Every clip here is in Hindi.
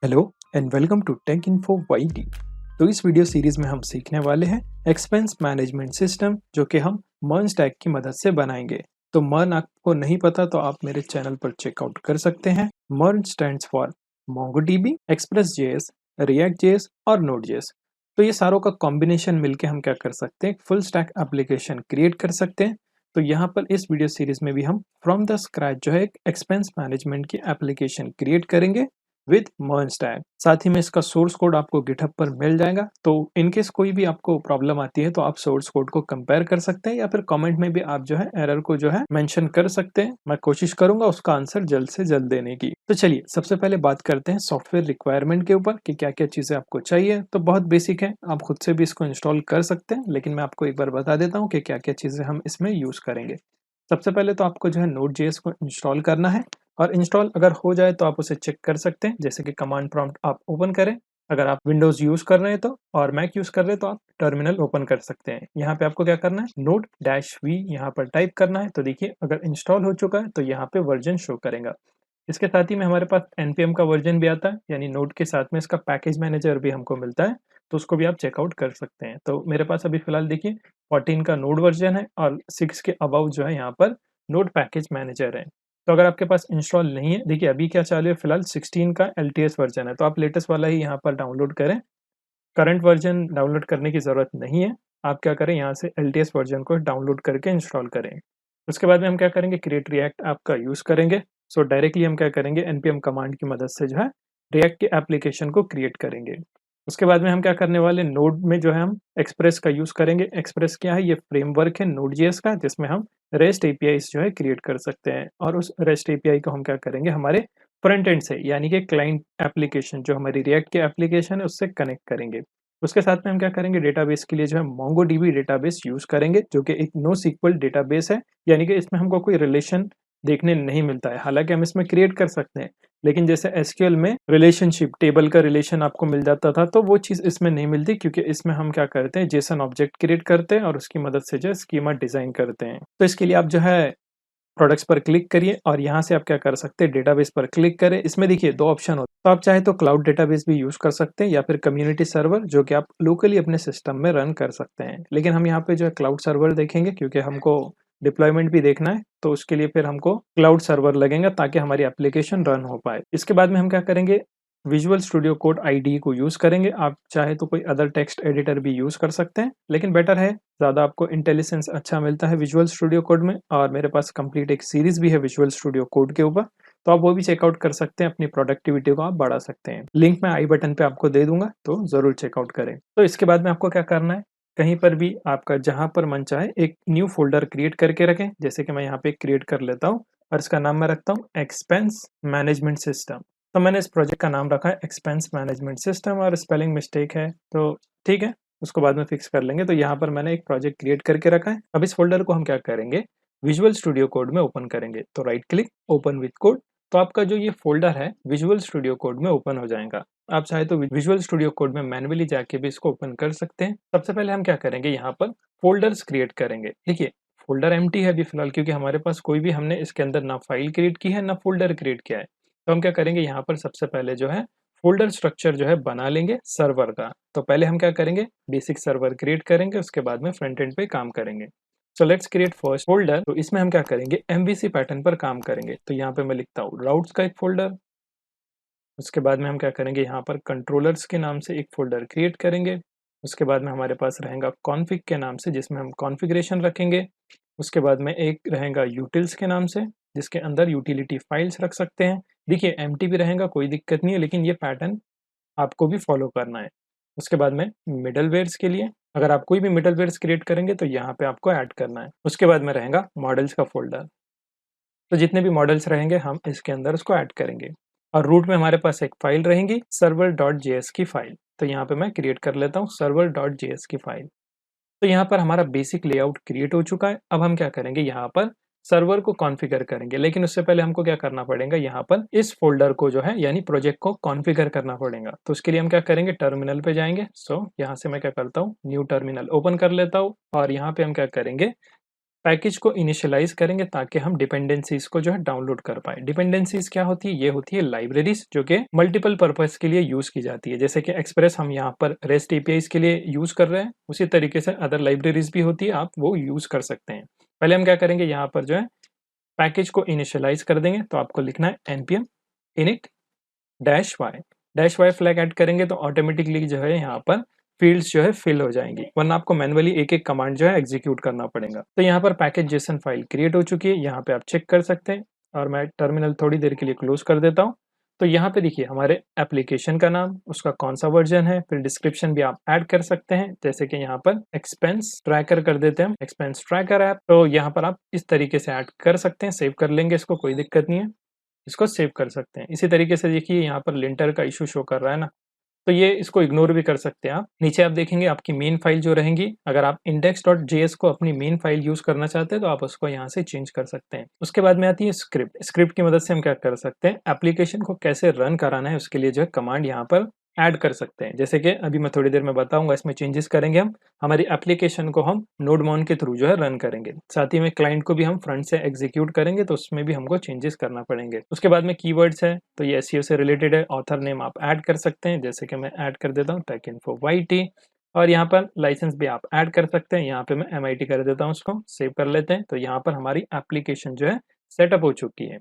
Hello and welcome to tech info YT. तो इस वीडियो सीरीज में हम सीखने वाले हैं एक्सपेंस मैनेजमेंट सिस्टम जो कि हम मर्न स्टैक की मदद से बनाएंगे। तो मर्न आपको नहीं पता तो आप मेरे चैनल पर चेकआउट कर सकते हैं। मर्न stands for MongoDB, express JS, react JS और नोड जेएस। तो ये सारों का कॉम्बिनेशन मिलके हम क्या कर सकते हैं, फुल स्टैक एप्लीकेशन क्रिएट कर सकते हैं। तो यहाँ पर इस वीडियो सीरीज में भी हम फ्रॉम द स्क्रैच जो है एक एक्सपेंस मैनेजमेंट की एप्लीकेशन क्रिएट करेंगे विद मर्न स्टैक। साथ ही में इसका सोर्स कोड आपको गिटहब पर मिल जाएगा। तो इनकेस कोई भी आपको प्रॉब्लम आती है तो आप सोर्स कोड को कंपेयर कर सकते हैं या फिर कमेंट में भी आप जो है एरर को जो है मेंशन कर सकते हैं। मैं कोशिश करूंगा उसका आंसर जल्द से जल्द देने की। तो चलिए सबसे पहले बात करते हैं सॉफ्टवेयर रिक्वायरमेंट के ऊपर कि क्या क्या चीजें आपको चाहिए। तो बहुत बेसिक है, आप खुद से भी इसको इंस्टॉल कर सकते हैं, लेकिन मैं आपको एक बार बता देता हूँ कि क्या क्या चीजें हम इसमें यूज करेंगे। सबसे पहले तो आपको जो है नोड जेएस को इंस्टॉल करना है और इंस्टॉल अगर हो जाए तो आप उसे चेक कर सकते हैं, जैसे कि कमांड प्रॉम्प्ट आप ओपन करें। अगर आप विंडोज यूज कर रहे हैं तो, और मैक यूज कर रहे हैं तो आप टर्मिनल ओपन कर सकते हैं। यहाँ पे आपको क्या करना है, नोड डैश वी यहाँ पर टाइप करना है। तो देखिए अगर इंस्टॉल हो चुका है तो यहाँ पे वर्जन शो करेगा। इसके साथ ही में हमारे पास npm का वर्जन भी आता है, यानी नोड के साथ में इसका पैकेज मैनेजर भी हमको मिलता है। तो उसको भी आप चेकआउट कर सकते हैं। तो मेरे पास अभी फिलहाल देखिए 14 का नोड वर्जन है और 6 के अबाउ जो है यहाँ पर नोड पैकेज मैनेजर है। तो अगर आपके पास इंस्टॉल नहीं है, देखिए अभी क्या चालू है, फिलहाल 16 का LTS वर्जन है, तो आप लेटेस्ट वाला ही यहाँ पर डाउनलोड करें। करंट वर्जन डाउनलोड करने की ज़रूरत नहीं है। आप क्या करें, यहाँ से LTS वर्जन को डाउनलोड करके इंस्टॉल करें। उसके बाद में हम क्या करेंगे, क्रिएट रिएक्ट ऐप का यूज़ करेंगे। सो डायरेक्टली हम क्या करेंगे, npm कमांड की मदद से जो है रिएक्ट के एप्लीकेशन को क्रिएट करेंगे। उसके बाद में हम क्या करने वाले, नोड में जो है हम एक्सप्रेस का यूज़ करेंगे। एक्सप्रेस क्या है, ये फ्रेमवर्क है नोड जेएस का, जिसमें हम रेस्ट एपीआईज जो है क्रिएट कर सकते हैं। और उस रेस्ट एपीआई को हम क्या करेंगे, हमारे फ्रंट एंड से यानी कि क्लाइंट एप्लीकेशन जो हमारी रिएक्ट की एप्लीकेशन है उससे कनेक्ट करेंगे। उसके साथ में हम क्या करेंगे, डेटाबेस के लिए जो है मोंगोडीबी डेटाबेस यूज करेंगे, जो कि एक नो सीक्वल डेटाबेस है, यानी कि इसमें हमको कोई रिलेशन देखने नहीं मिलता है। हालांकि हम इसमें क्रिएट कर सकते हैं, लेकिन जैसे एसक्यूएल में रिलेशनशिप टेबल का रिलेशन आपको मिल जाता था, तो वो चीज़ इसमें नहीं मिलती, क्योंकि इसमें हम क्या करते हैं, जेसन ऑब्जेक्ट क्रिएट करते हैं और उसकी मदद से जो है स्कीमा डिजाइन करते हैं। तो इसके लिए आप जो है प्रोडक्ट्स पर क्लिक करिए और यहाँ से आप क्या कर सकते हैं, डेटाबेस पर क्लिक करें। इसमें देखिए दो ऑप्शन होते हैं, तो आप चाहे तो क्लाउड डेटाबेस भी यूज कर सकते हैं या फिर कम्युनिटी सर्वर, जो कि आप लोकली अपने सिस्टम में रन कर सकते हैं। लेकिन हम यहाँ पे जो है क्लाउड सर्वर देखेंगे, क्योंकि हमको डिप्लॉयमेंट भी देखना है। तो उसके लिए फिर हमको क्लाउड सर्वर लगेगा ताकि हमारी एप्लीकेशन रन हो पाए। इसके बाद में हम क्या करेंगे, विजुअल स्टूडियो कोड आईडी को यूज करेंगे। आप चाहे तो कोई अदर टेक्स्ट एडिटर भी यूज कर सकते हैं, लेकिन बेटर है, ज़्यादा आपको इंटेलिजेंस अच्छा मिलता है विजुअल स्टूडियो कोड में। और मेरे पास कंप्लीट एक सीरीज भी है विजुअल स्टूडियो कोड के ऊपर, तो आप वो भी चेकआउट कर सकते हैं। अपनी प्रोडक्टिविटी को आप बढ़ा सकते हैं। लिंक मैं आई बटन पे आपको दे दूंगा, तो ज़रूर चेकआउट करें। तो इसके बाद में आपको क्या करना है, कहीं पर भी आपका जहां पर मन चाहे एक न्यू फोल्डर क्रिएट करके रखें। जैसे कि मैं यहाँ पे क्रिएट कर लेता हूँ और इसका नाम मैं रखता हूँ एक्सपेंस मैनेजमेंट सिस्टम। तो मैंने इस प्रोजेक्ट का नाम रखा है एक्सपेंस मैनेजमेंट सिस्टम, और स्पेलिंग मिस्टेक है तो ठीक है, उसको बाद में फिक्स कर लेंगे। तो यहाँ पर मैंने एक प्रोजेक्ट क्रिएट करके रखा है। अब इस फोल्डर को हम क्या करेंगे, विजुअल स्टूडियो कोड में ओपन करेंगे। तो right click, open with code. तो आपका जो ये फोल्डर है विजुअल स्टूडियो कोड में ओपन हो जाएगा। आप चाहे तो विजुअल स्टूडियो कोड में मैन्युअली जाके भी इसको ओपन कर सकते हैं। सबसे पहले हम क्या करेंगे, यहाँ पर फोल्डर्स क्रिएट करेंगे। देखिए फोल्डर एम्प्टी है अभी फिलहाल, क्योंकि हमारे पास कोई भी हमने इसके अंदर ना फाइल क्रिएट की है ना फोल्डर क्रिएट किया है। तो हम क्या करेंगे, यहाँ पर सबसे पहले जो है फोल्डर स्ट्रक्चर जो है बना लेंगे सर्वर का। तो पहले हम क्या करेंगे, बेसिक सर्वर क्रिएट करेंगे, उसके बाद में फ्रंट एंड पे काम करेंगे। So let's create first folder. तो इसमें हम क्या करेंगे, एमवीसी पैटर्न पर काम करेंगे। तो यहाँ पे मैं लिखता हूँ राउट्स का एक फोल्डर। उसके बाद में हम क्या करेंगे, यहाँ पर कंट्रोलर्स के नाम से एक फोल्डर क्रिएट करेंगे। उसके बाद में हमारे पास रहेगा कॉन्फ़िग के नाम से, जिसमें हम कॉन्फ़िगरेशन रखेंगे। उसके बाद में एक रहेगा यूटिल्स के नाम से, जिसके अंदर यूटिलिटी फाइल्स रख सकते हैं। देखिए एम्प्टी भी रहेगा, कोई दिक्कत नहीं है, लेकिन ये पैटर्न आपको भी फॉलो करना है। उसके बाद में मिडलवेयर्स के लिए, अगर आप कोई भी मिडलवेयर्स क्रिएट करेंगे तो यहाँ पे आपको ऐड करना है। उसके बाद में रहेगा मॉडल्स का फोल्डर। तो जितने भी मॉडल्स रहेंगे हम इसके अंदर उसको ऐड करेंगे। और रूट में हमारे पास एक फाइल रहेगी सर्वर डॉट जेएस की फाइल। तो यहाँ पे मैं क्रिएट कर लेता हूँ सर्वर डॉट जेएस की फाइल। तो यहाँ पर हमारा बेसिक लेआउट क्रिएट हो चुका है। अब हम क्या करेंगे, यहाँ पर सर्वर को कॉन्फ़िगर करेंगे, लेकिन उससे पहले हमको क्या करना पड़ेगा, यहाँ पर इस फोल्डर को जो है यानी प्रोजेक्ट को कॉन्फ़िगर करना पड़ेगा। तो उसके लिए हम क्या करेंगे, टर्मिनल पे जाएंगे। सो यहाँ से मैं क्या करता हूँ, न्यू टर्मिनल ओपन कर लेता हूँ और यहाँ पे हम क्या करेंगे, पैकेज को इनिशियलाइज़ करेंगे ताकि हम डिपेंडेंसीज़ को जो है डाउनलोड कर पाएँ। डिपेंडेंसीज़ क्या होती है? ये होती है लाइब्रेरीज़ जो कि मल्टीपल पर्पज़ के लिए यूज़ की जाती है। जैसे कि एक्सप्रेस हम यहाँ पर रेस्ट एपीआईज़ के लिए यूज़ कर रहे हैं, उसी तरीके से अदर लाइब्रेरीज़ भी होती है, आप वो यूज़ कर सकते हैं। पहले हम क्या करेंगे यहाँ पर जो है पैकेज को इनिशियलाइज़ कर देंगे, तो आपको लिखना है npm init -y flag add करेंगे तो ऑटोमेटिकली जो है यहाँ पर फ़ील्ड्स जो है फ़िल हो जाएँगी, वरना आपको मैनुअली एक-एक कमांड जो है एग्ज़ीक्यूट करना पड़ेगा। तो यहाँ पर पैकेज जेसन फाइल क्रिएट हो चुकी है, यहाँ पे आप चेक कर सकते हैं और मैं टर्मिनल थोड़ी देर के लिए क्लोज़ कर देता हूँ। तो यहाँ पे देखिए हमारे एप्लीकेशन का नाम, उसका कौन-सा वर्ज़न है, फिर डिस्क्रिप्शन भी आप ऐड कर सकते हैं, जैसे कि यहाँ पर एक्सपेंस ट्रैकर कर देते हैं हम, एक्सपेंस ट्रैकर ऐप। तो यहाँ पर आप इस तरीके से ऐड कर सकते हैं, सेव कर लेंगे इसको, कोई दिक्कत नहीं है। इसको सेव कर सकते हैं। इसी तरीके से देखिए यहाँ पर लिंटर का इश्यू शो कर रहा है ना, तो ये इसको इग्नोर भी कर सकते हैं आप। नीचे आप देखेंगे आपकी मेन फाइल जो रहेंगी, अगर आप index.js को अपनी मेन फाइल यूज़ करना चाहते हैं तो आप उसको यहाँ से चेंज कर सकते हैं। उसके बाद में आती है स्क्रिप्ट। स्क्रिप्ट की मदद से हम क्या कर सकते हैं, एप्लीकेशन को कैसे रन कराना है उसके लिए जो है कमांड यहाँ पर ऐड कर सकते हैं। जैसे कि अभी मैं थोड़ी देर में बताऊँगा, इसमें चेंजेस करेंगे हम। हमारी एप्लीकेशन को हम नोडमॉन के थ्रू जो है रन करेंगे। साथ ही में क्लाइंट को भी हम फ्रंट से एग्जीक्यूट करेंगे तो उसमें भी हमको चेंजेस करना पड़ेंगे। उसके बाद में कीवर्ड्स है, तो ये एसईओ से रिलेटेड है। ऑथर नेम आप ऐड कर सकते हैं, जैसे कि मैं ऐड कर देता हूँ टेक इन्फो वाईटी। और यहाँ पर लाइसेंस भी आप ऐड कर सकते हैं। यहाँ पे मैं एमआईटी कर देता हूँ, उसको सेव कर लेते हैं। तो यहाँ पर हमारी एप्लीकेशन जो है सेटअप हो चुकी है।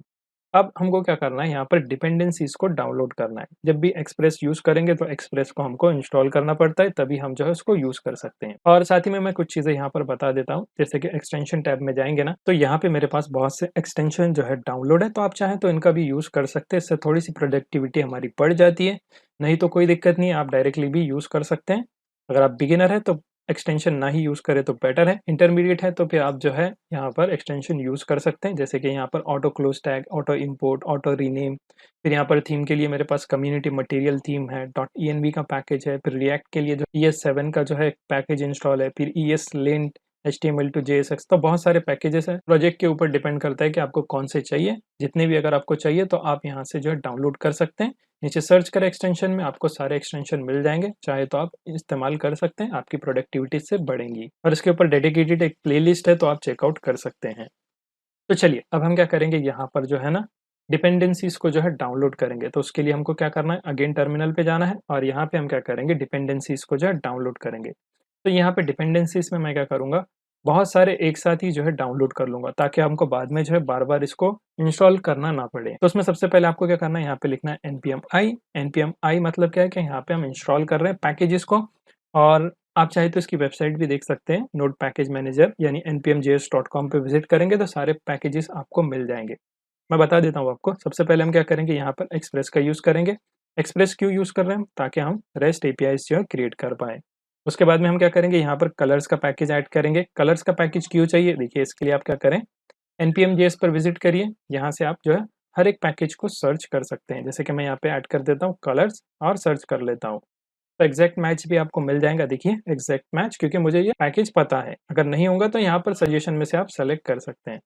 अब हमको क्या करना है, यहाँ पर डिपेंडेंसीज़ को डाउनलोड करना है। जब भी एक्सप्रेस यूज़ करेंगे तो एक्सप्रेस को हमको इंस्टॉल करना पड़ता है, तभी हम जो है उसको यूज़ कर सकते हैं। और साथ ही में मैं कुछ चीज़ें यहाँ पर बता देता हूँ, जैसे कि एक्सटेंशन टैब में जाएँगे ना, तो यहाँ पे मेरे पास बहुत से एक्सटेंशन जो है डाउनलोड है, तो आप चाहें तो इनका भी यूज़ कर सकते हैं। इससे थोड़ी-सी प्रोडक्टिविटी हमारी बढ़ जाती है, नहीं तो कोई दिक्कत नहीं है, आप डायरेक्टली भी यूज़ कर सकते हैं। अगर आप बिगिनर हैं तो एक्सटेंशन ना ही यूज़ करें तो बेटर है। इंटरमीडिएट है तो फिर आप जो है यहाँ पर एक्सटेंशन यूज़ कर सकते हैं, जैसे कि यहाँ पर auto close tag, auto import, auto rename. फिर यहाँ पर थीम के लिए मेरे पास कम्युनिटी मटेरियल थीम है, .env का पैकेज है। फिर रिएक्ट के लिए जो ES7 का जो है पैकेज इंस्टॉल है, फिर ESLint HTML to JSX। तो बहुत सारे पैकेजेस हैं। प्रोजेक्ट के ऊपर डिपेंड करता है कि आपको कौन से चाहिए। जितने भी अगर आपको चाहिए तो आप यहाँ से जो है डाउनलोड कर सकते हैं। नीचे सर्च करें एक्सटेंशन में, आपको सारे एक्सटेंशन मिल जाएँगे, चाहे तो आप इस्तेमाल कर सकते हैं, आपकी प्रोडक्टिविटी इससे बढ़ेंगी। और इसके ऊपर डेडिकेटेड एक प्लेलिस्ट है, तो आप चेकआउट कर सकते हैं। तो चलिए, अब हम क्या करेंगे, यहाँ पर जो है ना डिपेंडेंसीज़ को जो है डाउनलोड करेंगे। तो उसके लिए हमको क्या करना है, अगेन टर्मिनल पे जाना है और यहाँ पे हम क्या करेंगे, डिपेंडेंसीज़ को जो है डाउनलोड करेंगे। तो यहाँ पे डिपेंडेंसीज़ में मैं क्या करूँगा, बहुत सारे एक साथ ही जो है डाउनलोड कर लूँगा, ताकि हमको बाद में जो है बार-बार इसको इंस्टॉल करना ना पड़े। तो उसमें सबसे पहले आपको क्या करना है, यहाँ पे लिखना है npm i मतलब क्या है कि यहाँ पे हम इंस्टॉल कर रहे हैं पैकेजेस को। और आप चाहे तो इसकी वेबसाइट भी देख सकते हैं, नोड पैकेज मैनेजर यानी npmjs.com पे विजिट करेंगे तो सारे पैकेजेस आपको मिल जाएँगे। मैं बता देता हूँ आपको, सबसे पहले हम क्या करेंगे, यहाँ पर एक्सप्रेस का यूज़ करेंगे। एक्सप्रेस क्यों यूज़ कर रहे हैं? ताकि हम रेस्ट एपीआईज़ जो है क्रिएट कर पाएँ। उसके बाद में हम क्या करेंगे, यहाँ पर कलर्स का पैकेज ऐड करेंगे। कलर्स का पैकेज क्यों चाहिए? देखिए, इसके लिए आप क्या करें, npm.js पर विजिट करिए। यहाँ से आप जो है हर एक पैकेज को सर्च कर सकते हैं। जैसे कि मैं यहाँ पे ऐड कर देता हूँ कलर्स और सर्च कर लेता हूँ। तो एग्जैक्ट मैच भी आपको मिल जाएगा। देखिए एग्जैक्ट मैच, क्योंकि मुझे ये पैकेज पता है। अगर नहीं होगा तो यहाँ पर सजेशन में से आप सेलेक्ट कर सकते हैं।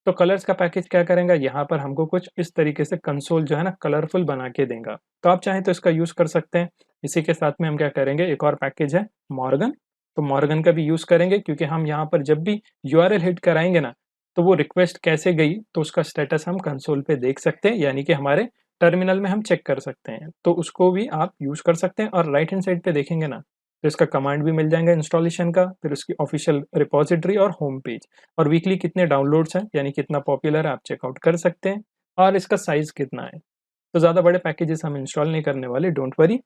तो कलर्स का पैकेज क्या करेगा, यहाँ पर हमको कुछ इस तरीके से कंसोल जो है ना कलरफुल बना के देगा। तो आप चाहें तो इसका यूज़ कर सकते हैं। इसी के साथ में हम क्या करेंगे, एक और पैकेज है मॉर्गन। तो मॉर्गन का भी यूज़ करेंगे, क्योंकि हम यहाँ पर जब भी यूआरएल हिट कराएंगे ना, तो वो रिक्वेस्ट कैसे गई तो उसका स्टेटस हम कंसोल पे देख सकते हैं, यानी कि हमारे टर्मिनल में हम चेक कर सकते हैं। तो उसको भी आप यूज़ कर सकते हैं। और राइट हैंड साइड पे देखेंगे ना, तो इसका कमांड भी मिल जाएगा इंस्टॉलेशन का, फिर उसकी ऑफिशियल रिपॉजिटरी और होम पेज, और वीकली कितने डाउनलोड्स हैं यानी कितना पॉपुलर है आप चेकआउट कर सकते हैं, और इसका साइज़ कितना है। तो ज़्यादा बड़े पैकेजेस हम इंस्टॉल नहीं करने वाले, डोंट वरी।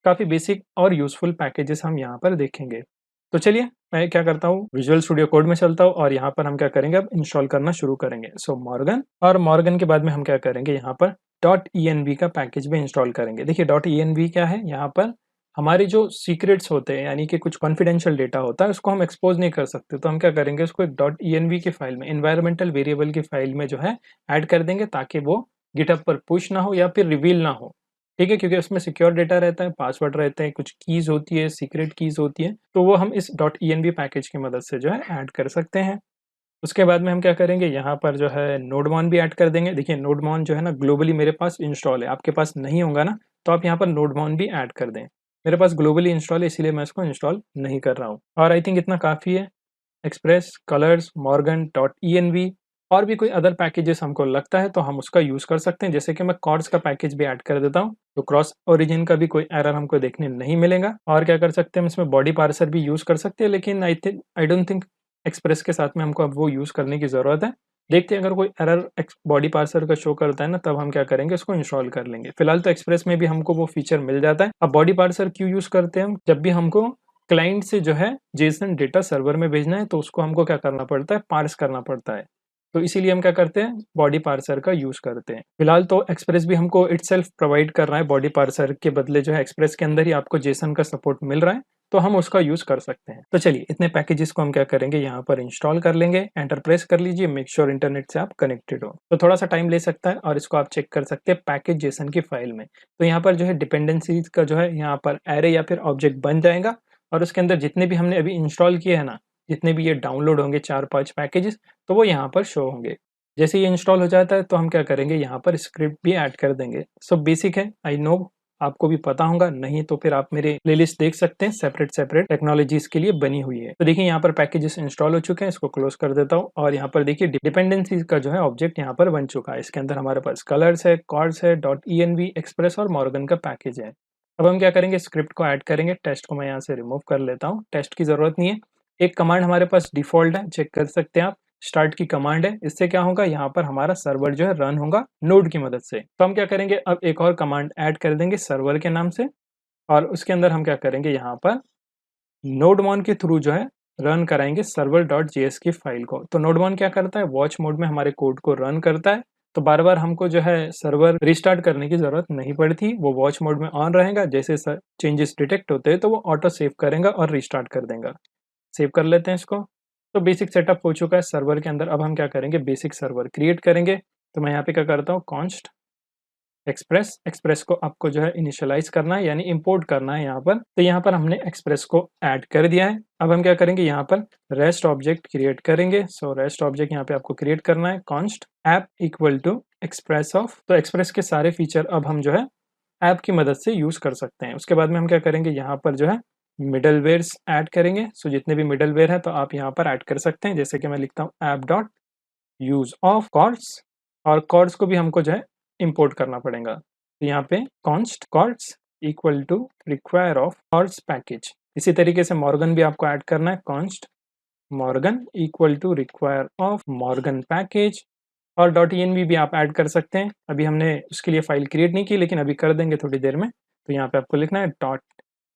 काफ़ी बेसिक और यूज़फुल पैकेजेस हम यहाँ पर देखेंगे। तो चलिए, मैं क्या करता हूँ, विजुअल स्टूडियो कोड में चलता हूँ और यहाँ पर हम क्या करेंगे, अब इंस्टॉल करना शुरू करेंगे। सो मॉर्गन, और मॉर्गन के बाद में हम क्या करेंगे, यहाँ पर .env का पैकेज भी इंस्टॉल करेंगे। देखिए .env क्या है, यहाँ पर हमारे जो सीक्रेट्स होते हैं, यानी कि कुछ कॉन्फिडेंशियल डेटा होता है, उसको हम एक्सपोज़ नहीं कर सकते। तो हम क्या करेंगे, उसको एक .env की फाइल में, एनवायरमेंटल वेरिएबल की फाइल में जो है ऐड कर देंगे, ताकि वो गिटहब पर पुश ना हो या फिर रिवील ना हो। ठीक है? क्योंकि उसमें सिक्योर डेटा रहता है, पासवर्ड रहते हैं, कुछ कीज़ होती है, सीक्रेट कीज़ होती है, तो वो हम इस .env पैकेज की मदद से जो है ऐड कर सकते हैं। उसके बाद में हम क्या करेंगे, यहाँ पर जो है नोडमॉन भी ऐड कर देंगे। देखिए नोडमॉन जो है ना ग्लोबली मेरे पास इंस्टॉल है, आपके पास नहीं होगा ना, तो आप यहाँ पर नोडमॉन भी ऐड कर दें। मेरे पास ग्लोबली इंस्टॉल है, इसीलिए मैं इसको इंस्टॉल नहीं कर रहा हूँ। और आई थिंक इतना काफ़ी है। Express, colours, Morgan dot env और भी कोई अदर पैकेजेस हमको लगता है तो हम उसका यूज़ कर सकते हैं। जैसे कि मैं कॉर्ड्स का पैकेज भी ऐड कर देता हूँ, तो क्रॉस ओरिजिन का भी कोई एरर हमको देखने नहीं मिलेगा। और क्या कर सकते हैं, हम इसमें बॉडी पार्सर भी यूज़ कर सकते हैं, लेकिन आई डोंट थिंक एक्सप्रेस के साथ में हमको अब वो यूज़ करने की ज़रूरत है। देखते हैं अगर कोई एरर बॉडी पार्सर का शो करता है ना, तब हम क्या करेंगे, उसको इंस्टॉल कर लेंगे। फिलहाल तो एक्सप्रेस में भी हमको वो फीचर मिल जाता है। अब बॉडी पार्सर क्यों यूज़ करते हैं हम, जब भी हमको क्लाइंट से जो है जेसन डेटा सर्वर में भेजना है, तो उसको हमको क्या करना पड़ता है, पार्स करना पड़ता है। तो इसीलिए हम क्या करते हैं, बॉडी पार्सर का यूज़ करते हैं। फिलहाल तो एक्सप्रेस भी हमको इटसेल्फ प्रोवाइड कर रहा है, बॉडी पार्सर के बदले जो है एक्सप्रेस के अंदर ही आपको जेसन का सपोर्ट मिल रहा है, तो हम उसका यूज़ कर सकते हैं। तो चलिए इतने पैकेजेस को हम क्या करेंगे, यहाँ पर इंस्टॉल कर लेंगे। एंटर प्रेस कर लीजिए, मेक श्योर इंटरनेट से आप कनेक्टेड हो। तो थोड़ा सा टाइम ले सकता है और इसको आप चेक कर सकते हैं पैकेज जेसन की फाइल में। तो यहाँ पर जो है डिपेंडेंसीज का जो है यहाँ पर एरे या फिर ऑब्जेक्ट बन जाएगा, और उसके अंदर जितने भी हमने अभी इंस्टॉल किए हैं ना, जितने भी ये डाउनलोड होंगे 4-5 पैकेजेस, तो वो यहाँ पर शो होंगे। जैसे ये इंस्टॉल हो जाता है तो हम क्या करेंगे, यहाँ पर स्क्रिप्ट भी ऐड कर देंगे। सो बेसिक है, आई नो आपको भी पता होगा, नहीं तो फिर आप मेरे प्लेलिस्ट देख सकते हैं, सेपरेट टेक्नोलॉजीज के लिए बनी हुई है। तो देखिए यहाँ पर पैकेजेस इंस्टॉल हो चुके हैं, इसको क्लोज कर देता हूँ। और यहाँ पर देखिए डिपेंडेंसीज का जो है ऑब्जेक्ट यहाँ पर बन चुका है। इसके अंदर हमारे पास कलर्स है, कॉर्ड्स है, डॉट env, एक्सप्रेस और मॉर्गन का पैकेज है। अब हम क्या करेंगे, स्क्रिप्ट को ऐड करेंगे। टेस्ट को मैं यहाँ से रिमूव कर लेता हूँ, टेस्ट की जरूरत नहीं है। एक कमांड हमारे पास डिफॉल्ट है, चेक कर सकते हैं आप, स्टार्ट की कमांड है। इससे क्या होगा, यहाँ पर हमारा सर्वर जो है रन होगा नोड की मदद से। तो हम क्या करेंगे, अब एक और कमांड ऐड कर देंगे सर्वर के नाम से, और उसके अंदर हम क्या करेंगे, यहाँ पर नोडमॉन के थ्रू जो है रन कराएंगे सर्वर डॉट जेएस की फाइल को। तो नोडमॉन क्या करता है, वॉच मोड में हमारे कोड को रन करता है। तो बार बार हमको जो है सर्वर रिस्टार्ट करने की जरूरत नहीं पड़ती, वो वॉच मोड में ऑन रहेगा। जैसे चेंजेस डिटेक्ट होते हैं तो वो ऑटो सेव करेगा और रिस्टार्ट कर देगा। सेव कर लेते हैं इसको। तो बेसिक सेटअप हो चुका है सर्वर के अंदर। अब हम क्या करेंगे, बेसिक सर्वर क्रिएट करेंगे। तो मैं यहाँ पे क्या करता हूँ, कॉन्स्ट एक्सप्रेस को आपको जो है इनिशियलाइज करना है, यानी इंपोर्ट करना है यहाँ पर। तो यहाँ पर हमने एक्सप्रेस को ऐड कर दिया है। अब हम क्या करेंगे, यहाँ पर रेस्ट ऑब्जेक्ट क्रिएट करेंगे। सो रेस्ट ऑब्जेक्ट यहाँ पे आपको क्रिएट करना है, const app equal to express of. तो एक्सप्रेस के सारे फीचर अब हम जो है ऐप की मदद से यूज कर सकते हैं। उसके बाद में हम क्या करेंगे, यहाँ पर जो है मिडलवेयर्स ऐड करेंगे। सो जितने भी मिडलवेयर है तो आप यहाँ पर ऐड कर सकते हैं। जैसे कि मैं लिखता हूँ app dot use of cors, और कॉर्ड्स को भी हमको जो है इंपोर्ट करना पड़ेगा। तो यहाँ पे const cors equal to require of cors package. इसी तरीके से मॉर्गन भी आपको ऐड करना है, const morgan equal to require of morgan package. और डॉट env भी आप ऐड कर सकते हैं। अभी हमने उसके लिए फाइल क्रिएट नहीं की, लेकिन अभी कर देंगे थोड़ी देर में। तो यहाँ पे आपको लिखना है dot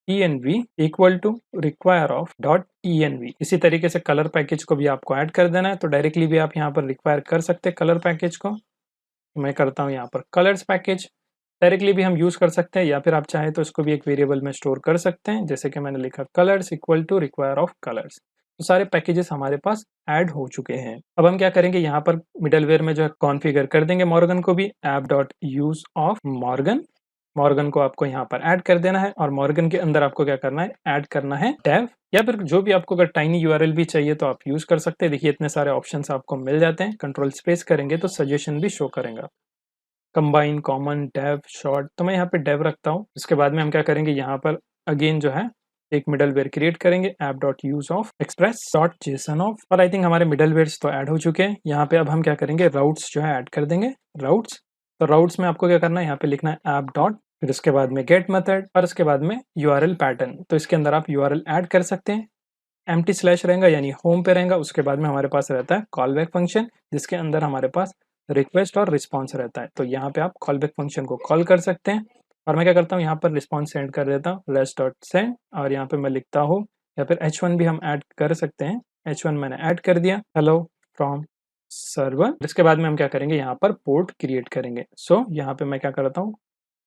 env equal to require of dot env। इसी तरीके से कलर पैकेज को भी आपको ऐड कर देना है। तो डायरेक्टली भी आप यहाँ पर रिक्वायर कर सकते हैं कलर पैकेज को। तो मैं करता हूँ यहाँ पर कलर्स पैकेज। डायरेक्टली भी हम यूज़ कर सकते हैं, या फिर आप चाहें तो इसको भी एक वेरिएबल में स्टोर कर सकते हैं। जैसे कि मैंने लिखा colours equal to require of colours. तो सारे पैकेजेस हमारे पास ऐड हो चुके हैं। अब हम क्या करेंगे, यहाँ पर मिडलवेयर में जो है कॉन्फ़िगर कर देंगे मॉर्गन को भी, app dot use of Morgan. Morgan को आपको यहाँ पर ऐड कर देना है, और मॉर्गन के अंदर आपको क्या करना है, ऐड करना है डेव, या फिर जो भी आपको अगर टाइनी यूआरएल भी चाहिए तो आप यूज कर सकते हैं। देखिए इतने सारे ऑप्शंस आपको मिल जाते हैं। कंट्रोल स्पेस करेंगे तो सजेशन भी शो करेगा, कंबाइन, कॉमन, डेव, शॉर्ट। तो मैं यहाँ पे डेव रखता हूँ। इसके बाद में हम क्या करेंगे, यहाँ पर अगेन जो है एक मिडलवेयर क्रिएट करेंगे, app dot use of express dot JSON of. और आई थिंक हमारे मिडलवेयर्स तो ऐड हो चुके हैं। यहाँ पे अब हम क्या करेंगे, राउट्स जो है ऐड कर देंगे, राउट्स। तो राउट्स में आपको क्या करना है, यहाँ पे लिखना है ऐप डॉट, फिर उसके बाद में गेट मेथड, और उसके बाद में यूआरएल पैटर्न। तो इसके अंदर आप यूआरएल ऐड कर सकते हैं। एम्प्टी स्लैश रहेगा, यानी होम पे रहेगा। उसके बाद में हमारे पास रहता है कॉल बैक फंक्शन, जिसके अंदर हमारे पास रिक्वेस्ट और रिस्पॉन्स रहता है। तो यहाँ पे आप कॉल बैक फंक्शन को कॉल कर सकते हैं। और मैं क्या करता हूँ, यहाँ पर रिस्पॉन्स सेंड कर देता हूँ, रेस्ट डॉट सेंड। और यहाँ पे मैं लिखता हूँ, या फिर h1 भी हम ऐड कर सकते हैं। h1 मैंने ऐड कर दिया, हेलो फ्रॉम सर्वर। इसके बाद में हम क्या करेंगे, यहाँ पर पोर्ट क्रिएट करेंगे। सो यहाँ पे मैं क्या करता हूँ,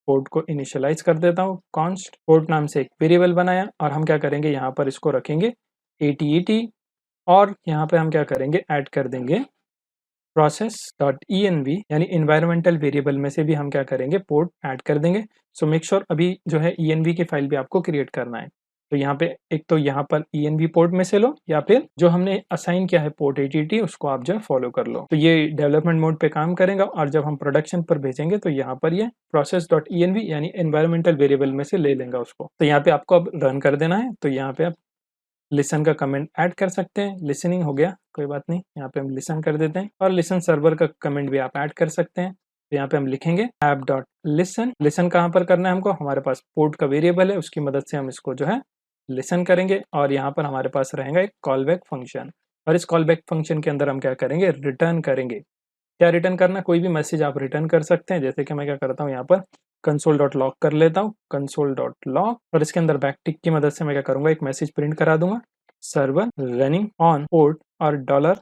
पोर्ट को इनिशियलाइज कर देता हूँ, कॉन्स्ट पोर्ट नाम से एक वेरिएबल बनाया। और हम क्या करेंगे, यहाँ पर इसको रखेंगे 8080। और यहाँ पे हम क्या करेंगे, ऐड कर देंगे प्रोसेस डॉट env, यानी इन्वायरमेंटल वेरिएबल में से भी हम क्या करेंगे, पोर्ट ऐड कर देंगे। सो मेक श्योर अभी जो है env की फाइल भी आपको क्रिएट करना है। तो यहाँ पे एक तो यहाँ पर env पोर्ट में से लो, या फिर जो हमने असाइन किया है पोर्ट 8080 उसको आप जो है फॉलो कर लो। तो ये डेवलपमेंट मोड पे काम करेगा, और जब हम प्रोडक्शन पर भेजेंगे तो यहाँ पर ये प्रोसेस डॉट env यानी इन्वायरमेंटल वेरिएबल में से ले लेंगे उसको। तो यहाँ पे आपको अब रन कर देना है। तो यहाँ पे आप लिसन का कमेंट ऐड कर सकते हैं। लिसनिंग हो गया, कोई बात नहीं, यहाँ पे हम लिसन कर देते हैं। और लिसन सर्वर का कमेंट भी आप ऐड कर सकते हैं। तो यहाँ पे हम लिखेंगे ऐप डॉट लिसन। लिसन कहाँ पर करना है हमको, हमारे पास पोर्ट का वेरिएबल है, उसकी मदद से हम इसको जो है लिसन करेंगे। और यहाँ पर हमारे पास रहेगा एक कॉल बैक फंक्शन, और इस कॉल बैक फंक्शन के अंदर हम क्या करेंगे, रिटर्न करेंगे। क्या रिटर्न करना, कोई भी मैसेज आप रिटर्न कर सकते हैं। जैसे कि मैं क्या करता हूँ, यहाँ पर कंसोल डॉट लॉग कर लेता हूँ, कंसोल डॉट लॉग, और इसके अंदर बैकटिक की मदद से मैं क्या करूँगा, एक मैसेज प्रिंट करा दूंगा, सर्वर रनिंग ऑन पोर्ट और डॉलर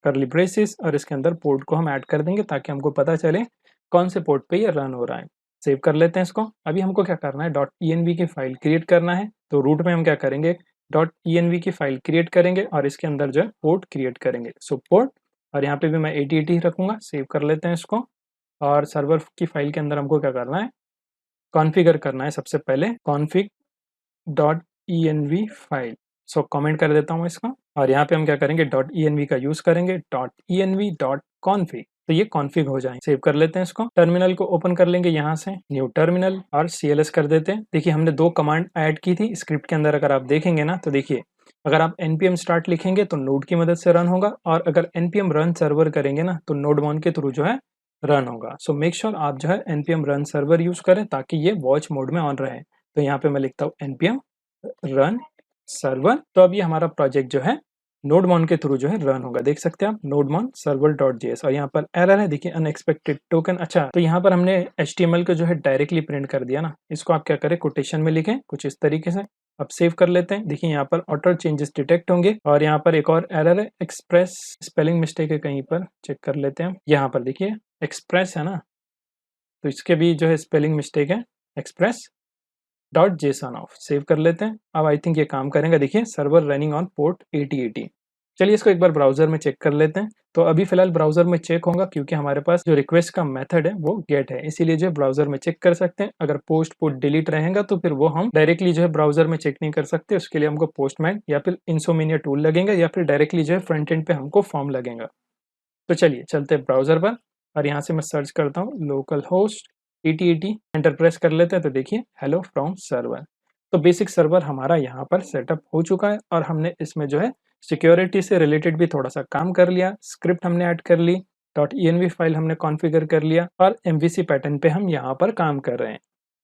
करली ब्रेसेस, और इसके अंदर पोर्ट को हम ऐड कर देंगे ताकि हमको पता चले कौन से पोर्ट पे ये रन हो रहा है। सेव कर लेते हैं इसको। अभी हमको क्या करना है, डॉट env की फाइल क्रिएट करना है। तो रूट में हम क्या करेंगे, डॉट env की फाइल क्रिएट करेंगे और इसके अंदर जो है पोर्ट क्रिएट करेंगे, सो पोर्ट, और यहाँ पे भी मैं 8080 ही रखूंगा। सेव कर लेते हैं इसको। और सर्वर की फाइल के अंदर हमको क्या करना है, कॉन्फ़िगर करना है सबसे पहले config dot env file. So comment कर देता हूँ इसका, और यहाँ पे हम क्या करेंगे, डॉट env का यूज करेंगे, डॉट env डॉट config, तो ये कॉन्फ़िग हो जाएंगे। सेव कर लेते हैं इसको। टर्मिनल को ओपन कर लेंगे यहाँ से, न्यू टर्मिनल, और cls कर देते हैं। देखिए हमने 2 कमांड ऐड की थी स्क्रिप्ट के अंदर, अगर आप देखेंगे ना तो देखिए, अगर आप npm स्टार्ट लिखेंगे तो नोड की मदद से रन होगा, और अगर npm रन सर्वर करेंगे ना तो नोडमॉन के थ्रू जो है रन होगा। सो मेक श्योर आप जो है npm रन सर्वर यूज करें ताकि ये वॉच मोड में ऑन रहे। तो यहाँ पे मैं लिखता हूँ npm रन सर्वर। तो अब ये हमारा प्रोजेक्ट जो है नोडमॉन के थ्रू जो है रन होगा। देख सकते हैं आप, नोडमॉन सर्वर डॉट जेएस, और यहाँ पर एरर है, देखिए अनएक्सपेक्टेड टोकन। अच्छा, तो यहाँ पर हमने HTML को जो है डायरेक्टली प्रिंट कर दिया ना, इसको आप क्या करें, कोटेशन में लिखें कुछ इस तरीके से। अब सेव कर लेते हैं। देखिए यहाँ पर ऑटो चेंजेस डिटेक्ट होंगे, और यहाँ पर एक और एरर है, एक्सप्रेस स्पेलिंग मिस्टेक है कहीं पर, चेक कर लेते हैं। यहाँ पर देखिए एक्सप्रेस है ना, तो इसके भी जो है स्पेलिंग मिस्टेक है, express dot JSON of. Save कर लेते हैं। अब आई थिंक ये काम करेंगे। देखिए सर्वर रनिंग ऑन पोर्ट 8080। चलिए इसको एक बार ब्राउजर में चेक कर लेते हैं। तो अभी फिलहाल ब्राउजर में चेक होगा क्योंकि हमारे पास जो रिक्वेस्ट का मेथड है वो गेट है, इसीलिए जो ब्राउजर में चेक कर सकते हैं। अगर पोस्ट पुट डिलीट रहेगा तो फिर वो हम डायरेक्टली जो है ब्राउजर में चेक नहीं कर सकते, उसके लिए हमको पोस्टमैन या फिर इंसोमिनिया टूल लगेगा, या फिर डायरेक्टली जो है फ्रंट एंड पे हमको फॉर्म लगेगा। तो चलिए चलते हैं ब्राउजर पर, और यहाँ से मैं सर्च करता हूँ लोकल होस्ट 8080, एंटर प्रेस कर लेते हैं। तो देखिए हेलो फ्रॉम सर्वर। तो बेसिक सर्वर हमारा यहाँ पर सेटअप हो चुका है, और हमने इसमें जो है सिक्योरिटी से रिलेटेड भी थोड़ा सा काम कर लिया। स्क्रिप्ट हमने ऐड कर ली, डॉट env फाइल हमने कॉन्फ़िगर कर लिया, और MVC पैटर्न पे हम यहाँ पर काम कर रहे हैं।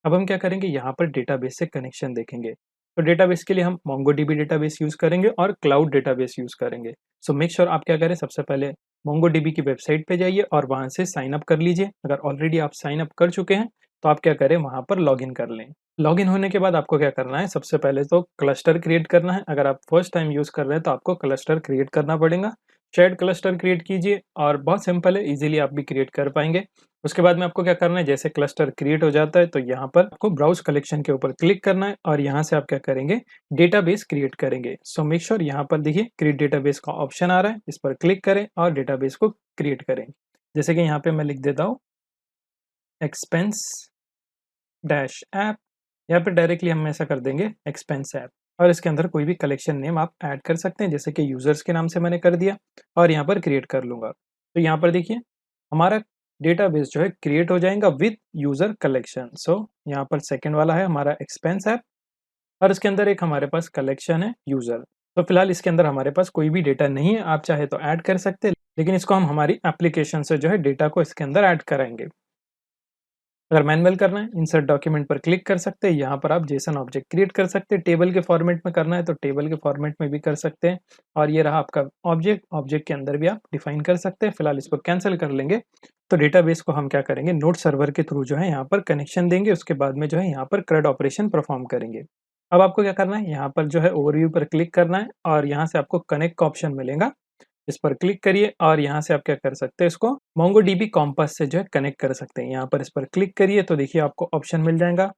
अब हम क्या करेंगे, यहाँ पर डेटाबेस से कनेक्शन देखेंगे। तो डेटाबेस के लिए हम MongoDB डेटाबेस यूज करेंगे और क्लाउड डेटाबेस यूज करेंगे। सो मेक श्योर आप क्या करें, सबसे पहले MongoDB की वेबसाइट पे जाइए और वहाँ से साइन अप कर लीजिए। अगर ऑलरेडी आप साइन अप कर चुके हैं तो आप क्या करें, वहाँ पर लॉगिन कर लें। लॉगिन होने के बाद आपको क्या करना है, सबसे पहले तो क्लस्टर क्रिएट करना है। अगर आप फर्स्ट टाइम यूज़ कर रहे हैं तो आपको क्लस्टर क्रिएट करना पड़ेगा। शेयर्ड क्लस्टर क्रिएट कीजिए, और बहुत सिंपल है, इजीली आप भी क्रिएट कर पाएंगे। उसके बाद में आपको क्या करना है, जैसे क्लस्टर क्रिएट हो जाता है तो यहाँ पर आपको ब्राउज कलेक्शन के ऊपर क्लिक करना है, और यहाँ से आप क्या करेंगे, डेटाबेस क्रिएट करेंगे। सो मेक श्योर यहाँ पर देखिए क्रिएट डेटाबेस का ऑप्शन आ रहा है, इस पर क्लिक करें और डेटाबेस को क्रिएट करें। जैसे कि यहाँ पे मैं लिख देता हूँ एक्सपेंस डैश ऐप, या फिर डायरेक्टली हम ऐसा कर देंगे एक्सपेंस ऐप, और इसके अंदर कोई भी कलेक्शन नेम आप ऐड कर सकते हैं, जैसे कि यूजर्स के नाम से मैंने कर दिया, और यहाँ पर क्रिएट कर लूंगा। तो यहाँ पर देखिए हमारा डेटाबेस जो है क्रिएट हो जाएगा विद यूजर कलेक्शन। सो यहाँ पर सेकंड वाला है हमारा एक्सपेंस ऐप, और इसके अंदर एक हमारे पास कलेक्शन है यूजर। तो फिलहाल इसके अंदर हमारे पास कोई भी डेटा नहीं है, आप चाहे तो ऐड कर सकते हैं, लेकिन इसको हम हमारी एप्लीकेशन से जो है डेटा को इसके अंदर ऐड कराएंगे। अगर मैनुअल करना है, इंसर्ट डॉक्यूमेंट पर क्लिक कर सकते हैं, यहाँ पर आप जेसन ऑब्जेक्ट क्रिएट कर सकते हैं। टेबल के फॉर्मेट में करना है तो टेबल के फॉर्मेट में भी कर सकते हैं, और ये रहा आपका ऑब्जेक्ट, ऑब्जेक्ट के अंदर भी आप डिफाइन कर सकते हैं। फिलहाल इसको कैंसिल कर लेंगे। तो डेटाबेस को हम क्या करेंगे, नोड सर्वर के थ्रू जो है यहाँ पर कनेक्शन देंगे, उसके बाद में जो है यहाँ पर CRUD ऑपरेशन परफॉर्म करेंगे। अब आपको क्या करना है, यहाँ पर जो है ओवरव्यू पर क्लिक करना है, और यहाँ से आपको कनेक्ट का ऑप्शन मिलेगा, इस पर क्लिक करिए, और यहाँ से आप क्या कर सकते हैं, इसको MongoDB कॉम्पास से जो है कनेक्ट कर सकते हैं। यहाँ पर इस पर क्लिक करिए तो देखिए आपको ऑप्शन मिल जाएगा।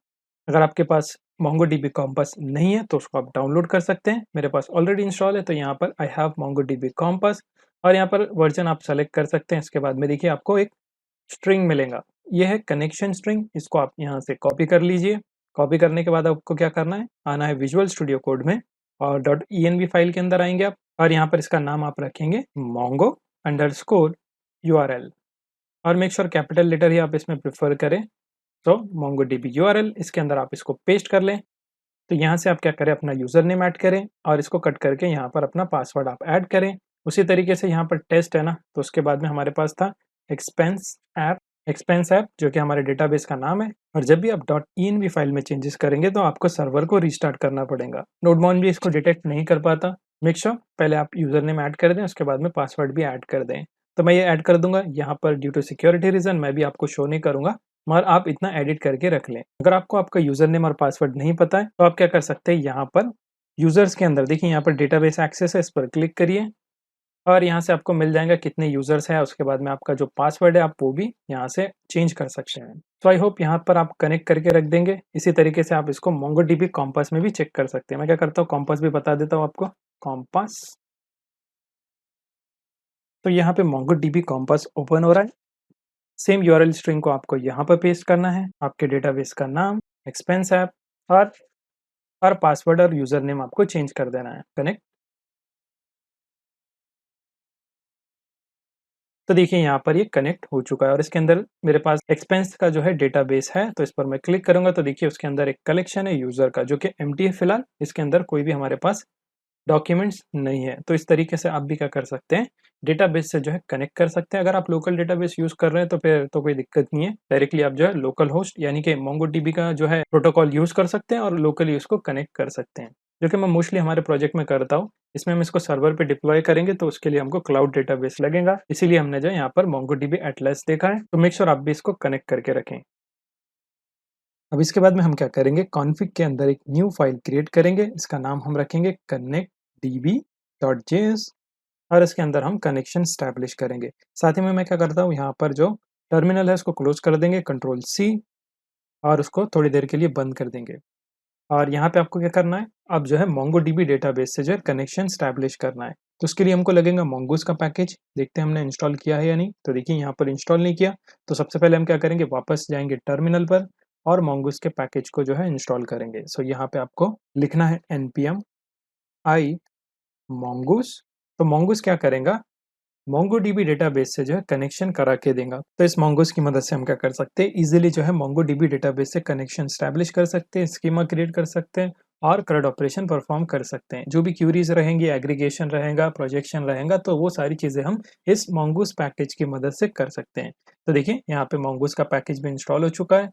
अगर आपके पास MongoDB कॉम्पास नहीं है तो उसको आप डाउनलोड कर सकते हैं। मेरे पास ऑलरेडी इंस्टॉल है तो यहाँ पर आई हैव MongoDB कॉम्पास, और यहाँ पर वर्जन आप सेलेक्ट कर सकते हैं। इसके बाद में देखिए आपको एक स्ट्रिंग मिलेगा, ये है कनेक्शन स्ट्रिंग, इसको आप यहाँ से कॉपी कर लीजिए। कॉपी करने के बाद आपको क्या करना है, आना है विजुअल स्टूडियो कोड में, और डॉट env फाइल के अंदर आएंगे आप, और यहाँ पर इसका नाम आप रखेंगे mongo अंडरस्कोर URL, और मेक श्योर कैपिटल लेटर ही आप इसमें प्रेफर करें। तो MongoDB URL, इसके अंदर आप इसको पेस्ट कर लें। तो यहाँ से आप क्या करें, अपना यूज़र नेम ऐड करें और इसको कट करके यहाँ पर अपना पासवर्ड आप ऐड करें। उसी तरीके से यहाँ पर टेस्ट है ना, तो उसके बाद में हमारे पास था एक्सपेंस ऐप एक्सपेंस ऐप जो कि हमारे डेटाबेस का नाम है। और जब भी आप .env फाइल में चेंजेस करेंगे तो आपको सर्वर को रीस्टार्ट करना पड़ेगा। नोडमोन भी इसको डिटेक्ट नहीं कर पाता। मेक श्योर पहले आप यूज़र नेम ऐड कर दें, उसके बाद में पासवर्ड भी ऐड कर दें। तो मैं ये ऐड कर दूंगा यहाँ पर, ड्यू टू सिक्योरिटी रीज़न मैं भी आपको शो नहीं करूँगा, मगर आप इतना एडिट करके रख लें। अगर आपको आपका यूज़र नेम और पासवर्ड नहीं पता है तो आप क्या कर सकते हैं, यहाँ पर यूज़र्स के अंदर देखिए यहाँ पर डेटाबेस एक्सेस है, इस पर क्लिक करिए और यहाँ से आपको मिल जाएगा कितने यूज़र्स हैं। उसके बाद में आपका जो पासवर्ड है आप वो भी यहाँ से चेंज कर सकते हैं। तो आई होप यहाँ पर आप कनेक्ट करके रख देंगे। इसी तरीके से आप इसको मोंगोडीबी कॉम्पास में भी चेक कर सकते हैं। मैं क्या करता हूँ, कॉम्पास भी बता देता हूँ आपको। कॉम्पास, तो यहाँ पे मोंगोडीबी कॉम्पास ओपन हो रहा है। सेम यूआरएल स्ट्रिंग को आपको यहाँ पर पेस्ट करना है, आपके डेटाबेस का नाम, एक्सपेंस ऐप और पासवर्ड और यूज़र नेम आपको चेंज कर देना है। कनेक्ट। तो देखिए यहाँ पर ये कनेक्ट हो चुका है और इसके अंदर मेरे पास एक्सपेंस का जो है डेटाबेस है। तो इस पर मैं क्लिक करूंगा तो देखिए उसके अंदर एक कलेक्शन है यूज़र का जो कि एम्प्टी है फिलहाल। इसके अंदर कोई भी हमारे पास डॉक्यूमेंट्स नहीं है। तो इस तरीके से आप भी क्या कर सकते हैं, डेटाबेस से जो है कनेक्ट कर सकते हैं। अगर आप लोकल डेटाबेस यूज़ कर रहे हैं तो फिर तो कोई दिक्कत नहीं है, डायरेक्टली आप जो है लोकल होस्ट यानी कि मोंगोडीबी का जो है प्रोटोकॉल यूज़ कर सकते हैं और लोकली उसको कनेक्ट कर सकते हैं, जो कि मैं मोस्टली हमारे प्रोजेक्ट में करता हूँ। इसमें हम इसको सर्वर पे डिप्लॉय करेंगे तो उसके लिए हमको क्लाउड डेटाबेस लगेगा, इसीलिए हमने जो है यहाँ पर मोंगोडीबी एटलस देखा है। तो मेक श्योर आप भी इसको कनेक्ट करके रखें। अब इसके बाद में हम क्या करेंगे, कॉन्फ़िग के अंदर एक न्यू फाइल क्रिएट करेंगे। इसका नाम हम रखेंगे connectdb.js और इसके अंदर हम कनेक्शन स्टैब्लिश करेंगे। साथ ही में मैं क्या करता हूँ, यहाँ पर जो टर्मिनल है उसको क्लोज कर देंगे, कंट्रोल सी, और उसको थोड़ी देर के लिए बंद कर देंगे। और यहाँ पे आपको क्या करना है, अब जो है मोंगोडीबी डेटाबेस से जो है कनेक्शन स्टैब्लिश करना है। तो उसके लिए हमको लगेगा मोंगोस का पैकेज। देखते हैं हमने इंस्टॉल किया है या नहीं। तो देखिए यहाँ पर इंस्टॉल नहीं किया। तो सबसे पहले हम क्या करेंगे, वापस जाएंगे टर्मिनल पर और मोंगोस के पैकेज को जो है इंस्टॉल करेंगे। सो यहाँ पे आपको लिखना है npm i mongoose। तो mongoose क्या करेगा, मोंगोडीबी डेटाबेस से जो है कनेक्शन करा के देगा। तो इस मोंगोस की मदद से हम क्या कर सकते हैं, इजीली जो है मोंगोडीबी डेटाबेस से कनेक्शन स्टैब्लिश कर सकते हैं, स्कीमा क्रिएट कर सकते हैं और CRUD ऑपरेशन परफॉर्म कर सकते हैं। जो भी क्यूरीज रहेंगी, एग्रीगेशन रहेगा, प्रोजेक्शन रहेगा, तो वो सारी चीज़ें हम इस मोंगोस पैकेज की मदद से कर सकते हैं। तो देखिए यहाँ पे मोंगोस का पैकेज भी इंस्टॉल हो चुका है।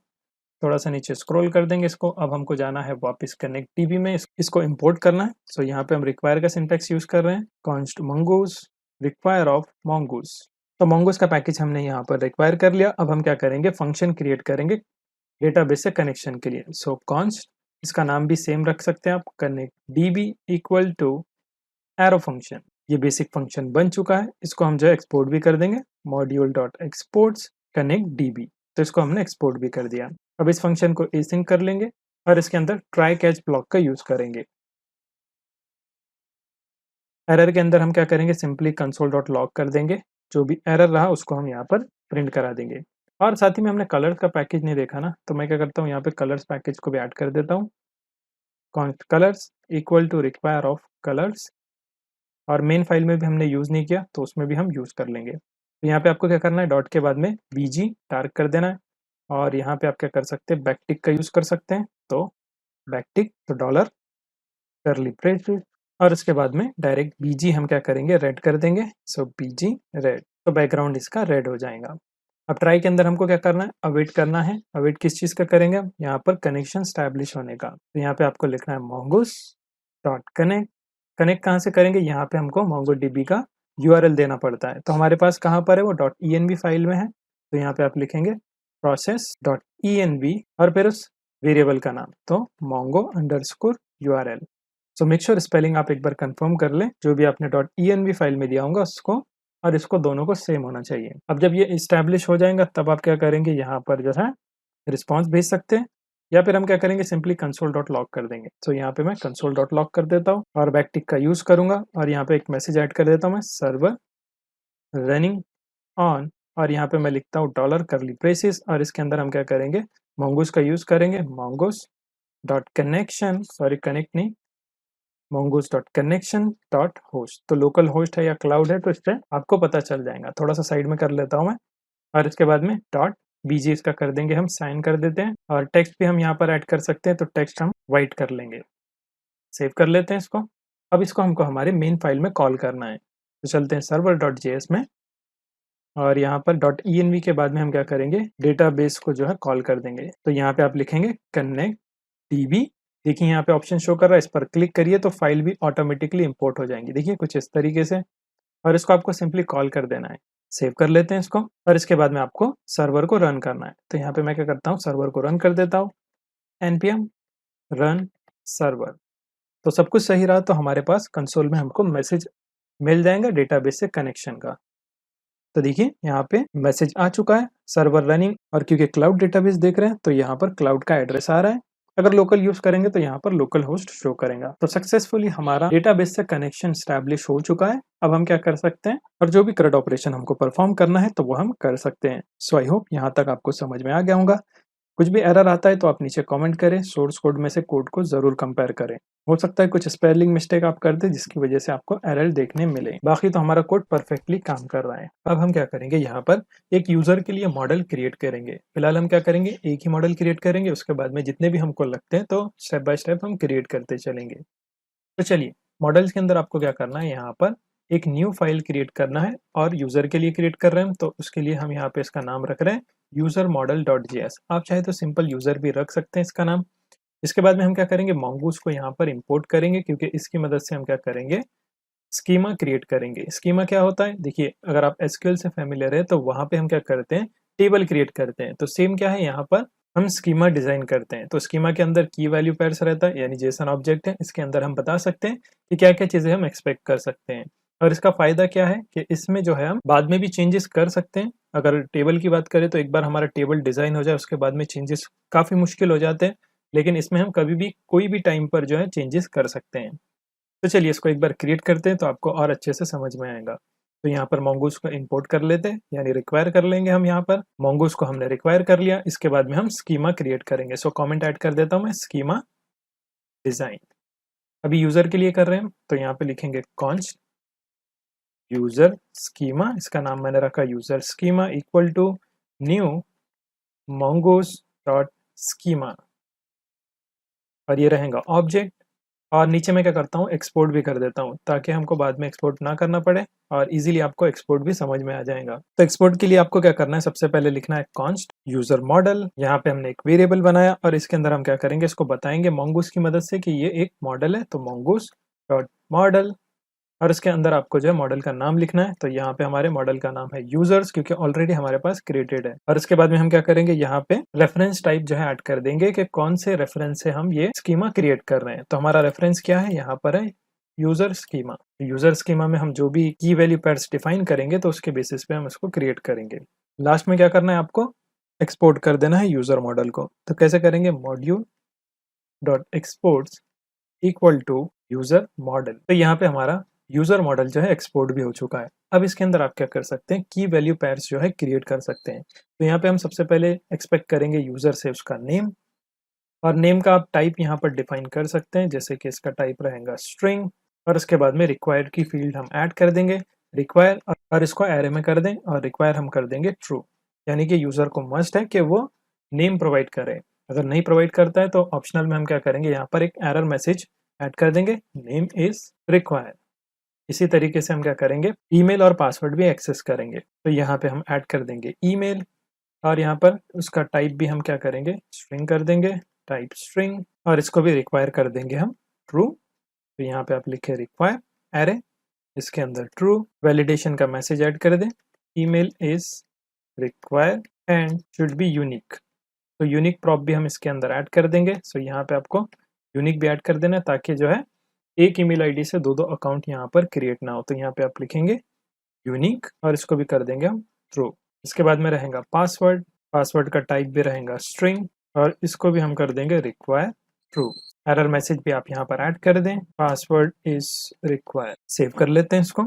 थोड़ा सा नीचे स्क्रॉल कर देंगे इसको। अब हमको जाना है वापस कनेक्ट डीबी में, इसको इंपोर्ट करना है। सो यहाँ पे हम रिक्वायर का सिंटैक्स यूज कर रहे हैं, const mongoose require of mongoose. तो मंगूस का पैकेज हमने यहाँ पर रिक्वायर कर लिया। अब हम क्या करेंगे, फंक्शन क्रिएट करेंगे डेटाबेस से कनेक्शन के लिए। सो कॉन्स्ट, इसका नाम भी सेम रख सकते हैं आप, connect DB equal to arrow function. ये बेसिक फंक्शन बन चुका है। इसको हम जो है एक्सपोर्ट भी कर देंगे, module dot exports connect dB. तो इसको हमने एक्सपोर्ट भी कर दिया। अब इस फंक्शन को एसिंक कर लेंगे और इसके अंदर ट्राई कैच ब्लॉक का यूज करेंगे। एरर के अंदर हम क्या करेंगे, सिंपली कंसोल डॉट लॉग कर देंगे। जो भी एरर रहा उसको हम यहाँ पर प्रिंट करा देंगे। और साथ ही में हमने कलर्स का पैकेज नहीं देखा ना, तो मैं क्या करता हूँ, यहाँ पे कलर्स पैकेज को भी ऐड कर देता हूँ। Const colours equal to require of colours, और मेन फाइल में भी हमने यूज़ नहीं किया तो उसमें भी हम यूज़ कर लेंगे। तो यहाँ पे आपको क्या करना है, डॉट के बाद में बीजी डार्क कर देना है। और यहाँ पे आप क्या कर सकते हैं, बैकटिक का यूज़ कर सकते हैं। तो बैकटिक, तो डॉलर करली ब्रेसेस, और उसके बाद में डायरेक्ट बीजी हम क्या करेंगे, रेड कर देंगे। सो बीजी रेड, तो बैकग्राउंड इसका रेड हो जाएगा। अब ट्राई के अंदर हमको क्या करना है, अवेट करना है। अवेट किस चीज़ का करेंगे हम, यहाँ पर कनेक्शन स्टैब्लिश होने का। तो यहाँ पे आपको लिखना है mongoose डॉट कनेक्ट। कनेक्ट कहाँ से करेंगे, यहाँ पे हमको मोंगोडीबी का यूआरएल देना पड़ता है। तो हमारे पास कहाँ पर है, वो .env फाइल में है। तो यहाँ पे आप लिखेंगे process.env और फिर उस वेरिएबल का नाम, तो mongo अंडरस्कोर URL। सो मेक श्योर स्पेलिंग आप एक बार कंफर्म कर लें, जो भी आपने .env फाइल में दिया होगा उसको और इसको दोनों को सेम होना चाहिए। अब जब ये इस्टेब्लिश हो जाएगा तब आप क्या करेंगे, यहाँ पर जो है रिस्पॉन्स भेज सकते हैं, या फिर हम क्या करेंगे, सिंपली कंसोल डॉट लॉग कर देंगे। तो यहाँ पे मैं कंसोल डॉट लॉग कर देता हूँ और बैकटिक का यूज़ करूँगा और यहाँ पे एक मैसेज ऐड कर देता हूँ मैं, सर्वर रनिंग ऑन, और यहाँ पे मैं लिखता हूँ डॉलर करली ब्रेसेस और इसके अंदर हम क्या करेंगे, mongoose का यूज़ करेंगे, mongoose dot connection, sorry connect नहीं, mongoose dot connection dot host. तो लोकल होस्ट है या क्लाउड है तो इससे आपको पता चल जाएगा। थोड़ा सा साइड में कर लेता हूँ मैं, और इसके बाद में डॉट बीजी इसका कर देंगे हम साइन कर देते हैं और टेक्स्ट भी हम यहाँ पर ऐड कर सकते हैं, तो टेक्स्ट हम वाइट कर लेंगे। सेव कर लेते हैं इसको। अब इसको हमको हमारे मेन फाइल में कॉल करना है, तो चलते हैं सर्वर डॉट जेएस में और यहाँ पर डॉट env के बाद में हम क्या करेंगे, डेटाबेस को जो है कॉल कर देंगे। तो यहाँ पे आप लिखेंगे कनेक्ट db। देखिए यहाँ पे ऑप्शन शो कर रहा है, इस पर क्लिक करिए तो फाइल भी ऑटोमेटिकली इंपोर्ट हो जाएंगी। देखिए कुछ इस तरीके से, और इसको आपको सिंपली कॉल कर देना है। सेव कर लेते हैं इसको और इसके बाद में आपको सर्वर को रन करना है। तो यहाँ पे मैं क्या करता हूँ, सर्वर को रन कर देता हूँ, npm रन सर्वर। तो सब कुछ सही रहा तो हमारे पास कंसोल में हमको मैसेज मिल जाएगा डेटाबेस से कनेक्शन का। तो देखिए यहाँ पे मैसेज आ चुका है, सर्वर रनिंग, और क्योंकि क्लाउड डेटाबेस देख रहे हैं तो यहाँ पर क्लाउड का एड्रेस आ रहा है। अगर लोकल यूज करेंगे तो यहाँ पर लोकल होस्ट शो करेगा। तो सक्सेसफुली हमारा डेटाबेस से कनेक्शन स्टैब्लिश हो चुका है। अब हम क्या कर सकते हैं, और जो भी करंट ऑपरेशन हमको परफॉर्म करना है तो वो हम कर सकते हैं। सो आई होप यहाँ तक आपको समझ में आ गया होगा। कुछ भी एरर आता है तो आप नीचे कमेंट करें, सोर्स कोड में से कोड को जरूर कंपेयर करें। हो सकता है कुछ स्पेलिंग मिस्टेक आप कर दें जिसकी वजह से आपको एरर देखने मिले, बाकी तो हमारा कोड परफेक्टली काम कर रहा है। अब हम क्या करेंगे, यहाँ पर एक यूजर के लिए मॉडल क्रिएट करेंगे। फिलहाल हम क्या करेंगे, एक ही मॉडल क्रिएट करेंगे, उसके बाद में जितने भी हमको लगते हैं तो स्टेप बाय स्टेप हम क्रिएट करते चलेंगे। तो चलिए, मॉडल्स के अंदर आपको क्या करना है, यहाँ पर एक न्यू फाइल क्रिएट करना है और यूजर के लिए क्रिएट कर रहे हैं, तो उसके लिए हम यहाँ पे इसका नाम रख रहे हैं यूजर मॉडल डॉट जेएस। आप चाहे तो सिंपल यूजर भी रख सकते हैं इसका नाम। इसके बाद में हम क्या करेंगे, mongoose को यहाँ पर इंपोर्ट करेंगे, क्योंकि इसकी मदद से हम क्या करेंगे, स्कीमा क्रिएट करेंगे। स्कीमा क्या होता है, देखिए अगर आप एसक्यूएल से फैमिलियर है तो वहां पे हम क्या करते हैं, टेबल क्रिएट करते हैं। तो सेम क्या है, यहाँ पर हम स्कीमा डिजाइन करते हैं। तो स्कीमा के अंदर की वैल्यू पेयर्स रहता है, यानी जेसन ऑब्जेक्ट है, इसके अंदर हम बता सकते हैं कि क्या क्या चीजें हम एक्सपेक्ट कर सकते हैं। और इसका फायदा क्या है कि इसमें जो है हम बाद में भी चेंजेस कर सकते हैं। अगर टेबल की बात करें तो एक बार हमारा टेबल डिजाइन हो जाए उसके बाद में चेंजेस काफी मुश्किल हो जाते हैं, लेकिन इसमें हम कभी भी कोई भी टाइम पर जो है चेंजेस कर सकते हैं। तो चलिए इसको एक बार क्रिएट करते हैं तो आपको और अच्छे से समझ में आएगा। तो यहाँ पर mongoose को इंपोर्ट कर लेते हैं, यानी रिक्वायर कर लेंगे हम। यहाँ पर mongoose को हमने रिक्वायर कर लिया, इसके बाद में हम स्कीमा क्रिएट करेंगे। सो कमेंट ऐड कर देता हूँ मैं, स्कीमा डिजाइन। अभी यूजर के लिए कर रहे हैं, तो यहाँ पे लिखेंगे कॉन्स्ट यूजर स्कीमा, इसका नाम मैंने रखा user schema, equal to new mongoose dot schema, और ये रहेगा ऑब्जेक्ट। और नीचे मैं क्या करता हूँ, एक्सपोर्ट भी कर देता हूँ ताकि हमको बाद में एक्सपोर्ट ना करना पड़े और इजीली आपको एक्सपोर्ट भी समझ में आ जाएगा। तो एक्सपोर्ट के लिए आपको क्या करना है, सबसे पहले लिखना है कॉन्स्ट यूजर मॉडल। यहाँ पे हमने एक वेरिएबल बनाया और इसके अंदर हम क्या करेंगे, इसको बताएंगे mongoose की मदद से कि ये एक मॉडल है, तो mongoose डॉट मॉडल। और इसके अंदर आपको जो है मॉडल का नाम लिखना है। तो यहाँ पे हमारे मॉडल का नाम है यूजर्स, क्योंकि ऑलरेडी हमारे पास क्रिएटेड है। और इसके बाद में हम क्या करेंगे, यहाँ पे रेफरेंस टाइप जो है ऐड कर देंगे कि कौन से रेफरेंस से हम ये स्कीमा क्रिएट कर रहे हैं। तो हमारा रेफरेंस क्या है, यहाँ पर है यूजर स्कीमा। यूजर स्कीमा में हम जो भी की वैल्यू पेयर्स डिफाइन करेंगे तो उसके बेसिस पे हम इसको क्रिएट करेंगे। लास्ट में क्या करना है, आपको एक्सपोर्ट कर देना है यूजर मॉडल को। तो कैसे करेंगे, module dot exports equal to user model. तो यहाँ पे हमारा यूजर मॉडल जो है एक्सपोर्ट भी हो चुका है। अब इसके अंदर आप क्या कर सकते हैं, की वैल्यू पेयर्स जो है क्रिएट कर सकते हैं। तो यहाँ पे हम सबसे पहले एक्सपेक्ट करेंगे यूजर से उसका नेम, और नेम का आप टाइप यहाँ पर डिफाइन कर सकते हैं, जैसे कि इसका टाइप रहेगा स्ट्रिंग। और उसके बाद में रिक्वायर्ड की फील्ड हम ऐड कर देंगे, रिक्वायर, और इसको एरे में कर दें, और रिक्वायर हम कर देंगे ट्रू, यानी कि यूजर को मस्ट है कि वो नेम प्रोवाइड करे। अगर नहीं प्रोवाइड करता है तो ऑप्शनल में हम क्या करेंगे, यहाँ पर एक एरर मैसेज ऐड कर देंगे, नेम इज रिक्वायर्ड। इसी तरीके से हम क्या करेंगे, ईमेल और पासवर्ड भी एक्सेस करेंगे। तो यहाँ पे हम ऐड कर देंगे ईमेल, और यहाँ पर उसका टाइप भी हम क्या करेंगे, स्ट्रिंग कर देंगे, टाइप स्ट्रिंग, और इसको भी रिक्वायर कर देंगे हम ट्रू। तो यहाँ पे आप लिखे रिक्वायर एरे, इसके अंदर ट्रू, वैलिडेशन का मैसेज ऐड कर दें, email is required and should be unique. तो यूनिक प्रॉप भी हम इसके अंदर ऐड कर देंगे। सो यहाँ पे आपको यूनिक भी ऐड कर देना है ताकि जो है एक ईमेल आईडी से दो अकाउंट यहाँ पर क्रिएट ना हो। तो यहाँ पे आप लिखेंगे यूनिक, और इसको भी कर देंगे हम ट्रू। इसके बाद में रहेगा पासवर्ड, पासवर्ड का टाइप भी रहेगा स्ट्रिंग, और इसको भी हम कर देंगे रिक्वायर ट्रू। एरर मैसेज भी आप यहाँ पर ऐड कर दें, पासवर्ड इज रिक्वायर। सेव कर लेते हैं इसको।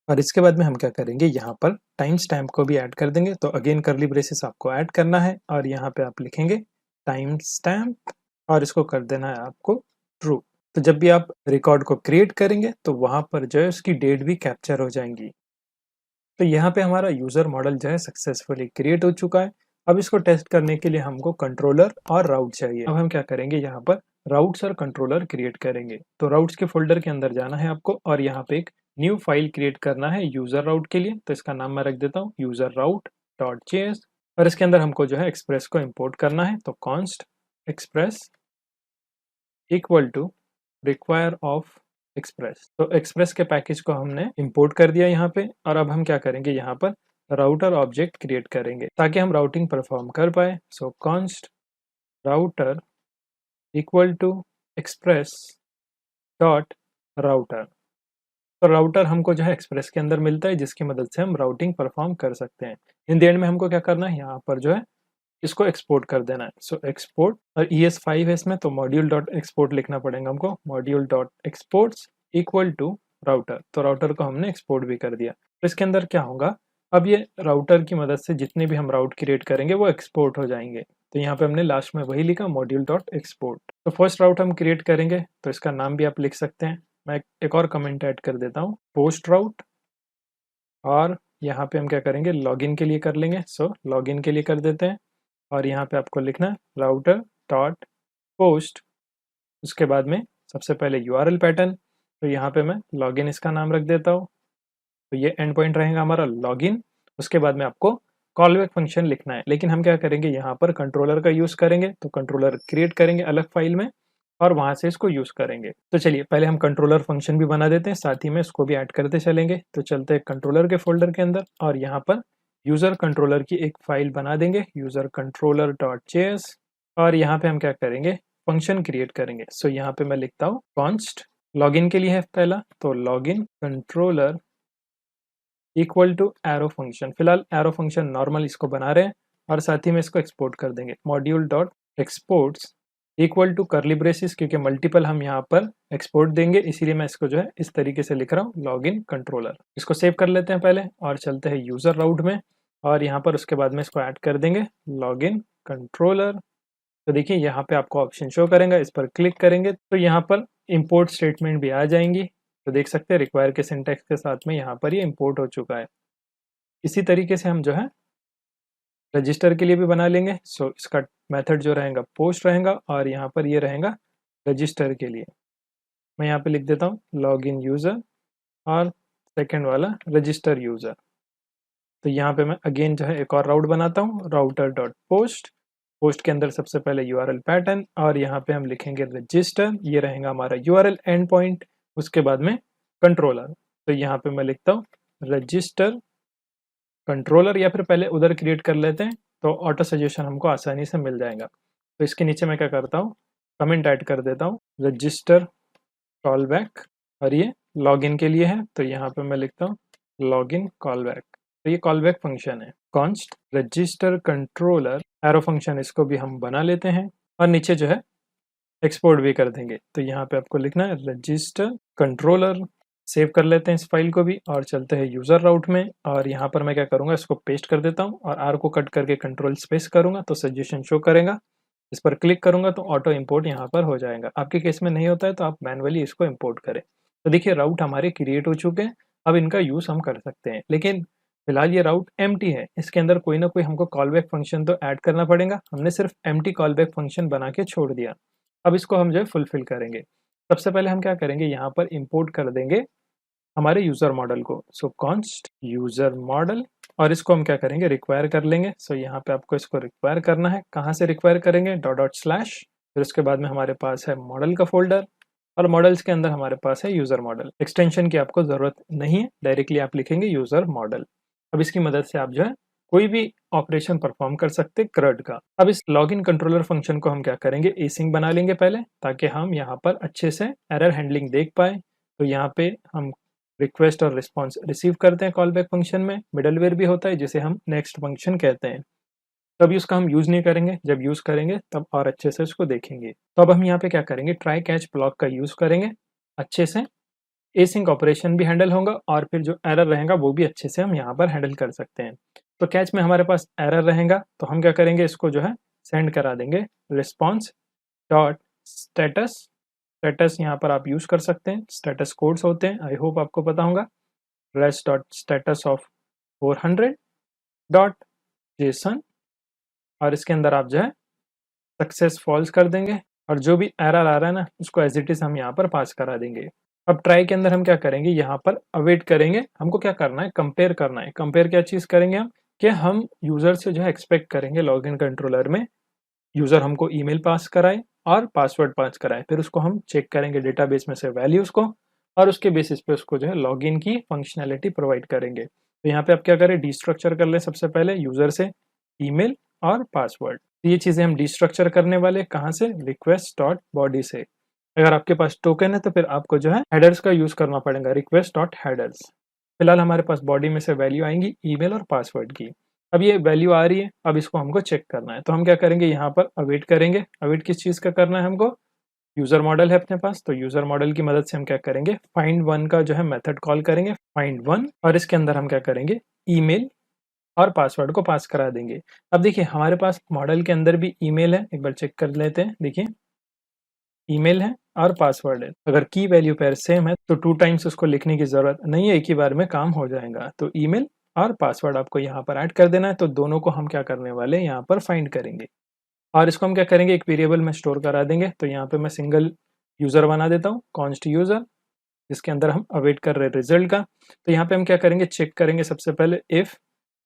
और इसके बाद में हम क्या करेंगे, यहाँ पर टाइम स्टैम्प को भी ऐड कर देंगे। तो अगेन करली ब्रेसेस आपको ऐड करना है, और यहाँ पे आप लिखेंगे टाइम स्टैम्प, और इसको कर देना है आपको ट्रू। तो जब भी आप रिकॉर्ड को क्रिएट करेंगे तो वहां पर जो है उसकी डेट भी कैप्चर हो जाएंगी। तो यहाँ पे हमारा यूजर मॉडल जो है सक्सेसफुली क्रिएट हो चुका है। अब इसको टेस्ट करने के लिए हमको कंट्रोलर और राउट चाहिए। अब हम क्या करेंगे, यहाँ पर राउट्स और कंट्रोलर क्रिएट करेंगे। तो राउट्स के फोल्डर के अंदर जाना है आपको और यहाँ पे एक न्यू फाइल क्रिएट करना है यूजर राउट के लिए। तो इसका नाम मैं रख देता हूँ यूजर राउट डॉट जेएस और इसके अंदर हमको जो है एक्सप्रेस को इम्पोर्ट करना है। तो const express equal to require of express. तो एक्सप्रेस के पैकेज को हमने इंपोर्ट कर दिया यहाँ पे और अब हम क्या करेंगे, यहाँ पर राउटर ऑब्जेक्ट क्रिएट करेंगे ताकि हम राउटिंग परफॉर्म कर पाए। So const router equal to express dot router. तो राउटर हमको जो है एक्सप्रेस के अंदर मिलता है जिसकी मदद से हम राउटिंग परफॉर्म कर सकते हैं। इन द एंड में हमको क्या करना है, यहाँ पर जो है इसको एक्सपोर्ट कर देना है। सो एक्सपोर्ट और ES5 है इसमें, तो मॉड्यूल डॉट एक्सपोर्ट लिखना पड़ेगा हमको। Module dot exports equal to router. तो राउटर को हमने एक्सपोर्ट भी कर दिया। तो इसके अंदर क्या होगा, अब ये राउटर की मदद से जितने भी हम राउट क्रिएट करेंगे वो एक्सपोर्ट हो जाएंगे। तो यहाँ पे हमने लास्ट में वही लिखा मॉड्यूल डॉट एक्सपोर्ट। तो फर्स्ट राउट हम क्रिएट करेंगे तो इसका नाम भी आप लिख सकते हैं। मैं एक और कमेंट ऐड कर देता हूँ, पोस्ट राउट। और यहाँ पे हम क्या करेंगे, लॉगिन के लिए कर लेंगे। सो लॉगिन के लिए कर देते हैं और यहाँ पे आपको लिखना है राउटर डॉट पोस्ट। उसके बाद में सबसे पहले URL पैटर्न। तो यहाँ पे मैं लॉगिन इसका नाम रख देता हूँ। तो ये एंड पॉइंट रहेगा हमारा लॉगिन। उसके बाद में आपको कॉलबैक फंक्शन लिखना है, लेकिन हम क्या करेंगे, यहाँ पर कंट्रोलर का यूज़ करेंगे। तो कंट्रोलर क्रिएट करेंगे अलग फाइल में और वहाँ से इसको यूज़ करेंगे। तो चलिए पहले हम कंट्रोलर फंक्शन भी बना देते हैं, साथ ही में इसको भी ऐड करते चलेंगे। तो चलते हैं कंट्रोलर के फोल्डर के अंदर और यहाँ पर यूज़र कंट्रोलर की एक फाइल बना देंगे, यूज़र कंट्रोलर डॉट जेएस। और यहाँ पे हम क्या करेंगे, फंक्शन क्रिएट करेंगे। सो यहाँ पे मैं लिखता हूँ कॉन्स्ट, लॉगिन के लिए है पहला, तो login controller equal to arrow function. फिलहाल एरो फंक्शन नॉर्मल इसको बना रहे हैं और साथ ही में इसको एक्सपोर्ट कर देंगे। Module dot exports equal to curly braces, क्योंकि मल्टीपल हम यहाँ पर एक्सपोर्ट देंगे इसीलिए मैं इसको जो है इस तरीके से लिख रहा हूँ, लॉगिन कंट्रोलर। इसको सेव कर लेते हैं पहले और चलते हैं यूजर राउट में और यहाँ पर उसके बाद में इसको ऐड कर देंगे लॉगिन कंट्रोलर। तो देखिए यहाँ पे आपको ऑप्शन शो करेंगे, इस पर क्लिक करेंगे तो यहाँ पर इंपोर्ट स्टेटमेंट भी आ जाएंगी। तो देख सकते हैं रिक्वायर के सिंटैक्स के साथ में यहाँ पर ये इंपोर्ट हो चुका है। इसी तरीके से हम जो है रजिस्टर के लिए भी बना लेंगे। सो इसका मेथड जो रहेगा पोस्ट रहेगा और यहाँ पर ये रहेगा रजिस्टर के लिए। मैं यहाँ पे लिख देता हूँ लॉगिन यूज़र और सेकंड वाला रजिस्टर यूज़र। तो यहाँ पे मैं अगेन जो है एक और राउट बनाता हूँ, राउटर डॉट पोस्ट। पोस्ट के अंदर सबसे पहले URL पैटर्न और यहाँ पे हम लिखेंगे रजिस्टर, ये रहेगा हमारा URL एंड पॉइंट। उसके बाद में कंट्रोलर, तो यहाँ पे मैं लिखता हूँ रजिस्टर कंट्रोलर, या फिर पहले उधर क्रिएट कर लेते हैं तो ऑटो सजेशन हमको आसानी से मिल जाएगा। तो इसके नीचे मैं क्या करता हूँ, कमेंट ऐड कर देता हूँ रजिस्टर कॉलबैक और ये लॉगिन के लिए है। तो यहाँ पे मैं लिखता हूँ लॉगिन कॉलबैक। तो ये कॉलबैक फंक्शन है। Const register controller arrow function, इसको भी हम बना लेते हैं और नीचे जो है एक्सपोर्ट भी कर देंगे। तो यहाँ पे आपको लिखना है रजिस्टर कंट्रोलर। सेव कर लेते हैं इस फाइल को भी और चलते हैं यूज़र राउट में और यहाँ पर मैं क्या करूँगा, इसको पेस्ट कर देता हूँ और R को कट करके कंट्रोल स्पेस करूँगा तो सजेशन शो करेगा। इस पर क्लिक करूँगा तो ऑटो इंपोर्ट यहाँ पर हो जाएगा। आपके केस में नहीं होता है तो आप मैनुअली इसको इंपोर्ट करें। तो देखिए राउट हमारे क्रिएट हो चुके हैं, अब इनका यूज़ हम कर सकते हैं। लेकिन फिलहाल ये राउट एम्प्टी है, इसके अंदर कोई ना कोई हमको कॉलबैक फंक्शन तो ऐड करना पड़ेगा। हमने सिर्फ एम्प्टी कॉलबैक फंक्शन बना के छोड़ दिया। अब इसको हम जो है फुलफिल करेंगे। सबसे पहले हम क्या करेंगे, यहाँ पर इंपोर्ट कर देंगे हमारे यूज़र मॉडल को। सो कॉन्स्ट यूज़र मॉडल और इसको हम क्या करेंगे, रिक्वायर कर लेंगे। सो यहाँ पे आपको इसको रिक्वायर करना है। कहाँ से रिक्वायर करेंगे, डॉट डॉट स्लैश, फिर उसके बाद में हमारे पास है मॉडल का फोल्डर और मॉडल्स के अंदर हमारे पास है यूज़र मॉडल। एक्सटेंशन की आपको ज़रूरत नहीं है, डायरेक्टली आप लिखेंगे यूज़र मॉडल। अब इसकी मदद से आप जो है कोई भी ऑपरेशन परफॉर्म कर सकते CRUD का। अब इस लॉगिन कंट्रोलर फंक्शन को हम क्या करेंगे, एसिंक बना लेंगे पहले, ताकि हम यहाँ पर अच्छे से एरर हैंडलिंग देख पाए। तो यहाँ पे हम रिक्वेस्ट और रिस्पॉन्स रिसीव करते हैं कॉलबैक फंक्शन में। मिडलवेयर भी होता है जिसे हम नेक्स्ट फंक्शन कहते हैं। तब उसका हम यूज़ नहीं करेंगे, जब यूज़ करेंगे तब और अच्छे से उसको देखेंगे। तो अब हम यहाँ पे क्या करेंगे, ट्राई कैच ब्लॉक का यूज़ करेंगे। अच्छे से एसिंक ऑपरेशन भी हैंडल होगा और फिर जो एरर रहेगा वो भी अच्छे से हम यहाँ पर हैंडल कर सकते हैं। तो कैच में हमारे पास एरर रहेगा तो हम क्या करेंगे, इसको जो है सेंड करा देंगे रिस्पॉन्स डॉट स्टेटस। स्टेटस यहाँ पर आप यूज़ कर सकते हैं, स्टेटस कोड्स होते हैं, आई होप आपको पता होगा। Rest dot status of 400 dot JSON और इसके अंदर आप जो है सक्सेस फॉल्स कर देंगे और जो भी एरर आ रहा है ना उसको एज इट इज हम यहाँ पर पास करा देंगे। अब ट्राई के अंदर हम क्या करेंगे, यहाँ पर अवेट करेंगे, हमको क्या करना है, कंपेयर करना है। कंपेयर क्या चीज़ करेंगे हम, कि हम यूजर से जो है एक्सपेक्ट करेंगे लॉगिन कंट्रोलर में यूजर हमको ईमेल पास कराए और पासवर्ड पास कराए, फिर उसको हम चेक करेंगे डेटाबेस में से वैल्यूज को और उसके बेसिस पे उसको जो है लॉगिन की फंक्शनैलिटी प्रोवाइड करेंगे। तो यहाँ पे आप क्या करें, डिस्ट्रक्चर कर ले सबसे पहले यूजर से ईमेल और पासवर्ड। तो ये चीज़ें हम डिस्ट्रक्चर करने वाले कहाँ से, रिक्वेस्ट डॉट बॉडी से। अगर आपके पास टोकन है तो फिर आपको जो है हेडर्स का यूज करना पड़ेगा, रिक्वेस्ट डॉट हेडर्स। फिलहाल हमारे पास बॉडी में से वैल्यू आएंगी ईमेल और पासवर्ड की। अब ये वैल्यू आ रही है, अब इसको हमको चेक करना है, तो हम क्या करेंगे, यहाँ पर अवेट करेंगे। अवेट किस चीज़ का करना है हमको, यूजर मॉडल है अपने पास, तो यूजर मॉडल की मदद से हम क्या करेंगे, फाइंड वन का जो है मेथड कॉल करेंगे, फाइंड वन, और इसके अंदर हम क्या करेंगे, ईमेल और पासवर्ड को पास करा देंगे। अब देखिए हमारे पास मॉडल के अंदर भी ईमेल है, एक बार चेक कर लेते हैं। देखिए ईमेल है और पासवर्ड है, अगर की वैल्यू पेयर सेम है तो 2 टाइम्स उसको लिखने की जरूरत नहीं है, एक ही बार में काम हो जाएगा। तो ईमेल और पासवर्ड आपको यहाँ पर ऐड कर देना है, तो दोनों को हम क्या करने वाले हैं, यहाँ पर फाइंड करेंगे और इसको हम क्या करेंगे, एक वेरिएबल में स्टोर करा देंगे। तो यहाँ पे मैं सिंगल यूजर बना देता हूँ, कॉन्स्ट यूजर, जिसके अंदर हम अवेट कर रहे हैं रिजल्ट का। तो यहाँ पे हम क्या करेंगे, चेक करेंगे सबसे पहले इफ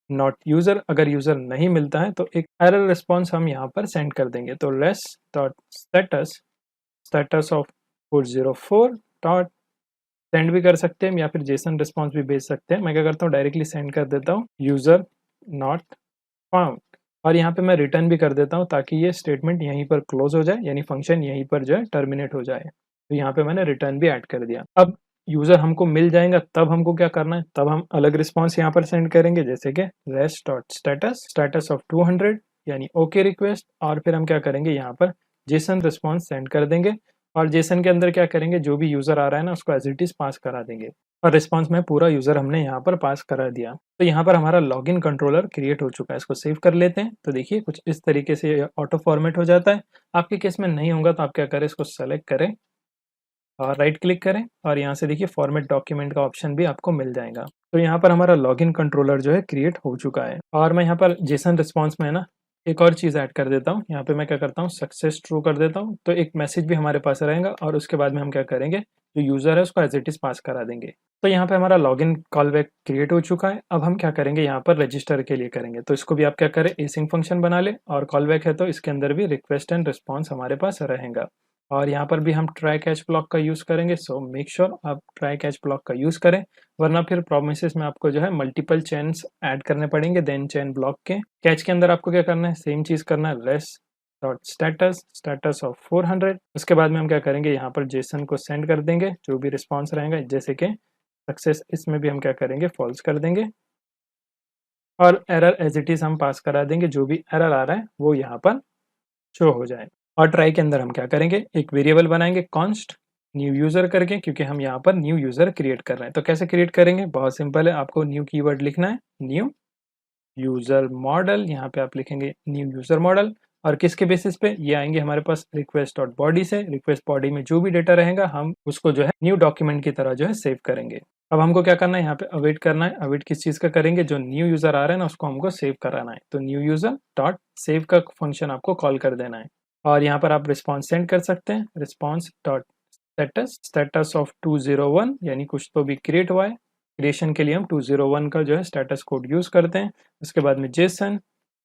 नॉट यूजर, अगर यूजर नहीं मिलता है तो एक एरर रिस्पॉन्स हम यहाँ पर सेंड कर देंगे। तो res dot status, status of 404 dot send भी कर सकते हैं या फिर जेसन रिस्पॉन्स भी भेज सकते हैं। मैं क्या करता हूँ, डायरेक्टली सेंड कर देता हूँ यूजर नॉट फाउंड, और यहाँ पे मैं रिटर्न भी कर देता हूँ ताकि ये स्टेटमेंट यहीं पर क्लोज हो जाए, यानी फंक्शन यहीं पर जो है टर्मिनेट हो जाए। तो यहाँ पे मैंने रिटर्न भी ऐड कर दिया। अब यूजर हमको मिल जाएगा तब हमको क्या करना है, तब हम अलग रिस्पॉन्स यहाँ पर सेंड करेंगे, जैसे कि rest dot status, status of 200 यानी ओके रिक्वेस्ट, और फिर हम क्या करेंगे, यहाँ पर जेसन रिस्पॉन्स सेंड कर देंगे और जेसन के अंदर क्या करेंगे, जो भी यूजर आ रहा है ना उसको एज इट इज पास करा देंगे और रिस्पॉन्स में पूरा यूजर हमने यहाँ पर पास करा दिया। तो यहाँ पर हमारा लॉगिन कंट्रोलर क्रिएट हो चुका है। इसको सेव कर लेते हैं। तो देखिए कुछ इस तरीके से ऑटो फॉर्मेट हो जाता है। आपके केस में नहीं होगा तो आप क्या करें, इसको सेलेक्ट करें और राइट क्लिक करें और यहाँ से देखिए फॉर्मेट डॉक्यूमेंट का ऑप्शन भी आपको मिल जाएगा। तो यहाँ पर हमारा लॉगिन कंट्रोलर जो है क्रिएट हो चुका है। और मैं यहाँ पर जेसन रिस्पॉन्स में है ना एक और चीज़ ऐड कर देता हूँ। यहाँ पे मैं क्या करता हूँ, सक्सेस ट्रू कर देता हूँ, तो एक मैसेज भी हमारे पास रहेगा और उसके बाद में हम क्या करेंगे, जो यूज़र है उसको एज इट इज़ पास करा देंगे। तो यहाँ पे हमारा लॉगिन कॉल बैक क्रिएट हो चुका है। अब हम क्या करेंगे, यहाँ पर रजिस्टर के लिए करेंगे, तो इसको भी आप क्या करें, एसिंग फंक्शन बना ले, और कॉल बैक है तो इसके अंदर भी रिक्वेस्ट एंड रिस्पॉन्स हमारे पास रहेगा। और यहाँ पर भी हम ट्राई कैच ब्लॉक का यूज़ करेंगे। सो मेक श्योर आप ट्राई कैच ब्लॉक का यूज़ करें, वरना फिर प्रोमिसेस में आपको जो है मल्टीपल चेन्स ऐड करने पड़ेंगे। देन चेन ब्लॉक के कैच के अंदर आपको क्या करना है, सेम चीज़ करना है, res dot status, status of 400। उसके बाद में हम क्या करेंगे, यहाँ पर जेसन को सेंड कर देंगे जो भी रिस्पॉन्स रहेगा, जैसे कि सक्सेस, इसमें भी हम क्या करेंगे, फॉल्स कर देंगे और एरर एज इट इज़ हम पास करा देंगे। जो भी एरर आ रहा है वो यहाँ पर शो हो जाए। और ट्राई के अंदर हम क्या करेंगे, एक वेरिएबल बनाएंगे कॉन्स्ट न्यू यूजर करके, क्योंकि हम यहाँ पर न्यू यूजर क्रिएट कर रहे हैं। तो कैसे क्रिएट करेंगे, बहुत सिंपल है, आपको न्यू कीवर्ड लिखना है, न्यू यूजर मॉडल, यहाँ पे आप लिखेंगे न्यू यूजर मॉडल, और किसके बेसिस पे ये आएंगे हमारे पास, रिक्वेस्ट डॉट बॉडी से। रिक्वेस्ट बॉडी में जो भी डेटा रहेगा हम उसको जो है न्यू डॉक्यूमेंट की तरह जो है सेव करेंगे। अब हमको क्या करना है, यहाँ पे अवेट करना है। अवेट किस चीज का करेंगे, जो न्यू यूजर आ रहा है ना उसको हमको सेव कराना है। तो न्यू यूजर डॉट सेव का फंक्शन आपको कॉल कर देना है और यहाँ पर आप रिस्पॉन्स सेंड कर सकते हैं, response dot status, status of 201, यानी कुछ तो भी क्रिएट हुआ है। क्रिएशन के लिए हम 201 का जो है स्टेटस कोड यूज करते हैं। उसके बाद में जेसन,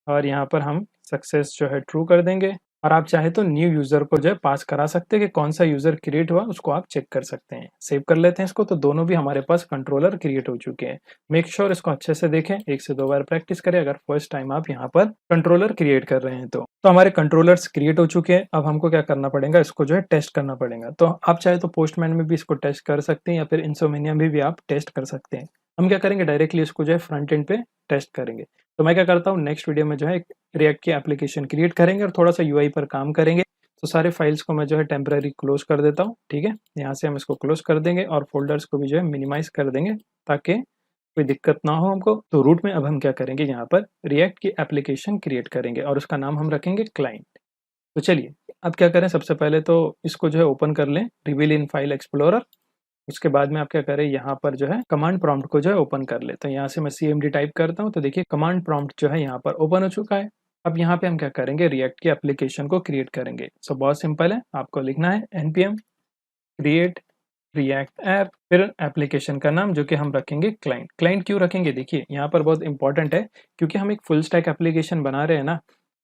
और यहाँ पर हम सक्सेस जो है ट्रू कर देंगे। और आप चाहे तो न्यू यूजर को जो है पास करा सकते हैं कि कौन सा यूजर क्रिएट हुआ, उसको आप चेक कर सकते हैं। सेव कर लेते हैं इसको। तो दोनों भी हमारे पास कंट्रोलर क्रिएट हो चुके हैं। मेक श्योर इसको अच्छे से देखें, 1 से 2 बार प्रैक्टिस करें अगर फर्स्ट टाइम आप यहाँ पर कंट्रोलर क्रिएट कर रहे हैं। तो हमारे कंट्रोलर्स क्रिएट हो चुके हैं। अब हमको क्या करना पड़ेगा, इसको जो है टेस्ट करना पड़ेगा। तो आप चाहे तो पोस्टमैन में भी इसको टेस्ट कर सकते हैं या फिर इंसोमिनिया में भी आप टेस्ट कर सकते हैं। हम क्या करेंगे, डायरेक्टली इसको जो है फ्रंट एंड पे टेस्ट करेंगे। तो मैं क्या करता हूँ, नेक्स्ट वीडियो में जो है रिएक्ट की एप्लीकेशन क्रिएट करेंगे और थोड़ा सा यूआई पर काम करेंगे। तो सारे फाइल्स को मैं जो है टेम्पररी क्लोज कर देता हूँ, ठीक है। यहाँ से हम इसको क्लोज कर देंगे और फोल्डर्स को भी जो है मिनिमाइज कर देंगे ताकि कोई दिक्कत ना हो हमको। तो रूट में अब हम क्या करेंगे, यहाँ पर रिएक्ट की एप्लीकेशन क्रिएट करेंगे और उसका नाम हम रखेंगे क्लाइंट। तो चलिए अब क्या करें, सबसे पहले तो इसको जो है ओपन कर लें, रिवील इन फाइल एक्सप्लोरर। उसके बाद में आप क्या करें, यहाँ पर जो है कमांड प्रॉम्प्ट को जो है ओपन कर ले। तो यहाँ से मैं cmd टाइप करता हूँ, तो देखिए कमांड प्रॉम्प्ट जो है यहाँ पर ओपन हो चुका है। अब यहाँ पे हम क्या करेंगे, रिएक्ट की एप्लीकेशन को क्रिएट करेंगे। सो बहुत सिंपल है, आपको लिखना है npm क्रिएट रिएक्ट ऐप, फिर एप्लीकेशन का नाम जो कि हम रखेंगे क्लाइंट। क्लाइंट क्यों रखेंगे, देखिए यहाँ पर बहुत इंपॉर्टेंट है, क्योंकि हम एक फुल स्टैक एप्लीकेशन बना रहे हैं ना,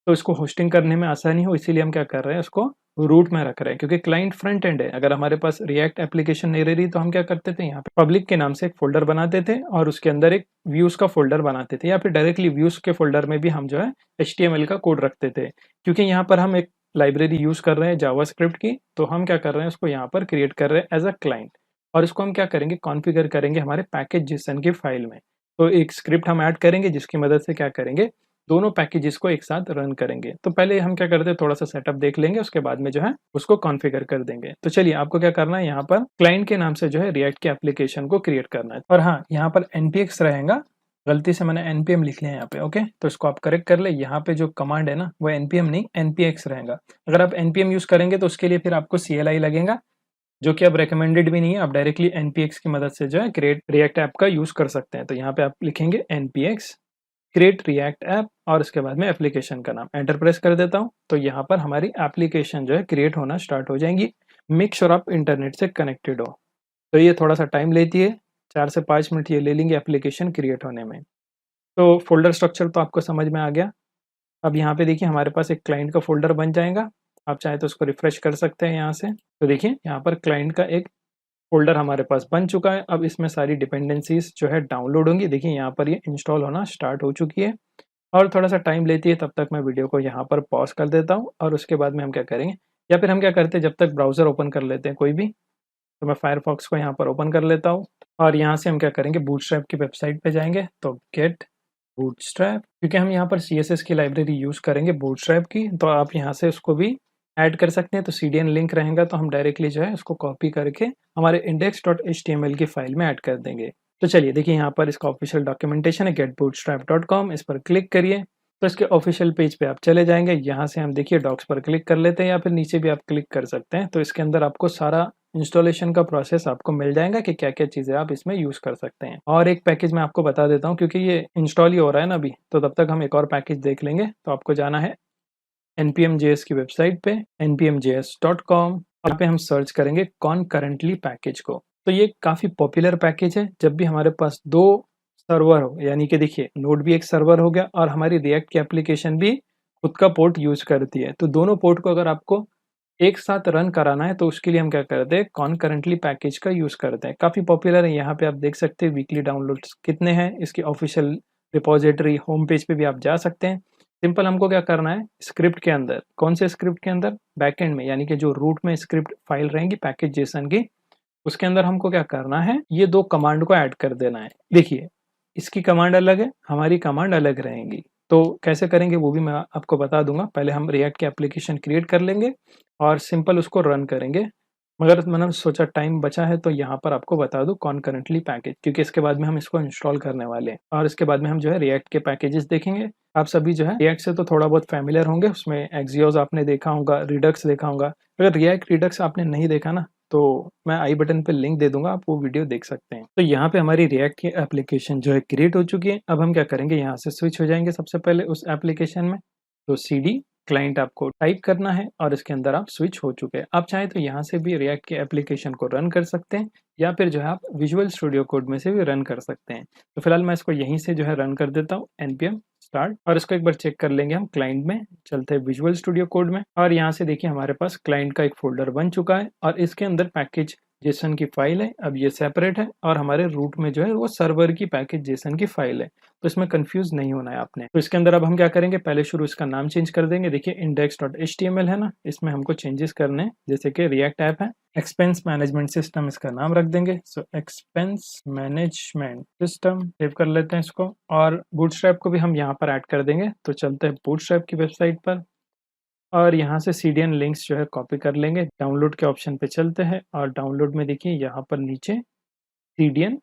तो इसको होस्टिंग करने में आसानी हो, इसीलिए हम क्या कर रहे हैं, उसको रूट में रख रहे हैं, क्योंकि क्लाइंट फ्रंट एंड है। अगर हमारे पास रिएक्ट एप्लीकेशन नहीं रह रही तो हम क्या करते थे, यहाँ पे पब्लिक के नाम से एक फोल्डर बनाते थे और उसके अंदर एक व्यूज का फोल्डर बनाते थे, या फिर डायरेक्टली व्यूज के फोल्डर में भी हम जो है HTML का कोड रखते थे। क्योंकि यहाँ पर हम एक लाइब्रेरी यूज कर रहे हैं जावास्क्रिप्ट की, तो हम क्या कर रहे हैं, उसको यहाँ पर क्रिएट कर रहे हैं एज अ क्लाइंट, और इसको हम क्या करेंगे, कॉन्फ़िगर करेंगे हमारे पैकेज जेसन की फाइल में। तो एक स्क्रिप्ट हम ऐड करेंगे जिसकी मदद से क्या करेंगे, दोनों पैकेजेस को एक साथ रन करेंगे। तो पहले हम क्या करते हैं, थोड़ा सा सेटअप देख लेंगे, उसके बाद में जो है उसको कॉन्फ़िगर कर देंगे। तो चलिए, आपको क्या करना है, यहाँ पर क्लाइंट के नाम से जो है रिएक्ट की एप्लीकेशन को क्रिएट करना है। और हाँ, यहाँ पर npx रहेगा, गलती से मैंने npm लिख लिया यहाँ पे। ओके, तो इसको आप करेक्ट कर ले। यहाँ पे जो कमांड है ना, वो npm नहीं npx रहेगा। अगर आप npm यूज करेंगे तो उसके लिए फिर आपको CLI लगेगा, जो कि अब रिकमेंडेड भी नहीं है। आप डायरेक्टली npx की मदद से जो है क्रिएट रिएक्ट ऐप का यूज कर सकते हैं। तो यहाँ पे आप लिखेंगे npx क्रिएट रिएक्ट ऐप और उसके बाद में एप्लीकेशन का नाम, एंटर प्रेस कर देता हूँ। तो यहाँ पर हमारी एप्लीकेशन जो है क्रिएट होना स्टार्ट हो जाएंगी। मेक श्योर आप इंटरनेट से कनेक्टेड हो। तो ये थोड़ा सा टाइम लेती है, 4 से 5 मिनट ये ले लेंगे एप्लीकेशन क्रिएट होने में। तो फोल्डर स्ट्रक्चर तो आपको समझ में आ गया। अब यहाँ पे देखिए हमारे पास एक क्लाइंट का फोल्डर बन जाएगा। आप चाहे तो उसको रिफ्रेश कर सकते हैं यहाँ से। तो देखिए यहाँ पर क्लाइंट का एक फ़ोल्डर हमारे पास बन चुका है। अब इसमें सारी डिपेंडेंसीज़ जो है डाउनलोड होंगी। देखिए यहाँ पर ये इंस्टॉल होना स्टार्ट हो चुकी है और थोड़ा-सा टाइम लेती है, तब तक मैं वीडियो को यहाँ पर पॉज़ कर देता हूँ और उसके बाद में हम क्या करेंगे, या फिर हम क्या करते हैं, जब तक ब्राउज़र ओपन कर लेते हैं कोई भी, तो मैं फायरफॉक्स को यहाँ पर ओपन कर लेता हूँ और यहाँ से हम क्या करेंगे, बूटस्ट्रैप की वेबसाइट पे जाएँगे। तो गेट बूटस्ट्रैप, क्योंकि हम यहाँ पर CSS की लाइब्रेरी यूज़ करेंगे बूटस्ट्रैप की, तो आप यहाँ से उसको भी ऐड कर सकते हैं। तो CDN लिंक रहेगा, तो हम डायरेक्टली जो है उसको कॉपी करके हमारे index.html की फाइल में ऐड कर देंगे। तो चलिए देखिए, यहाँ पर इसका ऑफिशियल डॉक्यूमेंटेशन है getbootstrap.com, इस पर क्लिक करिए तो इसके ऑफिशियल पेज पे आप चले जाएंगे। यहाँ से हम देखिए डॉक्स पर क्लिक कर लेते हैं, या फिर नीचे भी आप क्लिक कर सकते हैं। तो इसके अंदर आपको सारा इंस्टॉलेशन का प्रोसेस आपको मिल जाएगा कि क्या-क्या चीज़ें आप इसमें यूज़ कर सकते हैं। और एक पैकेज मैं आपको बता देता हूँ, क्योंकि ये इंस्टॉल ही हो रहा है ना अभी, तो तब तक हम एक और पैकेज देख लेंगे। तो आपको जाना है npm.js की वेबसाइट पे npmjs.com, यहाँ पे हम सर्च करेंगे कॉनकरेंटली पैकेज को। तो ये काफ़ी पॉपुलर पैकेज है। जब भी हमारे पास 2 सर्वर हो, यानी कि देखिए नोड भी एक सर्वर हो गया और हमारी रिएक्ट की एप्लीकेशन भी खुद का पोर्ट यूज़ करती है। तो दोनों पोर्ट को अगर आपको एक साथ रन कराना है तो उसके लिए हम क्या करते हैं, कॉनकरेंटली पैकेज का यूज़ करते हैं। काफ़ी पॉपुलर है, यहाँ पे आप देख सकते हैं वीकली डाउनलोड्स कितने हैं। इसकी ऑफिशियल रिपॉजिटरी होम पेज पे भी आप जा सकते हैं। सिंपल हमको क्या करना है, स्क्रिप्ट के अंदर, कौन से स्क्रिप्ट के अंदर, बैकएंड में, यानी कि जो रूट में स्क्रिप्ट फाइल रहेंगी पैकेज जेसन की, उसके अंदर हमको क्या करना है, ये 2 कमांड को ऐड कर देना है। देखिए, इसकी कमांड अलग है, हमारी कमांड अलग रहेंगी। तो कैसे करेंगे वो भी मैं आपको बता दूँगा। पहले हम रिएक्ट की एप्लीकेशन क्रिएट कर लेंगे और सिंपल उसको रन करेंगे। मगर मैंने सोचा टाइम बचा है तो यहाँ पर आपको बता दूँ कॉनकरेंटली पैकेज, क्योंकि इसके बाद में हम इसको इंस्टॉल करने वाले हैं और इसके बाद में हम जो है रिएक्ट के पैकेजेस देखेंगे। आप सभी जो है रिएक्ट से तो थोड़ा बहुत फैमिलियर होंगे, उसमें एक्सियोस आपने देखा होगा, रिडक्स देखा होगा। अगर रिएक्ट रिडक्स आपने नहीं देखा ना, तो मैं आई बटन पे लिंक दे दूंगा, आप वो वीडियो देख सकते हैं। तो यहाँ पे हमारी रिएक्ट की एप्लीकेशन जो है क्रिएट हो चुकी है। अब हम क्या करेंगे, यहाँ से स्विच हो जाएंगे सबसे पहले उस एप्लीकेशन में। तो CD क्लाइंट आपको टाइप करना है और इसके अंदर आप स्विच हो चुके हैं। आप चाहें तो यहाँ से भी रिएक्ट के एप्लीकेशन को रन कर सकते हैं, या फिर जो है आप विजुअल स्टूडियो कोड में से भी रन कर सकते हैं। तो फिलहाल मैं इसको यहीं से जो है रन कर देता हूँ npm स्टार्ट, और इसको एक बार चेक कर लेंगे हम। क्लाइंट में चलते हैं विजुअल स्टूडियो कोड में, और यहाँ से देखिए हमारे पास क्लाइंट का एक फोल्डर बन चुका है और इसके अंदर पैकेज जेसन की फाइल है। अब ये सेपरेट है और हमारे रूट में जो है वो सर्वर की पैकेज जेसन की फाइल है। तो इसमें कंफ्यूज नहीं होना है आपने। तो इसके अंदर अब हम क्या करेंगे, पहले शुरू इसका नाम चेंज कर देंगे। देखिए index.html है ना, इसमें हमको चेंजेस करने हैं, जैसे कि रिएक्ट ऐप है, एक्सपेंस मैनेजमेंट सिस्टम इसका नाम रख देंगे। So expense management system save कर लेते हैं इसको, और बूटस्ट्रैप को भी हम यहाँ पर ऐड कर देंगे। तो चलते हैं बूटस्ट्रैप की वेबसाइट पर और यहाँ से CDN लिंक्स जो है कॉपी कर लेंगे। डाउनलोड के ऑप्शन पे चलते हैं और डाउनलोड में देखिए यहाँ पर नीचे CDN,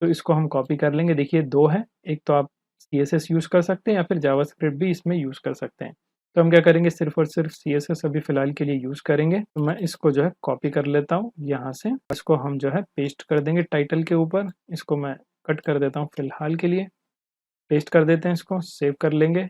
तो इसको हम कॉपी कर लेंगे। देखिए 2 है, एक तो आप CSS यूज़ कर सकते हैं या फिर जावास्क्रिप्ट भी इसमें यूज़ कर सकते हैं। तो हम क्या करेंगे, सिर्फ़ और सिर्फ CSS अभी फ़िलहाल के लिए यूज़ करेंगे। तो मैं इसको जो है कॉपी कर लेता हूँ यहाँ से, इसको हम जो है पेस्ट कर देंगे टाइटल के ऊपर। इसको मैं कट कर देता हूँ फ़िलहाल के लिए, पेस्ट कर देते हैं, इसको सेव कर लेंगे।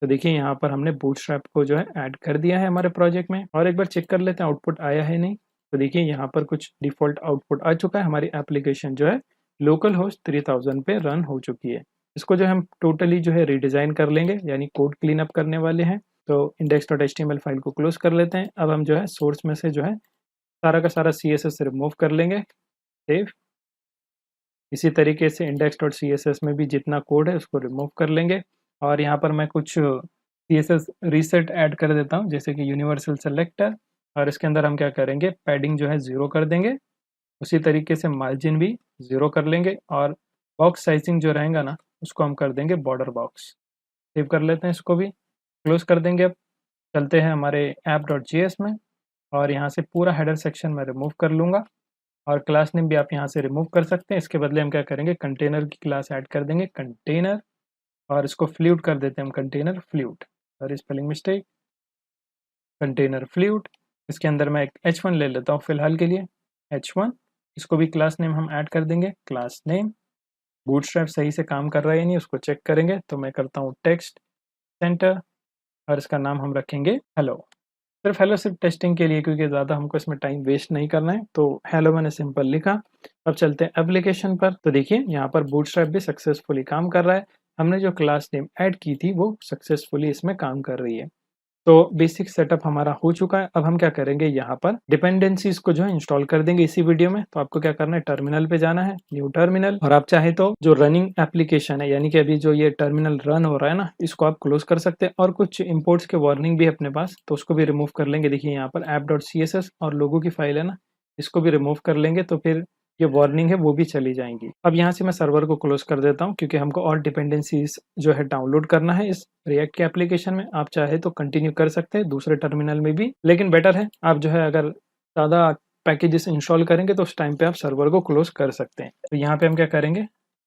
तो देखिए यहाँ पर हमने बूटस्ट्रैप को जो है ऐड कर दिया है हमारे प्रोजेक्ट में, और एक बार चेक कर लेते हैं आउटपुट आया है नहीं। तो देखिए यहाँ पर कुछ डिफ़ॉल्ट आउटपुट आ चुका है, हमारी एप्लीकेशन जो है लोकल होस्ट 3000 पे रन हो चुकी है। इसको जो है हम टोटली जो है रीडिज़ाइन कर लेंगे, यानी कोड क्लीन अप करने वाले हैं। तो index.html फाइल को क्लोज़ कर लेते हैं। अब हम जो है सोर्स में से जो है सारा का सारा सीएसएस रिमूव कर लेंगे, सेव। इसी तरीके से index.css में भी जितना कोड है उसको रिमूव कर लेंगे, और यहाँ पर मैं कुछ सीएसएस रीसेट ऐड कर देता हूँ, जैसे कि यूनिवर्सल सेलेक्टर, और इसके अंदर हम क्या करेंगे, पैडिंग जो है 0 कर देंगे। उसी तरीके से मार्जिन भी 0 कर लेंगे, और बॉक्स साइजिंग जो रहेगा ना उसको हम कर देंगे बॉर्डर बॉक्स। सेव कर लेते हैं, इसको भी क्लोज कर देंगे। अब चलते हैं हमारे app.js में, और यहाँ से पूरा हेडर सेक्शन मैं रिमूव कर लूँगा, और क्लास नेम भी आप यहाँ से रिमूव कर सकते हैं। इसके बदले हम क्या करेंगे, कंटेनर की क्लास ऐड कर देंगे, कंटेनर, और इसको फ्लूइड कर देते हैं हम, कंटेनर फ्लूइड, और स्पेलिंग मिस्टेक, कंटेनर फ्लूइड। इसके अंदर मैं एक h1 ले लेता हूँ फिलहाल के लिए, h1। इसको भी क्लास नेम हम ऐड कर देंगे, क्लास नेम। बूटस्ट्रैप सही से काम कर रहा है या नहीं उसको चेक करेंगे, तो मैं करता हूँ टेक्स्ट सेंटर, और इसका नाम हम रखेंगे हेलो। सिर्फ टेस्टिंग के लिए, क्योंकि ज़्यादा हमको इसमें टाइम वेस्ट नहीं करना है, तो हेलो मैंने सिंपल लिखा। अब चलते हैं एप्लीकेशन पर। तो देखिए यहाँ पर बूटस्ट्रैप भी सक्सेसफुली काम कर रहा है। हमने जो क्लास नेम ऐड की थी वो सक्सेसफुली इसमें काम कर रही है। तो बेसिक सेटअप हमारा हो चुका है। अब हम क्या करेंगे, यहाँ पर डिपेंडेंसीज को जो है इंस्टॉल कर देंगे इसी वीडियो में। तो आपको क्या करना है, टर्मिनल पे जाना है, न्यू टर्मिनल, और आप चाहे तो जो रनिंग एप्लीकेशन है, यानी कि अभी जो ये टर्मिनल रन हो रहा है ना, इसको आप क्लोज कर सकते हैं। और कुछ इंपोर्ट्स के वार्निंग भी है अपने पास, तो उसको भी रिमूव कर लेंगे। देखिए यहाँ पर app.css और लोगो की फाइल है ना, इसको भी रिमूव कर लेंगे, तो फिर ये वार्निंग है वो भी चली जाएंगी। अब यहाँ से मैं सर्वर को क्लोज कर देता हूँ, क्योंकि हमको और डिपेंडेंसीज जो है डाउनलोड करना है इस रिएक्ट के एप्लीकेशन में। आप चाहे तो कंटिन्यू कर सकते हैं दूसरे टर्मिनल में भी, लेकिन बेटर है आप जो है अगर ज़्यादा पैकेजेस इंस्टॉल करेंगे तो उस टाइम पे आप सर्वर को क्लोज कर सकते हैं। तो यहाँ पे हम क्या करेंगे,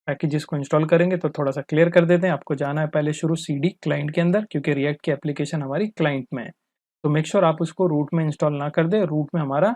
पैकेजेस को इंस्टॉल करेंगे। तो थोड़ा सा क्लियर कर देते हैं, आपको जाना है पहले शुरू CD क्लाइंट के अंदर, क्योंकि रिएक्ट की एप्लीकेशन हमारी क्लाइंट में है। तो मेक श्योर आप उसको रूट में इंस्टॉल ना कर दे, रूट में हमारा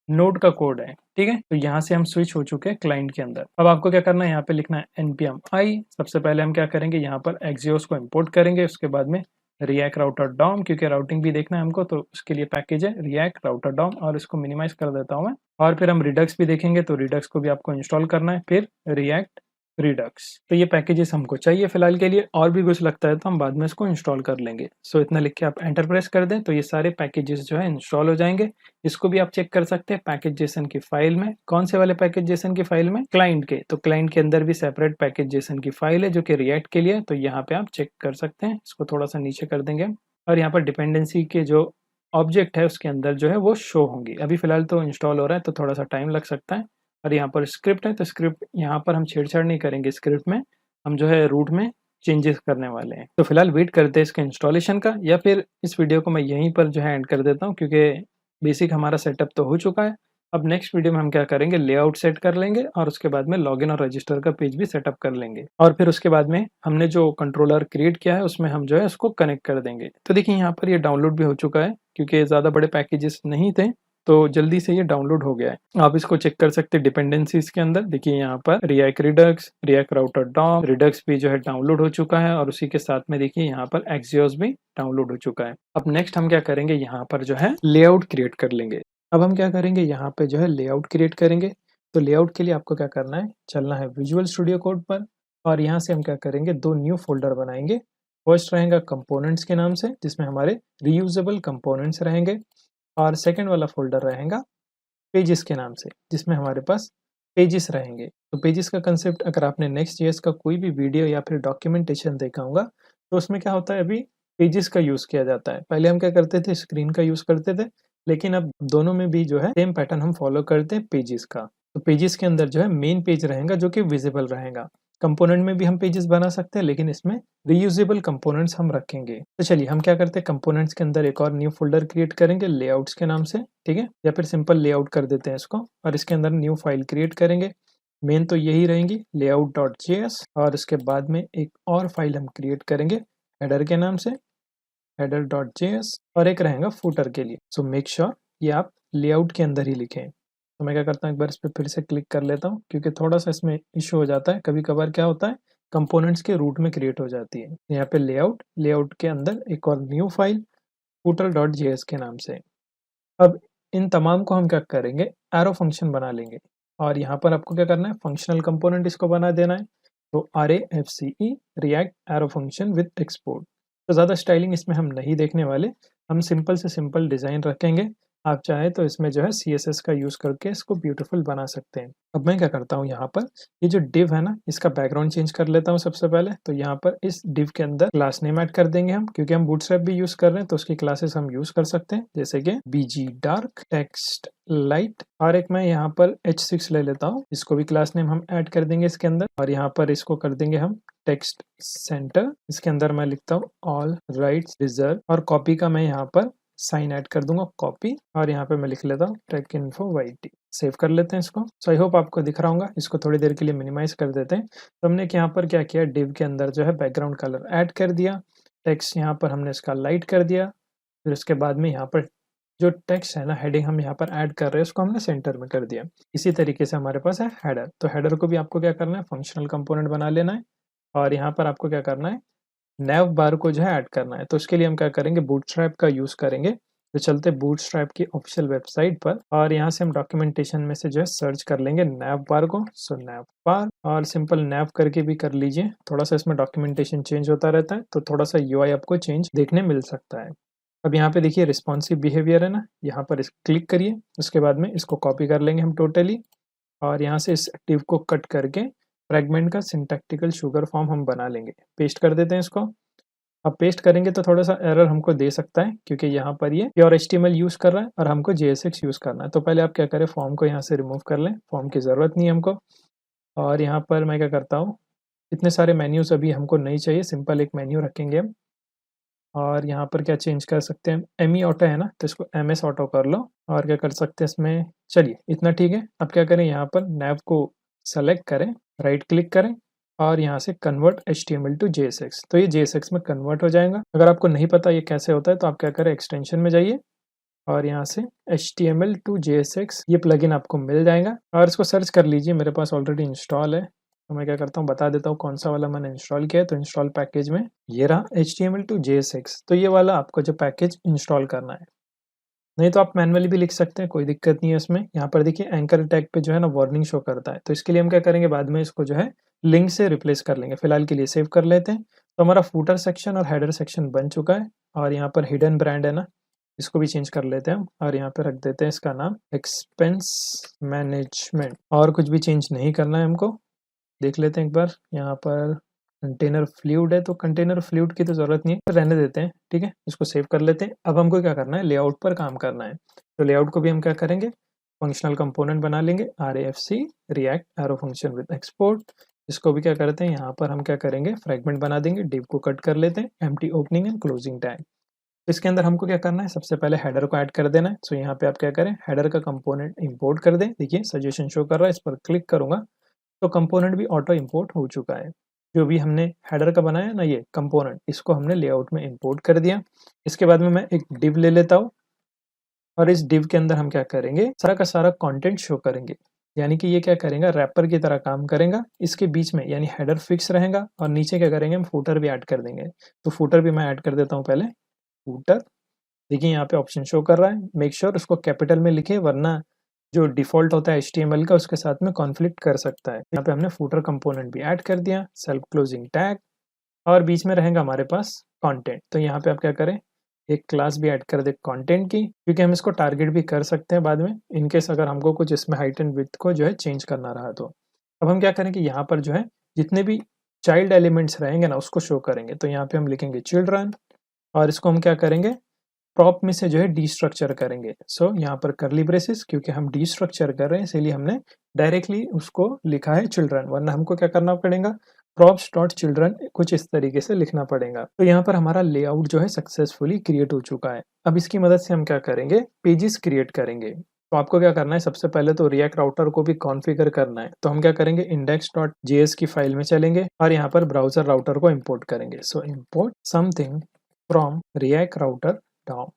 नोड का कोड है, ठीक है। तो यहाँ से हम स्विच हो चुके हैं क्लाइंट के अंदर। अब आपको क्या करना है, यहाँ पे लिखना है npm i। सबसे पहले हम क्या करेंगे, यहाँ पर Axios को इंपोर्ट करेंगे, उसके बाद में React Router DOM, क्योंकि राउटिंग भी देखना है हमको, तो उसके लिए पैकेज है React Router DOM, और इसको मिनिमाइज कर देता हूँ मैं। और फिर हम Redux भी देखेंगे, तो Redux को भी आपको इंस्टॉल करना है, फिर React Redux। तो ये पैकेजेस हमको चाहिए फिलहाल के लिए, और भी कुछ लगता है तो हम बाद में इसको इंस्टॉल कर लेंगे। सो इतना लिख के आप एंटर प्रेस कर दें, तो ये सारे पैकेजेस जो है इंस्टॉल हो जाएंगे। इसको भी आप चेक कर सकते हैं पैकेज जेसन की फाइल में। कौन से वाले पैकेज जेसन की फाइल में, क्लाइंट के। तो क्लाइंट के अंदर भी सेपरेट पैकेज जेसन की फाइल है जो कि रिएक्ट के लिए, तो यहाँ पे आप चेक कर सकते हैं। इसको थोड़ा सा नीचे कर देंगे, और यहाँ पर डिपेंडेंसी के जो ऑब्जेक्ट है उसके अंदर जो है वो शो होंगी। अभी फिलहाल तो इंस्टॉल हो रहा है, तो थोड़ा सा टाइम लग सकता है। और यहाँ पर स्क्रिप्ट है, तो स्क्रिप्ट यहाँ पर हम छेड़छाड़ नहीं करेंगे, स्क्रिप्ट में हम जो है रूट में चेंजेस करने वाले हैं। तो फिलहाल वेट करते हैं इसके इंस्टॉलेशन का, या फिर इस वीडियो को मैं यहीं पर जो है एंड कर देता हूँ, क्योंकि बेसिक हमारा सेटअप तो हो चुका है। अब नेक्स्ट वीडियो में हम क्या करेंगे, लेआउट सेट कर लेंगे, और उसके बाद में लॉगिन और रजिस्टर का पेज भी सेटअप कर लेंगे, और फिर उसके बाद में हमने जो कंट्रोलर क्रिएट किया है उसमें हम जो है उसको कनेक्ट कर देंगे। तो देखिए यहाँ पर ये डाउनलोड भी हो चुका है, क्योंकि ज़्यादा बड़े पैकेजेस नहीं थे, तो जल्दी से ये डाउनलोड हो गया है। आप इसको चेक कर सकते हैं डिपेंडेंसीज के अंदर। देखिए यहाँ पर React Redux, React Router DOM, Redux भी जो है डाउनलोड हो चुका है, और उसी के साथ में देखिए यहाँ पर Axios भी डाउनलोड हो चुका है। अब नेक्स्ट हम क्या करेंगे, यहाँ पर जो है लेआउट क्रिएट कर लेंगे। अब हम क्या करेंगे, यहाँ पे जो है लेआउट क्रिएट करेंगे। तो लेआउट के लिए आपको क्या करना है, चलना है विजुअल स्टूडियो कोड पर, और यहाँ से हम क्या करेंगे, दो न्यू फोल्डर बनाएंगे। फर्स्ट रहेगा कंपोनेंट्स के नाम से, जिसमें हमारे रीयूजेबल कंपोनेंट्स रहेंगे, और सेकंड वाला फोल्डर रहेगा पेजेस के नाम से, जिसमें हमारे पास पेजेस रहेंगे। तो पेजेस का कंसेप्ट अगर आपने Next.js का कोई भी वीडियो या फिर डॉक्यूमेंटेशन देखा होगा, तो उसमें क्या होता है, अभी पेजेस का यूज़ किया जाता है। पहले हम क्या करते थे, स्क्रीन का यूज़ करते थे, लेकिन अब दोनों में भी जो है सेम पैटर्न हम फॉलो करते हैं पेजेस का। तो पेजेस के अंदर जो है मेन पेज रहेगा जो कि विजिबल रहेगा। कंपोनेंट में भी हम पेजेस बना सकते हैं, लेकिन इसमें रीयूजेबल कंपोनेंट्स हम रखेंगे। तो चलिए हम क्या करते हैं, कंपोनेंट्स के अंदर एक और न्यू फोल्डर क्रिएट करेंगे लेआउट्स के नाम से, ठीक है, या फिर सिंपल लेआउट कर देते हैं इसको, और इसके अंदर न्यू फाइल क्रिएट करेंगे। मेन तो यही रहेंगी layout.js, और इसके बाद में एक और फाइल हम क्रिएट करेंगे हेडर के नाम से, header.js, और एक रहेगा फूटर के लिए। सो मेक श्योर ये आप लेआउट के अंदर ही लिखें। तो मैं क्या करता हूँ, एक बार इस पर फिर से क्लिक कर लेता हूँ, क्योंकि थोड़ा सा इसमें इशू हो जाता है। कभी कभार क्या होता है, कंपोनेंट्स के रूट में क्रिएट हो जाती है। यहाँ पे लेआउट के अंदर एक और न्यू फाइल footer.js के नाम से। अब इन तमाम को हम क्या करेंगे, एरो फंक्शन बना लेंगे और यहाँ पर आपको क्या करना है, फंक्शनल कंपोनेंट इसको बना देना है। तो RAFCE react arrow function with export. तो ज़्यादा स्टाइलिंग इसमें हम नहीं देखने वाले, हम सिंपल से सिंपल डिज़ाइन रखेंगे। आप चाहें तो इसमें जो है CSS का यूज़ करके इसको ब्यूटीफुल बना सकते हैं। अब मैं क्या करता हूँ, यहाँ पर ये जो div है ना, इसका बैकग्राउंड चेंज कर लेता हूँ सबसे पहले। तो यहाँ पर इस div के अंदर क्लास नेम ऐड कर देंगे हम, क्योंकि हम बूटस्ट्रैप भी यूज़ कर रहे हैं तो उसकी क्लासेस हम यूज़ कर सकते हैं, जैसे कि BG डार्क, टेक्स्ट लाइट, और एक मैं यहाँ पर H6 ले लेता हूँ, इसको भी क्लास नेम हम ऐड कर देंगे इसके अंदर। और यहाँ पर इसको कर देंगे हम टेक्स्ट सेंटर, इसके अंदर मैं लिखता हूँ ऑल राइट्स रिजर्व, और कॉपी का मैं यहाँ पर साइन ऐड कर दूंगा कॉपी, और यहाँ पे मैं लिख लेता हूँ टेक इन्फो YT। सेव कर लेते हैं इसको। सो आई होप आपको दिख रहा होगा। इसको थोड़ी देर के लिए मिनिमाइज कर देते हैं। तो हमने यहाँ पर क्या किया, डिव के अंदर जो है बैकग्राउंड कलर ऐड कर दिया, टेक्स्ट यहाँ पर हमने इसका लाइट कर दिया, फिर उसके बाद में यहाँ पर जो टेक्स्ट है ना, हेडिंग हम यहाँ पर ऐड कर रहे हैं, उसको हमने सेंटर में कर दिया। इसी तरीके से हमारे पास है हेडर। तो हेडर को भी आपको क्या करना है, फंक्शनल कंपोनेंट बना लेना है, और यहाँ पर आपको क्या करना है, नैव बार को जो है ऐड करना है। तो उसके लिए हम क्या करेंगे, बूटस्ट्रैप का यूज़ करेंगे। तो चलते बूटस्ट्रैप की ऑफिशियल वेबसाइट पर, और यहाँ से हम डॉक्यूमेंटेशन में से जो है सर्च कर लेंगे नैव बार को। सो नैव बार, और सिंपल नैव करके भी कर लीजिए। थोड़ा सा इसमें डॉक्यूमेंटेशन चेंज होता रहता है, तो थोड़ा सा UI आपको चेंज देखने मिल सकता है। अब यहाँ पे देखिए रिस्पॉन्सिव बिहेवियर है ना, यहाँ पर इस क्लिक करिए, उसके बाद में इसको कॉपी कर लेंगे हम टोटली, और यहाँ से इस div को कट करके फ्रेगमेंट का सिंटैक्टिकल शुगर फॉर्म हम बना लेंगे। पेस्ट कर देते हैं इसको। अब पेस्ट करेंगे तो थोड़ा सा एरर हमको दे सकता है, क्योंकि यहाँ पर ये प्योर HTML यूज़ कर रहा है और हमको JSX यूज़ करना है। तो पहले आप क्या करें, फॉर्म को यहाँ से रिमूव कर लें, फॉर्म की ज़रूरत नहीं है हमको। और यहाँ पर मैं क्या करता हूँ, इतने सारे मेन्यूज़ अभी हमको नहीं चाहिए, सिंपल एक मेन्यू रखेंगे हम। और यहाँ पर क्या चेंज कर सकते हैं, ME ऑटो है ना, तो इसको MS ऑटो कर लो। और क्या कर सकते हैं इसमें, चलिए इतना ठीक है। अब क्या करें, यहाँ पर नैव को सेलेक्ट करें, राइट क्लिक करें, और यहाँ से कन्वर्ट HTML टू JSX। तो ये JSX में कन्वर्ट हो जाएगा। अगर आपको नहीं पता ये कैसे होता है, तो आप क्या करें, एक्सटेंशन में जाइए, और यहाँ से HTML टू JSX ये प्लगइन आपको मिल जाएगा, और इसको सर्च कर लीजिए। मेरे पास ऑलरेडी इंस्टॉल है, तो मैं क्या करता हूँ, बता देता हूँ कौन सा वाला मैंने इंस्टॉल किया है। तो इंस्टॉल पैकेज में ये रहा HTML टू JSX। तो ये वाला आपको जो पैकेज इंस्टॉल करना है, नहीं तो आप मैनुअली भी लिख सकते हैं, कोई दिक्कत नहीं है इसमें। यहाँ पर देखिए एंकर टैग पे जो है ना वार्निंग शो करता है, तो इसके लिए हम क्या करेंगे, बाद में इसको जो है लिंक से रिप्लेस कर लेंगे। फिलहाल के लिए सेव कर लेते हैं। तो हमारा फूटर सेक्शन और हेडर सेक्शन बन चुका है, और यहाँ पर हिडन ब्रांड है ना, इसको भी चेंज कर लेते हैं हम, और यहाँ पे रख देते हैं इसका नाम एक्सपेंस मैनेजमेंट। और कुछ भी चेंज नहीं करना है हमको। देख लेते हैं एक बार, यहाँ पर कंटेनर फ्लूइड है, तो कंटेनर फ्लूइड की तो ज़रूरत नहीं है, तो रहने देते हैं, ठीक है। इसको सेव कर लेते हैं। अब हमको क्या करना है, लेआउट पर काम करना है। तो लेआउट को भी हम क्या करेंगे, फंक्शनल कंपोनेंट बना लेंगे, RAFC react arrow function with export. इसको भी क्या करते हैं, यहाँ पर हम क्या करेंगे, फ्रेगमेंट बना देंगे, डिव को कट कर लेते हैं, empty opening and closing tag. इसके अंदर हमको क्या करना है, सबसे पहले हेडर को ऐड कर देना है। सो यहाँ पे आप क्या करें, हेडर का कंपोनेंट इंपोर्ट कर दें। देखिए सजेशन शो कर रहा है, इस पर क्लिक करूंगा तो कंपोनेंट भी ऑटो इंपोर्ट हो चुका है। जो भी हमने हेडर का बनाया ना ये कंपोनेंट, इसको हमने लेआउट में इंपोर्ट कर दिया। इसके बाद में मैं एक डिव ले लेता हूँ, और इस डिव के अंदर हम क्या करेंगे, सारा का सारा कंटेंट शो करेंगे। यानी कि ये क्या करेगा, रैपर की तरह काम करेगा। इसके बीच में यानी हेडर फिक्स रहेगा, और नीचे क्या करेंगे, हम फूटर भी ऐड कर देंगे। तो फूटर भी मैं ऐड कर देता हूँ पहले, फूटर। देखिए यहाँ पे ऑप्शन शो कर रहा है, मेक श्योर उसको कैपिटल में लिखे, वरना जो डिफ़ॉल्ट होता है HTML का उसके साथ में कॉन्फ्लिक्ट कर सकता है। यहाँ पे हमने फूटर कंपोनेंट भी ऐड कर दिया, सेल्फ क्लोजिंग टैग, और बीच में रहेगा हमारे पास कंटेंट। तो यहाँ पे आप क्या करें, एक क्लास भी ऐड कर दे कंटेंट की, क्योंकि हम इसको टारगेट भी कर सकते हैं बाद में, इनकेस अगर हमको कुछ इसमें हाइट एंड विड्थ को जो है चेंज करना रहा तो। अब हम क्या करेंगे, यहाँ पर जो है जितने भी चाइल्ड एलिमेंट्स रहेंगे ना, उसको शो करेंगे। तो यहाँ पे हम लिखेंगे चिल्ड्रन, और इसको हम क्या करेंगे, प्रॉप में से जो है डीस्ट्रक्चर करेंगे। सो यहाँ पर करली ब्रेसेस, क्योंकि हम डीस्ट्रक्चर कर रहे हैं इसीलिए हमने डायरेक्टली उसको लिखा है चिल्ड्रन, वरना हमको क्या करना पड़ेगा, प्रॉप्स डॉट चिल्ड्रन कुछ इस तरीके से लिखना पड़ेगा। तो यहाँ पर हमारा लेआउट जो है सक्सेसफुली क्रिएट हो चुका है। अब इसकी मदद से हम क्या करेंगे, पेजेस क्रिएट करेंगे। तो आपको क्या करना है, सबसे पहले तो रिएक्ट राउटर को भी कॉन्फ़िगर करना है। तो हम क्या करेंगे, index.js की फाइल में चलेंगे, और यहाँ पर ब्राउजर राउटर को इंपोर्ट करेंगे। So import something from React Router DOM,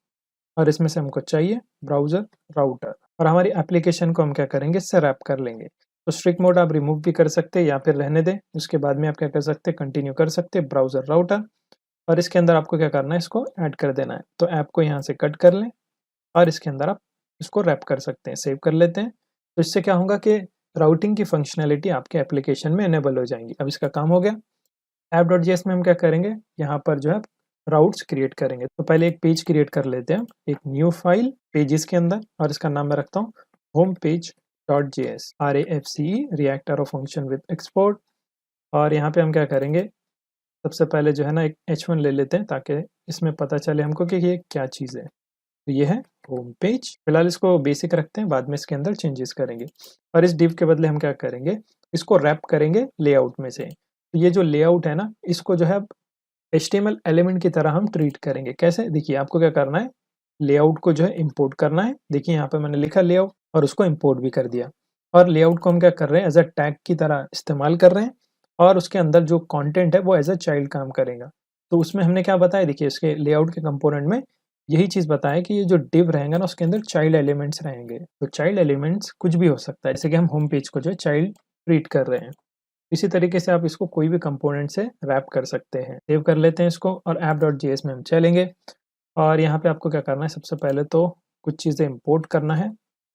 और इसमें से हमको चाहिए ब्राउजर राउटर, और हमारी एप्लीकेशन को हम क्या करेंगे, इससे रैप कर लेंगे। तो स्ट्रिक्ट मोड आप रिमूव भी कर सकते हैं या फिर रहने दें। उसके बाद में आप क्या कर सकते हैं, कंटिन्यू कर सकते हैं ब्राउज़र राउटर, और इसके अंदर आपको क्या करना है, इसको ऐड कर देना है। तो ऐप को यहाँ से कट कर लें और इसके अंदर आप इसको रैप कर सकते हैं, सेव कर लेते हैं। तो इससे क्या होगा कि राउटिंग की फंक्शनैलिटी आपके एप्लीकेशन में इनेबल हो जाएँगी। अब इसका काम हो गया। ऐप.जेएस में हम क्या करेंगे, यहाँ पर जो है राउट्स क्रिएट करेंगे। तो पहले एक पेज क्रिएट कर लेते हैं, एक न्यू फाइल पेजेस के अंदर, और इसका नाम मैं रखता हूँ home page dot JS, RAFCE react arrow function with export. और यहाँ पे हम क्या करेंगे, सबसे पहले जो है ना एक H1 ले लेते हैं ताकि इसमें पता चले हमको कि ये क्या चीज़ है। तो ये है होम पेज। फिलहाल इसको बेसिक रखते हैं, बाद में इसके अंदर चेंजेस करेंगे। और इस डिव के बदले हम क्या करेंगे, इसको रैप करेंगे लेआउट में से। तो ये जो लेआउट है ना, इसको जो है HTML एलिमेंट की तरह हम ट्रीट करेंगे। कैसे, देखिए आपको क्या करना है, लेआउट को जो है इंपोर्ट करना है। देखिए यहाँ पे मैंने लिखा लेआउट और उसको इंपोर्ट भी कर दिया। और लेआउट को हम क्या कर रहे हैं, एज अ टैग की तरह इस्तेमाल कर रहे हैं, और उसके अंदर जो कंटेंट है वो एज अ चाइल्ड काम करेगा। तो उसमें हमने क्या बताया, देखिए इसके लेआउट के कंपोनेंट में यही चीज़ बताया कि ये जो डिव रहेगा ना, उसके अंदर चाइल्ड एलिमेंट्स रहेंगे। तो चाइल्ड एलिमेंट्स कुछ भी हो सकता है, जैसे कि हम होम पेज को जो है चाइल्ड ट्रीट कर रहे हैं। इसी तरीके से आप इसको कोई भी कंपोनेंट से रैप कर सकते हैं। सेव कर लेते हैं इसको और app.js में हम चलेंगे। और यहाँ पे आपको क्या करना है, सबसे पहले तो कुछ चीज़ें इंपोर्ट करना है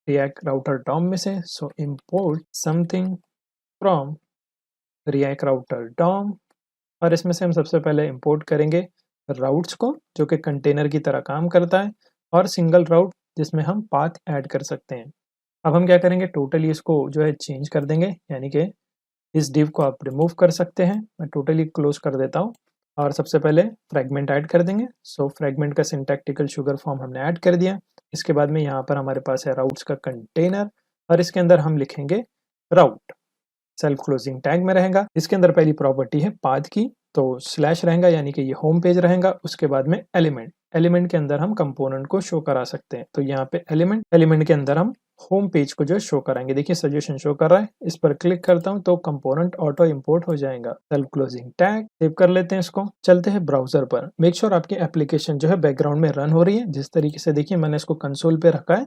रिएक्ट राउटर डॉम में से। So import something from React Router DOM, और इसमें से हम सबसे पहले इंपोर्ट करेंगे राउट्स को, जो कि कंटेनर की तरह काम करता है, और सिंगल राउट जिसमें हम पाथ ऐड कर सकते हैं। अब हम क्या करेंगे, टोटली इसको जो है चेंज कर देंगे, यानी कि इस डिव को आप रिमूव कर सकते हैं। मैं टोटली क्लोज कर देता हूँ और सबसे पहले फ्रेगमेंट ऐड कर देंगे। सो फ्रेगमेंट का सिंटैक्टिकल शुगर फॉर्म हमने ऐड कर दिया। इसके बाद में यहाँ पर हमारे पास है राउट्स का कंटेनर, और इसके अंदर हम लिखेंगे राउट, सेल्फ क्लोजिंग टैग में रहेगा। इसके अंदर पहली प्रॉपर्टी है पाथ की, तो स्लैश रहेगा, यानी कि ये होम पेज रहेगा। उसके बाद में एलिमेंट, एलिमेंट के अंदर हम कंपोनेंट को शो करा सकते हैं। तो यहाँ पे एलिमेंट, एलिमेंट के अंदर हम होम पेज को जो है शो कराएंगे। देखिए सजेशन शो कर रहा है, इस पर क्लिक करता हूँ तो कंपोनेंट ऑटो इंपोर्ट हो जाएगा। सेल्फ क्लोजिंग टैग, सेव कर लेते हैं इसको। चलते हैं ब्राउजर पर। मेक श्योर आपकी एप्लीकेशन जो है बैकग्राउंड में रन हो रही है, जिस तरीके से देखिए मैंने इसको कंसोल पे रखा है।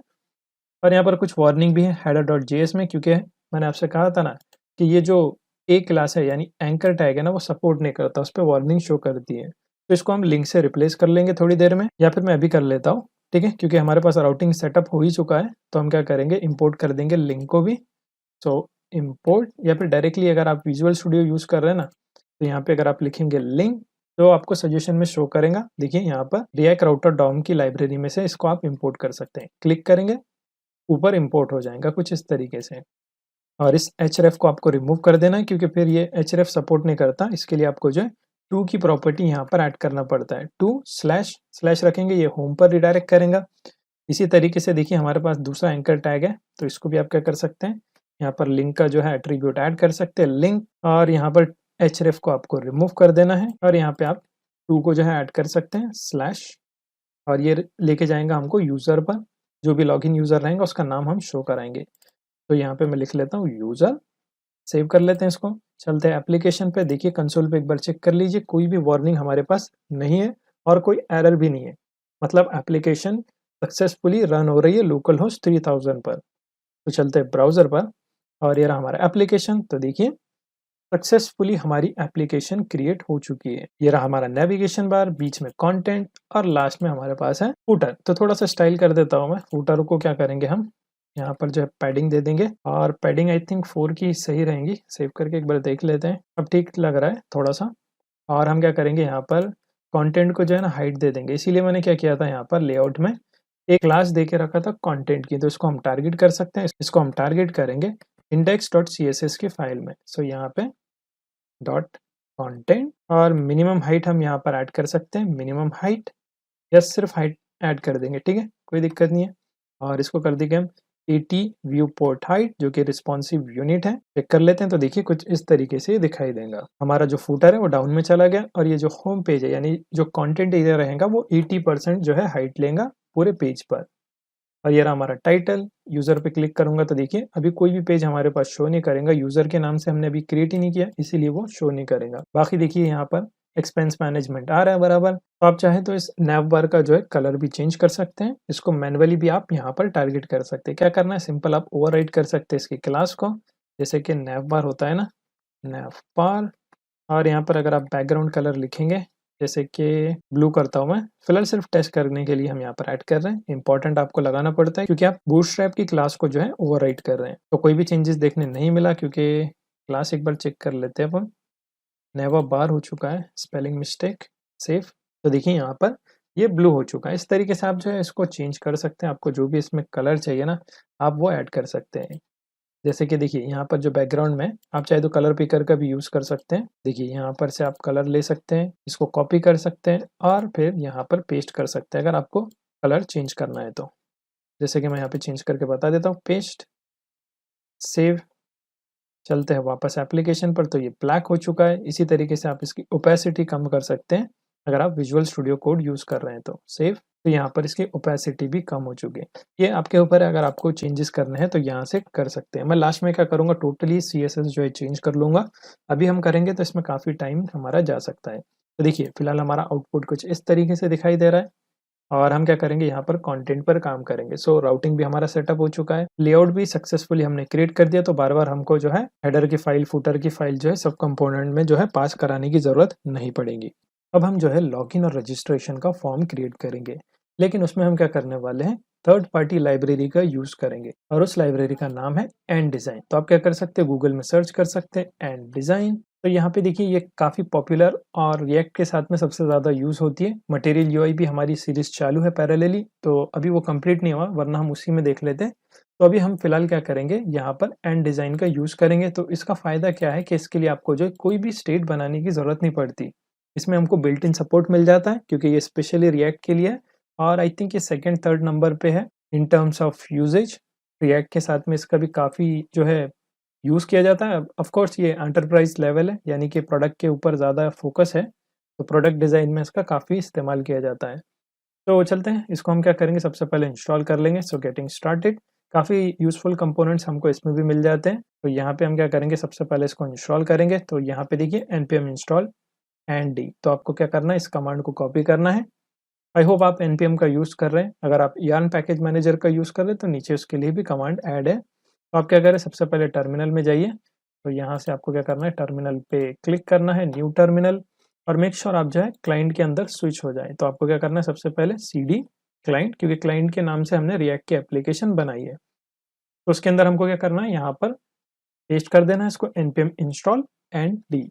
और यहाँ पर कुछ वार्निंग भी है header.js में, क्योंकि मैंने आपसे कहा था ना कि ये जो ए क्लास है यानी एंकर टैग है ना, वो सपोर्ट नहीं करता, उस पर वार्निंग शो करती है। तो इसको हम लिंक से रिप्लेस कर लेंगे थोड़ी देर में, या फिर मैं अभी कर लेता हूँ, ठीक है, क्योंकि हमारे पास राउटिंग सेटअप हो ही चुका है। तो हम क्या करेंगे, इंपोर्ट कर देंगे लिंक को भी। सो इंपोर्ट, या फिर डायरेक्टली अगर आप विजुअल स्टूडियो यूज़ कर रहे हैं ना, तो यहाँ पे अगर आप लिखेंगे लिंक, तो आपको सजेशन में शो करेगा। देखिए यहाँ पर रिएक्ट राउटर डॉम की लाइब्रेरी में से इसको आप इंपोर्ट कर सकते हैं। क्लिक करेंगे, ऊपर इंपोर्ट हो जाएगा कुछ इस तरीके से। और इस href को आपको रिमूव कर देना है, क्योंकि फिर ये href सपोर्ट नहीं करता। इसके लिए आपको जो है टू की प्रॉपर्टी यहाँ पर ऐड करना पड़ता है। टू स्लैश स्लैश रखेंगे, ये होम पर रिडायरेक्ट करेगा। इसी तरीके से देखिए हमारे पास दूसरा एंकर टैग है, तो इसको भी आप क्या कर सकते हैं, यहाँ पर लिंक का जो है एट्रीब्यूट ऐड कर सकते हैं लिंक, और यहाँ पर href को आपको रिमूव कर देना है, और यहाँ पे आप टू को जो है ऐड कर सकते हैं स्लैश, और ये लेके जाएगा हमको यूज़र पर। जो भी लॉगिन यूज़र रहेगा उसका नाम हम शो कराएंगे। तो यहाँ पे मैं लिख लेता हूँ यूज़र, सेव कर लेते हैं इसको। चलते हैं एप्लीकेशन पे। देखिए कंसोल पे एक बार चेक कर लीजिए, कोई भी वार्निंग हमारे पास नहीं है और कोई एरर भी नहीं है। मतलब एप्लीकेशन सक्सेसफुली रन हो रही है लोकल होस्ट 3000 पर। तो चलते हैं ब्राउज़र पर, और ये रहा हमारा एप्लीकेशन। तो देखिए सक्सेसफुली हमारी एप्लीकेशन क्रिएट हो चुकी है। ये रहा हमारा नेविगेशन बार, बीच में कंटेंट, और लास्ट में हमारे पास है फूटर। तो थोड़ा सा स्टाइल कर देता हूँ मैं। फूटर को क्या करेंगे, हम यहाँ पर जो है पैडिंग दे देंगे, और पैडिंग आई थिंक 4 की सही रहेंगी। सेव करके एक बार देख लेते हैं, अब ठीक लग रहा है थोड़ा सा। और हम क्या करेंगे, यहाँ पर कंटेंट को जो है ना हाइट दे देंगे। इसीलिए मैंने क्या किया था, यहाँ पर लेआउट में एक क्लास दे के रखा था कंटेंट की, तो इसको हम टारगेट कर सकते हैं। इसको हम टारगेट करेंगे index.css की फाइल में। सो यहाँ पे डॉट कंटेंट, और मिनिमम हाइट हम यहाँ पर ऐड कर सकते हैं, मिनिमम हाइट, या सिर्फ हाइट ऐड कर देंगे, ठीक है, कोई दिक्कत नहीं है। और इसको कर देंगे हम 80 व्यू पोर्ट हाइट, जो कि रिस्पॉन्सिव यूनिट है। चेक कर लेते हैं, तो देखिए कुछ इस तरीके से दिखाई देगा। हमारा जो फूटर है वो डाउन में चला गया, और ये जो होम पेज है यानी जो कंटेंट एरिया रहेगा वो 80% जो है हाइट लेगा पूरे पेज पर। और ये रहा हमारा टाइटल। यूज़र पे क्लिक करूंगा तो देखिए अभी कोई भी पेज हमारे पास शो नहीं करेगा, यूज़र के नाम से हमने अभी क्रिएट ही नहीं किया, इसीलिए वो शो नहीं करेगा। बाकी देखिए यहाँ पर एक्सपेंस मैनेजमेंट आ रहा है बराबर। तो आप चाहे तो इस नैव बार का जो है कलर भी चेंज कर सकते हैं। इसको मैनुअली भी आप यहाँ पर टारगेट कर सकते हैं। क्या करना है, सिंपल आप ओवरराइड कर सकते हैं इसकी क्लास को, जैसे कि नैव बार होता है ना, नैव बार। और यहाँ पर अगर आप बैकग्राउंड कलर लिखेंगे, जैसे कि ब्लू करता हूँ मैं, फिलहाल सिर्फ टेस्ट करने के लिए हम यहाँ पर ऐड कर रहे हैं। इंपॉर्टेंट आपको लगाना पड़ता है क्योंकि आप बूटस्ट्रैप की क्लास को जो है ओवरराइट कर रहे हैं। तो कोई भी चेंजेस देखने नहीं मिला क्योंकि क्लास एक बार चेक कर लेते हैं अपन। नेवा बार हो चुका है, स्पेलिंग मिस्टेक, सेव। तो देखिए यहाँ पर ये ब्लू हो चुका है। इस तरीके से आप जो है इसको चेंज कर सकते हैं। आपको जो भी इसमें कलर चाहिए ना, आप वो ऐड कर सकते हैं। जैसे कि देखिए यहाँ पर जो बैकग्राउंड में आप चाहे तो कलर पिकर का भी यूज़ कर सकते हैं। देखिए यहाँ पर से आप कलर ले सकते हैं, इसको कॉपी कर सकते हैं और फिर यहाँ पर पेस्ट कर सकते हैं अगर आपको कलर चेंज करना है तो। जैसे कि मैं यहाँ पे चेंज करके बता देता हूँ, पेस्ट, सेव। चलते हैं वापस एप्लीकेशन पर, तो ये ब्लैक हो चुका है। इसी तरीके से आप इसकी ओपेसिटी कम कर सकते हैं अगर आप विजुअल स्टूडियो कोड यूज़ कर रहे हैं तो। सेव। तो यहाँ पर इसकी ओपेसिटी भी कम हो चुकी है। ये आपके ऊपर है, अगर आपको चेंजेस करने हैं तो यहाँ से कर सकते हैं। मैं लास्ट में क्या करूँगा, टोटली CSS जो है चेंज कर लूँगा। अभी हम करेंगे तो इसमें काफ़ी टाइम हमारा जा सकता है। तो देखिए फिलहाल हमारा आउटपुट कुछ इस तरीके से दिखाई दे रहा है और हम क्या करेंगे, यहाँ पर कंटेंट पर काम करेंगे। सो राउटिंग भी हमारा सेटअप हो चुका है, लेआउट भी सक्सेसफुली हमने क्रिएट कर दिया। तो बार बार हमको जो है हेडर की फाइल, फुटर की फाइल जो है सब कंपोनेंट में जो है पास कराने की जरूरत नहीं पड़ेगी। अब हम जो है लॉगिन और रजिस्ट्रेशन का फॉर्म क्रिएट करेंगे, लेकिन उसमें हम क्या करने वाले हैं, थर्ड पार्टी लाइब्रेरी का यूज करेंगे और उस लाइब्रेरी का नाम है एंड डिजाइन। तो आप क्या कर सकते हैं, गूगल में सर्च कर सकते हैं एंड डिजाइन। तो यहाँ पे देखिए ये काफ़ी पॉपुलर और रिएक्ट के साथ में सबसे ज़्यादा यूज़ होती है। मटेरियल यूआई भी हमारी सीरीज चालू है पैरेलली, तो अभी वो कंप्लीट नहीं हुआ, वरना हम उसी में देख लेते हैं। तो अभी हम फिलहाल क्या करेंगे, यहाँ पर एंड डिज़ाइन का यूज़ करेंगे। तो इसका फ़ायदा क्या है कि इसके लिए आपको जो है कोई भी स्टेट बनाने की ज़रूरत नहीं पड़ती। इसमें हमको बिल्ट इन सपोर्ट मिल जाता है क्योंकि ये स्पेशली रिएक्ट के लिए है। और आई थिंक ये सेकेंड थर्ड नंबर पे है in terms of usage. React के साथ में इसका भी काफ़ी जो है यूज़ किया जाता है। ऑफ कोर्स ये एंटरप्राइज लेवल है, यानी कि प्रोडक्ट के ऊपर ज़्यादा फोकस है, तो प्रोडक्ट डिज़ाइन में इसका काफ़ी इस्तेमाल किया जाता है। तो चलते हैं, इसको हम क्या करेंगे, सबसे पहले इंस्टॉल कर लेंगे। So getting started. काफ़ी यूज़फुल कंपोनेंट्स हमको इसमें भी मिल जाते हैं। तो यहाँ पे हम क्या करेंगे, सबसे पहले इसको इंस्टॉल करेंगे। तो यहाँ पे देखिए npm इंस्टॉल एंड डी। तो आपको क्या करना है, इस कमांड को कॉपी करना है। आई होप आप npm का यूज़ कर रहे हैं। अगर आप yarn पैकेज मैनेजर का यूज़ कर रहे हैं तो नीचे उसके लिए भी कमांड ऐड है। तो आप क्या करें, सबसे पहले टर्मिनल में जाइए। तो यहाँ से आपको क्या करना है, टर्मिनल पे क्लिक करना है, न्यू टर्मिनल, और मेक श्योर आप जो है क्लाइंट के अंदर स्विच हो जाए। तो आपको क्या करना है, सबसे पहले cd क्लाइंट, क्योंकि क्लाइंट के नाम से हमने रिएक्ट की एप्लीकेशन बनाई है। तो उसके अंदर हमको क्या करना है, यहाँ पर पेस्ट कर देना है इसको, npm इंस्टॉल एंड डी।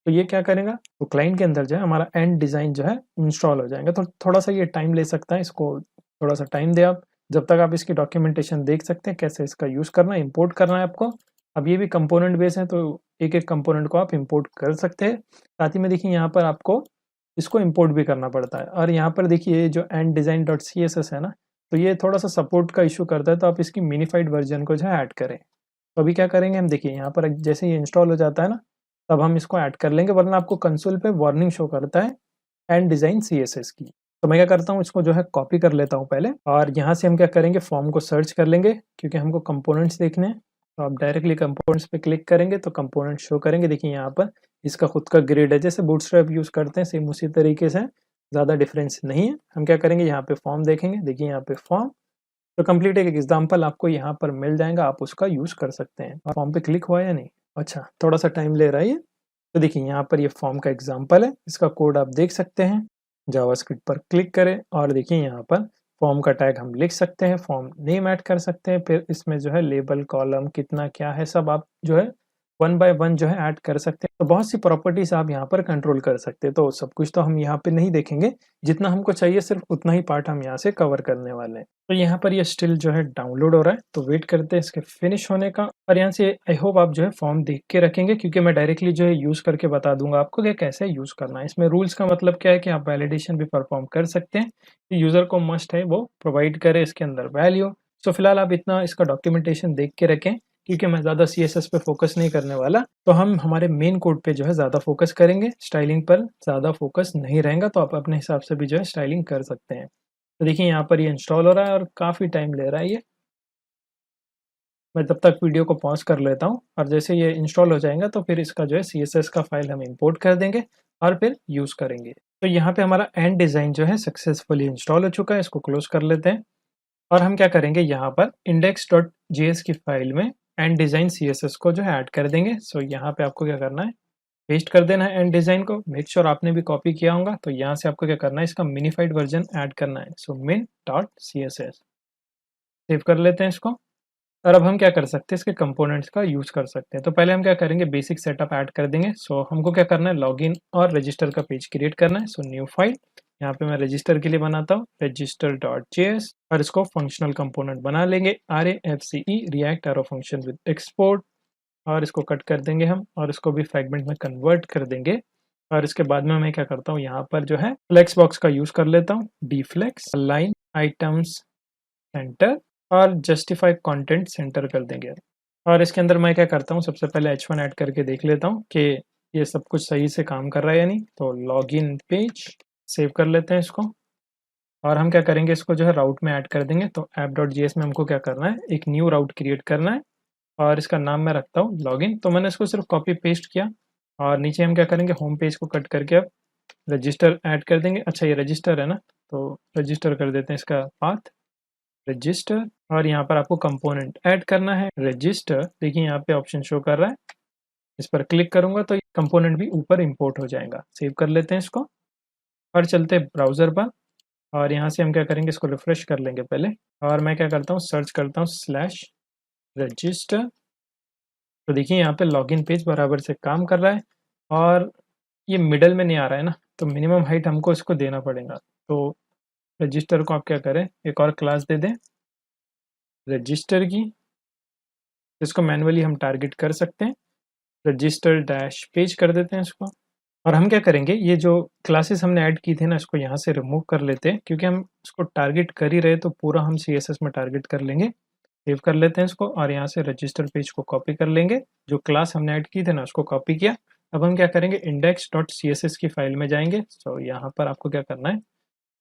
तो ये क्या करेगा, तो क्लाइंट के अंदर जो है हमारा एंड डिज़ाइन जो है इंस्टॉल हो जाएगा। तो थोड़ा सा ये टाइम ले सकता है, इसको थोड़ा सा टाइम दे आप, जब तक आप इसकी डॉक्यूमेंटेशन देख सकते हैं कैसे इसका यूज़ करना है, इंपोर्ट करना है आपको। अब ये भी कंपोनेंट बेस है, तो एक एक कंपोनेंट को आप इंपोर्ट कर सकते हैं। साथ ही में देखिए यहाँ पर आपको इसको इंपोर्ट भी करना पड़ता है। और यहाँ पर देखिए जो एंड डिज़ाइन डॉट CSS है ना, तो ये थोड़ा सा सपोर्ट का इशू करता है, तो आप इसकी मिनीफाइड वर्जन को जो है ऐड करें। तो अभी क्या करेंगे हम, देखिए यहाँ पर जैसे ये इंस्टॉल हो जाता है ना, तब हम इसको ऐड कर लेंगे, वरना आपको कंसोल पे वार्निंग शो करता है एंड डिज़ाइन CSS की। तो मैं क्या करता हूँ, इसको जो है कॉपी कर लेता हूँ पहले, और यहाँ से हम क्या करेंगे, फॉर्म को सर्च कर लेंगे क्योंकि हमको कंपोनेंट्स देखने हैं। तो आप डायरेक्टली कंपोनेंट्स पे क्लिक करेंगे तो कंपोनेंट शो करेंगे। देखिए यहाँ पर इसका खुद का ग्रिड है, जैसे बूटस्ट्रैप यूज़ करते हैं सेम उसी तरीके से, ज़्यादा डिफरेंस नहीं है। हम क्या करेंगे, यहाँ पे फॉर्म देखेंगे, देखिए यहाँ पे फॉर्म, तो कंप्लीट एक एग्जाम्पल आपको यहाँ पर मिल जाएगा, आप उसका यूज़ कर सकते हैं। फॉर्म पे क्लिक हुआ या नहीं, अच्छा थोड़ा सा टाइम ले रहा है ये। तो देखिए यहाँ पर ये फॉर्म का एग्जाम्पल है, इसका कोड आप देख सकते हैं। जावास्क्रिप्ट पर क्लिक करें और देखिए यहाँ पर फॉर्म का टैग हम लिख सकते हैं, फॉर्म नेम ऐड कर सकते हैं, फिर इसमें जो है लेबल, कॉलम कितना क्या है, सब आप जो है वन बाय वन जो है ऐड कर सकते हैं। तो बहुत सी प्रॉपर्टीज आप यहाँ पर कंट्रोल कर सकते हैं। तो सब कुछ तो हम यहाँ पे नहीं देखेंगे, जितना हमको चाहिए सिर्फ उतना ही पार्ट हम यहाँ से कवर करने वाले हैं। तो यहाँ पर ये स्टिल जो है डाउनलोड हो रहा है, तो वेट करते हैं इसके फिनिश होने का। और यहाँ से आई होप आप जो है फॉर्म देख के रखेंगे, क्योंकि मैं डायरेक्टली जो है यूज़ करके बता दूंगा आपको कि कैसे यूज़ करना है। इसमें रूल्स का मतलब क्या है कि आप वैलिडेशन भी परफॉर्म कर सकते हैं, यूज़र को मस्ट है वो प्रोवाइड करे इसके अंदर वैल्यू। सो फिलहाल आप इतना इसका डॉक्यूमेंटेशन देख के रखें, क्योंकि मैं ज़्यादा CSS पे फोकस नहीं करने वाला। तो हम हमारे मेन कोड पे जो है ज़्यादा फोकस करेंगे, स्टाइलिंग पर ज़्यादा फोकस नहीं रहेगा। तो आप अपने हिसाब से भी जो है स्टाइलिंग कर सकते हैं। तो देखिए यहाँ पर ये इंस्टॉल हो रहा है और काफ़ी टाइम ले रहा है ये। मैं तब तक वीडियो को पॉज कर लेता हूँ, और जैसे ये इंस्टॉल हो जाएगा तो फिर इसका जो है CSS का फाइल हम इंपोर्ट कर देंगे और फिर यूज़ करेंगे। तो यहाँ पे हमारा एंड डिज़ाइन जो है सक्सेसफुली इंस्टॉल हो चुका है, इसको क्लोज कर लेते हैं। और हम क्या करेंगे, यहाँ पर index.js की फाइल में एंड डिज़ाइन सीएसएस को जो है ऐड कर देंगे। सो यहाँ पे आपको क्या करना है, पेस्ट कर देना है एंड डिज़ाइन को। मेक श्योर आपने भी कॉपी किया होगा, तो यहाँ से आपको क्या करना है, इसका मिनिफाइड वर्जन ऐड करना है। सो min डॉट css सेव कर लेते हैं इसको। और अब हम क्या कर सकते हैं, इसके कंपोनेंट्स का यूज़ कर सकते हैं। तो पहले हम क्या करेंगे, बेसिक सेटअप ऐड कर देंगे। सो हमको क्या करना है, लॉगिन और रजिस्टर का पेज क्रिएट करना है। सो न्यू फाइल, यहाँ पे मैं रजिस्टर के लिए बनाता हूँ register.js, और इसको फंक्शनल कंपोनेंट बना लेंगे RAFCE react arrow function with export, और इसको कट कर देंगे हम और इसको भी फ्रैगमेंट में कन्वर्ट कर देंगे। और इसके बाद में मैं क्या करता हूँ, यहाँ पर जो है फ्लेक्स बॉक्स का यूज़ कर लेता हूँ, डीफ्लेक्स, अलाइन आइटम्स सेंटर और जस्टिफाई कंटेंट सेंटर कर देंगे। और इसके अंदर मैं क्या करता हूँ, सबसे पहले h1 ऐड करके देख लेता हूँ कि ये सब कुछ सही से काम कर रहा है या नहीं। तो लॉगिन पेज सेव कर लेते हैं इसको, और हम क्या करेंगे, इसको जो है राउट में ऐड कर देंगे। तो app.js में हमको क्या करना है, एक न्यू राउट क्रिएट करना है और इसका नाम मैं रखता हूँ लॉगिन। तो मैंने इसको सिर्फ कॉपी पेस्ट किया, और नीचे हम क्या करेंगे, होम पेज को कट करके अब रजिस्टर ऐड कर देंगे। अच्छा, ये रजिस्टर है ना, तो रजिस्टर कर देते हैं इसका पाथ रजिस्टर, और यहाँ पर आपको कंपोनेंट ऐड करना है रजिस्टर। देखिए यहाँ पे ऑप्शन शो कर रहा है, इस पर क्लिक करूंगा तो कंपोनेंट भी ऊपर इंपोर्ट हो जाएगा। सेव कर लेते हैं इसको और चलते हैं ब्राउज़र पर, और यहाँ से हम क्या करेंगे, इसको रिफ्रेश कर लेंगे पहले। और मैं क्या करता हूँ, सर्च करता हूँ /register। तो देखिए यहाँ पे लॉगिन पेज बराबर से काम कर रहा है, और ये मिडल में नहीं आ रहा है ना, तो मिनिमम हाइट हमको इसको देना पड़ेगा। तो रजिस्टर को आप क्या करें, एक और क्लास दे दें रजिस्टर की, इसको मैनुअली हम टारगेट कर सकते हैं, रजिस्टर डैश पेज कर देते हैं इसको। और हम क्या करेंगे, ये जो क्लासेस हमने ऐड की थी ना, इसको यहाँ से रिमूव कर लेते हैं, क्योंकि हम इसको टारगेट कर ही रहे तो पूरा हम CSS में टारगेट कर लेंगे। सेव कर लेते हैं इसको, और यहाँ से रजिस्टर पेज को कॉपी कर लेंगे, जो क्लास हमने ऐड की थी ना उसको कॉपी किया। अब हम क्या करेंगे, index.css की फाइल में जाएंगे। सो यहाँ पर आपको क्या करना है,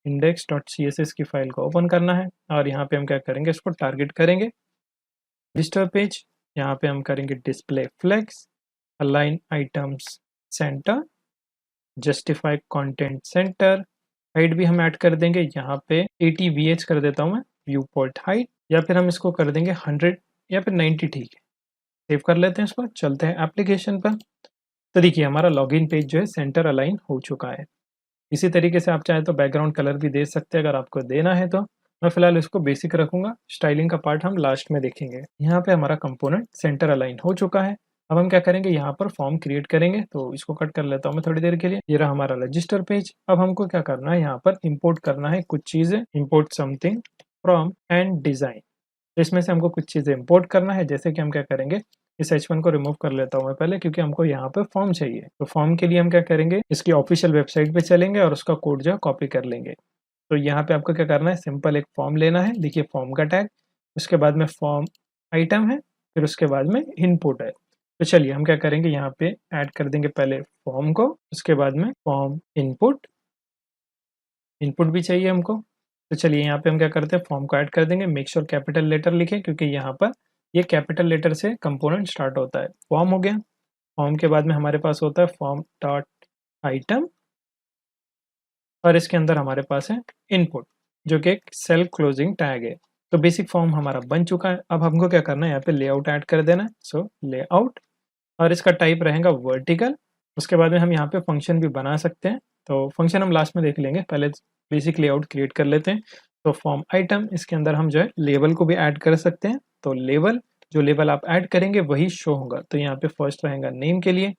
index.css की फाइल को ओपन करना है, और यहाँ पे हम क्या करेंगे, इसको टारगेट करेंगे रजिस्टर पेज। यहाँ पे हम करेंगे display flex, align items center, justify content center, height भी हम ऐड कर देंगे। यहाँ पे 80 VH कर देता हूँ मैं, व्यू पोर्ट हाइट, या फिर हम इसको कर देंगे 100 या फिर 90, ठीक है। सेव कर लेते हैं इसको, चलते हैं एप्लीकेशन पर। तो देखिए हमारा लॉगिन पेज जो है सेंटर अलाइन हो चुका है। इसी तरीके से आप चाहे तो बैकग्राउंड कलर भी दे सकते हैं अगर आपको देना है तो। मैं फिलहाल इसको बेसिक रखूंगा, स्टाइलिंग का पार्ट हम लास्ट में देखेंगे। यहाँ पे हमारा कंपोनेंट सेंटर अलाइन हो चुका है। अब हम क्या करेंगे, यहाँ पर फॉर्म क्रिएट करेंगे। तो इसको कट कर लेता हूँ मैं थोड़ी देर के लिए। ये रहा हमारा रजिस्टर पेज। अब हमको क्या करना है, यहाँ पर इंपोर्ट करना है कुछ चीज़ें, import something from and design. इसमें से हमको कुछ चीज़ें इंपोर्ट करना है, जैसे कि हम क्या करेंगे, इस H1 को रिमूव कर लेता हूँ मैं पहले, क्योंकि हमको यहाँ पे फॉर्म चाहिए। तो फॉर्म के लिए हम क्या करेंगे, इसकी ऑफिशियल वेबसाइट पे चलेंगे और उसका कोड जो है कॉपी कर लेंगे। तो यहाँ पे आपको क्या करना है, सिंपल एक फॉर्म लेना है। देखिए फॉर्म का टैग, उसके बाद में फॉर्म आइटम है, फिर उसके बाद में इनपुट है। तो चलिए हम क्या करेंगे, यहाँ पे ऐड कर देंगे पहले फॉर्म को, उसके बाद में फॉर्म इनपुट, इनपुट भी चाहिए हमको। तो चलिए यहाँ पे हम क्या करते हैं, फॉर्म को ऐड कर देंगे। मेक श्योर कैपिटल लेटर लिखें, क्योंकि यहाँ पर ये कैपिटल लेटर से कंपोनेंट स्टार्ट होता है। फॉर्म हो गया। फॉर्म के बाद में हमारे पास होता है फॉर्म डॉट आइटम, और इसके अंदर हमारे पास है इनपुट, जो कि एक सेल क्लोजिंग टैग है। तो बेसिक फॉर्म हमारा बन चुका है। अब हमको क्या करना है, यहाँ पे लेआउट ऐड कर देना है। सो लेआउट, और इसका टाइप रहेगा वर्टिकल। उसके बाद में हम यहाँ पे फंक्शन भी बना सकते हैं, तो फंक्शन हम लास्ट में देख लेंगे, पहले बेसिक लेआउट क्रिएट कर लेते हैं। तो फॉर्म आइटम, इसके अंदर हम जो है लेबल को भी ऐड कर सकते हैं। तो लेबल, जो लेबल आप ऐड करेंगे वही शो होगा। तो यहाँ पे फर्स्ट रहेगा नेम के लिए,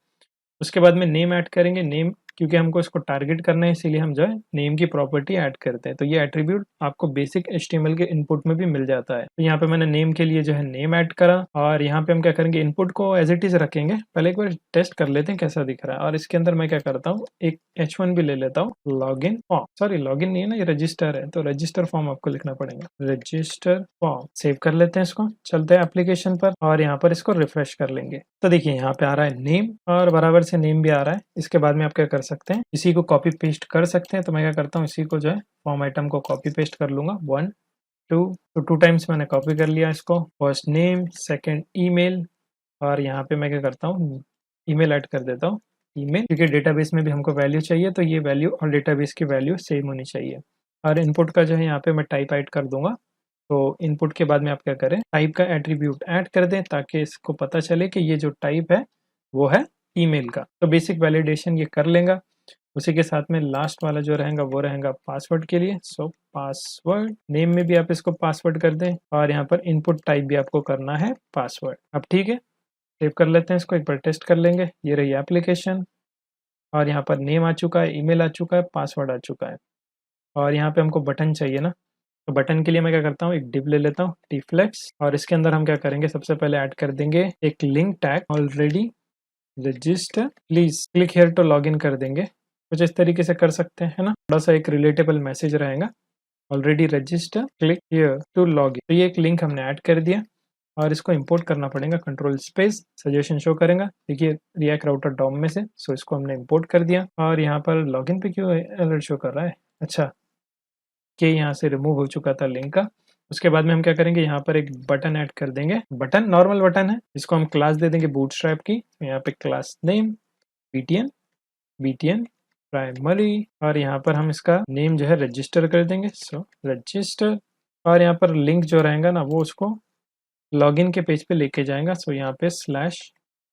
उसके बाद में नेम ऐड करेंगे। नेम क्योंकि हमको इसको टारगेट करना है, इसीलिए हम जो है नेम की प्रॉपर्टी ऐड करते हैं। तो ये एट्रीब्यूट आपको बेसिक HTML के इनपुट में भी मिल जाता है। तो यहाँ पे मैंने नेम के लिए जो है नेम ऐड करा, और यहाँ पे हम क्या करेंगे, इनपुट को एज इट इज रखेंगे। पहले एक बार टेस्ट कर लेते हैं कैसा दिख रहा है। और इसके अंदर मैं क्या करता हूँ, एक H1 भी ले लेता हूँ, लॉगिन फॉर्म, सॉरी लॉगिन नहीं है ना, ये रजिस्टर है, तो रजिस्टर फॉर्म आपको लिखना पड़ेगा, रजिस्टर फॉर्म। सेव कर लेते हैं इसको, चलते हैं एप्लीकेशन पर, और यहाँ पर इसको रिफ्रेश कर लेंगे। तो देखिए यहाँ पे आ रहा है नेम, और बराबर से नेम भी आ रहा है। इसके बाद में आप क्या कर सकते हैं, इसी को कॉपी पेस्ट कर सकते हैं। तो मैं क्या करता हूँ, इसी को जो है फॉर्म आइटम को कॉपी पेस्ट कर लूंगा, 1 2, तो 2 टाइम्स मैंने कॉपी कर लिया इसको। फर्स्ट नेम, सेकंड ईमेल, और यहाँ पे मैं क्या करता हूँ, ईमेल ऐड कर देता हूँ, ईमेल, क्योंकि डेटाबेस में भी हमको वैल्यू चाहिए, तो ये वैल्यू और डेटाबेस की वैल्यू सेम होनी चाहिए। और इनपुट का जो है यहाँ पे मैं टाइप ऐड कर दूंगा, तो इनपुट के बाद में आप क्या करें, टाइप का एट्रीब्यूट ऐड कर दें ताकि इसको पता चले कि ये जो टाइप है वो है ईमेल का। तो बेसिक वैलिडेशन ये कर लेगा। उसी के साथ में लास्ट वाला जो रहेगा वो रहेगा पासवर्ड के लिए। सो पासवर्ड, नेम में भी आप इसको पासवर्ड कर दें और यहाँ पर इनपुट टाइप भी आपको करना है पासवर्ड। अब ठीक है, सेव कर लेते हैं इसको, एक बार टेस्ट कर लेंगे। ये रही एप्लीकेशन और यहाँ पर नेम आ चुका है, ईमेल आ चुका है, पासवर्ड आ चुका है। और यहाँ पे हमको बटन चाहिए ना, तो बटन के लिए मैं क्या करता हूँ, एक डिव ले लेता हूँ, टीफ्लेक्स, और इसके अंदर हम क्या करेंगे, सबसे पहले ऐड कर देंगे एक link tag, already register please click here to log in कर देंगे। कुछ इस तरीके से कर सकते हैं, है ना, थोड़ा सा एक रिलेटेबल मैसेज रहेगा, already register click here to log in. तो ये एक लिंक हमने ऐड कर दिया और इसको इंपोर्ट करना पड़ेगा, कंट्रोल स्पेस, सजेशन शो करेगा, देखिए रिएक्ट राउटर डॉम में से। सो इसको हमने इंपोर्ट कर दिया और यहाँ पर लॉगिन पे क्यों अलर्ट शो कर रहा है, अच्छा कि यहाँ से रिमूव हो चुका था लिंक का। उसके बाद में हम क्या करेंगे, यहाँ पर एक बटन ऐड कर देंगे, बटन नॉर्मल बटन है, इसको हम क्लास दे देंगे बूटस्ट्रैप की। यहाँ पे क्लास नेम बीटीएन प्राइमरी, और यहाँ पर हम इसका नेम जो है रजिस्टर कर देंगे। सो रजिस्टर, और यहाँ पर लिंक जो रहेगा ना वो उसको लॉगिन के पेज पे लेके जाएगा। सो यहाँ पे स्लैश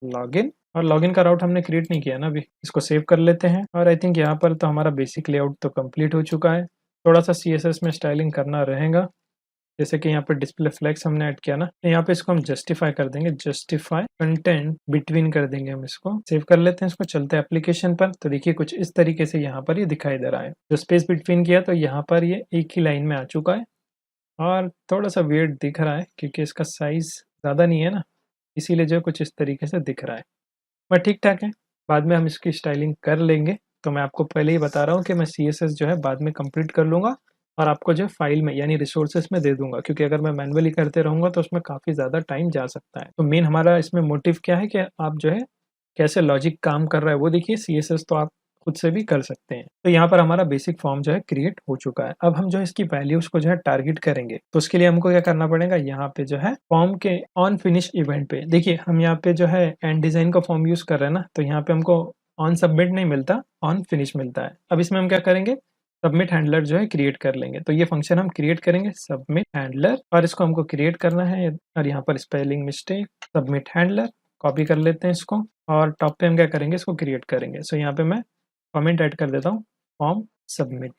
लॉगिन, और लॉगिन का राउट हमने क्रिएट नहीं किया ना अभी, इसको सेव कर लेते हैं। और आई थिंक यहाँ पर तो हमारा बेसिक लेआउट तो कंप्लीट हो चुका है। थोड़ा सा CSS में स्टाइलिंग करना रहेगा, जैसे कि यहाँ पे डिस्प्ले फ्लेक्स हमने ऐड किया ना, तो यहाँ पे इसको हम जस्टिफाई कर देंगे, जस्टिफाई कंटेंट बिटवीन कर देंगे हम इसको। सेव कर लेते हैं इसको, चलते हैं एप्लीकेशन पर। तो देखिए कुछ इस तरीके से यहाँ पर ये दिखाई दे रहा है, जो स्पेस बिटवीन किया तो यहाँ पर ये एक ही लाइन में आ चुका है और थोड़ा सा वियर्ड दिख रहा है क्योंकि इसका साइज ज़्यादा नहीं है ना, इसीलिए जो कुछ इस तरीके से दिख रहा है, पर ठीक ठाक है। बाद में हम इसकी स्टाइलिंग कर लेंगे। तो मैं आपको पहले ही बता रहा हूँ कि मैं CSS जो है बाद में कंप्लीट कर लूँगा और आपको जो फाइल में यानी रिसोर्सेस में दे दूंगा, क्योंकि अगर मैं मैनुअली करते रहूँगा तो उसमें काफ़ी ज़्यादा टाइम जा सकता है। तो मेन हमारा इसमें मोटिव क्या है कि आप जो है कैसे लॉजिक काम कर रहा है वो देखिए। CSS तो आप खुद से भी कर सकते हैं। तो यहाँ पर हमारा बेसिक फॉर्म जो है क्रिएट हो चुका है। अब हम जो है इसकी वैल्यूज को जो है टारगेट करेंगे, तो उसके लिए हमको क्या करना पड़ेगा, यहाँ पे जो है फॉर्म के ऑन फिनिश इवेंट पे देखिए हम यहाँ पे जो है एंड डिजाइन का फॉर्म यूज कर रहे हैं ना, तो यहाँ पे हमको ऑन सबमिट नहीं मिलता, ऑन फिनिश मिलता है। अब इसमें हम क्या करेंगे, सबमिट हैंडलर जो है क्रिएट कर लेंगे। तो ये फंक्शन हम क्रिएट करेंगे सबमिट हैंडलर, और इसको हमको क्रिएट करना है। और यहाँ पर spelling mistake, submit handler, copy कर लेते हैं इसको और टॉप पे हम क्या करेंगे, इसको क्रिएट करेंगे। सो यहाँ पे मैं कमेंट ऐड कर देता हूँ, फॉर्म सबमिट।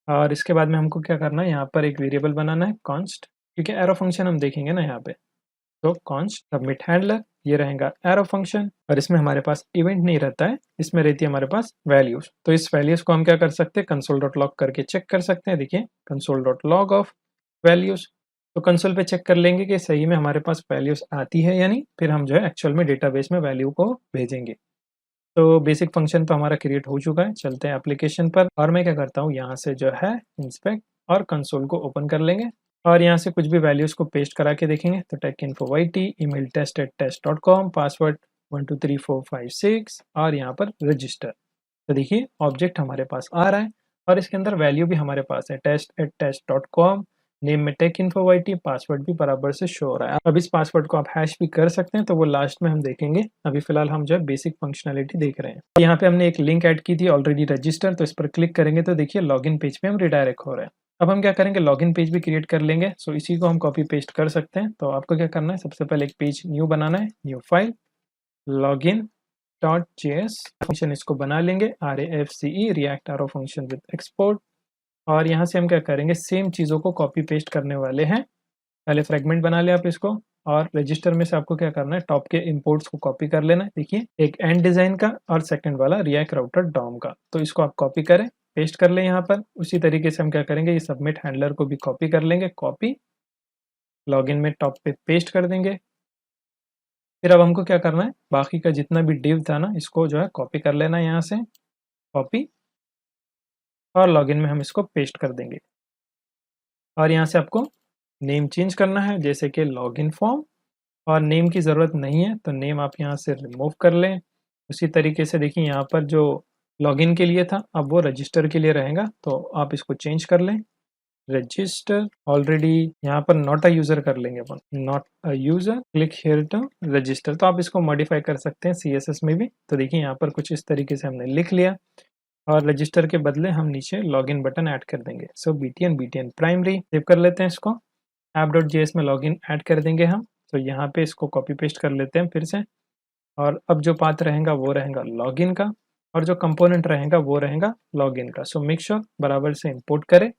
और इसके बाद में हमको क्या करना है, यहाँ पर एक वेरिएबल बनाना है कॉन्स्ट, क्योंकि एरो फंक्शन हम देखेंगे ना यहाँ पे। तो कॉन्स्ट सबमिट हैंडलर, ये रहेगा एरो फंक्शन, और इसमें हमारे पास इवेंट नहीं रहता है, इसमें रहती है हमारे पास वैल्यूज। तो इस वैल्यूज को हम क्या कर सकते हैं, कंसोल डॉट लॉग करके चेक कर सकते हैं। देखिए console dot log of values, तो कंसोल पे चेक कर लेंगे कि सही में हमारे पास वैल्यूज आती है या नहीं, फिर हम जो है एक्चुअल में डेटाबेस में वैल्यू को भेजेंगे। तो बेसिक फंक्शन तो हमारा क्रिएट हो चुका है। चलते हैं एप्लीकेशन पर, और मैं क्या करता हूँ, यहाँ से जो है इंस्पेक्ट और कंसोल को ओपन कर लेंगे और यहाँ से कुछ भी वैल्यूज को पेस्ट करा के देखेंगे। तो tecinfo_yt, ईमेल test@test.com, पासवर्ड 123456 और यहाँ पर रजिस्टर। तो देखिए ऑब्जेक्ट हमारे पास आ रहा है और इसके अंदर वैल्यू भी हमारे पास है, test@test.com, नेम में tecinfo_yt, पासवर्ड भी बराबर से शो हो रहा है। अब इस पासवर्ड को आप हैश भी कर सकते हैं, तो वो लास्ट में हम देखेंगे। अभी फिलहाल हम जो है बेसिक फंक्शनैलिटी देख रहे हैं। यहाँ पे हमने एक लिंक ऐड की थी, ऑलरेडी रजिस्टर, तो इस पर क्लिक करेंगे तो देखिए लॉगिन पेज पे हम रिडायरेक्ट हो रहे हैं। अब हम क्या करेंगे, लॉगिन पेज भी क्रिएट कर लेंगे। सो इसी को हम कॉपी पेस्ट कर सकते हैं। तो आपको क्या करना है, सबसे पहले एक पेज न्यू बनाना है, new file, login dot JS function इसको बना लेंगे, RAFCE react arrow function with export. और यहाँ से हम क्या करेंगे, सेम चीज़ों को कॉपी पेस्ट करने वाले हैं। पहले फ्रेगमेंट बना लिया आप इसको, और रजिस्टर में से आपको क्या करना है, टॉप के इंपोर्ट्स को कॉपी कर लेना है। देखिए एक एंड डिजाइन का और सेकंड वाला रिएक्ट राउटर डॉम का, तो इसको आप कॉपी करें, पेस्ट कर लें यहाँ पर। उसी तरीके से हम क्या करेंगे, ये सबमिट हैंडलर को भी कॉपी कर लेंगे, कॉपी, लॉगिन में टॉप पे पेस्ट कर देंगे। फिर अब हमको क्या करना है, बाकी का जितना भी डिव था ना, इसको जो है कॉपी कर लेना है यहाँ से, कॉपी, और लॉगिन में हम इसको पेस्ट कर देंगे। और यहाँ से आपको नेम चेंज करना है, जैसे कि लॉगिन फॉर्म, और नेम की ज़रूरत नहीं है तो नेम आप यहाँ से रिमूव कर लें। उसी तरीके से देखिए यहाँ पर जो लॉगिन के लिए था अब वो रजिस्टर के लिए रहेगा, तो आप इसको चेंज कर लें, रजिस्टर, ऑलरेडी यहाँ पर नॉट अ यूज़र कर लेंगे अपन, not a user, click here to register. तो आप इसको मॉडिफाई कर सकते हैं CSS में भी। तो देखिए यहाँ पर कुछ इस तरीके से हमने लिख लिया, और रजिस्टर के बदले हम नीचे लॉगिन बटन ऐड कर देंगे। सो BTN प्राइमरी, सेव कर लेते हैं इसको। app.js में लॉगिन ऐड कर देंगे हम। तो यहाँ पे इसको कॉपी पेस्ट कर लेते हैं फिर से, और अब जो पाथ रहेगा वो रहेगा लॉगिन का, और जो कंपोनेंट रहेगा वो रहेगा लॉगिन का। सो मेक श्योर बराबर से इंपोर्ट करें।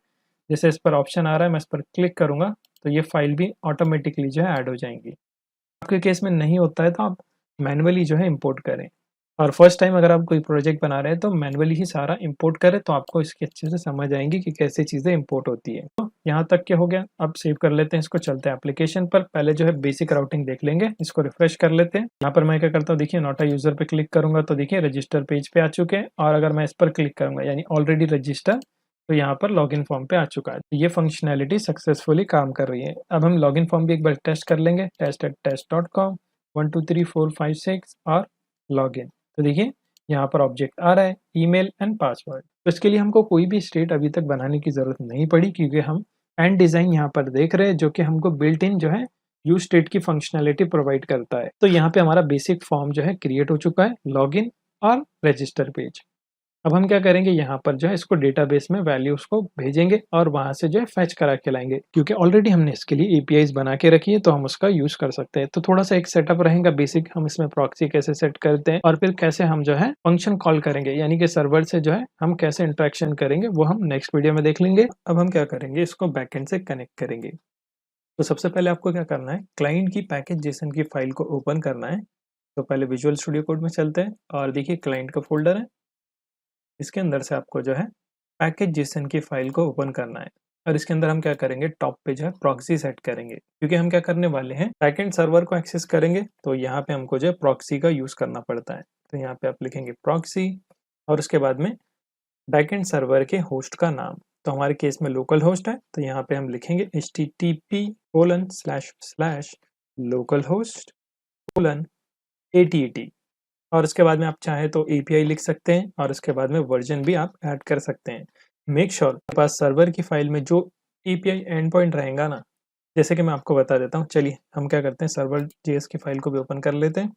जैसे इस पर ऑप्शन आ रहा है, मैं इस पर क्लिक करूँगा तो ये फाइल भी ऑटोमेटिकली जो है ऐड हो जाएंगी। आपके केस में नहीं होता है तो आप मैनुअली जो है इंपोर्ट करें, और फर्स्ट टाइम अगर आप कोई प्रोजेक्ट बना रहे हैं तो मैनुअली ही सारा इंपोर्ट करें, तो आपको इसकी अच्छे से समझ आएंगी कि कैसे चीज़ें इंपोर्ट होती है। तो यहाँ तक के हो गया, अब सेव कर लेते हैं इसको, चलते हैं एप्लीकेशन पर। पहले जो है बेसिक राउटिंग देख लेंगे, इसको रिफ्रेश कर लेते हैं। यहाँ पर मैं क्या करता हूँ, देखिए नोट अ यूजर पे क्लिक करूंगा तो देखिए रजिस्टर पेज पे आ चुके हैं, और अगर मैं इस पर क्लिक करूंगा यानी ऑलरेडी रजिस्टर, तो यहाँ पर लॉगिन फॉर्म पे आ चुका है। तो ये फंक्शनैलिटी सक्सेसफुली काम कर रही है। अब हम लॉगिन फॉर्म भी एक बार टेस्ट कर लेंगे, test@test.com 1 2 3 4 5 6 और लॉगिन। तो देखिए यहाँ पर ऑब्जेक्ट आ रहा है, ईमेल एंड पासवर्ड। तो इसके लिए हमको कोई भी स्टेट अभी तक बनाने की जरूरत नहीं पड़ी, क्योंकि हम एंड डिजाइन यहाँ पर देख रहे हैं जो कि हमको बिल्ट इन जो है यूज स्टेट की फंक्शनैलिटी प्रोवाइड करता है। तो यहाँ पे हमारा बेसिक फॉर्म जो है क्रिएट हो चुका है, लॉगिन और रजिस्टर पेज। अब हम क्या करेंगे, यहाँ पर जो है इसको डेटाबेस में वैल्यूज को भेजेंगे और वहां से जो है फैच करा के लाएंगे, क्योंकि ऑलरेडी हमने इसके लिए एपीआईज बना के रखी है तो हम उसका यूज कर सकते हैं। तो थोड़ा सा एक सेटअप रहेगा बेसिक, हम इसमें प्रॉक्सी कैसे सेट करते हैं और फिर कैसे हम जो है फंक्शन कॉल करेंगे, यानी कि सर्वर से जो है हम कैसे इंटरेक्शन करेंगे वो हम नेक्स्ट वीडियो में देख लेंगे। अब हम क्या करेंगे, इसको बैकएंड से कनेक्ट करेंगे। तो सबसे पहले आपको क्या करना है, क्लाइंट की पैकेज जेसन की फाइल को ओपन करना है। तो पहले विजुअल स्टूडियो कोड में चलते हैं, और देखिए क्लाइंट का फोल्डर है, इसके अंदर से आपको जो है पैकेज जेसन की फाइल को ओपन करना है। और इसके अंदर हम क्या करेंगे, टॉप पे जो है प्रॉक्सी सेट करेंगे, क्योंकि हम क्या करने वाले हैं बैकएंड सर्वर को एक्सेस करेंगे, तो यहाँ पे हमको जो है प्रॉक्सी का यूज करना पड़ता है। तो यहाँ पे आप लिखेंगे प्रॉक्सी, और उसके बाद में बैकएंड सर्वर के होस्ट का नाम। तो हमारे केस में लोकल होस्ट है, तो यहाँ पे हम लिखेंगे http://localhost:8080, और उसके बाद में आप चाहे तो एपीआई लिख सकते हैं, और उसके बाद में वर्जन भी आप ऐड कर सकते हैं। मेक श्योर आपके पास सर्वर की फाइल में जो एपीआई एंड पॉइंट रहेगा ना, जैसे कि मैं आपको बता देता हूँ। चलिए हम क्या करते हैं, सर्वर जेएस की फाइल को भी ओपन कर लेते हैं,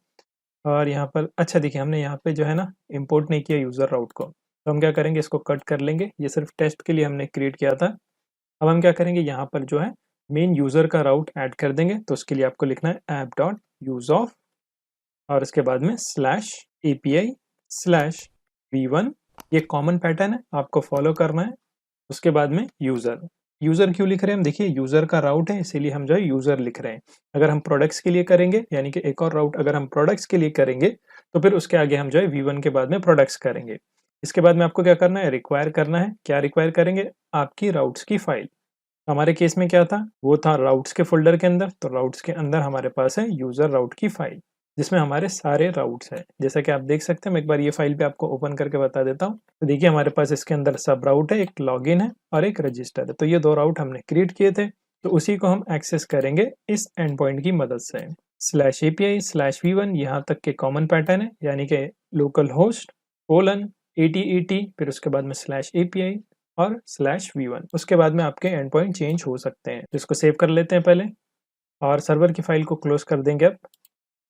और यहाँ पर अच्छा देखिए हमने यहाँ पे जो है ना इम्पोर्ट नहीं किया यूज़र राउट को, तो हम क्या करेंगे, इसको कट कर लेंगे। ये सिर्फ टेस्ट के लिए हमने क्रिएट किया था। अब हम क्या करेंगे, यहाँ पर जो है मेन यूज़र का राउट ऐड कर देंगे। तो उसके लिए आपको लिखना है app.useof, और इसके बाद में /API/v1। ये कॉमन पैटर्न है, आपको फॉलो करना है। उसके बाद में यूज़र। यूज़र क्यों लिख रहे हैं हम, देखिए यूज़र का राउट है इसीलिए हम जो है यूज़र लिख रहे हैं। अगर हम प्रोडक्ट्स के लिए करेंगे, यानी कि एक और राउट अगर हम प्रोडक्ट्स के लिए करेंगे, तो फिर उसके आगे हम जो है v1 के बाद में प्रोडक्ट्स करेंगे। इसके बाद में आपको क्या करना है, रिक्वायर करना है। क्या रिक्वायर करेंगे, आपकी राउट्स की फाइल। हमारे केस में क्या था, वो था राउट्स के फोल्डर के अंदर। तो राउट्स के अंदर हमारे पास है यूज़र राउट की फाइल, जिसमें हमारे सारे राउट्स हैं। जैसा कि आप देख सकते हैं, मैं एक बार ये फाइल पे आपको ओपन करके बता देता हूँ। तो देखिए हमारे पास इसके अंदर सब राउट है, एक लॉगिन है और एक रजिस्टर है। तो ये दो राउट हमने क्रिएट किए थे, तो उसी को हम एक्सेस करेंगे इस एंड पॉइंट की मदद से। /API/v1 यहाँ तक के कॉमन पैटर्न है, यानी कि लोकल होस्ट :8080, फिर उसके बाद में /API और /v1। उसके बाद में आपके एंड पॉइंट चेंज हो सकते हैं। तो इसको सेव कर लेते हैं पहले, और सर्वर की फाइल को क्लोज कर देंगे अब।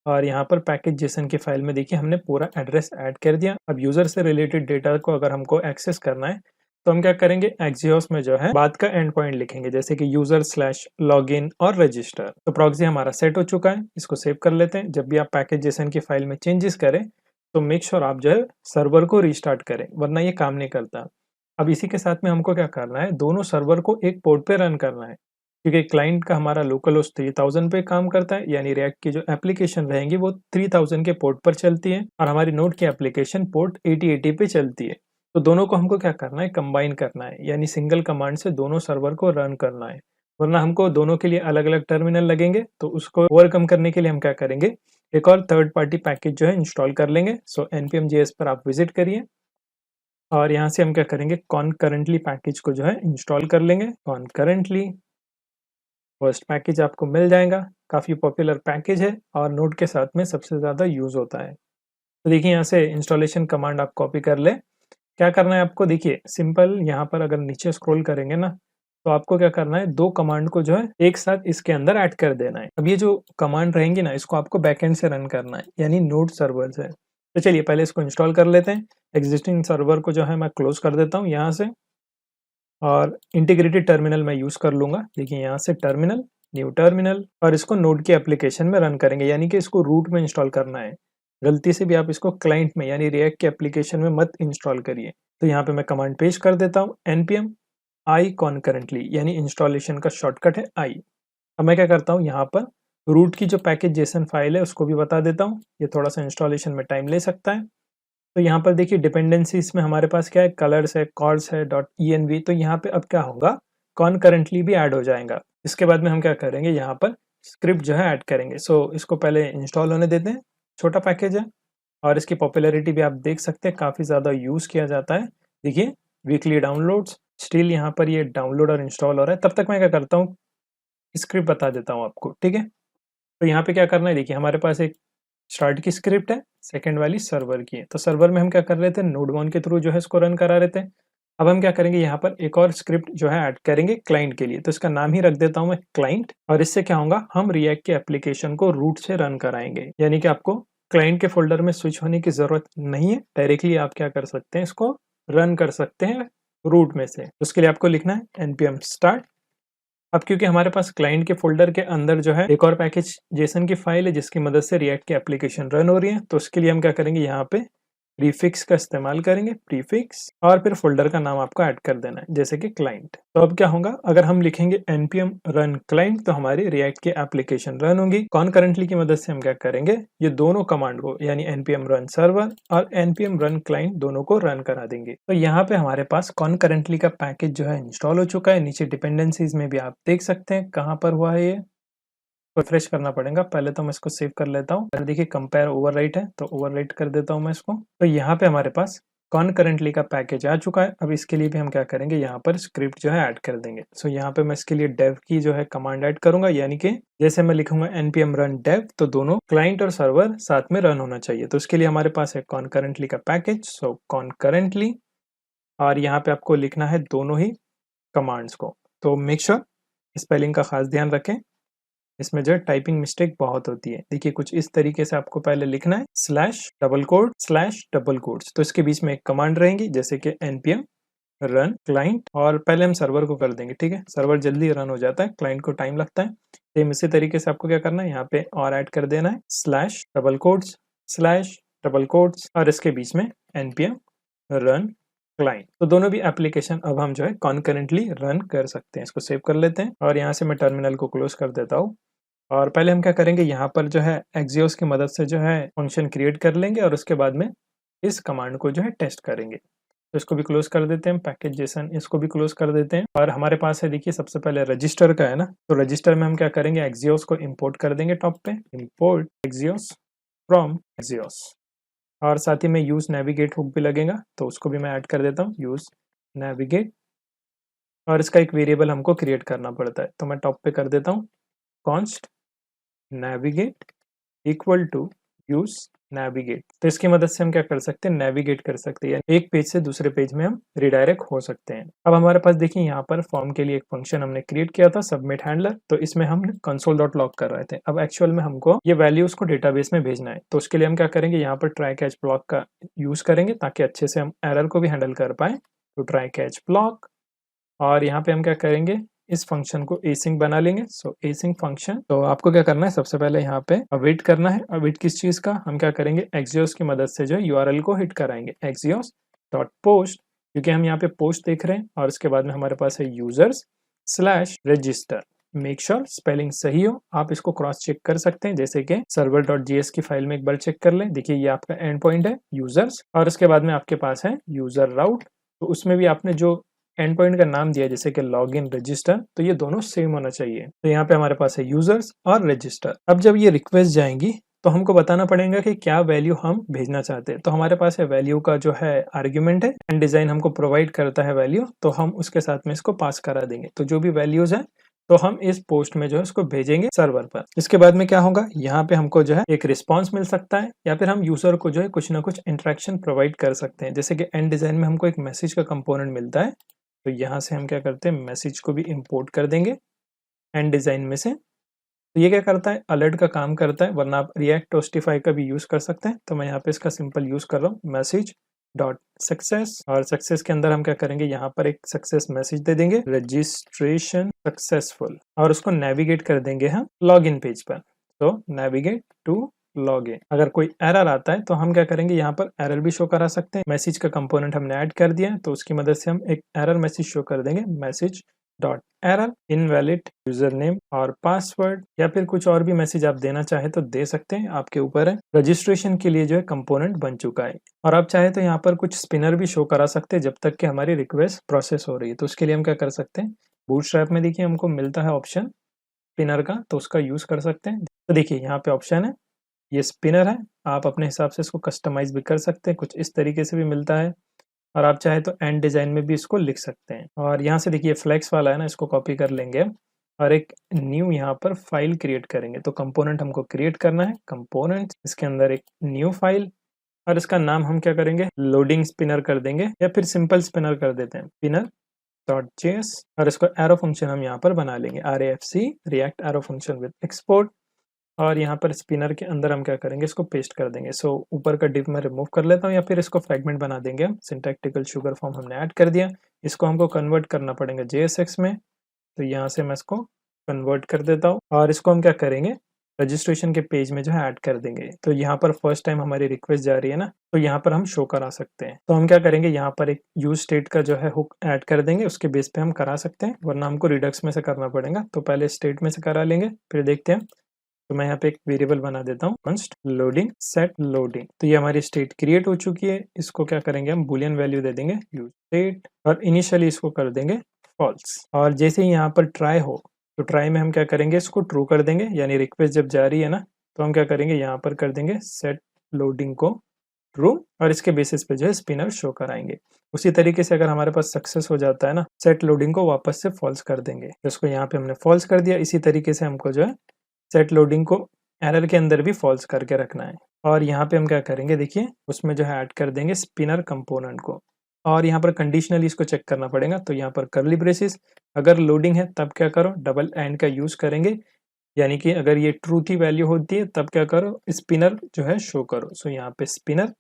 और यहाँ पर पैकेज जेसन की फाइल में देखिए हमने पूरा एड्रेस ऐड कर दिया। अब यूजर से रिलेटेड डेटा को अगर हमको एक्सेस करना है, तो हम क्या करेंगे, एक्सियोस में जो है बाद का एंड पॉइंट लिखेंगे, जैसे कि /login और रजिस्टर। तो प्रॉक्सी हमारा सेट हो चुका है, इसको सेव कर लेते हैं। जब भी आप पैकेज जेसन की फाइल में चेंजेस करें, तो मेक श्योर आप जो है सर्वर को रिस्टार्ट करें, वरना ये काम नहीं करता। अब इसी के साथ में हमको क्या करना है, दोनों सर्वर को एक पोर्ट पे रन करना है, क्योंकि क्लाइंट का हमारा लोकल होस्ट 3000 पे काम करता है, यानी रिएक्ट की जो एप्लीकेशन रहेंगी वो 3000 के पोर्ट पर चलती है, और हमारी नोड की एप्लीकेशन पोर्ट 8080 पे चलती है। तो दोनों को हमको क्या करना है, कंबाइन करना है, यानी सिंगल कमांड से दोनों सर्वर को रन करना है, वरना हमको दोनों के लिए अलग अलग टर्मिनल लगेंगे। तो उसको ओवरकम करने के लिए हम क्या करेंगे, एक और थर्ड पार्टी पैकेज जो है इंस्टॉल कर लेंगे। सो npm.js पर आप विजिट करिए, और यहाँ से हम क्या करेंगे, कॉनकरेंटली पैकेज को जो है इंस्टॉल कर लेंगे। कॉनकरेंटली फर्स्ट पैकेज आपको मिल जाएगा, काफ़ी पॉपुलर पैकेज है और नोड के साथ में सबसे ज़्यादा यूज़ होता है। तो देखिए यहाँ से इंस्टॉलेशन कमांड आप कॉपी कर ले। क्या करना है आपको, देखिए सिंपल, यहाँ पर अगर नीचे स्क्रॉल करेंगे ना, तो आपको क्या करना है, दो कमांड को जो है एक साथ इसके अंदर ऐड कर देना है। अब ये जो कमांड रहेंगी ना, इसको आपको बैकएंड से रन करना है, यानी नोड सर्वर से। तो चलिए पहले इसको इंस्टॉल कर लेते हैं। एग्जिस्टिंग सर्वर को जो है मैं क्लोज कर देता हूँ यहाँ से, और इंटीग्रेटेड टर्मिनल मैं यूज़ कर लूँगा। देखिए यहाँ से टर्मिनल, न्यू टर्मिनल और इसको नोड की एप्लीकेशन में रन करेंगे, यानी कि इसको रूट में इंस्टॉल करना है। गलती से भी आप इसको क्लाइंट में यानी रिएक्ट के एप्लीकेशन में मत इंस्टॉल करिए। तो यहाँ पे मैं कमांड पेस्ट कर देता हूँ npm i concurrently, यानी इंस्टॉलेशन का शॉर्टकट है i। अब मैं क्या करता हूँ, यहाँ पर रूट की जो पैकेज जेसन फाइल है उसको भी बता देता हूँ। ये थोड़ा सा इंस्टॉलेशन में टाइम ले सकता है। तो यहाँ पर देखिए डिपेंडेंसीज में हमारे पास क्या है, कलर्स है, कॉर्ड्स है, .env। तो यहाँ पे अब क्या होगा, कॉन्करेंटली भी ऐड हो जाएगा। इसके बाद में हम क्या करेंगे, यहाँ पर स्क्रिप्ट जो है ऐड करेंगे। सो इसको पहले इंस्टॉल होने देते हैं। छोटा पैकेज है और इसकी पॉपुलैरिटी भी आप देख सकते हैं, काफ़ी ज़्यादा यूज़ किया जाता है। देखिए वीकली डाउनलोड्स, स्टिल यहाँ पर ये डाउनलोड और इंस्टॉल हो रहा है। तब तक मैं क्या करता हूँ, स्क्रिप्ट बता देता हूँ आपको, ठीक है। तो यहाँ पे क्या करना है, देखिए हमारे पास एक स्टार्ट की स्क्रिप्ट है, सेकंड वाली सर्वर की है। तो सर्वर में हम क्या कर रहे थे, नोड1 के थ्रू जो है इसको रन करा रहे थे। अब हम क्या करेंगे, यहाँ पर एक और स्क्रिप्ट जो है ऐड करेंगे क्लाइंट के लिए। तो इसका नाम ही रख देता हूँ मैं क्लाइंट। और इससे क्या होगा, हम रिएक्ट के एप्लीकेशन को रूट से रन कराएंगे, यानी कि आपको क्लाइंट के फोल्डर में स्विच होने की जरूरत नहीं है। डायरेक्टली आप क्या कर सकते हैं, इसको रन कर सकते हैं रूट में से। उसके लिए आपको लिखना है npm start। अब क्योंकि हमारे पास क्लाइंट के फोल्डर के अंदर जो है एक और पैकेज जेसन की फाइल है जिसकी मदद से रिएक्ट की एप्लीकेशन रन हो रही है। तो उसके लिए हम क्या करेंगे, यहाँ पे प्रीफिक्स का इस्तेमाल करेंगे, प्रीफिक्स, और फिर फोल्डर का नाम आपको ऐड कर देना है जैसे कि क्लाइंट। तो अब क्या होगा, अगर हम लिखेंगे npm run client तो हमारी रिएक्ट की एप्लीकेशन रन होगी। कॉन्करेंटली की मदद से हम क्या करेंगे, ये दोनों कमांड को यानी npm run server और npm run client दोनों को रन करा देंगे। तो यहाँ पे हमारे पास कॉन्करेंटली का पैकेज जो है इंस्टॉल हो चुका है। नीचे डिपेंडेंसीज में भी आप देख सकते हैं कहाँ पर हुआ है, ये रिफ्रेश करना पड़ेगा। पहले तो मैं इसको सेव कर लेता हूँ। देखिए कंपेयर ओवरराइट है तो ओवरराइट कर देता हूँ मैं इसको। तो यहाँ पे हमारे पास कॉन्करेंटली का पैकेज आ चुका है। अब इसके लिए भी हम क्या करेंगे, यहाँ पर स्क्रिप्ट जो है ऐड कर देंगे। सो यहाँ पे मैं इसके लिए dev की जो है कमांड ऐड करूंगा, यानी कि जैसे मैं लिखूंगा npm run dev तो दोनों क्लाइंट और सर्वर साथ में रन होना चाहिए। तो उसके लिए हमारे पास है कॉन्करेंटली का पैकेज, सो कॉन्करेंटली, और यहाँ पे आपको लिखना है दोनों ही कमांड्स को। तो मेक श्योर स्पेलिंग का खास ध्यान रखें, इसमें जो है टाइपिंग मिस्टेक बहुत होती है। देखिए कुछ इस तरीके से आपको पहले लिखना है, /डबल कोट्स। तो इसके बीच में एक कमांड रहेंगी जैसे कि npm run client, और पहले हम सर्वर को कर देंगे, ठीक है। सर्वर जल्दी रन हो जाता है, क्लाइंट को टाइम लगता है। सेम इसी तरीके से आपको क्या करना है, यहाँ पे और ऐड कर देना है /डबल कोट्स और इसके बीच में npm run client। तो दोनों भी एप्लीकेशन अब हम जो है कॉन्करेंटली रन कर सकते हैं। इसको सेव कर लेते हैं और यहाँ से मैं टर्मिनल को क्लोज कर देता हूँ। और पहले हम क्या करेंगे, यहाँ पर जो है एक्सियोस की मदद से जो है फंक्शन क्रिएट कर लेंगे और उसके बाद में इस कमांड को जो है टेस्ट करेंगे। तो इसको भी क्लोज कर देते हैं, पैकेज जेसन इसको भी क्लोज कर देते हैं। और हमारे पास है देखिए सबसे पहले रजिस्टर का है ना, तो रजिस्टर में हम क्या करेंगे, एक्सियोस को इंपोर्ट कर देंगे। टॉप पे इंपोर्ट एक्सियोस फ्रॉम एक्सियोस, और साथ ही में यूज नेविगेट हुक भी लगेगा तो उसको भी मैं ऐड कर देता हूँ, यूज नेविगेट। और इसका एक वेरिएबल हमको क्रिएट करना पड़ता है, तो मैं टॉप पे कर देता हूँ const navigate equal to use navigate. तो इसकी मदद से हम क्या कर सकते हैं, नेविगेट कर सकते हैं, यानी एक पेज से दूसरे पेज में हम रिडायरेक्ट हो सकते हैं। अब हमारे पास देखिए यहाँ पर फॉर्म के लिए एक फंक्शन हमने क्रिएट किया था, सबमिट हैंडलर। तो इसमें हम console.log कर रहे थे। अब एक्चुअल में हमको ये वैल्यूज को डेटाबेस में भेजना है। तो उसके लिए हम क्या करेंगे, यहाँ पर ट्राई कैच ब्लॉक का यूज करेंगे ताकि अच्छे से हम एरर को भी हैंडल कर पाए। तो ट्राई कैच ब्लॉक, और यहाँ पे हम क्या करेंगे, इस फंक्शन को एसिंक बना लेंगे। सो एसिंक फंक्शन, तो आपको क्या करना है, सबसे पहले यहाँ पे अवेट करना है। अवेट किस चीज का, हम क्या करेंगे, एक्सियोस की मदद से जो है यूआरएल को हिट कराएंगे, एक्सियोस.पोस्ट, क्योंकि हम यहाँ पे पोस्ट देख रहे हैं। और इसके बाद में हमारे पास है यूजर्स/रजिस्टर। मेक श्योर स्पेलिंग सही हो, आप इसको क्रॉस चेक कर सकते हैं, जैसे कि server.js की फाइल में एक बार चेक कर लें। देखिए ये आपका एंड पॉइंट है यूजर्स, और इसके बाद में आपके पास है यूजर राउट। तो उसमें भी आपने जो एंड पॉइंट का नाम दिया जैसे कि लॉगिन रजिस्टर, तो ये दोनों सेम होना चाहिए। तो यहाँ पे हमारे पास है यूजर्स और रजिस्टर। अब जब ये रिक्वेस्ट जाएंगी तो हमको बताना पड़ेगा कि क्या वैल्यू हम भेजना चाहते हैं। तो हमारे पास है वैल्यू का जो है आर्ग्यूमेंट है, एंड डिजाइन हमको प्रोवाइड करता है वैल्यू, तो हम उसके साथ में इसको पास करा देंगे। तो जो भी वैल्यूज है तो हम इस पोस्ट में जो है उसको भेजेंगे सर्वर पर। इसके बाद में क्या होगा, यहाँ पे हमको जो है एक रिस्पॉन्स मिल सकता है, या फिर हम यूजर को जो है कुछ ना कुछ इंटरेक्शन प्रोवाइड कर सकते हैं। जैसे कि एंड डिजाइन में हमको एक मैसेज का कंपोनेंट मिलता है, तो यहाँ से हम क्या करते हैं, मैसेज को भी इंपोर्ट कर देंगे एंड डिजाइन में से। तो ये क्या करता है, अलर्ट का काम करता है, वरना आप रिएक्ट टोस्टिफाई का भी यूज कर सकते हैं। तो मैं यहाँ पे इसका सिंपल यूज कर रहा हूँ, मैसेज डॉट सक्सेस, और सक्सेस के अंदर हम क्या करेंगे, यहाँ पर एक सक्सेस मैसेज दे देंगे, रजिस्ट्रेशन सक्सेसफुल, और उसको नेविगेट कर देंगे हम लॉगिन पेज पर। तो नेविगेट टू लॉगिन। अगर कोई एरर आता है तो हम क्या करेंगे, यहाँ पर एरर भी शो करा सकते हैं। मैसेज का कंपोनेंट हमने ऐड कर दिया तो उसकी मदद से हम एक एरर मैसेज शो कर देंगे, message dot error invalid user name और पासवर्ड, या फिर कुछ और भी मैसेज आप देना चाहे तो दे सकते हैं, आपके ऊपर है। रजिस्ट्रेशन के लिए जो है कंपोनेंट बन चुका है, और आप चाहे तो यहाँ पर कुछ स्पिनर भी शो करा सकते हैं जब तक कि हमारी रिक्वेस्ट प्रोसेस हो रही है। तो उसके लिए हम क्या कर सकते हैं, बूटस्ट्रैप में देखिए हमको मिलता है ऑप्शन स्पिनर का, तो उसका यूज कर सकते हैं। तो देखिए यहाँ पे ऑप्शन है, ये स्पिनर है, आप अपने हिसाब से इसको कस्टमाइज भी कर सकते हैं, कुछ इस तरीके से भी मिलता है, और आप चाहे तो एंड डिजाइन में भी इसको लिख सकते हैं। और यहाँ से देखिए फ्लेक्स वाला है ना, इसको कॉपी कर लेंगे हम और एक न्यू यहाँ पर फाइल क्रिएट करेंगे। तो कंपोनेंट हमको क्रिएट करना है, कंपोनेंट, इसके अंदर एक न्यू फाइल, और इसका नाम हम क्या करेंगे, लोडिंग स्पिनर कर देंगे, या फिर सिंपल स्पिनर कर देते हैं, स्पिनर डॉट जेएस, और इसको एरो फंक्शन हम यहाँ पर बना लेंगे, RAFC react arrow function with export, और यहाँ पर स्पिनर के अंदर हम क्या करेंगे, इसको पेस्ट कर देंगे। सो ऊपर का डिव मैं रिमूव कर लेता हूँ, या फिर इसको फ्रेगमेंट बना देंगे हम। सिंटैक्टिकल शुगर फॉर्म हमने ऐड कर दिया, इसको हमको कन्वर्ट करना पड़ेगा JSX में, तो यहाँ से मैं इसको कन्वर्ट कर देता हूँ, और इसको हम क्या करेंगे, रजिस्ट्रेशन के पेज में जो है ऐड कर देंगे। तो यहाँ पर फर्स्ट टाइम हमारी रिक्वेस्ट जा रही है ना, तो यहाँ पर हम शो करा सकते हैं। तो हम क्या करेंगे, यहाँ पर एक यूज स्टेट का जो है हुक ऐड कर देंगे, उसके बेस पे हम करा सकते हैं, वरना हमको रिडक्स में से करना पड़ेगा। तो पहले स्टेट में से करा लेंगे, फिर देखते हैं। तो मैं यहाँ पे एक वेरिएबल बना देता हूँ, const लोडिंग सेट लोडिंग। तो ये हमारी स्टेट क्रिएट हो चुकी है, इसको क्या करेंगे, हम बुलियन वैल्यू दे देंगे यूज स्टेट, और इनिशियली इसको कर देंगे फॉल्स। और जैसे ही यहाँ पर ट्राई हो, तो ट्राई में हम क्या करेंगे, इसको ट्रू कर देंगे, यानी रिक्वेस्ट जब जा रही है ना, तो हम क्या करेंगे, यहाँ पर कर देंगे सेट लोडिंग को ट्रू, और इसके बेसिस पे जो है स्पिनर शो कराएंगे। उसी तरीके से अगर हमारे पास सक्सेस हो जाता है ना, सेट लोडिंग को वापस से फॉल्स कर देंगे। तो इसको यहाँ पे हमने फॉल्स कर दिया, इसी तरीके से हमको जो है सेट लोडिंग को एरर के अंदर भी फॉल्स करके रखना है। और यहाँ पे हम क्या करेंगे, देखिए उसमें जो है ऐड कर देंगे स्पिनर कंपोनेंट को, और यहाँ पर कंडीशनली इसको चेक करना पड़ेगा। तो यहाँ पर कर्ली ब्रेसेस, अगर लोडिंग है तब क्या करो, डबल एंड का यूज करेंगे, यानी कि अगर ये ट्रू की वैल्यू होती है तब क्या करो, स्पिनर जो है शो करो। सो यहाँ पे स्पिनर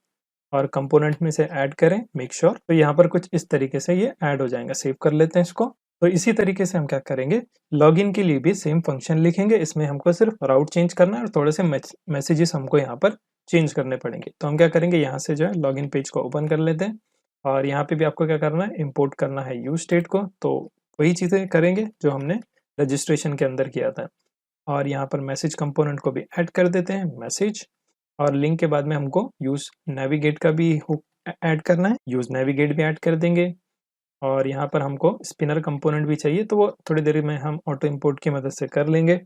और कंपोनेंट में से ऐड करें, मेक श्योर। तो यहाँ पर कुछ इस तरीके से ये ऐड हो जाएगा। सेव कर लेते हैं इसको। तो इसी तरीके से हम क्या करेंगे, लॉगिन के लिए भी सेम फंक्शन लिखेंगे, इसमें हमको सिर्फ राउट चेंज करना है और थोड़े से मैसेजेस हमको यहाँ पर चेंज करने पड़ेंगे। तो हम क्या करेंगे, यहाँ से जो है लॉगिन पेज को ओपन कर लेते हैं, और यहाँ पे भी आपको क्या करना है, इम्पोर्ट करना है यूज स्टेट को। तो वही चीज़ें करेंगे जो हमने रजिस्ट्रेशन के अंदर किया था, और यहाँ पर मैसेज कंपोनेंट को भी ऐड कर देते हैं, मैसेज, और लिंक के बाद में हमको यूज नेविगेट का भी हुक ऐड करना है, यूज नेविगेट भी ऐड कर देंगे। और यहाँ पर हमको स्पिनर कंपोनेंट भी चाहिए, तो वो थोड़ी देर में हम ऑटो इंपोर्ट की मदद से कर लेंगे।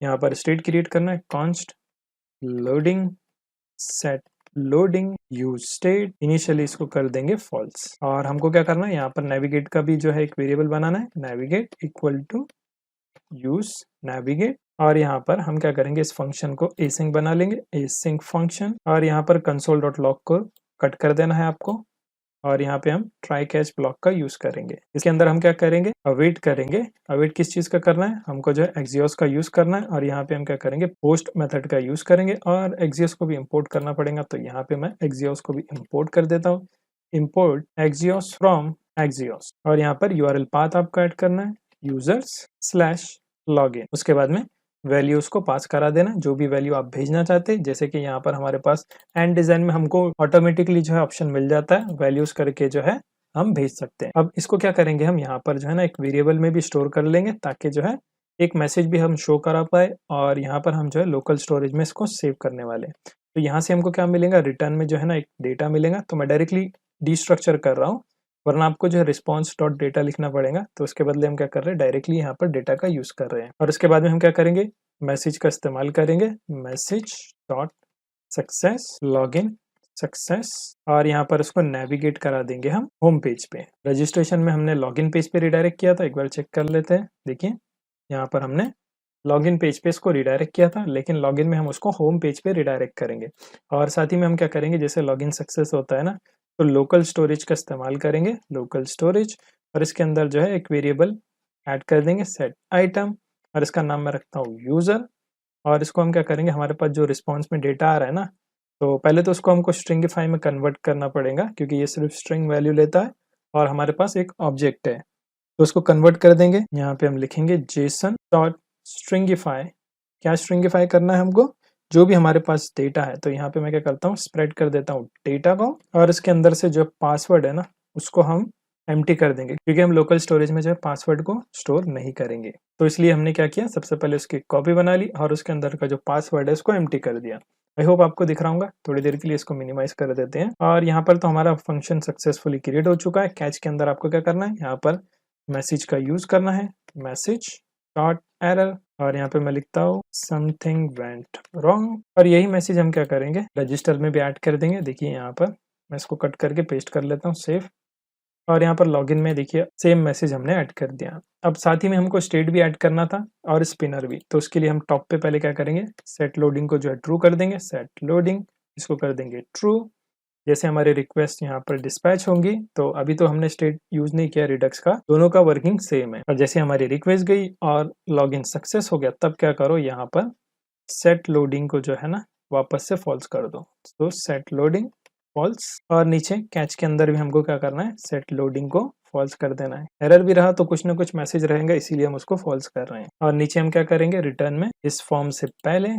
यहाँ पर स्टेट क्रिएट करना है, const loading set loading use state, initially इसको कर देंगे फॉल्स। और हमको क्या करना है, यहाँ पर नेविगेट का भी जो है एक वेरिएबल बनाना है, navigate equal to use navigate, और यहाँ पर हम क्या करेंगे, इस फंक्शन को एसिंक बना लेंगे, एसिंक फंक्शन, और यहाँ पर कंसोल डॉट लॉग को कट कर देना है आपको, और यहाँ पे हम ट्राई कैच ब्लॉक का यूज करेंगे। इसके अंदर हम क्या करेंगे, अवेट करेंगे। अवेट किस चीज का करना है, हमको जो है एक्सियोस का यूज करना है, और यहाँ पे हम क्या करेंगे, पोस्ट मेथड का यूज करेंगे, और एक्सियोस को भी इंपोर्ट करना पड़ेगा। तो यहाँ पे मैं एक्सियोस को भी इंपोर्ट कर देता हूँ, इंपोर्ट एक्सियोस फ्रॉम एक्सियोस, और यहाँ पर यूआरएल पाथ आपको ऐड करना है, users/login। उसके बाद में वैल्यूज को पास करा देना, जो भी वैल्यू आप भेजना चाहते हैं। जैसे कि यहाँ पर हमारे पास एंड डिजाइन में हमको ऑटोमेटिकली जो है ऑप्शन मिल जाता है, वैल्यूज करके जो है हम भेज सकते हैं। अब इसको क्या करेंगे, हम यहाँ पर जो है ना एक वेरिएबल में भी स्टोर कर लेंगे, ताकि जो है एक मैसेज भी हम शो करा पाए, और यहाँ पर हम जो है लोकल स्टोरेज में इसको सेव करने वाले हैं। तो यहाँ से हमको क्या मिलेगा, रिटर्न में जो है ना एक डेटा मिलेगा। तो मैं डायरेक्टली डिस्ट्रक्चर कर रहा हूँ, वरना आपको जो है रिस्पॉन्स डॉट डेटा लिखना पड़ेगा। तो उसके बदले हम क्या कर रहे हैं, डायरेक्टली यहाँ पर डेटा का यूज कर रहे हैं। और उसके बाद में हम क्या करेंगे, मैसेज का इस्तेमाल करेंगे, message dot success login success, और यहाँ पर उसको नेविगेट करा देंगे हम होम पेज पे। रजिस्ट्रेशन में हमने लॉगिन पेज पे रिडायरेक्ट किया था, एक बार चेक कर लेते हैं। देखिए यहाँ पर हमने लॉगिन पेज पे इसको रिडायरेक्ट किया था, लेकिन लॉगिन में हम उसको होम पेज पे रिडायरेक्ट करेंगे। और साथ ही में हम क्या करेंगे, जैसे लॉगिन सक्सेस होता है ना, तो लोकल स्टोरेज का इस्तेमाल करेंगे, लोकल स्टोरेज, और इसके अंदर जो है एक वेरिएबल ऐड कर देंगे, सेट आइटम, और इसका नाम मैं रखता हूँ यूजर। और इसको हम क्या करेंगे, हमारे पास जो रिस्पॉन्स में डेटा आ रहा है ना, तो पहले तो उसको हमको स्ट्रिंगिफाई में कन्वर्ट करना पड़ेगा क्योंकि ये सिर्फ स्ट्रिंग वैल्यू लेता है और हमारे पास एक ऑब्जेक्ट है, तो उसको कन्वर्ट कर देंगे। यहाँ पे हम लिखेंगे जेसन डॉट स्ट्रिंगिफाई। क्या स्ट्रिंगिफाई करना है हमको? जो भी हमारे पास डेटा है। तो यहाँ पे मैं क्या करता हूँ, स्प्रेड कर देता हूँ डेटा को, और इसके अंदर से जो पासवर्ड है ना उसको हम एम्प्टी कर देंगे क्योंकि हम लोकल स्टोरेज में जो है पासवर्ड को स्टोर नहीं करेंगे। तो इसलिए हमने क्या किया, सबसे पहले उसकी कॉपी बना ली और उसके अंदर का जो पासवर्ड है उसको एम्प्टी कर दिया। आई होप आपको दिख रहा होगा। थोड़ी देर के लिए इसको मिनिमाइज कर देते हैं और यहाँ पर तो हमारा फंक्शन सक्सेसफुली क्रिएट हो चुका है। कैच के अंदर आपको क्या करना है, यहाँ पर मैसेज का यूज करना है, मैसेज डॉट एरर, और यहाँ पे मैं लिखता हूँ समथिंग वेंट रॉन्ग, और यही मैसेज हम क्या करेंगे रजिस्टर में भी ऐड कर देंगे। देखिए यहाँ पर मैं इसको कट करके पेस्ट कर लेता हूँ, सेव, और यहाँ पर लॉगिन में देखिए सेम मैसेज हमने ऐड कर दिया। अब साथ ही में हमको स्टेट भी ऐड करना था और स्पिनर भी, तो उसके लिए हम टॉप पे पहले क्या करेंगे, सेट लोडिंग को जो है ट्रू कर देंगे, सेट लोडिंग इसको कर देंगे ट्रू। जैसे हमारे रिक्वेस्ट यहाँ पर डिस्पैच होंगी, तो अभी तो हमने स्टेट यूज नहीं किया रिडक्स का, दोनों का वर्किंग सेम है। और जैसे हमारी रिक्वेस्ट गई और लॉगिन सक्सेस हो गया, तब क्या करो, यहाँ पर सेट लोडिंग को जो है ना वापस से फॉल्स कर दो। तो सेट लोडिंग फॉल्स, और नीचे कैच के अंदर भी हमको क्या करना है, सेट लोडिंग को फॉल्स कर देना है। एरर भी रहा तो कुछ ना कुछ मैसेज रहेगा, इसीलिए हम उसको फॉल्स कर रहे हैं। और नीचे हम क्या करेंगे, रिटर्न में इस फॉर्म से पहले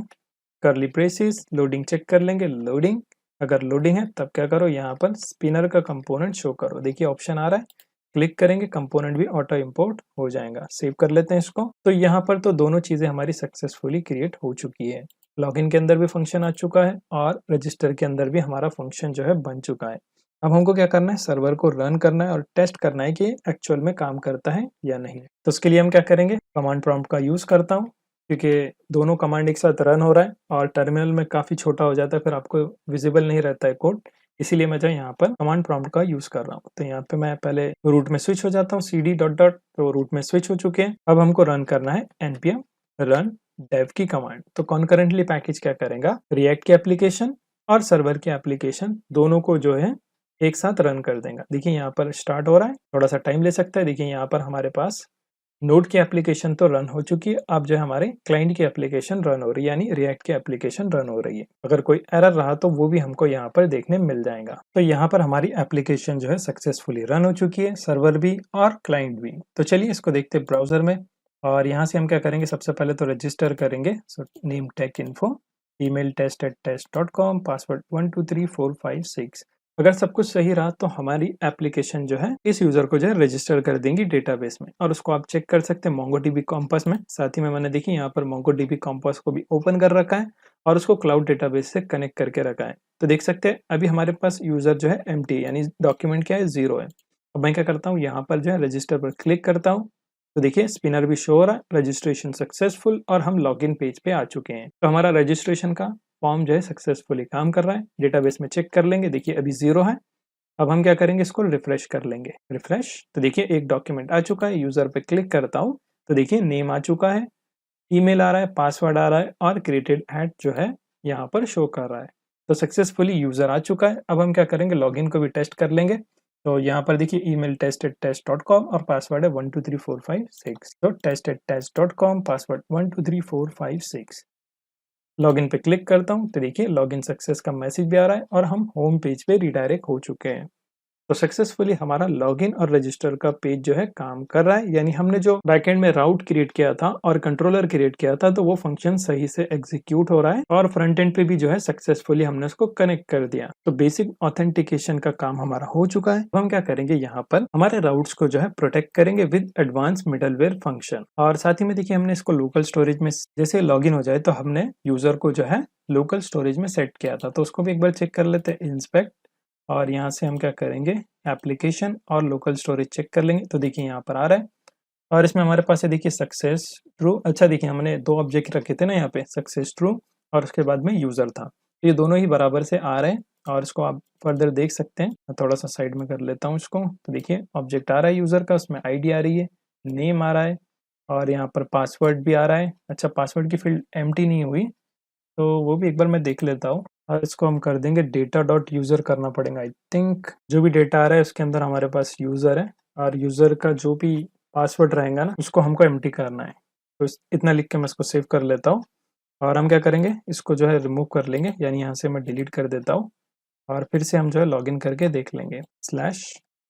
करली ब्रेसेस लोडिंग चेक कर लेंगे, लोडिंग, अगर लोडिंग है तब क्या करो, यहाँ पर स्पिनर का कंपोनेंट शो करो। देखिए ऑप्शन आ रहा है, क्लिक करेंगे, कंपोनेंट भी ऑटो इंपोर्ट हो जाएगा। सेव कर लेते हैं इसको। तो यहाँ पर तो दोनों चीजें हमारी सक्सेसफुली क्रिएट हो चुकी है। लॉगिन के अंदर भी फंक्शन आ चुका है और रजिस्टर के अंदर भी हमारा फंक्शन जो है बन चुका है। अब हमको क्या करना है, सर्वर को रन करना है और टेस्ट करना है कि एक्चुअल में काम करता है या नहीं। तो उसके लिए हम क्या करेंगे, कमांड प्रॉम्प्ट का यूज करता हूँ क्योंकि दोनों कमांड एक साथ रन हो रहा है और टर्मिनल में काफी छोटा हो जाता है, फिर आपको विजिबल नहीं रहता है कोड, इसीलिए मैं जो यहाँ पर कमांड प्रॉम्प्ट का यूज कर रहा हूँ। तो यहाँ पे मैं पहले रूट में स्विच हो जाता हूँ, cd डॉट डॉट, तो रूट में स्विच हो चुके हैं। अब हमको रन करना है npm रन dev की कमांड। तो कॉन्करेंटली पैकेज क्या करेगा, रिएक्ट की एप्लीकेशन और सर्वर की एप्लीकेशन दोनों को जो है एक साथ रन कर देगा। देखिए यहाँ पर स्टार्ट हो रहा है, थोड़ा सा टाइम ले सकता है। देखिए यहाँ पर हमारे पास नोड की एप्लीकेशन तो रन हो चुकी है, अब जो है हमारे क्लाइंट की एप्लीकेशन रन हो रही है, यानी रिएक्ट की एप्लीकेशन रन हो रही है। अगर कोई एरर रहा तो वो भी हमको यहाँ पर देखने मिल जाएगा। तो यहाँ पर हमारी एप्लीकेशन जो है सक्सेसफुली रन हो चुकी है, सर्वर भी और क्लाइंट भी। तो चलिए इसको देखते हैं ब्राउजर में, और यहाँ से हम क्या करेंगे, सबसे पहले तो रजिस्टर करेंगे। So name take info, email test@test.com, password 123456। अगर सब कुछ सही रहा तो हमारी एप्लीकेशन जो है इस यूजर को जो है रजिस्टर कर देंगी डेटाबेस में, और उसको आप चेक कर सकते हैं MongoDB कॉम्पस में। साथ ही में मैंने देखी यहाँ पर MongoDB कॉम्पस को भी ओपन कर रखा है और उसको क्लाउड डेटाबेस से कनेक्ट करके रखा है। तो देख सकते हैं अभी हमारे पास यूजर जो है एम्प्टी, यानी डॉक्यूमेंट क्या है, 0 है। अब मैं क्या करता हूँ, यहाँ पर जो है रजिस्टर पर क्लिक करता हूँ, तो देखिए स्पिनर भी शो हो रहा है, रजिस्ट्रेशन सक्सेसफुल, और हम लॉगिन पेज पे आ चुके हैं। तो हमारा रजिस्ट्रेशन का फॉर्म जो है सक्सेसफुली काम कर रहा है। डेटाबेस में चेक कर लेंगे, देखिए अभी 0 है। अब हम क्या करेंगे, इसको रिफ्रेश कर लेंगे, रिफ्रेश, तो देखिए एक डॉक्यूमेंट आ चुका है। यूजर पे क्लिक करता हूँ तो देखिए नेम आ चुका है, ईमेल आ रहा है, पासवर्ड आ रहा है, और क्रिएटेड एट जो है यहाँ पर शो कर रहा है। तो सक्सेसफुली यूजर आ चुका है। अब हम क्या करेंगे, लॉगिन को भी टेस्ट कर लेंगे। तो यहाँ पर देखिए ईमेल test@test.com और पासवर्ड है 123456। तो test@test.com, पासवर्ड 123456। लॉगिन पे क्लिक करता हूँ तो देखिए लॉगिन सक्सेस का मैसेज भी आ रहा है और हम होम पेज पे रिडायरेक्ट हो चुके हैं। तो सक्सेसफुली हमारा लॉगिन और रजिस्टर का पेज जो है काम कर रहा है, यानी हमने जो बैकएंड में राउट क्रिएट किया था और कंट्रोलर क्रिएट किया था, तो वो फंक्शन सही से एग्जीक्यूट हो रहा है, और फ्रंट एंड पे भी जो है सक्सेसफुली हमने उसको कनेक्ट कर दिया। तो बेसिक ऑथेंटिकेशन का काम हमारा हो चुका है। अब हम क्या करेंगे, यहाँ पर हमारे राउट्स को जो है प्रोटेक्ट करेंगे विद एडवांस मिडलवेयर फंक्शन। और साथ ही में देखिए हमने इसको लोकल स्टोरेज में जैसे लॉगिन हो जाए तो हमने यूजर को जो है लोकल स्टोरेज में सेट किया था, तो उसको भी एक बार चेक कर लेते हैं, इंस्पेक्ट, और यहाँ से हम क्या करेंगे, एप्लीकेशन और लोकल स्टोरेज चेक कर लेंगे। तो देखिए यहाँ पर आ रहा है, और इसमें हमारे पास है देखिए सक्सेस ट्रू। अच्छा देखिए हमने 2 ऑब्जेक्ट रखे थे ना यहाँ पे, सक्सेस ट्रू और उसके बाद में यूजर था, ये दोनों ही बराबर से आ रहे हैं, और इसको आप फर्दर देख सकते हैं। मैं थोड़ा सा साइड में कर लेता हूँ इसको। तो देखिए ऑब्जेक्ट आ रहा है यूजर का, उसमें आईडी आ रही है, नेम आ रहा है, और यहाँ पर पासवर्ड भी आ रहा है। अच्छा पासवर्ड की फील्ड एम्प्टी नहीं हुई, तो वो भी एक बार मैं देख लेता हूँ। और इसको हम कर देंगे डेटा डॉट यूज़र करना पड़ेगा। आई थिंक जो भी डेटा आ रहा है उसके अंदर हमारे पास यूज़र है, और यूज़र का जो भी पासवर्ड रहेगा ना उसको हमको एम्प्टी करना है। तो इतना लिख के मैं इसको सेव कर लेता हूँ। और हम क्या करेंगे, इसको जो है रिमूव कर लेंगे, यानी यहाँ से मैं डिलीट कर देता हूँ और फिर से हम जो है लॉगिन करके देख लेंगे। स्लैश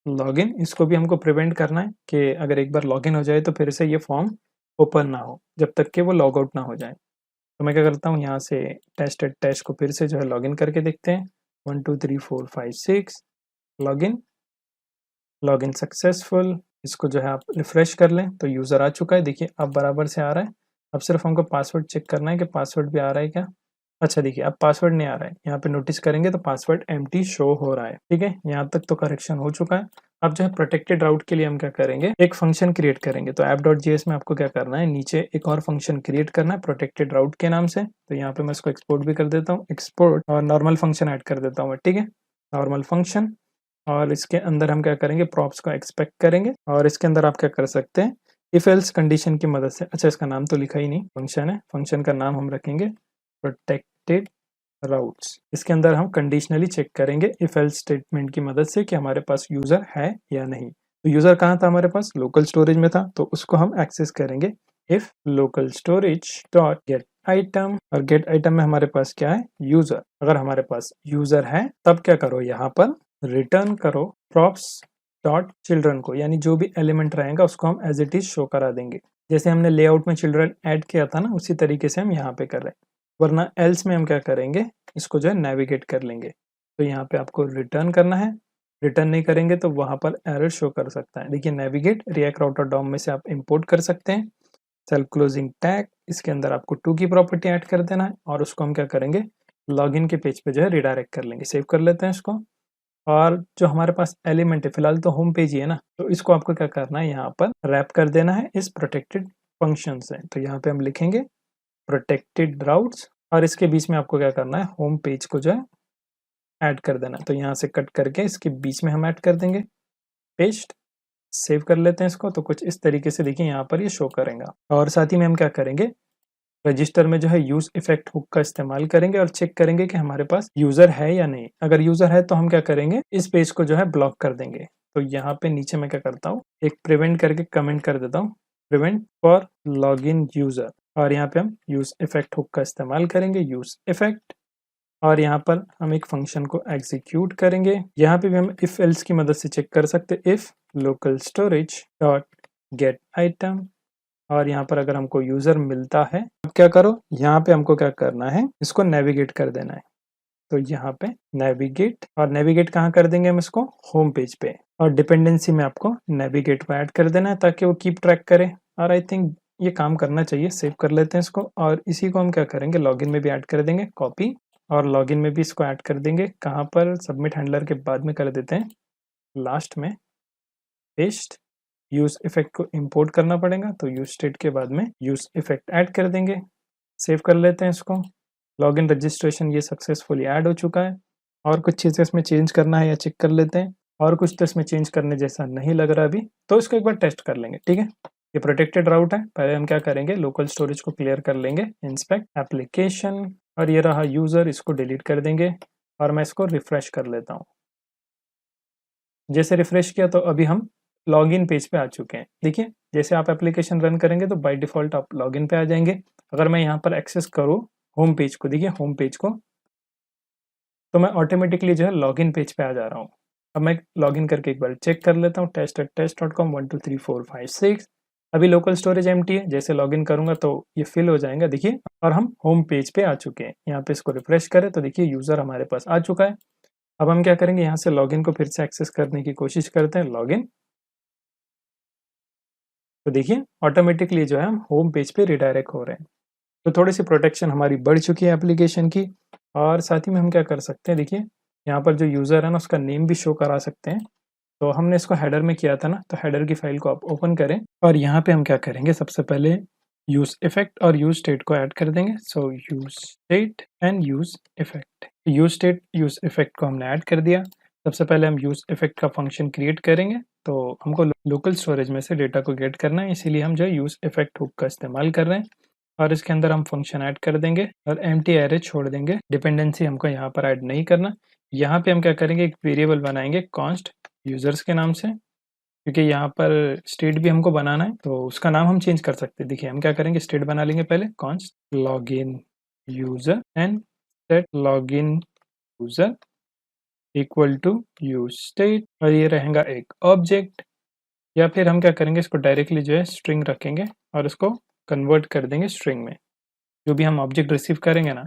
लॉगिन, इसको भी हमको प्रिवेंट करना है कि अगर एक बार लॉगिन हो जाए तो फिर से ये फॉर्म ओपन ना हो जब तक कि वो लॉग आउट ना हो जाए। तो मैं क्या करता हूँ, यहाँ से टेस्ट एट टेस्ट को फिर से जो है लॉगिन करके देखते हैं। 1 2 3 4 5 6 लॉगिन, लॉगिन सक्सेसफुल। इसको जो है आप रिफ्रेश कर लें तो यूज़र आ चुका है, देखिए अब बराबर से आ रहा है। अब सिर्फ हमको पासवर्ड चेक करना है कि पासवर्ड भी आ रहा है क्या। अच्छा देखिए, अब पासवर्ड नहीं आ रहा है, यहाँ पे नोटिस करेंगे तो पासवर्ड एम्प्टी शो हो रहा है। ठीक है, यहाँ तक तो करेक्शन हो चुका है। अब जो है प्रोटेक्टेड राउट के लिए हम क्या करेंगे, एक फंक्शन क्रिएट करेंगे। तो app.js में आपको क्या करना है, नीचे एक और फंक्शन क्रिएट करना है प्रोटेक्टेड राउट के नाम से। तो यहाँ पे मैं इसको एक्सपोर्ट भी कर देता हूँ, एक्सपोर्ट, और नॉर्मल फंक्शन ऐड कर देता हूँ। ठीक है, नॉर्मल फंक्शन, और इसके अंदर हम क्या करेंगे, प्रॉप्स को एक्सपेक्ट करेंगे। और इसके अंदर आप क्या कर सकते हैं, इफ एल्स कंडीशन की मदद से, अच्छा इसका नाम तो लिखा ही नहीं, फंक्शन है, फंक्शन का नाम हम रखेंगे प्रोटेक्टेड राउट्स। इसके अंदर हम कंडीशनली चेक करेंगे इफ एल्स स्टेटमेंट की मदद से कि हमारे पास यूजर है या नहीं। तो यूजर कहाँ था, हमारे पास लोकल स्टोरेज में था, तो उसको हम एक्सेस करेंगे if local storage dot gate item, और गेट आइटम में हमारे पास क्या है, यूजर। अगर हमारे पास यूजर है तब क्या करो, यहाँ पर रिटर्न करो प्रॉप्स डॉट चिल्ड्रन को, यानी जो भी एलिमेंट रहेगा उसको हम एज इट इज शो करा देंगे। जैसे हमने लेआउट में चिल्ड्रन ऐड किया था ना, उसी तरीके से हम यहाँ पे कर रहे हैं। वरना एल्स में हम क्या करेंगे, इसको जो है नेविगेट कर लेंगे। तो यहाँ पे आपको रिटर्न करना है, रिटर्न नहीं करेंगे तो वहाँ पर एरर शो कर सकता है। देखिए नेविगेट रिएक्ट राउटर डॉम में से आप इंपोर्ट कर सकते हैं। सेल्फ क्लोजिंग टैग, इसके अंदर आपको टू की प्रॉपर्टी ऐड कर देना है, और उसको हम क्या करेंगे, लॉगिन के पेज पे जो है रिडायरेक्ट कर लेंगे। सेव कर लेते हैं इसको। और जो हमारे पास एलिमेंट है, फिलहाल तो होम पेज ही है ना, तो इसको आपको क्या करना है, यहाँ पर रैप कर देना है इस प्रोटेक्टेड फंक्शन से। तो यहाँ पे हम लिखेंगे प्रोटेक्टेड राउट्स, और इसके बीच में आपको क्या करना है, होम पेज को जो है ऐड कर देना है। तो यहाँ से कट करके इसके बीच में हम ऐड कर देंगे, पेस्ट। सेव कर लेते हैं इसको। तो कुछ इस तरीके से देखिए यहाँ पर ये शो करेगा। और साथ ही में हम क्या करेंगे, रजिस्टर में जो है यूज इफेक्ट हुक का इस्तेमाल करेंगे और चेक करेंगे कि हमारे पास यूजर है या नहीं। अगर यूजर है तो हम क्या करेंगे, इस पेज को जो है ब्लॉक कर देंगे। तो यहाँ पे नीचे मैं क्या करता हूँ, एक प्रिवेंट करके कमेंट कर देता हूँ, prevent for log in user, और यहाँ पे हम यूज इफेक्ट हुक का इस्तेमाल करेंगे, यूज इफेक्ट। और यहाँ पर हम एक फंक्शन को एग्जीक्यूट करेंगे। यहाँ पे भी हम इफ एल्स की मदद से चेक कर सकते हैं, if local storage dot gate item, और यहाँ पर अगर हमको यूजर मिलता है, अब क्या करो, यहाँ पे हमको क्या करना है, इसको नेविगेट कर देना है। तो यहाँ पे नेविगेट, और नेविगेट कहाँ कर देंगे हम इसको, होम पेज पे, और डिपेंडेंसी में आपको नेविगेट को ऐड कर देना है ताकि वो कीप ट्रैक करे। और आई थिंक ये काम करना चाहिए। सेव कर लेते हैं इसको, और इसी को हम क्या करेंगे, लॉगिन में भी ऐड कर देंगे, कॉपी, और लॉगिन में भी इसको ऐड कर देंगे। कहाँ पर, सबमिट हैंडलर के बाद में कर देते हैं, लास्ट में, पेस्ट। यूज इफेक्ट को इंपोर्ट करना पड़ेगा, तो यूज स्टेट के बाद में यूज इफेक्ट ऐड कर देंगे। सेव कर लेते हैं इसको। लॉगिन रजिस्ट्रेशन ये सक्सेसफुली ऐड हो चुका है। और कुछ चीज़ें इसमें चेंज करना है या चेक कर लेते हैं, और कुछ तो इसमें चेंज करने जैसा नहीं लग रहा अभी, तो इसको एक बार टेस्ट कर लेंगे। ठीक है, ये प्रोटेक्टेड राउट है। पहले हम क्या करेंगे, लोकल स्टोरेज को क्लियर कर लेंगे, इंस्पेक्ट एप्लीकेशन, और ये रहा यूजर, इसको डिलीट कर देंगे। और मैं इसको रिफ्रेश कर लेता हूँ। जैसे रिफ्रेश किया तो अभी हम लॉगिन पेज पे आ चुके हैं। देखिए जैसे आप एप्लीकेशन रन करेंगे तो बाय डिफ़ॉल्ट आप लॉगिन पे आ जाएंगे। अगर मैं यहाँ पर एक्सेस करूँ होम पेज को, देखिए होम पेज को, तो मैं ऑटोमेटिकली जो है लॉगिन पेज पे आ जा रहा हूँ। अब मैं लॉगिन करके एक बार चेक कर लेता हूँ, test@test.com 1 2 3 4 5 6। अभी लोकल स्टोरेज एम्प्टी है, जैसे लॉगिन करूंगा तो ये फिल हो जाएगा देखिए, और हम होम पेज पे आ चुके हैं। यहाँ पे इसको रिफ्रेश करें तो देखिए यूज़र हमारे पास आ चुका है। अब हम क्या करेंगे, यहाँ से लॉगिन को फिर से एक्सेस करने की कोशिश करते हैं, लॉगिन। तो देखिए ऑटोमेटिकली जो है हम होम पेज पे रिडायरेक्ट हो रहे हैं। तो थोड़ी सी प्रोटेक्शन हमारी बढ़ चुकी है एप्लीकेशन की। और साथ ही में हम क्या कर सकते हैं, देखिए यहाँ पर जो यूज़र है ना, उसका नेम भी शो करा सकते हैं। तो हमने इसको हेडर में किया था ना, तो हेडर की फाइल को आप ओपन करें, और यहाँ पे हम क्या करेंगे, सबसे पहले यूज इफेक्ट और यूज स्टेट को ऐड कर देंगे। So use state and use effect, use state use effect को हमने ऐड कर दिया। सबसे पहले हम यूज इफेक्ट का फंक्शन क्रिएट करेंगे। तो हमको लोकल स्टोरेज में से डेटा को गेट करना है, इसीलिए हम जो है यूज इफेक्ट हुक का इस्तेमाल कर रहे हैं। और इसके अंदर हम फंक्शन ऐड कर देंगे और एम्प्टी एरे छोड़ देंगे। डिपेंडेंसी हमको यहाँ पर ऐड नहीं करना। यहाँ पे हम क्या करेंगे, एक वेरिएबल बनाएंगे कॉन्स्ट यूजर्स के नाम से, क्योंकि यहाँ पर स्टेट भी हमको बनाना है, तो उसका नाम हम चेंज कर सकते हैं। देखिए हम क्या करेंगे, स्टेट बना लेंगे पहले, const login, user and set login user equal to use state, और ये रहेगा एक ऑब्जेक्ट। या फिर हम क्या करेंगे, इसको डायरेक्टली जो है स्ट्रिंग रखेंगे और इसको कन्वर्ट कर देंगे स्ट्रिंग में। जो भी हम ऑब्जेक्ट रिसीव करेंगे ना,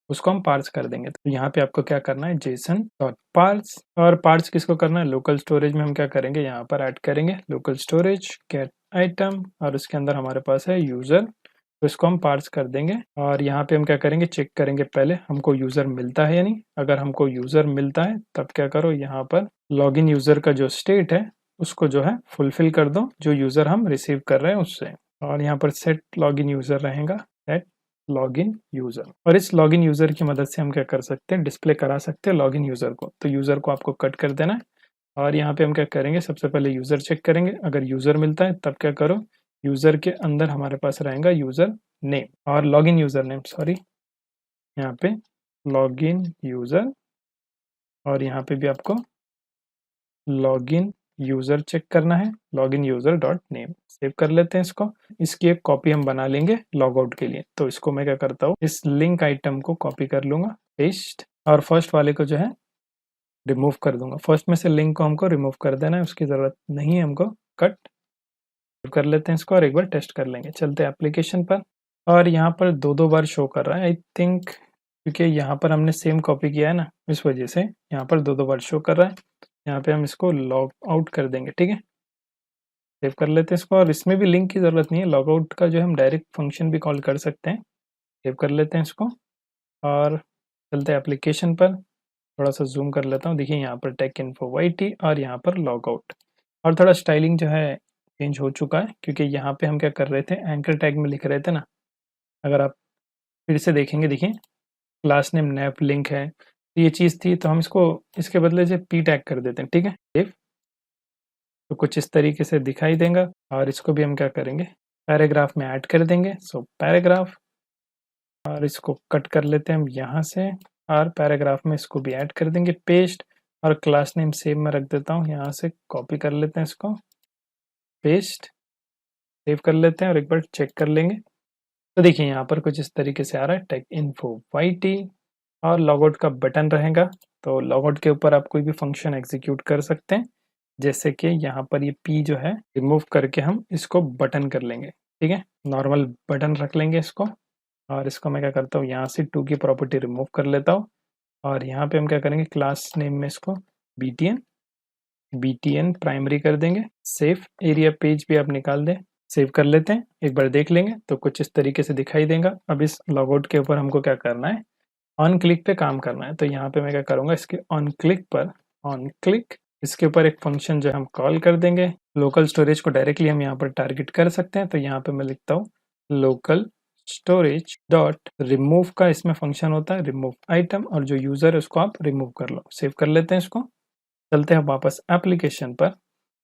उसको हम पार्स कर देंगे। तो यहाँ पे आपको क्या करना है, जेसन डॉट पार्स। और पार्स किसको करना है, लोकल स्टोरेज में हम क्या करेंगे, यहाँ पर ऐड करेंगे लोकल स्टोरेज गेट आइटम, और उसके अंदर हमारे पास है यूजर, तो इसको हम पार्स कर देंगे। और यहाँ पे हम क्या करेंगे, चेक करेंगे पहले हमको यूजर मिलता है या नहीं। अगर हमको यूजर मिलता है तब क्या करो, यहाँ पर लॉगिन यूजर का जो स्टेट है उसको जो है फुलफिल कर दो, जो यूजर हम रिसीव कर रहे हैं उससे। और यहाँ पर सेट लॉगिन यूजर रहेगा, सेट लॉगिन यूजर। और इस लॉगिन यूजर की मदद से हम क्या कर सकते हैं, डिस्प्ले करा सकते हैं लॉगिन यूजर को। तो यूजर को आपको कट कर देना है, और यहाँ पे हम क्या करेंगे, सबसे पहले यूजर चेक करेंगे। अगर यूजर मिलता है तब क्या करो, यूजर के अंदर हमारे पास रहेगा यूजर नेम और लॉगिन यूजर नेम, सॉरी यहाँ पे लॉगिन यूजर, और यहाँ पे भी आपको लॉगिन यूजर चेक करना है, login user dot name. Save कर लेते हैं इसको। इसकी एक कॉपी हम बना लेंगे लॉग आउट के लिए। तो इसको मैं क्या करता हूँ, इस लिंक आइटम को कॉपी कर लूंगा, पेस्ट, और फर्स्ट वाले को जो है रिमूव कर दूंगा। फर्स्ट में से लिंक को हमको रिमूव कर देना है, उसकी ज़रूरत नहीं है हमको, कट कर लेते हैं इसको और एक बार टेस्ट कर लेंगे। चलते हैं एप्लीकेशन पर, और यहाँ पर दो बार शो कर रहा है आई थिंक, क्योंकि यहाँ पर हमने सेम कॉपी किया है ना, इस वजह से यहाँ पर दो बार शो कर रहा है। यहाँ पे हम इसको लॉग आउट कर देंगे, ठीक है। सेव कर लेते हैं इसको, और इसमें भी लिंक की ज़रूरत नहीं है, लॉग आउट का जो है हम डायरेक्ट फंक्शन भी कॉल कर सकते हैं। सेव कर लेते हैं इसको और चलते हैं एप्लीकेशन पर। थोड़ा सा जूम कर लेता हूँ, देखिए यहाँ पर टेक इन्फो वाईटी और यहाँ पर लॉग आउट। और थोड़ा स्टाइलिंग जो है चेंज हो चुका है, क्योंकि यहाँ पे हम क्या कर रहे थे, एंकर टैग में लिख रहे थे ना। अगर आप फिर से देखेंगे, देखिए क्लास नेम नैप लिंक है, तो ये चीज़ थी, तो हम इसको इसके बदले से पी टैग कर देते हैं, ठीक है। सेव, तो कुछ इस तरीके से दिखाई देगा। और इसको भी हम क्या करेंगे, पैराग्राफ में ऐड कर देंगे। सो पैराग्राफ, और इसको कट कर लेते हैं हम यहाँ से, और पैराग्राफ में इसको भी ऐड कर देंगे, पेस्ट। और क्लास नेम सेव में रख देता हूँ, यहाँ से कॉपी कर लेते हैं इसको, पेस्ट, सेव कर लेते हैं और एक बार चेक कर लेंगे। तो देखिए यहाँ पर कुछ इस तरीके से आ रहा है, टेक इन्फो वाईटी, और लॉगआउट का बटन रहेगा। तो लॉगआउट के ऊपर आप कोई भी फंक्शन एग्जीक्यूट कर सकते हैं, जैसे कि यहाँ पर ये पी जो है रिमूव करके हम इसको बटन कर लेंगे, ठीक है। नॉर्मल बटन रख लेंगे इसको, और इसको मैं क्या करता हूँ, यहाँ से टू की प्रॉपर्टी रिमूव कर लेता हूँ। और यहाँ पे हम क्या करेंगे, क्लास नेम में इसको btn प्राइमरी कर देंगे। सेव एरिया पेज भी आप निकाल दें, सेव कर लेते हैं, एक बार देख लेंगे तो कुछ इस तरीके से दिखाई देगा। अब इस लॉगआउट के ऊपर हमको क्या करना है, ऑन क्लिक पे काम करना है। तो यहाँ पे मैं क्या करूँगा, इसके ऑन क्लिक पर, ऑन क्लिक, इसके ऊपर एक फंक्शन जो हम कॉल कर देंगे। लोकल स्टोरेज को डायरेक्टली हम यहाँ पर टारगेट कर सकते हैं। तो यहाँ पे मैं लिखता हूँ लोकल स्टोरेज डॉट रिमूव, का इसमें फंक्शन होता है रिमूव आइटम, और जो यूज़र है उसको आप रिमूव कर लो। सेव कर लेते हैं इसको, चलते हैं वापस एप्लीकेशन पर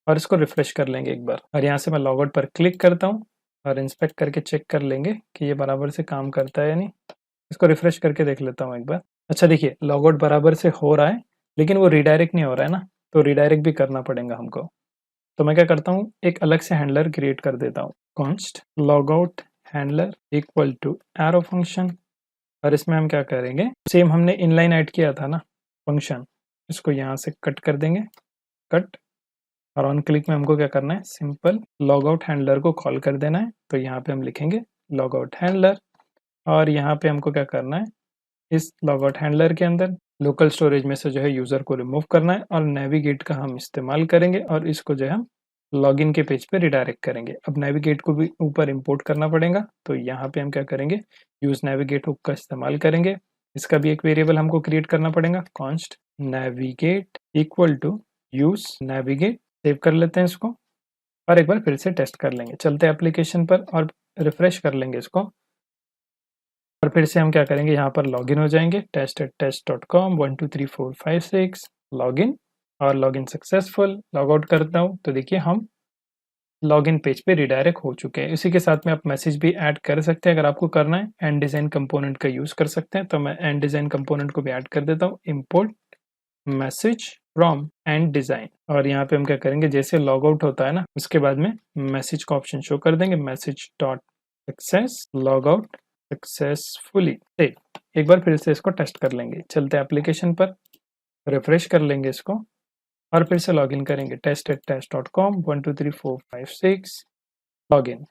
और इसको रिफ्रेश कर लेंगे एक बार। और यहाँ से मैं लॉगआउट पर क्लिक करता हूँ और इंस्पेक्ट करके चेक कर लेंगे कि ये बराबर से काम करता है या नहीं। इसको रिफ्रेश करके देख लेता हूँ एक बार। अच्छा देखिए, लॉगआउट बराबर से हो रहा है, लेकिन वो रीडायरेक्ट नहीं हो रहा है ना, तो रीडायरेक्ट भी करना पड़ेगा हमको। तो मैं क्या करता हूँ, एक अलग से हैंडलर क्रिएट कर देता हूँ, const logout handler equal to arrow function. और इसमें हम क्या करेंगे, सेम हमने इनलाइन ऐड किया था ना फंक्शन, इसको यहाँ से कट कर देंगे, कट। और ऑन क्लिक में हमको क्या करना है, सिंपल लॉगआउट हैंडलर को कॉल कर देना है। तो यहाँ पे हम लिखेंगे लॉगआउट हैंडलर, और यहाँ पे हमको क्या करना है, इस लॉगआउट हैंडलर के अंदर लोकल स्टोरेज में से जो है यूज़र को रिमूव करना है, और नेविगेट का हम इस्तेमाल करेंगे, और इसको जो है हम लॉगिन के पेज पे रिडायरेक्ट करेंगे। अब नेविगेट को भी ऊपर इंपोर्ट करना पड़ेगा, तो यहाँ पे हम क्या करेंगे, यूज़ नेविगेट हुक का इस्तेमाल करेंगे। इसका भी एक वेरिएबल हमको क्रिएट करना पड़ेगा, const navigate equal to use navigate. Save कर लेते हैं इसको, और एक बार फिर से टेस्ट कर लेंगे। चलते हैं एप्लीकेशन पर और रिफ्रेश कर लेंगे इसको, और फिर से हम क्या करेंगे, यहाँ पर लॉगिन हो जाएंगे, test@test.com 1 2 3 4 5 6 लॉगिन, और लॉगिन सक्सेसफुल। लॉग आउट करता हूँ तो देखिए हम लॉगिन पेज पे रिडायरेक्ट हो चुके हैं। इसी के साथ में आप मैसेज भी ऐड कर सकते हैं, अगर आपको करना है एंड डिज़ाइन कंपोनेंट का यूज़ कर सकते हैं। तो मैं एंड डिज़ाइन कंपोनेंट को भी ऐड कर देता हूँ, import message from and design. और यहाँ पे हम क्या करेंगे, जैसे लॉग आउट होता है ना, उसके बाद में मैसेज का ऑप्शन शो कर देंगे, message dot success log out. Successfully save. एक बार फिर से इसको टेस्ट कर लेंगे। चलते हैं एप्लीकेशन पर, रिफ्रेश कर लेंगे इसको और फिर से लॉगिन करेंगे test@test.com 1 2 3 4 5 6 लॉगिन।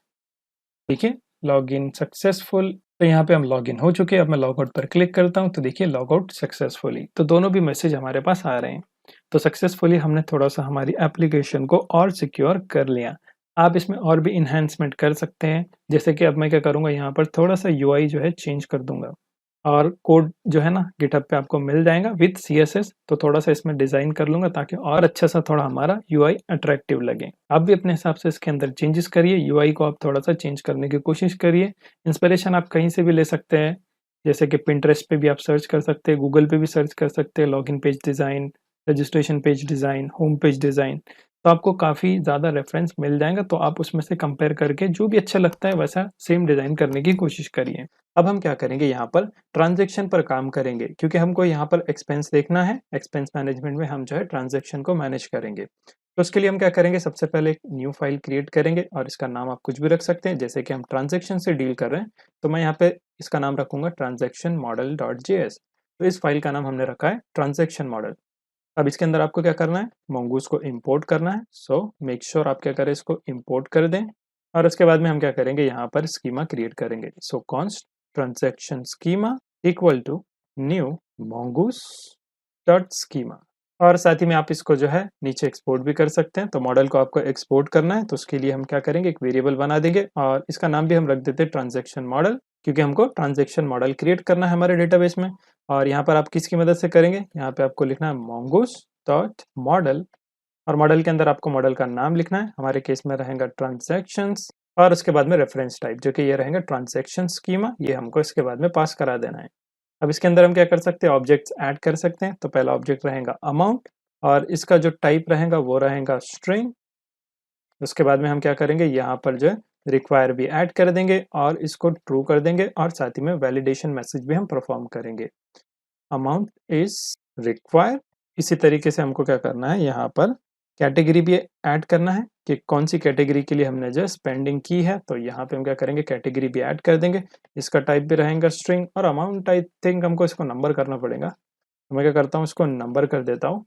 देखिए लॉगिन सक्सेसफुल। तो यहाँ पे हम लॉगिन हो चुके हैं। अब मैं लॉगआउट पर क्लिक करता हूँ तो देखिए लॉगआउट सक्सेसफुली। तो दोनों भी मैसेज हमारे पास आ रहे हैं। तो सक्सेसफुली हमने थोड़ा सा हमारी एप्लीकेशन को और सिक्योर कर लिया। आप इसमें और भी इन्हांसमेंट कर सकते हैं। जैसे कि अब मैं क्या करूँगा, यहाँ पर थोड़ा सा यूआई जो है चेंज कर दूंगा और कोड जो है ना गिटहब पे आपको मिल जाएगा विथ सीएसएस। तो थोड़ा सा इसमें डिजाइन कर लूंगा ताकि और अच्छा सा थोड़ा हमारा यूआई अट्रैक्टिव लगे। आप भी अपने हिसाब से इसके अंदर चेंजेस करिए, यूआई को आप थोड़ा सा चेंज करने की कोशिश करिए। इंस्पिरेशन आप कहीं से भी ले सकते हैं, जैसे कि पिंटरेस्ट पे भी आप सर्च कर सकते हैं, गूगल पे भी सर्च कर सकते हैं। Login page design, registration page design, home page design, तो आपको काफ़ी ज़्यादा रेफरेंस मिल जाएगा। तो आप उसमें से कंपेयर करके जो भी अच्छा लगता है वैसा सेम डिज़ाइन करने की कोशिश करिए। अब हम क्या करेंगे, यहाँ पर ट्रांजैक्शन पर काम करेंगे क्योंकि हमको यहाँ पर एक्सपेंस देखना है। एक्सपेंस मैनेजमेंट में हम जो है ट्रांजैक्शन को मैनेज करेंगे। तो उसके लिए हम क्या करेंगे, सबसे पहले एक न्यू फाइल क्रिएट करेंगे और इसका नाम आप कुछ भी रख सकते हैं। जैसे कि हम ट्रांजैक्शन से डील कर रहे हैं तो मैं यहाँ पे इसका नाम रखूंगा ट्रांजैक्शन मॉडल डॉट जेएस। तो इस फाइल का नाम हमने रखा है ट्रांजैक्शन मॉडल। अब इसके अंदर आपको क्या करना है, मोंगूस को इंपोर्ट करना है। सो मेक श्योर आप क्या करें, इसको इंपोर्ट कर दें। और उसके बाद में हम क्या करेंगे, यहाँ पर स्कीमा क्रिएट करेंगे। So const transaction schema equal to new mongoose dot schema. और साथ ही में आप इसको जो है नीचे एक्सपोर्ट भी कर सकते हैं। तो मॉडल को आपको एक्सपोर्ट करना है तो उसके लिए हम क्या करेंगे, एक वेरिएबल बना देंगे और इसका नाम भी हम रख देते हैं ट्रांजैक्शन मॉडल, क्योंकि हमको ट्रांजैक्शन मॉडल क्रिएट करना है हमारे डेटाबेस में। और यहाँ पर आप किसकी मदद से करेंगे, यहाँ पे आपको लिखना है mongoose डॉट मॉडल और मॉडल के अंदर आपको मॉडल का नाम लिखना है। हमारे केस में रहेगा ट्रांजैक्शंस और उसके बाद में रेफरेंस टाइप जो कि ये रहेगा ट्रांजैक्शन स्कीमा, ये हमको इसके बाद में पास करा देना है। अब इसके अंदर हम क्या कर सकते हैं, ऑब्जेक्ट्स ऐड कर सकते हैं। तो पहला ऑब्जेक्ट रहेगा अमाउंट और इसका जो टाइप रहेगा वो रहेगा स्ट्रिंग। उसके बाद में हम क्या करेंगे, यहाँ पर जो है रिक्वायर भी ऐड कर देंगे और इसको ट्रू कर देंगे और साथ ही में वैलिडेशन मैसेज भी हम परफॉर्म करेंगे, अमाउंट इज रिक्वायर्ड। इसी तरीके से हमको क्या करना है, यहाँ पर कैटेगरी भी ऐड करना है कि कौन सी कैटेगरी के लिए हमने जो स्पेंडिंग की है। तो यहाँ पे हम क्या करेंगे, कैटेगरी भी ऐड कर देंगे। इसका टाइप भी रहेगा स्ट्रिंग और अमाउंट आई थिंक हमको इसको नंबर करना पड़ेगा। तो मैं क्या करता हूँ, इसको नंबर कर देता हूँ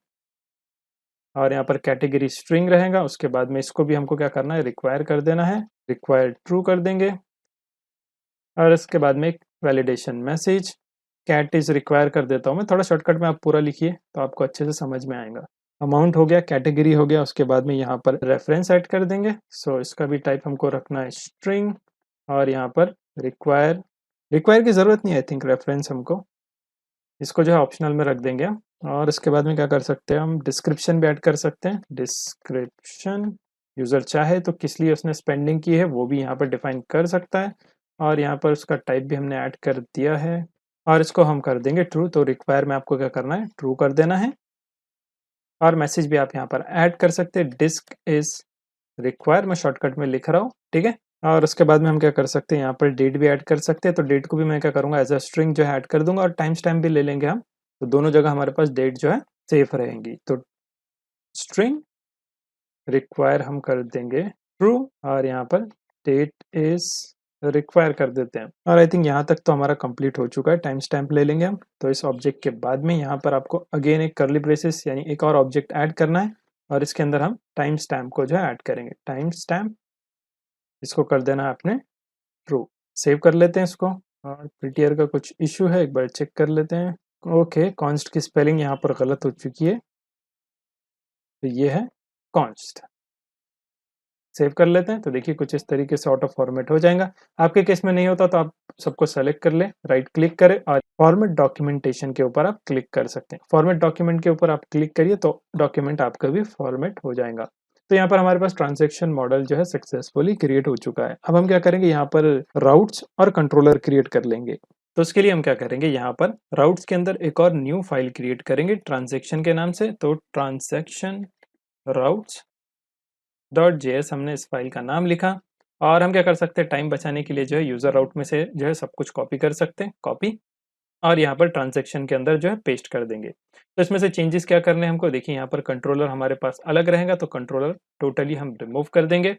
और यहाँ पर कैटेगरी स्ट्रिंग रहेगा। उसके बाद में इसको भी हमको क्या करना है, रिक्वायर कर देना है, रिक्वायर ट्रू कर देंगे। और इसके बाद में एक वैलिडेशन मैसेज कैट इज रिक्वायर कर देता हूँ मैं। थोड़ा शॉर्टकट में आप पूरा लिखिए तो आपको अच्छे से समझ में आएगा। अमाउंट हो गया, कैटेगरी हो गया, उसके बाद में यहाँ पर रेफरेंस ऐड कर देंगे। सो इसका भी टाइप हमको रखना है स्ट्रिंग और यहाँ पर रिक्वायर, रिक्वायर की ज़रूरत नहीं है आई थिंक, रेफरेंस हमको इसको जो है ऑप्शनल में रख देंगे हम। और इसके बाद में क्या कर सकते हैं, हम डिस्क्रिप्शन भी ऐड कर सकते हैं। डिस्क्रिप्शन, यूज़र चाहे तो किस लिए उसने स्पेंडिंग की है वो भी यहाँ पर डिफाइन कर सकता है और यहाँ पर उसका टाइप भी हमने ऐड कर दिया है और इसको हम कर देंगे ट्रू। तो रिक्वायर में आपको क्या करना है, ट्रू कर देना है और मैसेज भी आप यहाँ पर ऐड कर सकते हैं, डिस्क इज रिक्वायर, मैं शॉर्टकट में लिख रहा हूँ, ठीक है। और उसके बाद में हम क्या कर सकते हैं, यहाँ पर डेट भी ऐड कर सकते हैं। तो डेट को भी मैं क्या करूँगा, एज अ स्ट्रिंग जो है ऐड कर दूंगा और टाइम स्टैम्प भी ले लेंगे हम। तो दोनों जगह हमारे पास डेट जो है सेफ रहेंगी। तो स्ट्रिंग रिक्वायर हम कर देंगे ट्रू और यहाँ पर डेट इज रिक्वायर कर देते हैं। और आई थिंक यहाँ तक तो हमारा कंप्लीट हो चुका है। टाइम स्टैम्प ले लेंगे हम। तो इस ऑब्जेक्ट के बाद में यहाँ पर आपको अगेन एक कर्ली ब्रेसेस यानी एक और ऑब्जेक्ट ऐड करना है और इसके अंदर हम टाइम स्टैम्प को जो है ऐड करेंगे। टाइम स्टैम्प इसको कर देना है आपने ट्रू। सेव कर लेते हैं इसको। और प्रिटियर का कुछ इशू है, एक बार चेक कर लेते हैं। ओके, कॉन्स्ट की स्पेलिंग यहाँ पर गलत हो चुकी है, तो ये है कॉन्स्ट। सेव कर लेते हैं तो देखिए कुछ इस तरीके से ऑटो फॉर्मेट हो जाएगा। आपके केस में नहीं होता तो आप सबको सेलेक्ट कर लें, राइट क्लिक करें और फॉर्मेट डॉक्यूमेंटेशन के ऊपर आप क्लिक कर सकते हैं। फॉर्मेट डॉक्यूमेंट के ऊपर आप क्लिक करिए तो डॉक्यूमेंट आपका भी फॉर्मेट हो जाएगा। तो यहाँ पर हमारे पास ट्रांजैक्शन मॉडल जो है सक्सेसफुली क्रिएट हो चुका है। अब हम क्या करेंगे, यहाँ पर राउट्स और कंट्रोलर क्रिएट कर लेंगे। तो उसके लिए हम क्या करेंगे, यहाँ पर राउट्स के अंदर एक और न्यू फाइल क्रिएट करेंगे ट्रांजैक्शन के नाम से। तो ट्रांजैक्शन राउट्स डॉट जेएस हमने इस फाइल का नाम लिखा और हम क्या कर सकते हैं, टाइम बचाने के लिए जो है यूजर राउट में से जो है सब कुछ कॉपी कर सकते हैं, कॉपी, और यहाँ पर ट्रांजैक्शन के अंदर जो है पेस्ट कर देंगे। तो इसमें से चेंजेस क्या करने हैं हमको, देखिए यहाँ पर कंट्रोलर हमारे पास अलग रहेगा तो कंट्रोलर टोटली हम रिमूव कर देंगे।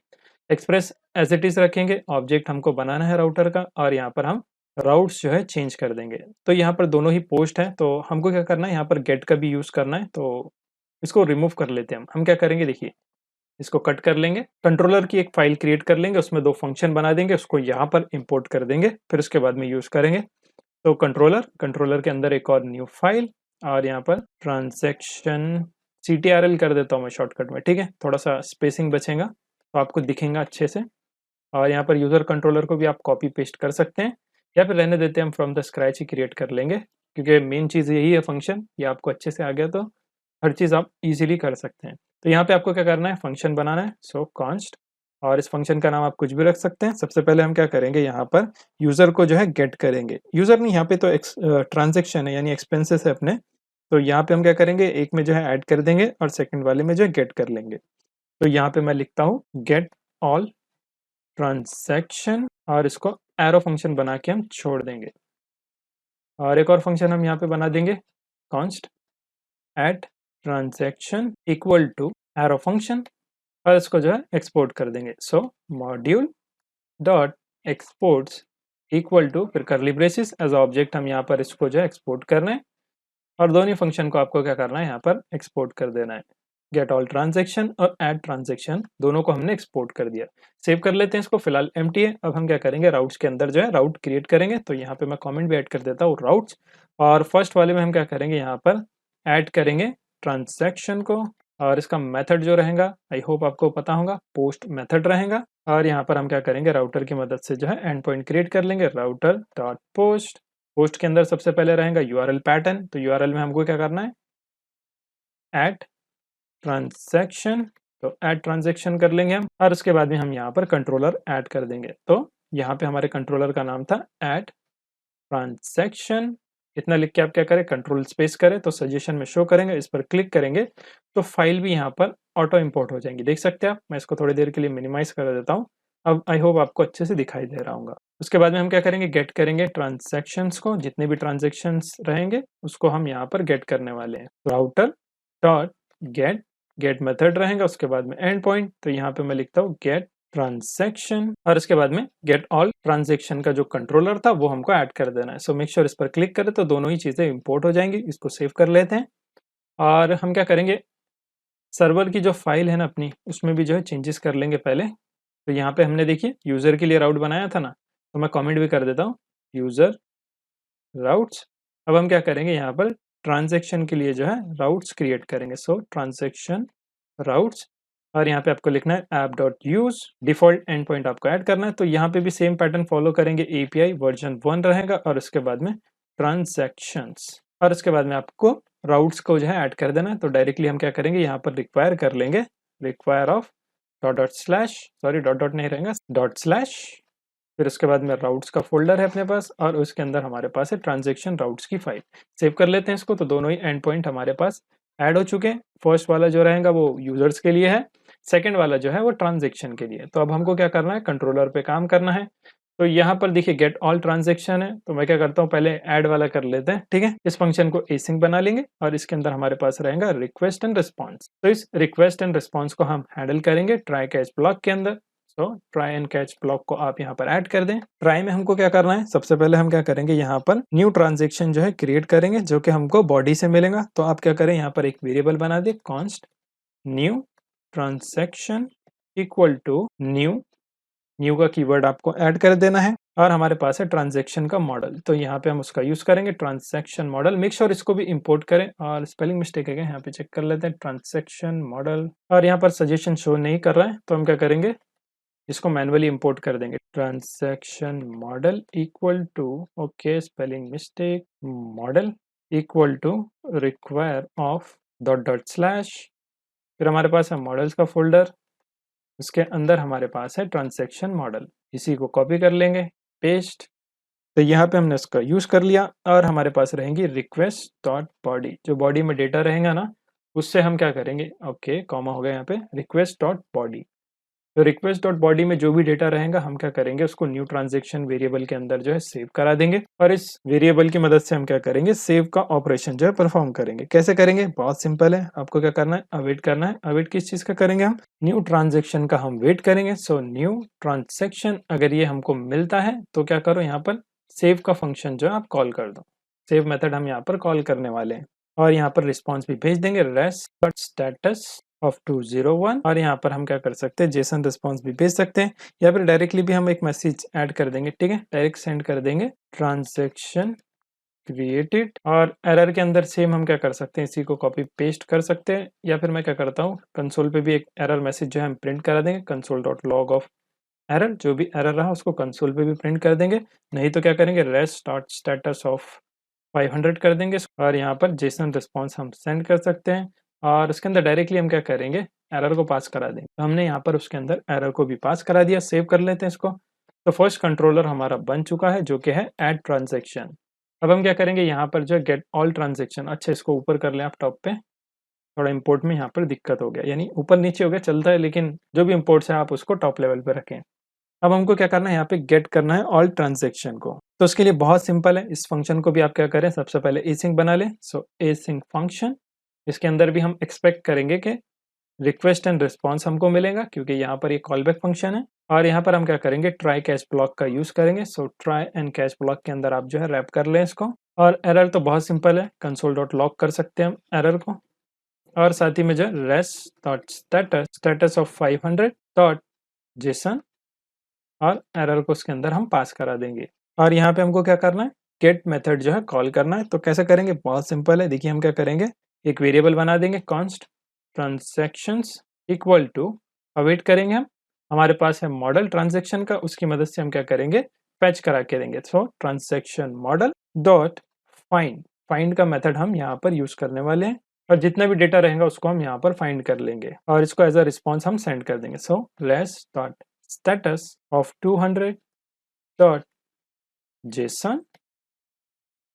एक्सप्रेस एज इट इज रखेंगे, ऑब्जेक्ट हमको बनाना है राउटर का और यहाँ पर हम राउट्स जो है चेंज कर देंगे। तो यहाँ पर दोनों ही पोस्ट हैं, तो हमको क्या करना है, यहाँ पर गेट का भी यूज़ करना है, तो इसको रिमूव कर लेते हैं हम। हम क्या करेंगे देखिए, इसको कट कर लेंगे, कंट्रोलर की एक फाइल क्रिएट कर लेंगे, उसमें 2 फंक्शन बना देंगे, उसको यहाँ पर इंपोर्ट कर देंगे, फिर उसके बाद में यूज़ करेंगे। तो कंट्रोलर के अंदर एक और न्यू फाइल और यहाँ पर ट्रांज़ैक्शन CTRL कर देता हूँ मैं शॉर्टकट में, ठीक है? थोड़ा-सा स्पेसिंग बचेगा, तो आपको दिखेगा अच्छे से। और यहाँ पर यूज़र कंट्रोलर को भी आप कॉपी पेस्ट कर सकते हैं या फिर रहने देते हैं, हम from the scratch he create कर लेंगे, क्योंकि मेन चीज़ यही है फंक्शन, ये आपको अच्छे से आ गया तो हर चीज़ आप ईज़िली कर सकते हैं। तो यहाँ पे आपको क्या करना है, फंक्शन बनाना है, सो कॉन्स्ट, और इस फंक्शन का नाम आप कुछ भी रख सकते हैं। सबसे पहले हम क्या करेंगे, यहाँ पर यूज़र को जो है गेट करेंगे। यूज़र नहीं, यहाँ पे तो ट्रांज़ैक्शन है यानी एक्सपेंसेस है अपने, तो यहाँ पे हम क्या करेंगे, एक में जो है ऐड कर देंगे और सेकंड वाले में जो है गेट कर लेंगे। तो यहाँ पे मैं लिखता हूँ गेट ऑल ट्रांज़ैक्शन और इसको एरो फंक्शन बना के हम छोड़ देंगे। और एक और फंक्शन हम यहाँ पे बना देंगे, const add transaction equal to arrow function, और इसको जो है एक्सपोर्ट कर देंगे। So module dot exports equal to, फिर करली ब्रेसेस एज ऑब्जेक्ट हम यहाँ पर इसको जो है एक्सपोर्ट कर रहे हैं, और दोनों ही फंक्शन को आपको क्या करना है, यहाँ पर एक्सपोर्ट कर देना है। गेट ऑल ट्रांजैक्शन और ऐड ट्रांजैक्शन दोनों को हमने एक्सपोर्ट कर दिया। सेव कर लेते हैं इसको, फिलहाल एम्प्टी है। अब हम क्या करेंगे, राउट्स के अंदर जो है राउट क्रिएट करेंगे, तो यहाँ पे मैं कमेंट भी ऐड कर देता हूँ राउट्स, और फर्स्ट वाले में हम क्या करेंगे, यहाँ पर ऐड करेंगे ट्रांजैक्शन को, और इसका मेथड जो रहेगा, आई होप आपको पता होगा, पोस्ट मेथड रहेगा। और यहाँ पर हम क्या करेंगे, राउटर की मदद से जो है एंड पॉइंट क्रिएट कर लेंगे, राउटर डॉट पोस्ट। पोस्ट के अंदर सबसे पहले रहेगा यूआरएल पैटर्न, तो यूआरएल में हमको क्या करना है, ऐड ट्रांजैक्शन, तो ऐड ट्रांजैक्शन कर लेंगे हम, और उसके बाद में हम यहाँ पर कंट्रोलर ऐड कर देंगे। तो यहाँ पे हमारे कंट्रोलर का नाम था ऐड ट्रांजैक्शन। इतना लिख के आप क्या करें, कंट्रोल स्पेस करें तो सजेशन में शो करेंगे, इस पर क्लिक करेंगे तो फाइल भी यहाँ पर ऑटो इंपोर्ट हो जाएंगी, देख सकते हैं आप। मैं इसको थोड़ी देर के लिए मिनिमाइज कर देता हूँ, अब आई होप आपको अच्छे से दिखाई दे रहा होगा। उसके बाद में हम क्या करेंगे, गेट करेंगे ट्रांजैक्शंस को, जितने भी ट्रांजैक्शंस रहेंगे उसको हम यहाँ पर गेट करने वाले हैं। Router dot gate, get method रहेगा, उसके बाद में एंड पॉइंट, तो यहाँ पे मैं लिखता हूँ गेट ट्रांजैक्शन, और इसके बाद में गेट ऑल ट्रांजैक्शन का जो कंट्रोलर था वो हमको ऐड कर देना है। सो मेक श्योर इस पर क्लिक करें तो दोनों ही चीजें इंपोर्ट हो जाएंगी। इसको सेव कर लेते हैं, और हम क्या करेंगे, सर्वर की जो फाइल है ना अपनी, उसमें भी जो है चेंजेस कर लेंगे पहले। तो यहाँ पे हमने देखिए यूजर के लिए राउट बनाया था ना, तो मैं कमेंट भी कर देता हूँ, यूजर राउट्स। अब हम क्या करेंगे, यहाँ पर ट्रांजैक्शन के लिए जो है राउट्स क्रिएट करेंगे, सो ट्रांजैक्शन राउट्स, और यहाँ पे आपको लिखना है app dot use, default and point आपको ऐड करना है। तो यहाँ पे भी सेम पैटर्न फॉलो करेंगे, एपीआई वर्जन 1 रहेगा, और उसके बाद में ट्रांजैक्शंस, और उसके बाद में आपको राउट्स को जो है ऐड कर देना है। तो डायरेक्टली हम क्या करेंगे, यहाँ पर रिक्वायर कर लेंगे, require of dot dot slash, sorry dot dot नहीं रहेगा, डॉट स्लैश, फिर उसके बाद में राउट्स का फोल्डर है अपने पास, और उसके अंदर हमारे पास है ट्रांजैक्शन राउट्स की फाइल। सेव कर लेते हैं इसको, तो दोनों ही एंड पॉइंट हमारे पास ऐड हो चुके हैं। फर्स्ट वाला जो रहेगा वो यूजर्स के लिए है, सेकंड वाला जो है वो ट्रांजैक्शन के लिए। तो अब हमको क्या करना है, कंट्रोलर पे काम करना है। तो यहाँ पर देखिए गेट ऑल ट्रांजैक्शन है, तो मैं क्या करता हूँ, पहले ऐड वाला कर लेते हैं, ठीक है। इस फंक्शन को एसिंक बना लेंगे, और इसके अंदर हमारे पास रहेगा रिक्वेस्ट एंड रिस्पॉन्स। तो इस रिक्वेस्ट एंड रिस्पॉन्स को हम हैंडल करेंगे ट्राई कैच ब्लॉक के अंदर। So try and catch block को आप यहाँ पर ऐड कर दें। ट्राई में हमको क्या करना है, सबसे पहले हम क्या करेंगे, यहाँ पर न्यू ट्रांजैक्शन जो है क्रिएट करेंगे, जो कि हमको बॉडी से मिलेगा। तो आप क्या करें, यहाँ पर एक वेरिएबल बना दे, const new transaction equal to new, new का कीवर्ड आपको ऐड कर देना है, और हमारे पास है ट्रांजैक्शन का मॉडल, तो यहाँ पे हम उसका यूज करेंगे, ट्रांजैक्शन मॉडल। मेक श्योर इसको भी इंपोर्ट करें, और स्पेलिंग मिस्टेक है क्या, यहाँ पे चेक कर लेते हैं, ट्रांजैक्शन मॉडल, और यहाँ पर सजेशन शो नहीं कर रहा है, तो हम क्या करेंगे, इसको मैनुअली इंपोर्ट कर देंगे, transaction model equal to, okay spelling mistake, model equal to require of dot dot slash, फिर हमारे पास है मॉडल्स का फोल्डर, उसके अंदर हमारे पास है ट्रांजैक्शन मॉडल। इसी को कॉपी कर लेंगे, पेस्ट, तो यहाँ पे हमने इसका यूज कर लिया, और हमारे पास रहेंगी रिक्वेस्ट डॉट बॉडी, जो बॉडी में डेटा रहेगा ना, उससे हम क्या करेंगे, ओके कॉमा हो गया यहाँ पे, रिक्वेस्ट डॉट बॉडी। तो रिक्वेस्ट डॉट बॉडी में जो भी डेटा रहेगा हम क्या करेंगे, उसको न्यू ट्रांजैक्शन वेरिएबल के अंदर जो है सेव करा देंगे, और इस वेरिएबल की मदद से हम क्या करेंगे, सेव का ऑपरेशन जो है परफॉर्म करेंगे। कैसे करेंगे, बहुत सिंपल है, आपको क्या करना है, अवेट करना है। अवेट किस चीज का करेंगे, हम न्यू ट्रांजैक्शन का हम वेट करेंगे। सो न्यू ट्रांजैक्शन, अगर ये हमको मिलता है तो क्या करो, यहाँ पर सेव का फंक्शन जो है आप कॉल कर दो। सेव मेथड हम यहाँ पर कॉल करने वाले हैं और यहाँ पर रिस्पॉन्स भी भेज देंगे रेस्ट स्टेटस ऑफ 201 और यहाँ पर हम क्या कर सकते हैं जेसन रिस्पॉन्स भी भेज सकते हैं या फिर डायरेक्टली भी हम एक मैसेज ऐड कर देंगे। ठीक है, डायरेक्ट सेंड कर देंगे ट्रांजैक्शन क्रिएटेड और एरर के अंदर सेम हम क्या कर सकते हैं इसी को कॉपी पेस्ट कर सकते हैं या फिर मैं क्या करता हूँ कंसोल पे भी एक एरर मैसेज जो है हम प्रिंट करा देंगे console dot log of error, जो भी एरर रहा उसको कंसोल पे भी प्रिंट कर देंगे। नहीं तो क्या करेंगे रेस्ट डॉट स्टेटस ऑफ 500 कर देंगे और यहाँ पर जेसन रिस्पॉन्स हम सेंड कर सकते हैं और उसके अंदर डायरेक्टली हम क्या करेंगे एरर को पास करा देंगे। तो हमने यहाँ पर उसके अंदर एरर को भी पास करा दिया। सेव कर लेते हैं इसको। तो फर्स्ट कंट्रोलर हमारा बन चुका है जो कि है ऐड ट्रांजैक्शन। अब हम क्या करेंगे यहाँ पर जो गेट ऑल ट्रांजैक्शन, अच्छा इसको ऊपर कर लें आप टॉप पे, थोड़ा इंपोर्ट में यहाँ पर दिक्कत हो गया, यानी ऊपर नीचे हो गया चलता है लेकिन जो भी इंपोर्ट्स है आप उसको टॉप लेवल पे रखें। अब हमको क्या करना है यहाँ पे गेट करना है ऑल ट्रांजैक्शन को। तो उसके लिए बहुत सिंपल है, इस फंक्शन को भी आप क्या करें सबसे पहले एसिंक बना लें। सो एसिंक फंक्शन, इसके अंदर भी हम एक्सपेक्ट करेंगे कि रिक्वेस्ट एंड रिस्पॉन्स हमको मिलेगा क्योंकि यहाँ पर ये कॉलबैक फंक्शन है और यहाँ पर हम क्या करेंगे ट्राई कैच ब्लॉक का यूज करेंगे। So try and catch block के अंदर आप जो है रैप कर लें इसको और एरर तो बहुत सिंपल है, कंसोल डॉट लॉग कर सकते हैं हम एरर को और साथ ही में जो rest dot status of 500 dot JSON और एरर को उसके अंदर हम पास करा देंगे। और यहाँ पे हमको क्या करना है गेट मेथड जो है कॉल करना है। तो कैसे करेंगे, बहुत सिंपल है, देखिए हम क्या करेंगे एक वेरिएबल बना देंगे const transactions equal to, await करेंगे हम, हमारे पास है मॉडल ट्रांजैक्शन का, उसकी मदद से हम क्या करेंगे फैच करा के देंगे। So transaction model dot find, find का मेथड हम यहाँ पर यूज करने वाले हैं और जितना भी डेटा रहेगा उसको हम यहाँ पर फाइंड कर लेंगे और इसको एज अ रिस्पॉन्स हम सेंड कर देंगे। So rest dot status of 200 dot JSON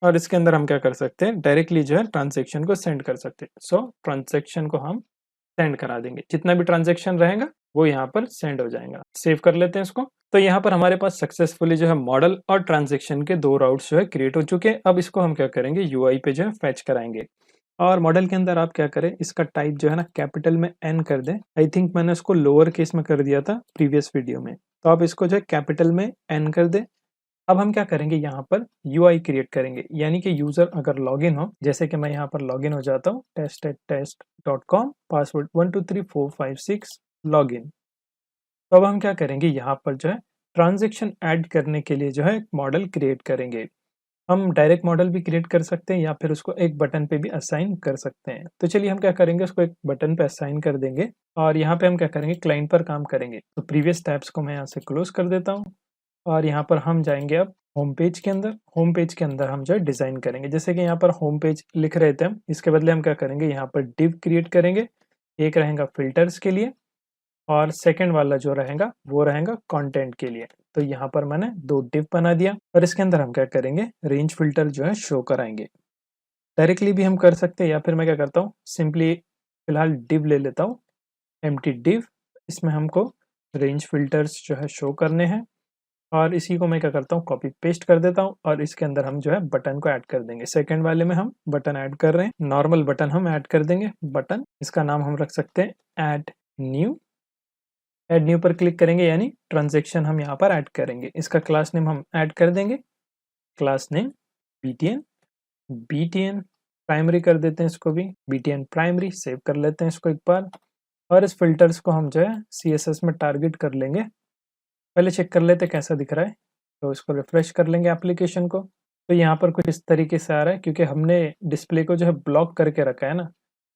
और इसके अंदर हम क्या कर सकते हैं डायरेक्टली जो है ट्रांजैक्शन को सेंड कर सकते हैं। सो ट्रांजैक्शन को हम सेंड करा देंगे, जितना भी ट्रांजैक्शन रहेगा वो यहाँ पर सेंड हो जाएगा। सेव कर लेते हैं इसको। तो यहाँ पर हमारे पास सक्सेसफुली जो है मॉडल और ट्रांजैक्शन के दो राउट्स जो है क्रिएट हो चुके हैं। अब इसको हम क्या करेंगे यूआई पे जो है फैच कराएंगे और मॉडल के अंदर आप क्या करें इसका टाइप जो है ना कैपिटल में एन कर दें। आई थिंक मैंने इसको लोअर केस में कर दिया था प्रीवियस वीडियो में, तो आप इसको जो है कैपिटल में एन कर दें। अब हम क्या करेंगे यहाँ पर यूआई क्रिएट करेंगे, यानी कि यूजर अगर लॉगिन हो, जैसे कि मैं यहाँ पर लॉगिन हो जाता हूँ test@test.com पासवर्ड 123456 लॉगिन। तो अब हम क्या करेंगे यहाँ पर जो है ट्रांजैक्शन ऐड करने के लिए जो है एक मॉडल क्रिएट करेंगे। हम डायरेक्ट मॉडल भी क्रिएट कर सकते हैं या फिर उसको एक बटन पे भी असाइन कर सकते हैं। तो चलिए हम क्या करेंगे उसको एक बटन पे असाइन कर देंगे और यहाँ पे हम क्या करेंगे क्लाइंट पर काम करेंगे। तो प्रीवियस टैब्स को मैं यहाँ से क्लोज कर देता हूँ और यहाँ पर हम जाएंगे अब होम पेज के अंदर। होम पेज के अंदर हम जो है डिजाइन करेंगे, जैसे कि यहाँ पर होम पेज लिख रहे थे हम, इसके बदले हम क्या करेंगे यहाँ पर डिव क्रिएट करेंगे। एक रहेगा फिल्टर्स के लिए और सेकंड वाला जो रहेगा वो रहेगा कंटेंट के लिए। तो यहाँ पर मैंने दो डिव बना दिया और इसके अंदर हम क्या करेंगे रेंज फिल्टर जो है शो कराएंगे। डायरेक्टली भी हम कर सकते हैं या फिर मैं क्या करता हूँ सिंपली फिलहाल डिव ले लेता हूँ, एम्प्टी डिव। इसमें हमको रेंज फिल्टर्स जो है शो करने हैं और इसी को मैं क्या करता हूँ कॉपी पेस्ट कर देता हूँ और इसके अंदर हम जो है बटन को ऐड कर देंगे। सेकंड वाले में हम बटन ऐड कर रहे हैं, नॉर्मल बटन हम ऐड कर देंगे। बटन इसका नाम हम रख सकते हैं ऐड न्यू। ऐड न्यू पर क्लिक करेंगे यानी ट्रांजैक्शन हम यहाँ पर ऐड करेंगे। इसका क्लास नेम हम ऐड कर देंगे, class name btn। btn primary कर देते हैं इसको भी, btn प्राइमरी। सेव कर लेते हैं इसको एक बार और इस फिल्टर्स को हम जो है css में टारगेट कर लेंगे। पहले चेक कर लेते कैसा दिख रहा है, तो इसको रिफ्रेश कर लेंगे एप्लीकेशन को। तो यहाँ पर कुछ इस तरीके से आ रहा है क्योंकि हमने डिस्प्ले को जो है ब्लॉक करके रखा है ना,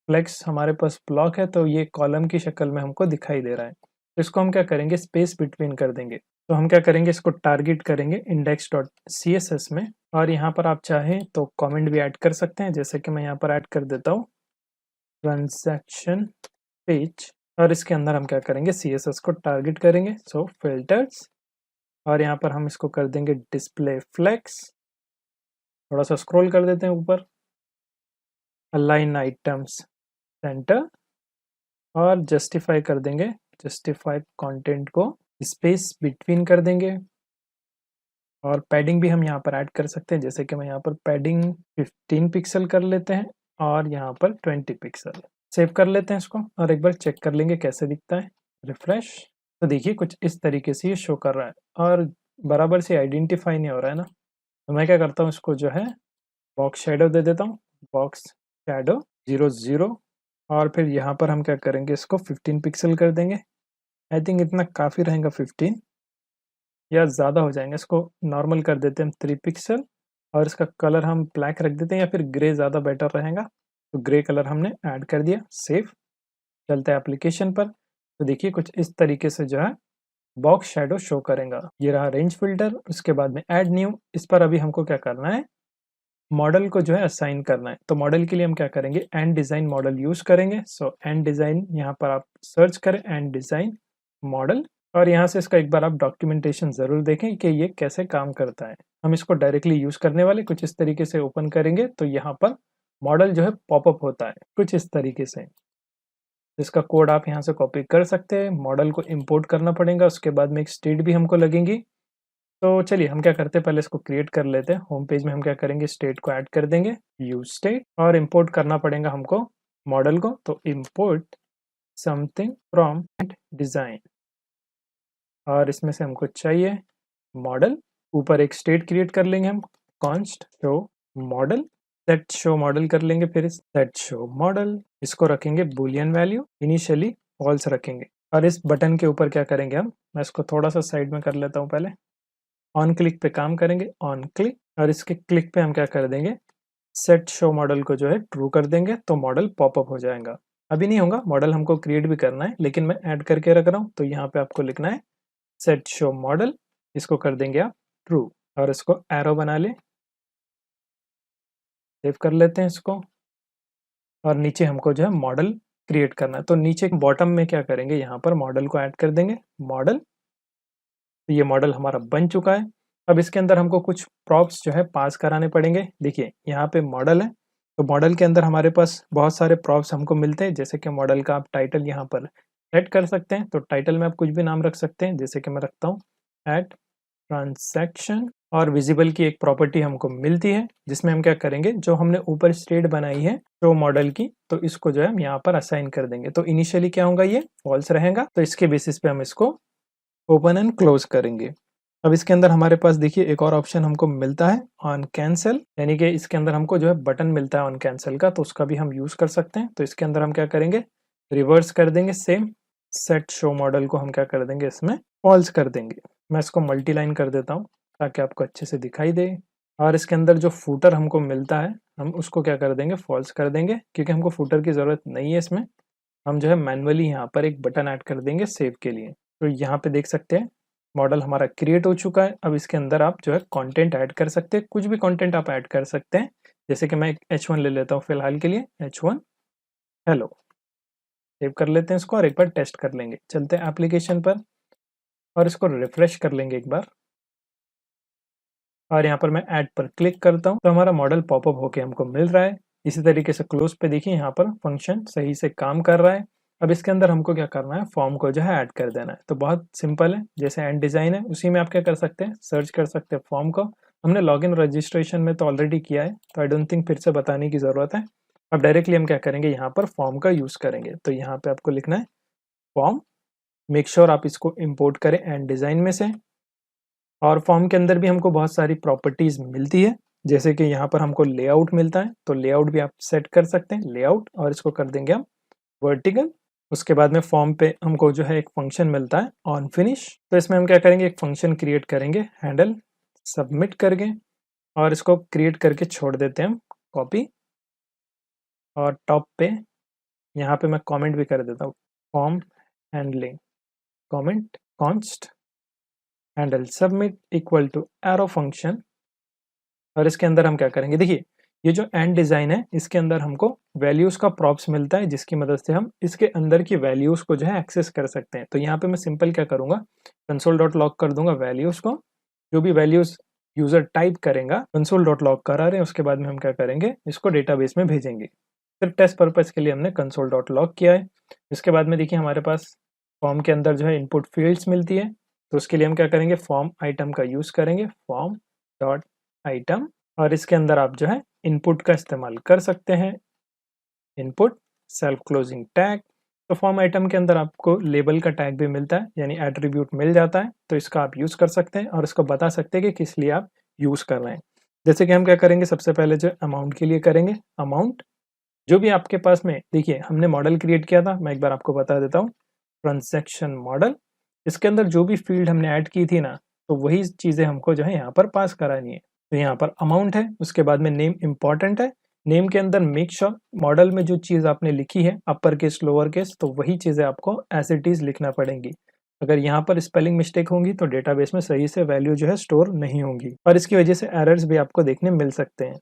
फ्लेक्स हमारे पास ब्लॉक है तो ये कॉलम की शक्ल में हमको दिखाई दे रहा है। तो इसको हम क्या करेंगे स्पेस बिटवीन कर देंगे। तो हम क्या करेंगे इसको टारगेट करेंगे index.css में और यहाँ पर आप चाहें तो कमेंट भी ऐड कर सकते हैं, जैसे कि मैं यहाँ पर ऐड कर देता हूँ ट्रांजैक्शन पेज और इसके अंदर हम क्या करेंगे CSS को टारगेट करेंगे। सो फिल्टर्स और यहाँ पर हम इसको कर देंगे डिस्प्ले फ्लेक्स। थोड़ा सा स्क्रॉल कर देते हैं ऊपर, अलाइन आइटम्स सेंटर और जस्टिफाई कर देंगे, जस्टिफाई कंटेंट को स्पेस बिटवीन कर देंगे और पैडिंग भी हम यहाँ पर ऐड कर सकते हैं, जैसे कि मैं यहाँ पर पैडिंग 15 पिक्सल कर लेते हैं और यहाँ पर 20 पिक्सल। सेव कर लेते हैं इसको और एक बार चेक कर लेंगे कैसे दिखता है। रिफ्रेश, तो देखिए कुछ इस तरीके से ये शो कर रहा है और बराबर से आइडेंटिफाई नहीं हो रहा है ना, तो मैं क्या करता हूँ, इसको जो है बॉक्स शैडो दे देता हूँ, बॉक्स शैडो 00, और फिर यहाँ पर हम क्या करेंगे, इसको 15 पिक्सल कर देंगे। आई थिंक इतना काफ़ी रहेगा, 15 या ज़्यादा हो जाएंगे, इसको नॉर्मल कर देते हैं हम 3 पिक्सल, और इसका कलर हम ब्लैक रख देते हैं या फिर ग्रे ज़्यादा बेटर रहेगा। तो ग्रे कलर हमने ऐड कर दिया, सेव। चलते हैं एप्लीकेशन पर। तो देखिए कुछ इस तरीके से जो है बॉक्स शैडो शो करेगा। ये रहा रेंज फिल्टर, उसके बाद में ऐड न्यू। इस पर अभी हमको क्या करना है, मॉडल को जो है असाइन करना है। तो मॉडल के लिए हम क्या करेंगे, एंड डिज़ाइन मॉडल यूज़ करेंगे। सो एंड डिज़ाइन, यहाँ पर आप सर्च करें एंड डिज़ाइन मॉडल, और यहाँ से इसका एक बार आप डॉक्यूमेंटेशन ज़रूर देखें कि ये कैसे काम करता है। हम इसको डायरेक्टली यूज़ करने वाले, कुछ इस तरीके से ओपन करेंगे तो यहाँ पर मॉडल जो है पॉपअप होता है कुछ इस तरीके से। इसका कोड आप यहाँ से कॉपी कर सकते हैं। मॉडल को इंपोर्ट करना पड़ेगा, उसके बाद में एक स्टेट भी हमको लगेगी। तो चलिए हम क्या करते हैं, पहले इसको क्रिएट कर लेते हैं। होम पेज में हम क्या करेंगे, स्टेट को ऐड कर देंगे, यूज स्टेट, और इंपोर्ट करना पड़ेगा हमको मॉडल को। तो इंपोर्ट समथिंग फ्रॉम डिजाइन, और इसमें से हमको चाहिए मॉडल। ऊपर एक स्टेट क्रिएट कर लेंगे हम, const show model, set show model कर लेंगे, फिर सेट शो मॉडल, इसको रखेंगे बूलियन वैल्यू, इनिशियली फॉल्स रखेंगे। और इस बटन के ऊपर क्या करेंगे हम, मैं इसको थोड़ा सा साइड में कर लेता हूँ पहले। ऑन क्लिक पे काम करेंगे, ऑन क्लिक, और इसके क्लिक पे हम क्या कर देंगे, सेट शो मॉडल को जो है ट्रू कर देंगे, तो मॉडल पॉपअप हो जाएगा। अभी नहीं होगा, मॉडल हमको क्रिएट भी करना है, लेकिन मैं ऐड करके रख रहा हूँ। तो यहाँ पे आपको लिखना है सेट शो मॉडल, इसको कर देंगे आप ट्रू, और इसको एरो बना ले, सेव कर लेते हैं इसको। और नीचे हमको जो है मॉडल क्रिएट करना है, तो नीचे बॉटम में क्या करेंगे, यहाँ पर मॉडल को ऐड कर देंगे, मॉडल। तो ये मॉडल हमारा बन चुका है। अब इसके अंदर हमको कुछ प्रॉप्स जो है पास कराने पड़ेंगे। देखिए यहाँ पे मॉडल है, तो मॉडल के अंदर हमारे पास बहुत सारे प्रॉप्स हमको मिलते हैं, जैसे कि मॉडल का आप टाइटल यहाँ पर सेट कर सकते हैं। तो टाइटल में आप कुछ भी नाम रख सकते हैं, जैसे कि मैं रखता हूँ ऐड ट्रांजैक्शन। और विजिबल की एक प्रॉपर्टी हमको मिलती है, जिसमें हम क्या करेंगे, जो हमने ऊपर स्टेट बनाई है शो मॉडल की, तो इसको जो है हम यहाँ पर असाइन कर देंगे। तो इनिशियली क्या होगा, ये फॉल्स रहेगा, तो इसके बेसिस पे हम इसको ओपन एंड क्लोज करेंगे। अब इसके अंदर हमारे पास देखिए एक और ऑप्शन हमको मिलता है ऑन कैंसिल, यानी कि इसके अंदर हमको जो है बटन मिलता है ऑन कैंसिल का, तो उसका भी हम यूज कर सकते हैं। तो इसके अंदर हम क्या करेंगे, रिवर्स कर देंगे, सेम सेट शो मॉडल को हम क्या कर देंगे, इसमें फॉल्स कर देंगे। मैं इसको मल्टी लाइन कर देता हूँ ताकि आपको अच्छे से दिखाई दे। और इसके अंदर जो फूटर हमको मिलता है, हम उसको क्या कर देंगे, फॉल्स कर देंगे, क्योंकि हमको फूटर की ज़रूरत नहीं है इसमें। हम जो है मैनुअली यहाँ पर एक बटन ऐड कर देंगे सेव के लिए। तो यहाँ पे देख सकते हैं मॉडल हमारा क्रिएट हो चुका है। अब इसके अंदर आप जो है कंटेंट ऐड कर सकते हैं, कुछ भी कंटेंट आप ऐड कर सकते हैं। जैसे कि मैं H1 ले लेता हूँ फिलहाल के लिए, H1 हेलो, सेव कर लेते हैं इसको, और एक बार टेस्ट कर लेंगे। चलते हैं एप्लीकेशन पर और इसको रिफ्रेश कर लेंगे एक बार, और यहाँ पर मैं ऐड पर क्लिक करता हूँ, तो हमारा मॉडल पॉपअप होके हमको मिल रहा है। इसी तरीके से क्लोज पे देखिए यहाँ पर फंक्शन सही से काम कर रहा है। अब इसके अंदर हमको क्या करना है, फॉर्म को जो है ऐड कर देना है। तो बहुत सिंपल है, जैसे एंड डिजाइन है उसी में आप क्या कर सकते हैं, सर्च कर सकते हैं फॉर्म को। हमने लॉगिन रजिस्ट्रेशन में तो ऑलरेडी किया है, तो आई डोंट थिंक फिर से बताने की ज़रूरत है। अब डायरेक्टली हम क्या करेंगे, यहाँ पर फॉर्म का यूज़ करेंगे। तो यहाँ पे आपको लिखना है फॉर्म, मेक श्योर आप इसको इम्पोर्ट करें एंड डिज़ाइन में से। और फॉर्म के अंदर भी हमको बहुत सारी प्रॉपर्टीज़ मिलती है, जैसे कि यहाँ पर हमको लेआउट मिलता है, तो लेआउट भी आप सेट कर सकते हैं, लेआउट, और इसको कर देंगे हम वर्टिकल। उसके बाद में फॉर्म पे हमको जो है एक फंक्शन मिलता है ऑन फिनिश, तो इसमें हम क्या करेंगे, एक फंक्शन क्रिएट करेंगे हैंडल सबमिट करके, और इसको क्रिएट करके छोड़ देते हैं हम कॉपी। और टॉप पे यहाँ पे मैं कमेंट भी कर देता हूँ, form handling comment const handle submit equal to arrow function. और इसके अंदर हम क्या करेंगे, देखिए ये जो एंड डिज़ाइन है, इसके अंदर हमको वैल्यूज़ का प्रॉप्स मिलता है, जिसकी मदद से हम इसके अंदर की वैल्यूज़ को जो है एक्सेस कर सकते हैं। तो यहाँ पे मैं सिंपल क्या करूँगा, कंसोल डॉट लॉग कर दूंगा वैल्यूज़ को, जो भी वैल्यूज़ यूज़र टाइप करेगा कंसोल डॉट लॉग करा रहे हैं, उसके बाद में हम क्या करेंगे, इसको डेटाबेस में भेजेंगे। सिर्फ टेस्ट पर्पज़ के लिए हमने कंसोल डॉट लॉग किया है। इसके बाद में देखिए हमारे पास फॉर्म के अंदर जो है इनपुट फील्ड्स मिलती है, तो उसके लिए हम क्या करेंगे, फॉर्म आइटम का यूज़ करेंगे, फॉर्म डॉट आइटम, और इसके अंदर आप जो है इनपुट का इस्तेमाल कर सकते हैं, इनपुट सेल्फ क्लोजिंग टैग। तो फॉर्म आइटम के अंदर आपको लेबल का टैग भी मिलता है, यानी एट्रीब्यूट मिल जाता है, तो इसका आप यूज़ कर सकते हैं और इसको बता सकते हैं कि किस लिए आप यूज़ कर रहे हैं। जैसे कि हम क्या करेंगे, सबसे पहले जो अमाउंट के लिए करेंगे, अमाउंट जो भी आपके पास में, देखिए हमने मॉडल क्रिएट किया था, मैं एक बार आपको बता देता हूँ, ट्रांजैक्शन मॉडल। इसके अंदर जो भी फील्ड हमने ऐड की थी ना, तो वही चीज़ें हमको जो है यहाँ पर पास करानी है। तो यहाँ पर अमाउंट है, उसके बाद में नेम इम्पॉर्टेंट है। नेम के अंदर मेक श्योर मॉडल में जो चीज़ आपने लिखी है अपर केस लोअर केस, तो वही चीज़ें आपको एज इट इज़ लिखना पड़ेंगी। अगर यहाँ पर स्पेलिंग मिस्टेक होंगी तो डेटाबेस में सही से वैल्यू जो है स्टोर नहीं होंगी, और इसकी वजह से एरर्स भी आपको देखने मिल सकते हैं।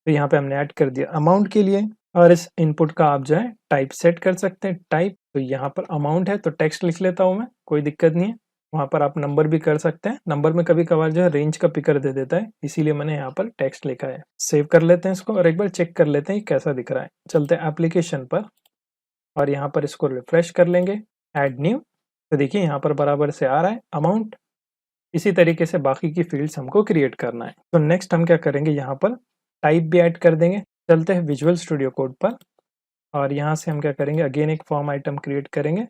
तो यहाँ पे हमने ऐड कर दिया अमाउंट के लिए, और इस इनपुट का आप जो है टाइप सेट कर सकते हैं। टाइप, तो यहाँ पर अमाउंट है तो टेक्स्ट लिख लेता हूँ मैं, कोई दिक्कत नहीं है। वहाँ पर आप नंबर भी कर सकते हैं, नंबर में कभी कभार जो है रेंज का पिकर दे देता है, इसीलिए मैंने यहाँ पर टेक्स्ट लिखा है। सेव कर लेते हैं इसको और एक बार चेक कर लेते हैं ये कैसा दिख रहा है। चलते हैं एप्लीकेशन पर और यहाँ पर इसको रिफ्रेश कर लेंगे, ऐड न्यू। तो देखिए यहाँ पर बराबर से आ रहा है अमाउंट। इसी तरीके से बाकी की फील्ड्स हमको क्रिएट करना है। तो नेक्स्ट हम क्या करेंगे, यहाँ पर टाइप भी ऐड कर देंगे। चलते हैं विजुअल स्टूडियो कोड पर और यहाँ से हम क्या करेंगे, अगेन एक फॉर्म आइटम क्रिएट करेंगे,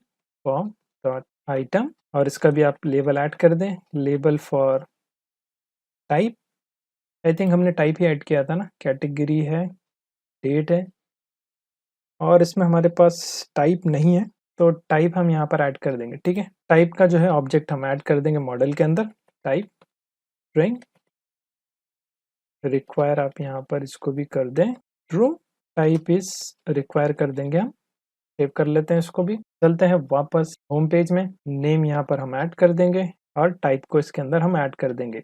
फॉर्म डॉट आइटम, और इसका भी आप लेबल ऐड कर दें, label for type. I think हमने टाइप ही ऐड किया था ना, कैटेगरी है, डेट है, और इसमें हमारे पास टाइप नहीं है, तो टाइप हम यहाँ पर ऐड कर देंगे। ठीक है, टाइप का जो है ऑब्जेक्ट हम ऐड कर देंगे मॉडल के अंदर, टाइप स्ट्रिंग रिक्वायर, आप यहाँ पर इसको भी कर दें ट्रू, टाइप इज रिक्वायर कर देंगे हम। सेव कर लेते हैं इसको भी। चलते हैं वापस होम पेज में, नेम यहाँ पर हम ऐड कर देंगे और टाइप को इसके अंदर हम ऐड कर देंगे।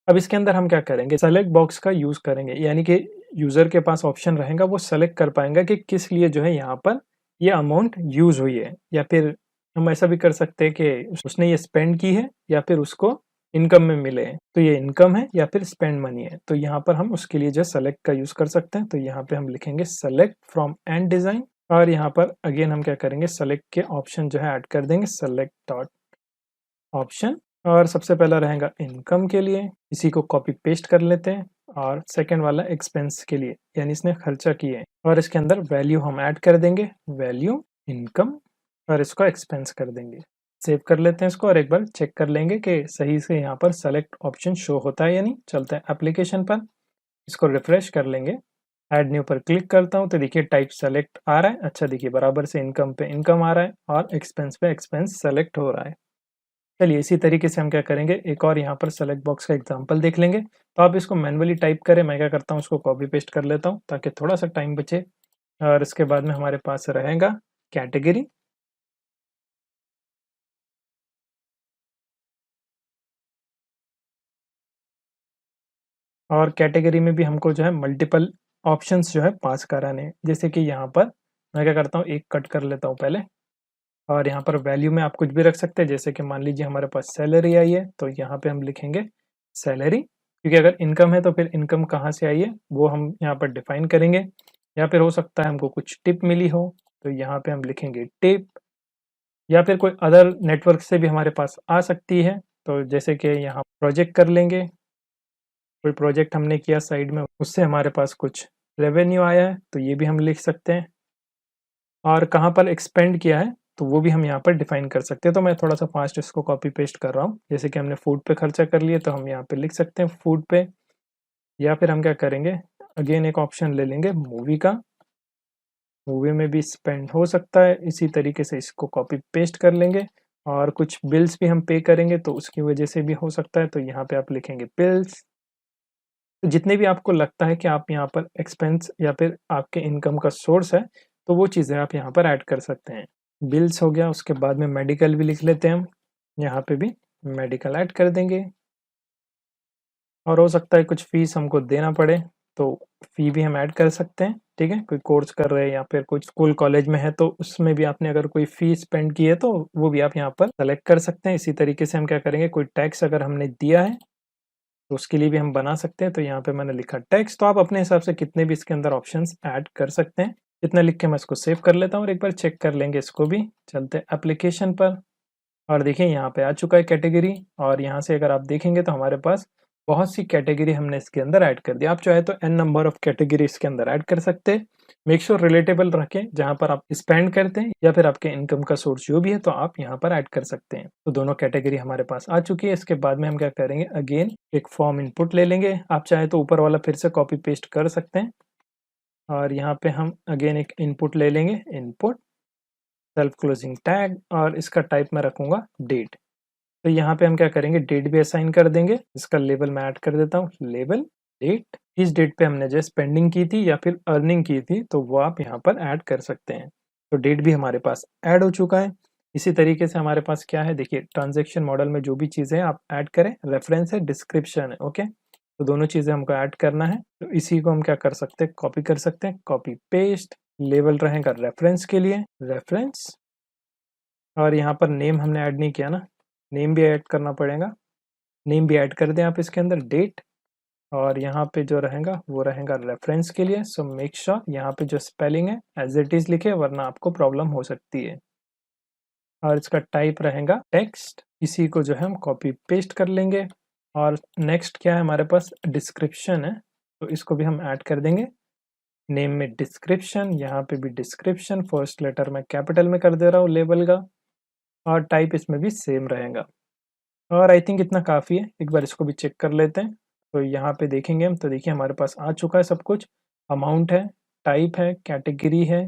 अब इसके अंदर हम क्या करेंगे, सेलेक्ट बॉक्स का यूज करेंगे, यानी कि यूजर के पास ऑप्शन रहेगा, वो सेलेक्ट कर पाएंगे कि किस लिए जो है यहाँ पर ये अमाउंट यूज हुई है, या फिर हम ऐसा भी कर सकते हैं कि उसने ये स्पेंड की है या फिर उसको इनकम में मिले हैं, तो ये इनकम है या फिर स्पेंड मनी है। तो यहाँ पर हम उसके लिए जो सेलेक्ट का यूज कर सकते हैं। तो यहाँ पे हम लिखेंगे सेलेक्ट फ्रॉम एंड डिजाइन, और यहाँ पर अगेन हम क्या करेंगे, सेलेक्ट के ऑप्शन जो है ऐड कर देंगे, सेलेक्ट डॉट ऑप्शन, और सबसे पहला रहेगा इनकम के लिए, इसी को कॉपी पेस्ट कर लेते हैं, और सेकंड वाला एक्सपेंस के लिए, यानी इसने खर्चा किए हैं, और इसके अंदर वैल्यू हम ऐड कर देंगे, वैल्यू इनकम, और इसको एक्सपेंस कर देंगे। सेव कर लेते हैं इसको और एक बार चेक कर लेंगे कि सही से यहाँ पर सेलेक्ट ऑप्शन शो होता है या नहीं। चलते हैं एप्लीकेशन पर, इसको रिफ्रेश कर लेंगे, ऐड न्यू पर क्लिक करता हूँ तो देखिए टाइप सेलेक्ट आ रहा है। अच्छा देखिए बराबर से इनकम पे इनकम आ रहा है और एक्सपेंस पे एक्सपेंस सेलेक्ट हो रहा है। चलिए इसी तरीके से हम क्या करेंगे, एक और यहाँ पर सेलेक्ट बॉक्स का एग्जांपल देख लेंगे। तो आप इसको मैनुअली टाइप करें, मैं क्या करता हूँ उसको कॉपी पेस्ट कर लेता हूँ ताकि थोड़ा सा टाइम बचे। और इसके बाद में हमारे पास रहेगा कैटेगरी, और कैटेगरी में भी हमको जो है मल्टीपल ऑप्शंस जो है पास कराने हैं। जैसे कि यहाँ पर मैं क्या करता हूँ, एक कट कर लेता हूँ पहले, और यहाँ पर वैल्यू में आप कुछ भी रख सकते हैं। जैसे कि मान लीजिए हमारे पास सैलरी आई है, तो यहाँ पे हम लिखेंगे सैलरी, क्योंकि अगर इनकम है तो फिर इनकम कहाँ से आई है वो हम यहाँ पर डिफाइन करेंगे। या फिर हो सकता है हमको कुछ टिप मिली हो, तो यहाँ पे हम लिखेंगे टिप, या फिर कोई अदर नेटवर्क से भी हमारे पास आ सकती है। तो जैसे कि यहाँ प्रोजेक्ट कर लेंगे, कोई प्रोजेक्ट हमने किया साइड में, उससे हमारे पास कुछ रेवेन्यू आया है, तो ये भी हम लिख सकते हैं। और कहाँ पर एक्सपेंड किया है तो वो भी हम यहाँ पर डिफाइन कर सकते हैं। तो मैं थोड़ा सा फास्ट इसको कॉपी पेस्ट कर रहा हूँ। जैसे कि हमने फूड पे खर्चा कर लिया तो हम यहाँ पे लिख सकते हैं फूड पे, या फिर हम क्या करेंगे, अगेन एक ऑप्शन ले लेंगे मूवी का, मूवी में भी स्पेंड हो सकता है। इसी तरीके से इसको कॉपी पेस्ट कर लेंगे, और कुछ बिल्स भी हम पे करेंगे तो उसकी वजह से भी हो सकता है, तो यहाँ पे आप लिखेंगे बिल्स। तो जितने भी आपको लगता है कि आप यहाँ पर एक्सपेंस या फिर आपके इनकम का सोर्स है, तो वो चीज़ें आप यहाँ पर ऐड कर सकते हैं। बिल्स हो गया, उसके बाद में मेडिकल भी लिख लेते हैं हम, यहाँ पे भी मेडिकल ऐड कर देंगे। और हो सकता है कुछ फीस हमको देना पड़े, तो फ़ी भी हम ऐड कर सकते हैं। ठीक है, कोई कोर्स कर रहे हैं या फिर कुछ स्कूल कॉलेज में है तो उसमें भी आपने अगर कोई फ़ी स्पेंड की है तो वो भी आप यहाँ पर सेलेक्ट कर सकते हैं। इसी तरीके से हम क्या करेंगे, कोई टैक्स अगर हमने दिया है तो उसके लिए भी हम बना सकते हैं। तो यहाँ पे मैंने लिखा टैक्स, तो आप अपने हिसाब से कितने भी इसके अंदर ऑप्शंस ऐड कर सकते हैं। इतना लिख के मैं इसको सेव कर लेता हूँ और एक बार चेक कर लेंगे इसको भी। चलते हैं एप्लीकेशन पर, और देखिए यहाँ पे आ चुका है कैटेगरी, और यहाँ से अगर आप देखेंगे तो हमारे पास बहुत सी कैटेगरी हमने इसके अंदर ऐड कर दी। आप चाहे तो n नंबर ऑफ कैटेगरी इसके अंदर ऐड कर सकते हैं। मेक श्योर रिलेटेबल रखें, जहाँ पर आप स्पेंड करते हैं या फिर आपके इनकम का सोर्स जो भी है तो आप यहाँ पर ऐड कर सकते हैं। तो दोनों कैटेगरी हमारे पास आ चुकी है। इसके बाद में हम क्या करेंगे, अगेन एक फॉर्म इनपुट ले लेंगे। आप चाहे तो ऊपर वाला फिर से कॉपी पेस्ट कर सकते हैं और यहाँ पे हम अगेन एक इनपुट ले लेंगे, इनपुट सेल्फ क्लोजिंग टैग, और इसका टाइप मैं रखूंगा डेट। तो यहाँ पे हम क्या करेंगे, डेट भी असाइन कर देंगे। इसका लेबल मैं ऐड कर देता हूँ, लेबल डेट। इस डेट पे हमने जो स्पेंडिंग की थी या फिर अर्निंग की थी तो वो आप यहाँ पर ऐड कर सकते हैं। तो डेट भी हमारे पास ऐड हो चुका है। इसी तरीके से हमारे पास क्या है, देखिए ट्रांजेक्शन मॉडल में जो भी चीज़ें आप ऐड करें, रेफरेंस है, डिस्क्रिप्शन है, ओके। तो दोनों चीज़ें हमको ऐड करना है। तो इसी को हम क्या कर सकते हैं, कॉपी कर सकते हैं, कॉपी पेस्ट। लेबल रहेगा रेफरेंस के लिए, रेफरेंस। और यहाँ पर नेम हमने ऐड नहीं किया ना, नेम भी ऐड करना पड़ेगा। नेम भी ऐड कर दें आप इसके अंदर, डेट। और यहाँ पे जो रहेगा वो रहेगा रेफरेंस के लिए। सो मेक श्योर यहाँ पे जो स्पेलिंग है एज इट इज लिखे, वरना आपको प्रॉब्लम हो सकती है। और इसका टाइप रहेगा टेक्स्ट। इसी को जो है हम कॉपी पेस्ट कर लेंगे। और नेक्स्ट क्या है हमारे पास, डिस्क्रिप्शन है, तो इसको भी हम ऐड कर देंगे। नेम में डिस्क्रिप्शन, यहाँ पे भी डिस्क्रिप्शन, फर्स्ट लेटर मैं कैपिटल में कर दे रहा हूँ लेबल का। और टाइप इसमें भी सेम रहेगा। और आई थिंक इतना काफ़ी है। एक बार इसको भी चेक कर लेते हैं। तो यहाँ पे देखेंगे हम, तो देखिए हमारे पास आ चुका है सब कुछ। अमाउंट है, टाइप है, कैटेगरी है,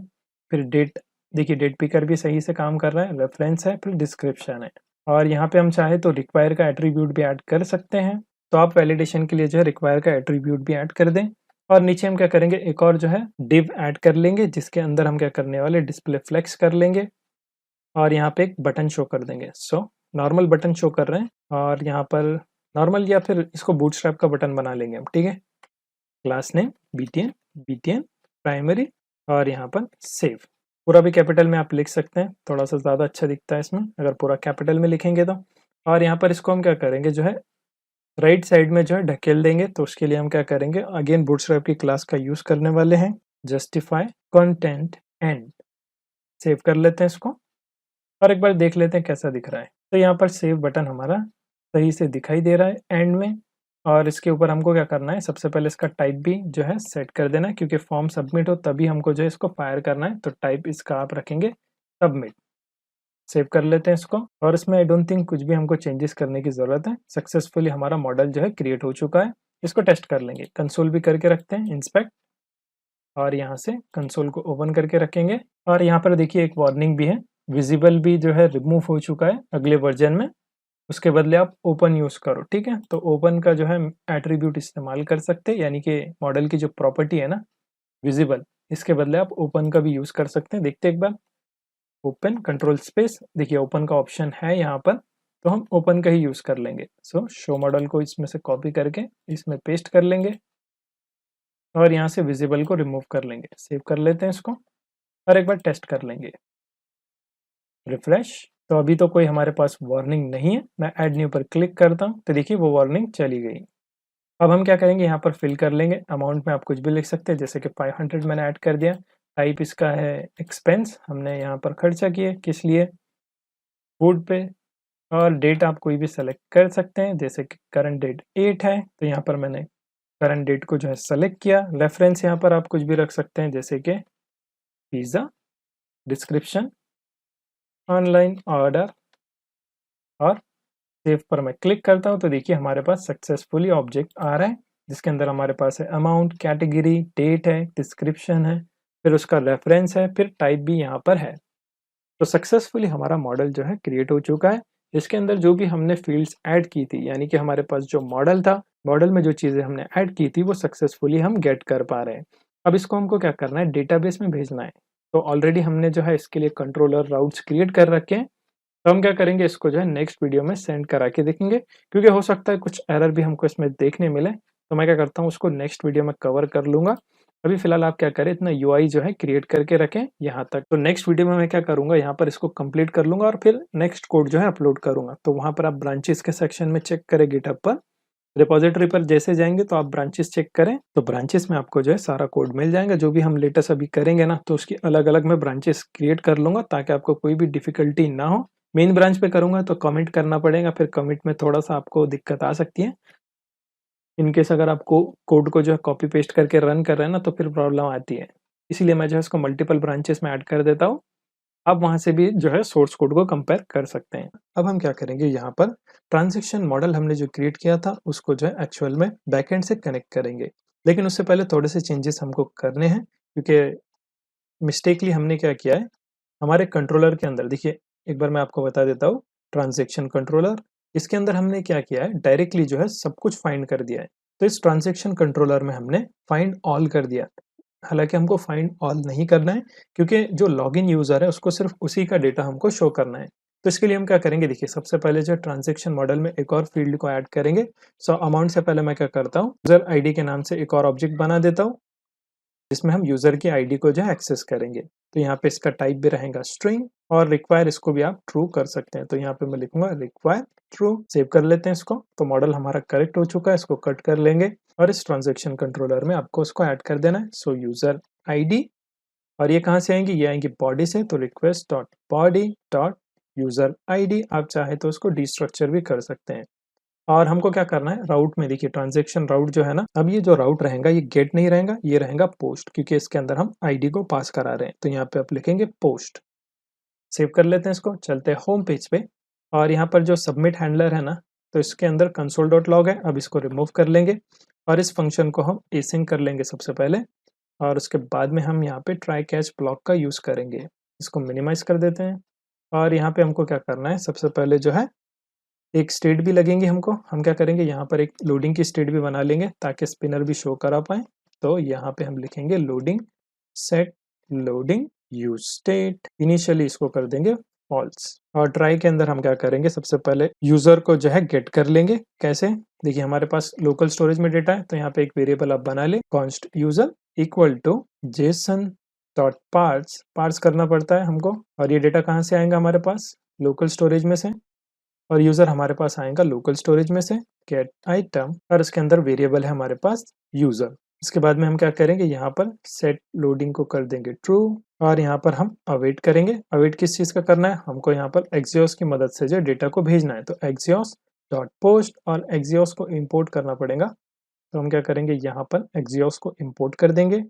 फिर डेट। देखिए डेट पिकर भी सही से काम कर रहा है, रेफरेंस है, फिर डिस्क्रिप्शन है। और यहाँ पे हम चाहे तो रिक्वायर का एट्रीब्यूट भी ऐड कर सकते हैं। तो आप वैलिडेशन के लिए जो है रिक्वायर का एट्रीब्यूट भी ऐड कर दें। और नीचे हम क्या करेंगे, एक और जो है डिव ऐड कर लेंगे, जिसके अंदर हम क्या करने वाले, डिस्प्ले फ्लेक्स कर लेंगे। और यहाँ पे एक बटन शो कर देंगे। सो नॉर्मल बटन शो कर रहे हैं, और यहाँ पर नॉर्मल या फिर इसको बूटस्ट्रैप का बटन बना लेंगे हम, ठीक है। Class name BTN, BTN primary, और यहाँ पर सेव। पूरा भी कैपिटल में आप लिख सकते हैं, थोड़ा सा ज़्यादा अच्छा दिखता है इसमें अगर पूरा कैपिटल में लिखेंगे तो। और यहाँ पर इसको हम क्या करेंगे, जो है राइट साइड में जो है ढकेल देंगे। तो उसके लिए हम क्या करेंगे, अगेन बूटस्ट्रैप की क्लास का यूज़ करने वाले हैं, जस्टिफाई कंटेंट एंड। सेव कर लेते हैं इसको और एक बार देख लेते हैं कैसा दिख रहा है। तो यहाँ पर सेव बटन हमारा सही से दिखाई दे रहा है एंड में। और इसके ऊपर हमको क्या करना है, सबसे पहले इसका टाइप भी जो है सेट कर देना है, क्योंकि फॉर्म सबमिट हो तभी हमको जो है इसको फायर करना है। तो टाइप इसका आप रखेंगे सबमिट। सेव कर लेते हैं इसको। और इसमें आई डोंट थिंक कुछ भी हमको चेंजेस करने की ज़रूरत है। सक्सेसफुली हमारा मॉडल जो है क्रिएट हो चुका है। इसको टेस्ट कर लेंगे, कंसोल भी करके रखते हैं, इंस्पेक्ट। और यहाँ से कंसोल को ओपन करके रखेंगे। और यहाँ पर देखिए एक वार्निंग भी है, विजिबल भी जो है रिमूव हो चुका है अगले वर्जन में। उसके बदले आप ओपन यूज़ करो, ठीक है। तो ओपन का जो है एट्रीब्यूट इस्तेमाल कर सकते हैं, यानी कि मॉडल की जो प्रॉपर्टी है ना विजिबल, इसके बदले आप ओपन का भी यूज़ कर सकते हैं। देखते हैं एक बार, ओपन कंट्रोल स्पेस, देखिए ओपन का ऑप्शन है यहाँ पर, तो हम ओपन का ही यूज़ कर लेंगे। सो शो मॉडल को इसमें से कॉपी करके इसमें पेस्ट कर लेंगे और यहाँ से विजिबल को रिमूव कर लेंगे। सेव कर लेते हैं इसको और एक बार टेस्ट कर लेंगे, रिफ्रेश। तो अभी तो कोई हमारे पास वार्निंग नहीं है। मैं ऐड न्यू पर क्लिक करता हूँ तो देखिए वो वार्निंग चली गई। अब हम क्या करेंगे, यहाँ पर फिल कर लेंगे। अमाउंट में आप कुछ भी लिख सकते हैं, जैसे कि 500 मैंने ऐड कर दिया। टाइप इसका है एक्सपेंस, हमने यहाँ पर खर्चा किए किस लिए, फूड पे। और डेट आप कोई भी सेलेक्ट कर सकते हैं, जैसे कि करंट डेट 8 है तो यहाँ पर मैंने करंट डेट को जो है सेलेक्ट किया। रेफरेंस यहाँ पर आप कुछ भी रख सकते हैं, जैसे कि पिज़्ज़ा, डिस्क्रिप्शन, ऑनलाइन ऑर्डर। और सेव पर मैं क्लिक करता हूँ तो देखिए हमारे पास सक्सेसफुली ऑब्जेक्ट आ रहा है, जिसके अंदर हमारे पास है अमाउंट, कैटेगरी, डेट है, डिस्क्रिप्शन है, फिर उसका रेफरेंस है, फिर टाइप भी यहाँ पर है। तो सक्सेसफुली हमारा मॉडल जो है क्रिएट हो चुका है। इसके अंदर जो भी हमने फील्ड्स ऐड की थी, यानी कि हमारे पास जो मॉडल था, मॉडल में जो चीज़ें हमने ऐड की थी वो सक्सेसफुली हम गेट कर पा रहे हैं। अब इसको हमको क्या करना है, डेटाबेस में भेजना है। तो ऑलरेडी हमने जो है इसके लिए कंट्रोलर राउट्स क्रिएट कर रखे हैं। तो हम क्या करेंगे, इसको जो है नेक्स्ट वीडियो में सेंड करा के देखेंगे, क्योंकि हो सकता है कुछ एरर भी हमको इसमें देखने मिले। तो मैं क्या करता हूँ, उसको नेक्स्ट वीडियो में कवर कर लूँगा। अभी फिलहाल आप क्या करें, इतना यूआई जो है क्रिएट करके रखें यहाँ तक। तो नेक्स्ट वीडियो में मैं क्या करूँगा, यहाँ पर इसको कंप्लीट कर लूँगा और फिर नेक्स्ट कोड जो है अपलोड करूँगा। तो वहाँ पर आप ब्रांचेस के सेक्शन में चेक करें, गिटहब पर रिपॉजिटरी पर जैसे जाएंगे तो आप ब्रांचेस चेक करें, तो ब्रांचेस में आपको जो है सारा कोड मिल जाएगा। जो भी हम लेटेस्ट अभी करेंगे ना, तो उसकी अलग अलग मैं ब्रांचेस क्रिएट कर लूँगा, ताकि आपको कोई भी डिफिकल्टी ना हो। मेन ब्रांच पे करूँगा तो कमिट करना पड़ेगा, फिर कमिट में थोड़ा सा आपको दिक्कत आ सकती है। इनकेस अगर आपको कोड को जो है कॉपी पेस्ट करके रन कर रहे हैं ना तो फिर प्रॉब्लम आती है। इसीलिए मैं जो है इसको मल्टीपल ब्रांचेस में ऐड कर देता हूँ। आप वहाँ से भी जो है सोर्स कोड को कंपेयर कर सकते हैं। अब हम क्या करेंगे, यहाँ पर ट्रांज़ैक्शन मॉडल हमने जो क्रिएट किया था उसको जो है एक्चुअल में बैकएंड से कनेक्ट करेंगे। लेकिन उससे पहले थोड़े से चेंजेस हमको करने हैं, क्योंकि मिस्टेकली हमने क्या किया है, हमारे कंट्रोलर के अंदर देखिए, एक बार मैं आपको बता देता हूँ, ट्रांज़ैक्शन कंट्रोलर, इसके अंदर हमने क्या किया है, डायरेक्टली जो है सब कुछ फाइंड कर दिया है। तो इस ट्रांज़ैक्शन कंट्रोलर में हमने फाइंड ऑल कर दिया। हालाँकि हमको फाइंड ऑल नहीं करना है, क्योंकि जो लॉगिन यूज़र है उसको सिर्फ़ उसी का डेटा हमको शो करना है। तो इसके लिए हम क्या करेंगे, देखिए सबसे पहले जो ट्रांज़ैक्शन मॉडल में एक और फ़ील्ड को ऐड करेंगे। सो अमाउंट से पहले मैं क्या करता हूँ, यूज़र आईडी के नाम से एक और ऑब्जेक्ट बना देता हूँ, जिसमें हम यूज़र की आईडी को जो है एक्सेस करेंगे। तो यहाँ पे इसका टाइप भी रहेगा स्ट्रिंग, और रिक्वायर इसको भी आप ट्रू कर सकते हैं। तो यहाँ पे मैं लिखूँगा रिक्वायर ट्रू, सेव कर लेते हैं इसको। तो मॉडल हमारा करेक्ट हो चुका है, इसको कट कर लेंगे और इस ट्रांज़ैक्शन कंट्रोलर में आपको उसको ऐड कर देना है। सो यूज़र आईडी, और ये कहाँ से आएंगी, ये आएंगी बॉडी से। तो request dot body dot user ID, आप चाहे तो उसको डिस्ट्रक्चर भी कर सकते हैं। और हमको क्या करना है, राउट में देखिए ट्रांजैक्शन राउट जो है ना, अब ये जो राउट रहेगा ये गेट नहीं रहेगा, ये रहेगा पोस्ट, क्योंकि इसके अंदर हम आईडी को पास करा रहे हैं। तो यहाँ पे आप लिखेंगे पोस्ट, सेव कर लेते हैं इसको, चलते हैं होम पेज पे। और यहाँ पर जो सबमिट हैंडलर है ना, तो इसके अंदर कंसोल डॉट लॉग है, अब इसको रिमूव कर लेंगे और इस फंक्शन को हम एसिंक कर लेंगे सबसे पहले, और उसके बाद में हम यहाँ पे ट्राई कैच ब्लॉक का यूज़ करेंगे। इसको मिनिमाइज कर देते हैं और यहाँ पे हमको क्या करना है, सबसे पहले जो है एक स्टेट भी लगेंगे हमको। हम क्या करेंगे, यहाँ पर एक लोडिंग की स्टेट भी बना लेंगे ताकि स्पिनर भी शो करा पाए। तो यहाँ पे हम लिखेंगे loading set loading use state, initially इसको कर देंगे फॉल्स। और ट्राई के अंदर हम क्या करेंगे, सबसे पहले यूजर को जो है गेट कर लेंगे। कैसे, देखिए हमारे पास लोकल स्टोरेज में डेटा है, तो यहाँ पे एक वेरिएबल आप बना ले, const user equal to JSON dot parse, parse करना पड़ता है हमको। और ये डेटा कहाँ से आएगा, हमारे पास लोकल स्टोरेज में से, और यूज़र हमारे पास आएगा लोकल स्टोरेज में से गेट आइटम, और उसके अंदर वेरिएबल है हमारे पास यूज़र। इसके बाद में हम क्या करेंगे, यहाँ पर सेट लोडिंग को कर देंगे ट्रू, और यहाँ पर हम अवेट करेंगे। अवेट किस चीज़ का करना है, हमको यहाँ पर एक्सियोस की मदद से जो डेटा को भेजना है। तो एक्सियोस डॉट पोस्ट, और एक्सियोस को इम्पोर्ट करना पड़ेगा। तो हम क्या करेंगे, यहाँ पर एक्सियोस को इम्पोर्ट कर देंगे।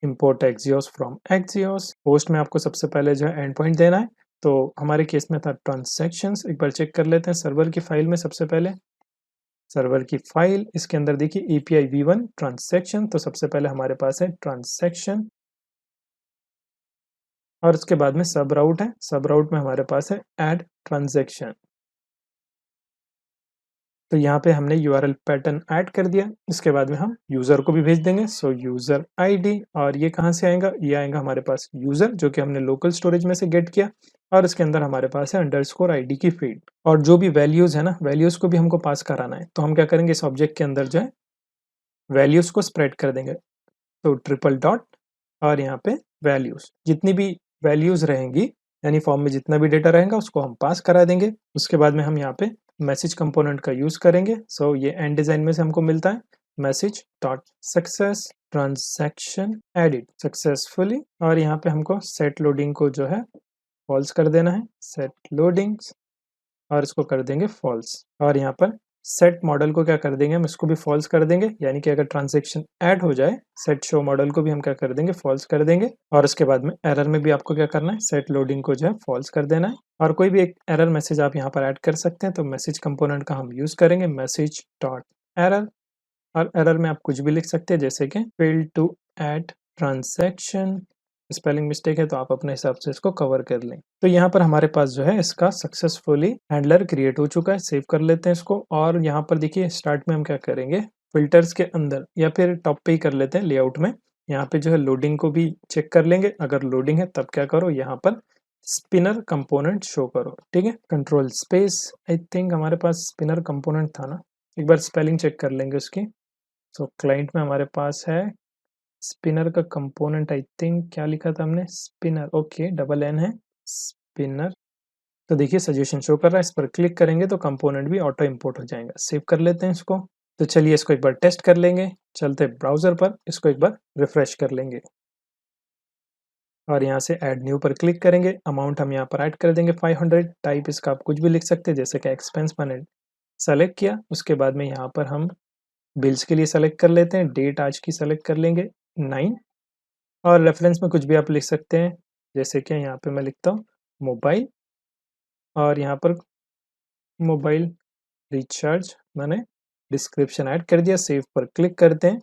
Import Axios from Axios, post में आपको सबसे पहले जो है एंड पॉइंट देना है। तो हमारे केस में था ट्रांसैक्शंस, एक बार चेक कर लेते हैं सर्वर की फाइल में। सबसे पहले सर्वर की फाइल, इसके अंदर देखिए API v1 ट्रांसैक्शन, तो सबसे पहले हमारे पास है ट्रांसैक्शन, और उसके बाद में सब राउट है, सब राउट में हमारे पास है ऐड ट्रांजैक्शन। तो यहाँ पे हमने URL पैटर्न ऐड कर दिया। इसके बाद में हम यूज़र को भी भेज देंगे। सो यूज़र आईडी, और ये कहाँ से आएगा, ये आएगा हमारे पास यूज़र, जो कि हमने लोकल स्टोरेज में से गेट किया, और इसके अंदर हमारे पास है अंडरस्कोर आईडी की फील्ड, और जो भी वैल्यूज़ है ना, वैल्यूज़ को भी हमको पास कराना है। तो हम क्या करेंगे, इस ऑब्जेक्ट के अंदर जो है वैल्यूज़ को स्प्रेड कर देंगे। तो ट्रिपल डॉट, और यहाँ पे वैल्यूज़, जितनी भी वैल्यूज़ रहेंगी, यानी फॉर्म में जितना भी डेटा रहेगा उसको हम पास करा देंगे। उसके बाद में हम यहाँ पे मैसेज कंपोनेंट का यूज़ करेंगे। सो ये एंड डिज़ाइन में से हमको मिलता है message dot success transaction edit successfully, और यहाँ पे हमको सेट लोडिंग को जो है फॉल्स कर देना है, सेट लोडिंग्स, और इसको कर देंगे फॉल्स। और यहाँ पर सेट मॉडल को क्या कर देंगे, हम इसको भी फॉल्स कर देंगे, यानी कि अगर ट्रांजैक्शन ऐड हो जाए, सेट शो मॉडल को भी हम क्या कर देंगे, फॉल्स कर देंगे। और उसके बाद में एरर में भी आपको क्या करना है, सेट लोडिंग को जो है फॉल्स कर देना है। और कोई भी एक एरर मैसेज आप यहाँ पर ऐड कर सकते हैं। तो मैसेज कंपोनेंट का हम यूज़ करेंगे, मैसेज डॉट एरर, और एरर में आप कुछ भी लिख सकते हैं, जैसे कि failed to add transaction, spelling mistake है तो आप अपने हिसाब से इसको कवर कर लें। तो यहाँ पर हमारे पास जो है इसका सक्सेसफुली हैंडलर क्रिएट हो चुका है। सेव कर लेते हैं इसको, और यहाँ पर देखिए स्टार्ट में हम क्या करेंगे, फिल्टर्स के अंदर या फिर टॉप पे ही कर लेते हैं लेआउट में। यहाँ पे जो है लोडिंग को भी चेक कर लेंगे, अगर लोडिंग है तब क्या करो, यहाँ पर स्पिनर कंपोनेंट शो करो। ठीक है, कंट्रोल स्पेस, आई थिंक हमारे पास स्पिनर कंपोनेंट था ना, एक बार स्पेलिंग चेक कर लेंगे उसकी। सो क्लाइंट में हमारे पास है स्पिनर का कंपोनेंट, आई थिंक क्या लिखा था हमने, स्पिनर, ओके डबल एन है स्पिनर। तो देखिए सजेशन शो कर रहा है, इस पर क्लिक करेंगे तो कंपोनेंट भी ऑटो इंपोर्ट हो जाएगा। सेव कर लेते हैं इसको। तो चलिए इसको एक बार टेस्ट कर लेंगे, चलते ब्राउजर पर इसको एक बार रिफ्रेश कर लेंगे। और यहाँ से ऐड न्यू पर क्लिक करेंगे। अमाउंट हम यहाँ पर ऐड कर देंगे 500। टाइप इसका आप कुछ भी लिख सकते हैं, जैसे कि एक्सपेंस मैंने सेलेक्ट किया। उसके बाद में यहाँ पर हम बिल्स के लिए सेलेक्ट कर लेते हैं। डेट आज की सेलेक्ट कर लेंगे 9, और रेफरेंस में कुछ भी आप लिख सकते हैं, जैसे कि यहाँ पे मैं लिखता हूँ मोबाइल, और यहाँ पर मोबाइल रिचार्ज मैंने डिस्क्रिप्शन ऐड कर दिया। सेव पर क्लिक करते हैं।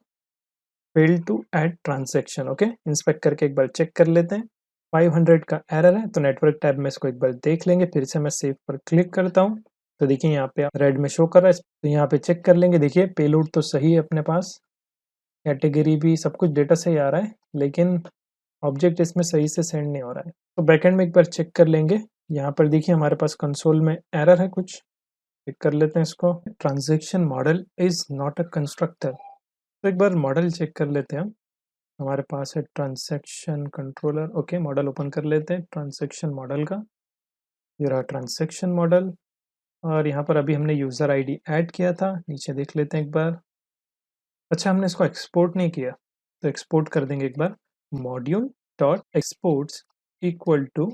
Fail to add transaction, okay. Inspect करके एक बार चेक कर लेते हैं। 500 का एरर है, तो नेटवर्क टैब में इसको एक बार देख लेंगे। फिर से मैं सेव पर क्लिक करता हूँ, तो देखिए यहाँ पे रेड में शो कर रहा है। तो यहाँ पे चेक कर लेंगे। देखिए पेलोड तो सही है अपने पास, कैटेगरी भी सब कुछ डेटा सही आ रहा है, लेकिन ऑब्जेक्ट इसमें सही से सेंड नहीं हो रहा है। तो बैकएंड में एक बार चेक कर लेंगे। यहाँ पर देखिए हमारे पास कंसोल में एरर है कुछ, चेक कर लेते हैं इसको। Transaction model is not a constructor. तो एक बार मॉडल चेक कर लेते हैं हम। हमारे पास है transaction controller, okay. Model open कर लेते हैं ट्रांजैक्शन मॉडल का। ये रहा ट्रांजैक्शन मॉडल, और यहाँ पर अभी हमने यूज़र आईडी ऐड किया था। नीचे देख लेते हैं एक बार। अच्छा, हमने इसको एक्सपोर्ट नहीं किया, तो एक्सपोर्ट कर देंगे एक बार। Module dot exports equal to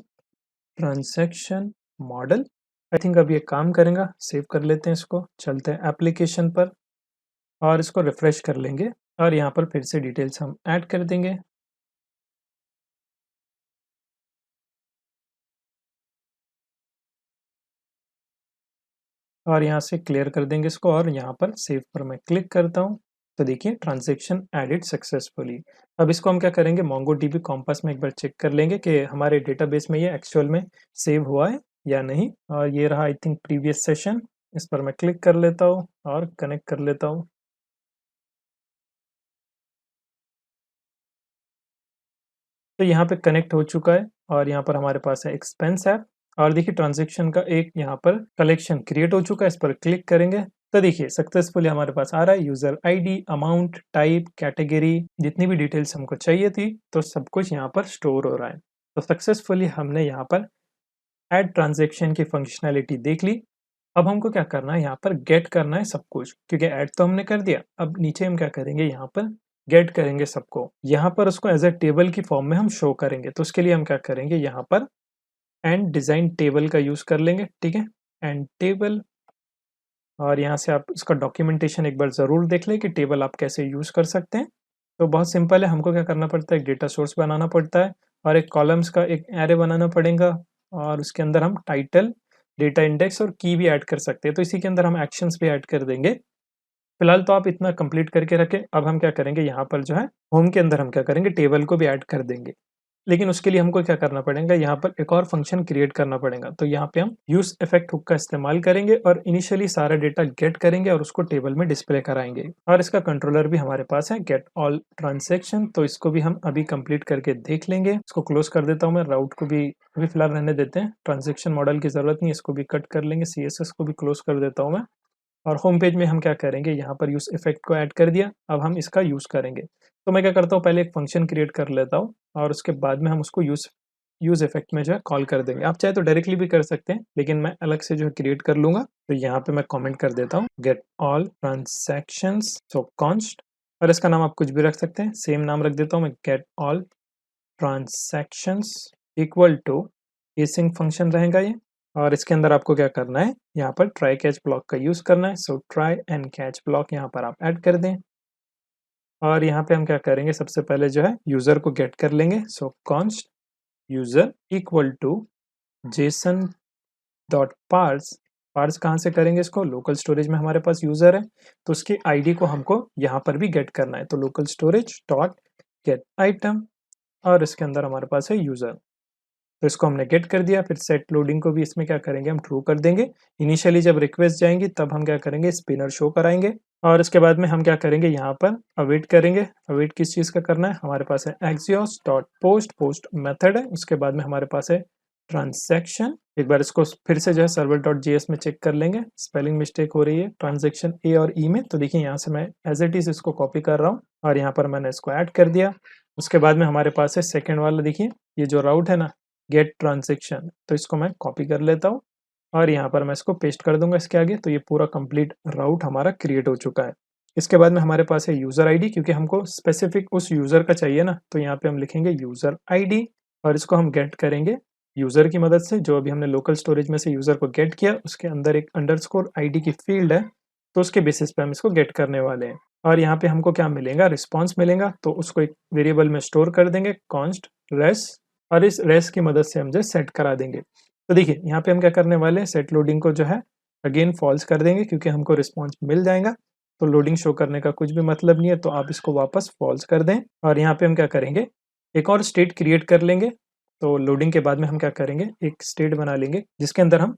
transaction model. I think अब ये काम करेगा। सेव कर लेते हैं इसको। चलते हैं एप्लीकेशन पर, और इसको रिफ्रेश कर लेंगे, और यहाँ पर फिर से डिटेल्स हम ऐड कर देंगे। और यहाँ से क्लियर कर देंगे इसको, और यहाँ पर सेव पर मैं क्लिक करता हूँ। तो देखिए ट्रांजैक्शन एडिड सक्सेसफुली। अब इसको हम क्या करेंगे, मोंगोडीबी कॉम्पास में एक बार चेक कर लेंगे कि हमारे डेटाबेस में ये एक्चुअल में सेव हुआ है या नहीं। और ये रहा आई थिंक प्रीवियस सेशन। इस पर मैं क्लिक कर लेता हूँ और कनेक्ट कर लेता हूँ। तो यहाँ पे कनेक्ट हो चुका है, और यहाँ पर हमारे पास है एक्सपेंस ऐप। और देखिए ट्रांजैक्शन का एक यहाँ पर कलेक्शन क्रिएट हो चुका है। इस पर क्लिक करेंगे, तो देखिए सक्सेसफुली हमारे पास आ रहा है user ID, amount, type, category, जितनी भी डिटेल्स हमको चाहिए थी, तो सब कुछ यहाँ पर स्टोर हो रहा है। तो सक्सेसफुली हमने यहाँ पर ऐड ट्रांजैक्शन की फंक्शनैलिटी देख ली। अब हमको क्या करना है, यहाँ पर गेट करना है सब कुछ, क्योंकि ऐड तो हमने कर दिया। अब नीचे हम क्या करेंगे, यहाँ पर गेट करेंगे सबको। यहाँ पर उसको एज अ टेबल की फॉर्म में हम शो करेंगे। तो उसके लिए हम क्या करेंगे, यहाँ पर एंड डिजाइन टेबल का यूज कर लेंगे, ठीक है। एंड टेबल, और यहाँ से आप इसका डॉक्यूमेंटेशन एक बार ज़रूर देख लें कि टेबल आप कैसे यूज़ कर सकते हैं। तो बहुत सिंपल है, हमको क्या करना पड़ता है, एक डेटा सोर्स बनाना पड़ता है, और एक कॉलम्स का एक एरे बनाना पड़ेगा, और उसके अंदर हम टाइटल, डेटा इंडेक्स और की भी ऐड कर सकते हैं। तो इसी के अंदर हम एक्शंस भी ऐड कर देंगे। फिलहाल तो आप इतना कंप्लीट करके रखें। अब हम क्या करेंगे, यहाँ पर जो है होम के अंदर हम क्या करेंगे, टेबल को भी ऐड कर देंगे। लेकिन उसके लिए हमको क्या करना पड़ेगा, यहाँ पर एक और फंक्शन क्रिएट करना पड़ेगा। तो यहाँ पे हम यूज इफेक्ट हुक का इस्तेमाल करेंगे, और इनिशियली सारा डेटा गेट करेंगे और उसको टेबल में डिस्प्ले कराएंगे। और इसका कंट्रोलर भी हमारे पास है, गेट ऑल ट्रांजैक्शन। तो इसको भी हम अभी कंप्लीट करके देख लेंगे। इसको क्लोज कर देता हूँ मैं। राउट को भी अभी फिलहाल रहने देते हैं, ट्रांजेक्शन मॉडल की जरूरत नहीं, इसको भी कट कर लेंगे। CSS को भी क्लोज कर देता हूँ मैं। और होम पेज में हम क्या करेंगे, यहाँ पर यूज इफेक्ट को ऐड कर दिया। अब हम इसका यूज करेंगे। तो मैं क्या करता हूँ, पहले एक फंक्शन क्रिएट कर लेता हूँ, और उसके बाद में हम उसको यूज यूज इफेक्ट में जो है कॉल कर देंगे। आप चाहे तो डायरेक्टली भी कर सकते हैं, लेकिन मैं अलग से जो है क्रिएट कर लूंगा। तो यहाँ पे मैं कमेंट कर देता हूँ, गेट ऑल ट्रांजैक्शंस, सो कॉन्स्ट। और इसका नाम आप कुछ भी रख सकते हैं, सेम नाम रख देता हूँ मैं, get all transactions equal to async function रहेगा ये। और इसके अंदर आपको क्या करना है, यहाँ पर ट्राई कैच ब्लॉक का यूज करना है। So try and catch block यहाँ पर आप ऐड कर दें। और यहाँ पे हम क्या करेंगे, सबसे पहले जो है यूजर को गेट कर लेंगे। So const user equal to JSON dot parse. Parse कहाँ से करेंगे इसको, लोकल स्टोरेज में हमारे पास यूजर है, तो उसकी आईडी को हमको यहाँ पर भी गेट करना है। तो local storage dot gate item, और इसके अंदर हमारे पास है यूजर। तो इसको हमने गेट कर दिया। फिर सेट लोडिंग को भी इसमें क्या करेंगे, हम ट्रू कर देंगे। इनिशियली जब रिक्वेस्ट जाएंगी तब हम क्या करेंगे, स्पिनर शो कराएंगे। और इसके बाद में हम क्या करेंगे, यहाँ पर अवेट करेंगे। अवेट किस चीज़ का करना है, हमारे पास है Axios dot post, post method है। उसके बाद में हमारे पास है ट्रांजैक्शन। एक बार इसको फिर से जो है सर्वर डॉट JS में चेक कर लेंगे, स्पेलिंग मिस्टेक हो रही है ट्रांजैक्शन ए और ई में। तो देखिए यहाँ से मैं एज इट इज इसको कॉपी कर रहा हूँ, और यहाँ पर मैंने इसको ऐड कर दिया। उसके बाद में हमारे पास है सेकेंड वाला, देखिए ये जो राउट है ना, गेट ट्रांजैक्शन। तो इसको मैं कॉपी कर लेता हूँ, और यहाँ पर मैं इसको पेस्ट कर दूंगा इसके आगे। तो ये पूरा कंप्लीट राउट हमारा क्रिएट हो चुका है। इसके बाद में हमारे पास है यूजर आईडी, क्योंकि हमको स्पेसिफिक उस यूजर का चाहिए ना, तो यहाँ पे हम लिखेंगे यूजर आईडी और इसको हम गेट करेंगे यूज़र की मदद से। जो अभी हमने लोकल स्टोरेज में से यूज़र को गेट किया, उसके अंदर एक अंडरस्कोर आईडी की फील्ड है, तो उसके बेसिस पे हम इसको गेट करने वाले हैं। और यहाँ पे हमको क्या मिलेगा, रिस्पॉन्स मिलेगा, तो उसको एक वेरिएबल में स्टोर कर देंगे कॉन्स्ट रेस, और इस रेस की मदद से हम जो सेट करा देंगे। तो देखिए यहाँ पे हम क्या करने वाले हैं, सेट लोडिंग को जो है अगेन फॉल्स कर देंगे, क्योंकि हमको रिस्पॉन्स मिल जाएगा, तो लोडिंग शो करने का कुछ भी मतलब नहीं है, तो आप इसको वापस फॉल्स कर दें। और यहाँ पे हम क्या करेंगे, एक और स्टेट क्रिएट कर लेंगे। तो लोडिंग के बाद में हम क्या करेंगे, एक स्टेट बना लेंगे जिसके अंदर हम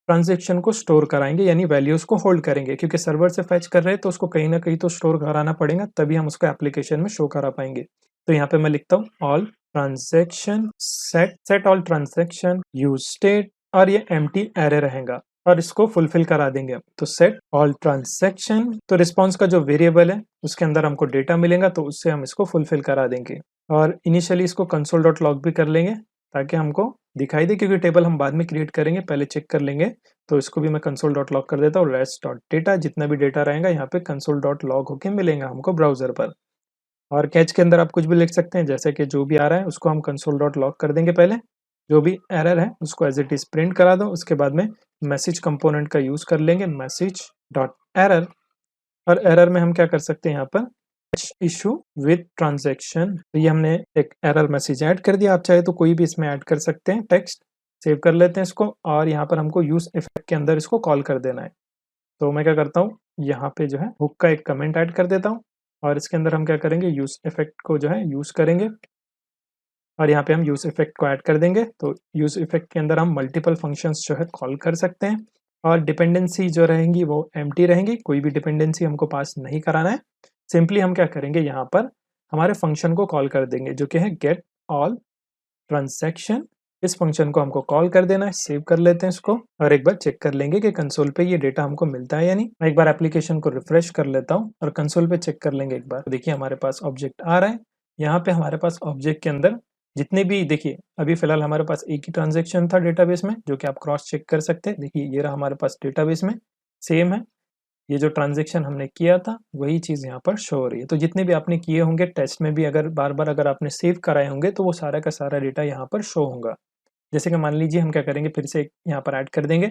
ट्रांजैक्शन को स्टोर कराएंगे, यानी वैल्यूज को होल्ड करेंगे, क्योंकि सर्वर से फैच कर रहे हैं तो उसको कहीं ना कहीं तो स्टोर कराना पड़ेगा, तभी हम उसको एप्लीकेशन में शो करा पाएंगे। तो यहाँ पे मैं लिखता हूँ all transaction set all transaction use state, और ये एम्प्टी एरे रहेगा, और इसको फुलफिल करा देंगे। तो सेट ऑल ट्रांजैक्शन, तो रिस्पॉन्स का जो वेरिएबल है उसके अंदर हमको डेटा मिलेगा, तो उससे हम इसको फुलफिल करा देंगे। और इनिशियली इसको कंसोल डॉट लॉग भी कर लेंगे, ताकि हमको दिखाई दे, क्योंकि टेबल हम बाद में क्रिएट करेंगे, पहले चेक कर लेंगे। तो इसको भी मैं कंसोल डॉट लॉग कर देता हूँ, रेस्ट डॉट डेटा, जितना भी डेटा रहेगा यहाँ पे कंसोल डॉट लॉग होके मिलेगा हमको ब्राउजर पर। और कैच के अंदर आप कुछ भी लिख सकते हैं, जैसे कि जो भी आ रहा है उसको हम कंसोल डॉट लॉग कर देंगे पहले, जो भी एरर है उसको एज इट इज प्रिंट करा दो। उसके बाद में मैसेज कंपोनेंट का यूज कर लेंगे, मैसेज डॉट एरर, और एरर में हम क्या कर सकते हैं, यहाँ पर इशू विद ट्रांजैक्शन, तो ये हमने एक एरर मैसेज ऐड कर दिया। आप चाहे तो कोई भी इसमें ऐड कर सकते हैं टेक्स्ट। सेव कर लेते हैं इसको, और यहाँ पर हमको यूज इफेक्ट के अंदर इसको कॉल कर देना है। तो मैं क्या करता हूँ, यहाँ पे जो है हुक का एक कमेंट ऐड कर देता हूँ, और इसके अंदर हम क्या करेंगे, यूज इफेक्ट को जो है यूज करेंगे, और यहाँ पे हम यूज इफेक्ट को ऐड कर देंगे। तो यूज इफेक्ट के अंदर हम मल्टीपल फंक्शंस जो है कॉल कर सकते हैं, और डिपेंडेंसी जो रहेंगी वो एम्प्टी रहेंगी, कोई भी डिपेंडेंसी हमको पास नहीं कराना है। सिंपली हम क्या करेंगे, यहाँ पर हमारे फंक्शन को कॉल कर देंगे, जो कि है गेट ऑल ट्रांजैक्शन। इस फंक्शन को हमको कॉल कर देना है। सेव कर लेते हैं इसको, और एक बार चेक कर लेंगे कि कंसोल पे ये डेटा हमको मिलता है या नहीं। मैं एक बार एप्लीकेशन को रिफ्रेश कर लेता हूँ, और कंसोल पे चेक कर लेंगे एक बार। तो देखिए हमारे पास ऑब्जेक्ट आ रहा है। यहाँ पे हमारे पास ऑब्जेक्ट के अंदर जितने भी, देखिए अभी फिलहाल हमारे पास एक ही ट्रांजेक्शन था डेटाबेस में, जो कि आप क्रॉस चेक कर सकते हैं। देखिए ये रहा हमारे पास डेटाबेस में, सेम है। ये जो ट्रांजेक्शन हमने किया था वही चीज़ यहाँ पर शो हो रही है। तो जितने भी आपने किए होंगे टेस्ट में भी, अगर बार बार अगर आपने सेव कराए होंगे, तो वो सारा का सारा डेटा यहाँ पर शो होगा। जैसे कि मान लीजिए हम क्या करेंगे, फिर से यहाँ पर ऐड कर देंगे,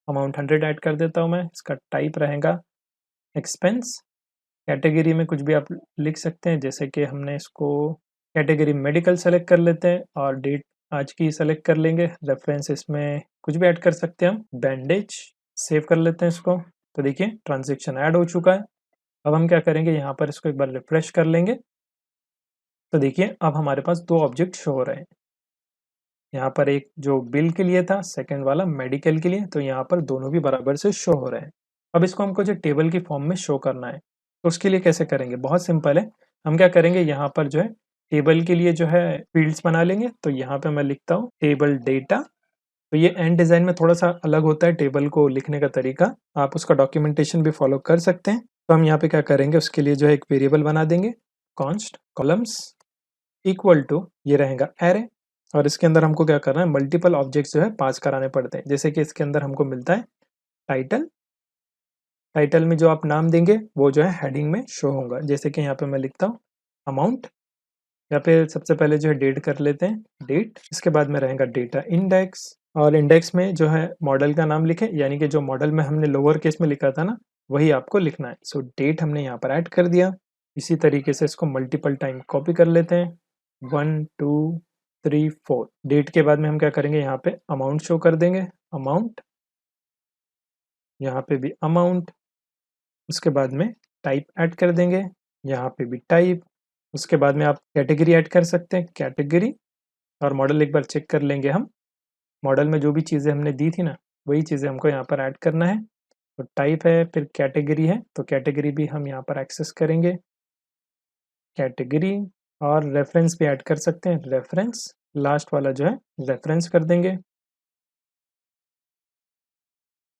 अमाउंट 100 ऐड कर देता हूँ मैं। इसका टाइप रहेगा एक्सपेंस। कैटेगरी में कुछ भी आप लिख सकते हैं, जैसे कि हमने इसको कैटेगरी मेडिकल सेलेक्ट कर लेते हैं, और डेट आज की सेलेक्ट कर लेंगे। रेफरेंस इसमें कुछ भी ऐड कर सकते हैं हम, बैंडेज। सेव कर लेते हैं इसको। तो देखिए ट्रांजेक्शन ऐड हो चुका है। अब हम क्या करेंगे, यहाँ पर इसको एक बार रिफ्रेश कर लेंगे। तो देखिए अब हमारे पास दो ऑब्जेक्ट शो हो रहे हैं। यहाँ पर एक जो बिल के लिए था, सेकंड वाला मेडिकल के लिए, तो यहाँ पर दोनों भी बराबर से शो हो रहे हैं। अब इसको हमको जो टेबल की फॉर्म में शो करना है, तो उसके लिए कैसे करेंगे, बहुत सिंपल है। हम क्या करेंगे, यहाँ पर जो है टेबल के लिए जो है फील्ड्स बना लेंगे। तो यहाँ पे मैं लिखता हूँ टेबल डेटा। तो ये एंड डिज़ाइन में थोड़ा सा अलग होता है टेबल को लिखने का तरीका, आप उसका डॉक्यूमेंटेशन भी फॉलो कर सकते हैं। तो हम यहाँ पे क्या करेंगे, उसके लिए जो है एक वेरिएबल बना देंगे, कॉन्स्ट कॉलम्स इक्वल टू, ये रहेगा एरे। और इसके अंदर हमको क्या करना है, मल्टीपल ऑब्जेक्ट्स जो है पास कराने पड़ते हैं। जैसे कि इसके अंदर हमको मिलता है टाइटल। टाइटल में जो आप नाम देंगे वो जो है हेडिंग में शो होगा। जैसे कि यहाँ पे मैं लिखता हूँ अमाउंट, या फिर सबसे पहले जो है डेट कर लेते हैं, डेट। इसके बाद में रहेगा डेटा इंडेक्स, और इंडेक्स में जो है मॉडल का नाम लिखें, यानी कि जो मॉडल में हमने लोअर केस में लिखा था ना, वही आपको लिखना है। सो डेट हमने यहाँ पर ऐड कर दिया। इसी तरीके से इसको मल्टीपल टाइम कॉपी कर लेते हैं, 1 2 3 4। डेट के बाद में हम क्या करेंगे, यहाँ पे अमाउंट शो कर देंगे, अमाउंट, यहाँ पे भी अमाउंट। उसके बाद में टाइप ऐड कर देंगे, यहाँ पे भी टाइप। उसके बाद में आप कैटेगरी ऐड कर सकते हैं, कैटेगरी। और मॉडल एक बार चेक कर लेंगे हम, मॉडल में जो भी चीज़ें हमने दी थी ना, वही चीज़ें हमको यहाँ पर ऐड करना है। तो टाइप है, फिर कैटेगरी है, तो कैटेगरी भी हम यहाँ पर एक्सेस करेंगे, कैटेगरी। और रेफरेंस भी ऐड कर सकते हैं, रेफरेंस। लास्ट वाला जो है रेफरेंस कर देंगे,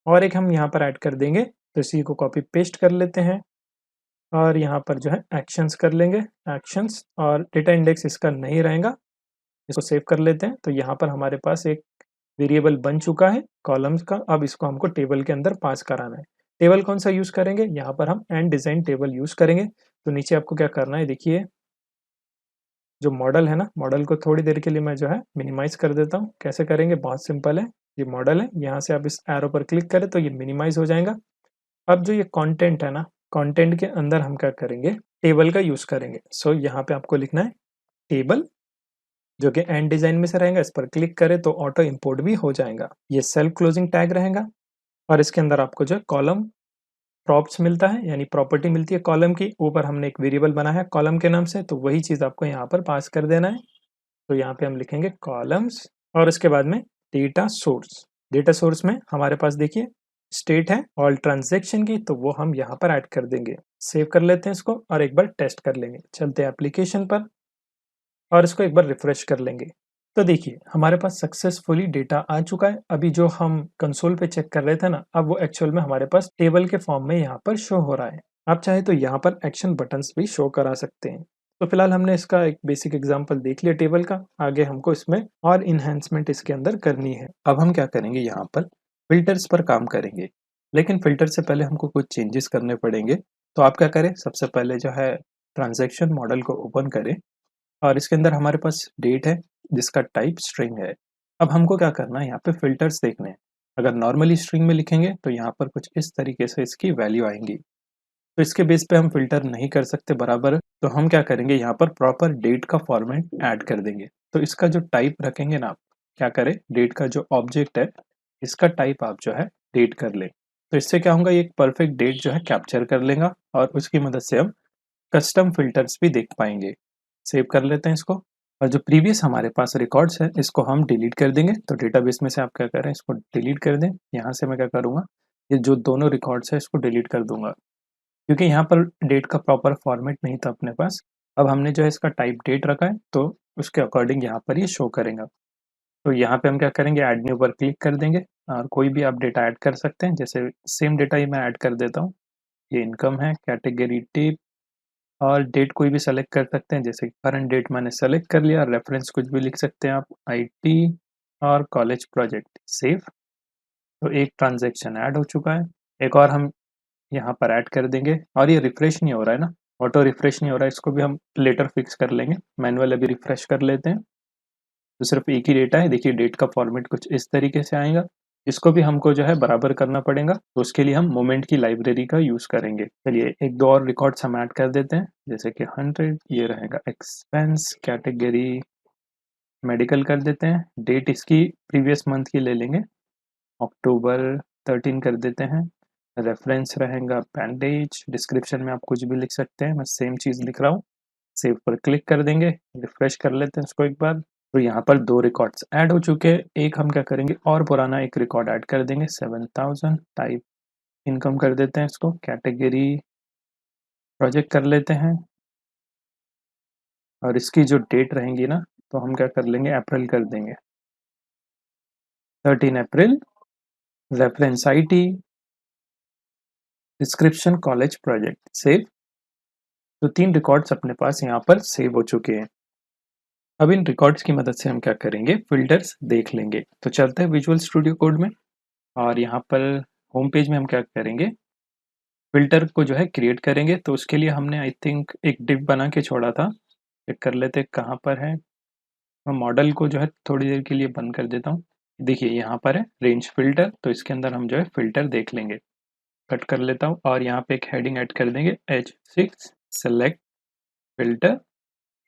और एक हम यहाँ पर ऐड कर देंगे। तो इसी को कॉपी पेस्ट कर लेते हैं, और यहाँ पर जो है एक्शंस कर लेंगे, एक्शंस। और डेटा इंडेक्स इसका नहीं रहेगा, इसको सेव कर लेते हैं। तो यहाँ पर हमारे पास एक वेरिएबल बन चुका है कॉलम्स का। अब इसको हमको टेबल के अंदर पास कराना है। टेबल कौन सा यूज़ करेंगे, यहाँ पर हम एंड डिज़ाइन टेबल यूज़ करेंगे। तो नीचे आपको क्या करना है, देखिए जो मॉडल है ना, मॉडल को थोड़ी देर के लिए मैं जो है मिनिमाइज़ कर देता हूँ। कैसे करेंगे? बहुत सिंपल है। ये मॉडल है, यहाँ से आप इस एरो पर क्लिक करें तो ये मिनिमाइज़ हो जाएगा। अब जो ये कंटेंट है ना, कंटेंट के अंदर हम क्या करेंगे? टेबल का यूज़ करेंगे। सो यहाँ पे आपको लिखना है टेबल, जो कि एंड डिज़ाइन में से रहेगा। इस पर क्लिक करें तो ऑटो इंपोर्ट भी हो जाएगा। ये सेल्फ क्लोजिंग टैग रहेगा और इसके अंदर आपको जो है कॉलम प्रॉप्स मिलता है, यानी प्रॉपर्टी मिलती है कॉलम की। ऊपर हमने एक वेरिएबल बनाया है कॉलम के नाम से, तो वही चीज़ आपको यहाँ पर पास कर देना है। तो यहाँ पे हम लिखेंगे कॉलम्स और उसके बाद में डेटा सोर्स। डेटा सोर्स में हमारे पास देखिए स्टेट है ऑल ट्रांजैक्शन की, तो वो हम यहाँ पर ऐड कर देंगे। सेव कर लेते हैं इसको और एक बार टेस्ट कर लेंगे। चलते हैं एप्लीकेशन पर और इसको एक बार रिफ्रेश कर लेंगे। तो देखिए हमारे पास सक्सेसफुली डेटा आ चुका है। अभी जो हम कंसोल पे चेक कर रहे थे ना, अब वो एक्चुअल में हमारे पास टेबल के फॉर्म में यहाँ पर शो हो रहा है। आप चाहे तो यहाँ पर एक्शन बटन्स भी शो करा सकते हैं। तो फिलहाल हमने इसका एक बेसिक एग्जांपल देख लिया टेबल का। आगे हमको इसमें और इन्हेंसमेंट इसके अंदर करनी है। अब हम क्या करेंगे, यहाँ पर फिल्टर्स पर काम करेंगे, लेकिन फिल्टर से पहले हमको कुछ चेंजेस करने पड़ेंगे। तो आप क्या करें, सबसे पहले जो है ट्रांजैक्शन मॉडल को ओपन करें और इसके अंदर हमारे पास डेट है जिसका टाइप स्ट्रिंग है। अब हमको क्या करना है, यहाँ पे फिल्टर्स देखने हैं। अगर नॉर्मली स्ट्रिंग में लिखेंगे तो यहाँ पर कुछ इस तरीके से इसकी वैल्यू आएंगी। तो इसके बेस पे हम फिल्टर नहीं कर सकते बराबर, तो हम क्या करेंगे, यहाँ पर प्रॉपर डेट का फॉर्मेट ऐड कर देंगे। तो इसका जो टाइप रखेंगे ना आप, क्या करें, डेट का जो ऑब्जेक्ट है इसका टाइप आप जो है डेट कर लें। तो इससे क्या होगा, ये एक परफेक्ट डेट जो है कैप्चर कर लेगा और उसकी मदद से हम कस्टम फिल्टर्स भी देख पाएंगे। सेव कर लेते हैं इसको और जो प्रीवियस हमारे पास रिकॉर्ड्स है इसको हम डिलीट कर देंगे। तो डेटाबेस में से आप क्या करें, इसको डिलीट कर दें। यहाँ से मैं क्या करूँगा, ये जो दोनों रिकॉर्ड्स है इसको डिलीट कर दूंगा, क्योंकि यहाँ पर डेट का प्रॉपर फॉर्मेट नहीं था अपने पास। अब हमने जो है इसका टाइप डेट रखा है तो उसके अकॉर्डिंग यहाँ पर ये शो करेगा। तो यहाँ पे हम क्या करेंगे, ऐड न्यू पर क्लिक कर देंगे और कोई भी आप डेटा ऐड कर सकते हैं। जैसे सेम डेटा ही मैं ऐड कर देता हूँ। ये इनकम है, कैटेगरी टिप और डेट कोई भी सेलेक्ट कर सकते हैं। जैसे करंट डेट मैंने सेलेक्ट कर लिया, रेफरेंस कुछ भी लिख सकते हैं आप, आईटी और कॉलेज प्रोजेक्ट। सेव। तो एक ट्रांजैक्शन ऐड हो चुका है। एक और हम यहाँ पर ऐड कर देंगे और ये रिफ्रेश नहीं हो रहा है ना, ऑटो रिफ्रेश नहीं हो रहा है, इसको भी हम लेटर फिक्स कर लेंगे। मैनुअल अभी रिफ्रेश कर लेते हैं। तो सिर्फ एक ही डेटा है, देखिए डेट का फॉर्मेट कुछ इस तरीके से आएगा। इसको भी हमको जो है बराबर करना पड़ेगा, तो उसके लिए हम मोमेंट की लाइब्रेरी का यूज करेंगे। चलिए एक दो और रिकॉर्ड्स हम ऐड कर देते हैं, जैसे कि 100, ये रहेगा एक्सपेंस, कैटेगरी मेडिकल कर देते हैं। डेट इसकी प्रीवियस मंथ की ले लेंगे, अक्टूबर 13 कर देते हैं। रेफरेंस रहेगा बैंडेज, डिस्क्रिप्शन में आप कुछ भी लिख सकते हैं, मैं सेम चीज़ लिख रहा हूँ। सेव पर क्लिक कर देंगे, रिफ्रेश कर लेते हैं इसको एक बार। तो यहाँ पर दो रिकॉर्ड्स ऐड हो चुके हैं। एक हम क्या करेंगे, और पुराना एक रिकॉर्ड ऐड कर देंगे, 7000। टाइप इनकम कर देते हैं इसको, कैटेगरी प्रोजेक्ट कर लेते हैं और इसकी जो डेट रहेंगी ना, तो हम क्या कर लेंगे, अप्रैल कर देंगे, 13 April. Reference IT, description college project. Save. तो तीन रिकॉर्ड्स अपने पास यहाँ पर सेव हो चुके हैं। अब इन रिकॉर्ड्स की मदद से हम क्या करेंगे, फिल्टर्स देख लेंगे। तो चलते हैं विजुअल स्टूडियो कोड में और यहाँ पर होम पेज में हम क्या करेंगे, फिल्टर को जो है क्रिएट करेंगे। तो उसके लिए हमने आई थिंक एक डिव बना के छोड़ा था, चेक कर लेते कहाँ पर है। मैं मॉडल को जो है थोड़ी देर के लिए बंद कर देता हूँ। देखिए यहाँ पर है रेंज फिल्टर, तो इसके अंदर हम जो है फिल्टर देख लेंगे। कट कर लेता हूँ और यहाँ पे एक हेडिंग ऐड कर देंगे, H6 सेलेक्ट फिल्टर,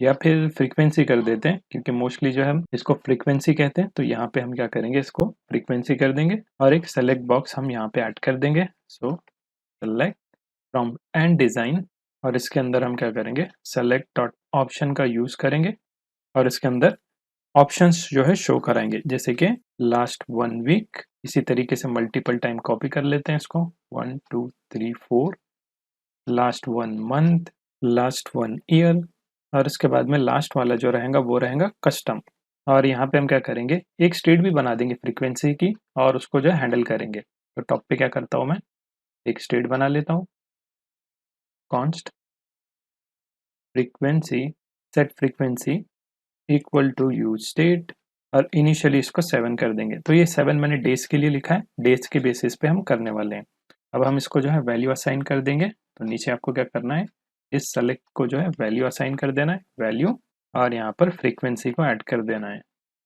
या फिर फ्रीक्वेंसी कर देते हैं, क्योंकि मोस्टली जो है हम इसको फ्रीक्वेंसी कहते हैं। तो यहाँ पे हम क्या करेंगे, इसको फ्रीक्वेंसी कर देंगे और एक सेलेक्ट बॉक्स हम यहाँ पे ऐड कर देंगे। सो सेलेक्ट फ्रॉम एंड डिज़ाइन, और इसके अंदर हम क्या करेंगे, सेलेक्ट डॉट ऑप्शन का यूज़ करेंगे और इसके अंदर ऑप्शंस जो है शो कराएंगे, जैसे कि लास्ट 1 वीक। इसी तरीके से मल्टीपल टाइम कॉपी कर लेते हैं इसको, 1 2 3 4, लास्ट 1 मंथ, लास्ट 1 ईयर, और इसके बाद में लास्ट वाला जो रहेगा वो रहेगा कस्टम। और यहाँ पे हम क्या करेंगे, एक स्टेट भी बना देंगे फ्रीक्वेंसी की और उसको जो है हैंडल करेंगे। तो टॉप पे क्या करता हूँ मैं, एक स्टेट बना लेता हूँ, const frequency, set frequency equal to use state, और इनिशियली इसको 7 कर देंगे। तो ये 7 मैंने डेज के लिए लिखा है, डेज के बेसिस पे हम करने वाले हैं। अब हम इसको जो है वैल्यू असाइन कर देंगे। तो नीचे आपको क्या करना है, इस सेलेक्ट को जो है वैल्यू असाइन कर देना है, वैल्यू और यहाँ पर फ्रीक्वेंसी को ऐड कर देना है।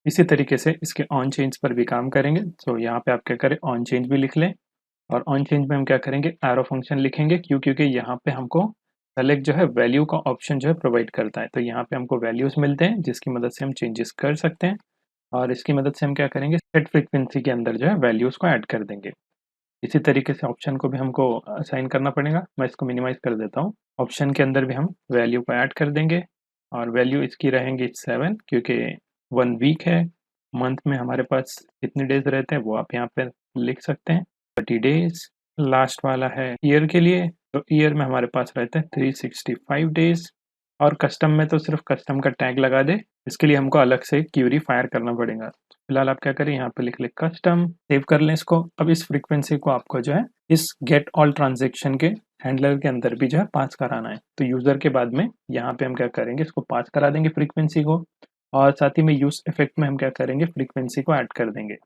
इसी तरीके से इसके ऑन चेंज पर भी काम करेंगे। तो यहाँ पे आप क्या करें, ऑन चेंज भी लिख लें और ऑन चेंज में हम क्या करेंगे, एरो फंक्शन लिखेंगे। क्योंकि यहाँ पे हमको सेलेक्ट जो है वैल्यू का ऑप्शन जो है प्रोवाइड करता है। तो यहाँ पे हमको वैल्यूज मिलते हैं जिसकी मदद से हम चेंजेस कर सकते हैं और इसकी मदद से हम क्या करेंगे, सेट फ्रीक्वेंसी के अंदर जो है वैल्यूज को ऐड कर देंगे। इसी तरीके से ऑप्शन को भी हमको असाइन करना पड़ेगा। मैं इसको मिनिमाइज कर देता हूँ। ऑप्शन के अंदर भी हम वैल्यू को ऐड कर देंगे और वैल्यू इसकी रहेंगी 7 क्योंकि 1 वीक है। मंथ में हमारे पास कितने डेज रहते हैं वो आप यहाँ पे लिख सकते हैं, 30 डेज। लास्ट वाला है ईयर के लिए, तो ईयर में हमारे पास रहते हैं 365 डेज। और कस्टम में तो सिर्फ कस्टम का टैग लगा दे, इसके लिए हमको अलग से क्यूरी फायर करना पड़ेगा। फिलहाल आप क्या करें, यहाँ पे लिख ले कस्टम, सेव कर लें इसको। अब इस फ्रीक्वेंसी को आपको जो है इस गेट ऑल ट्रांजेक्शन के हैंडलर के अंदर भी जो है पास कराना है। तो यूजर के बाद में यहाँ पे हम क्या करेंगे, इसको पास करा देंगे फ्रीक्वेंसी को और साथ ही में यूज इफेक्ट में हम क्या करेंगे, फ्रीक्वेंसी को ऐड कर देंगे।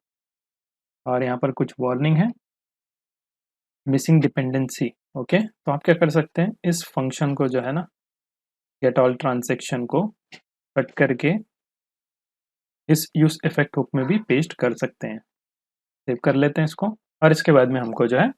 और यहाँ पर कुछ वार्निंग है, मिसिंग डिपेंडेंसी। ओके, तो आप क्या कर सकते हैं, इस फंक्शन को जो है ना, गेट ऑल ट्रांजेक्शन को कट करके इस यूज इफेक्ट हुक में भी पेस्ट कर सकते हैं। सेव कर लेते हैं इसको और इसके बाद में हमको जो है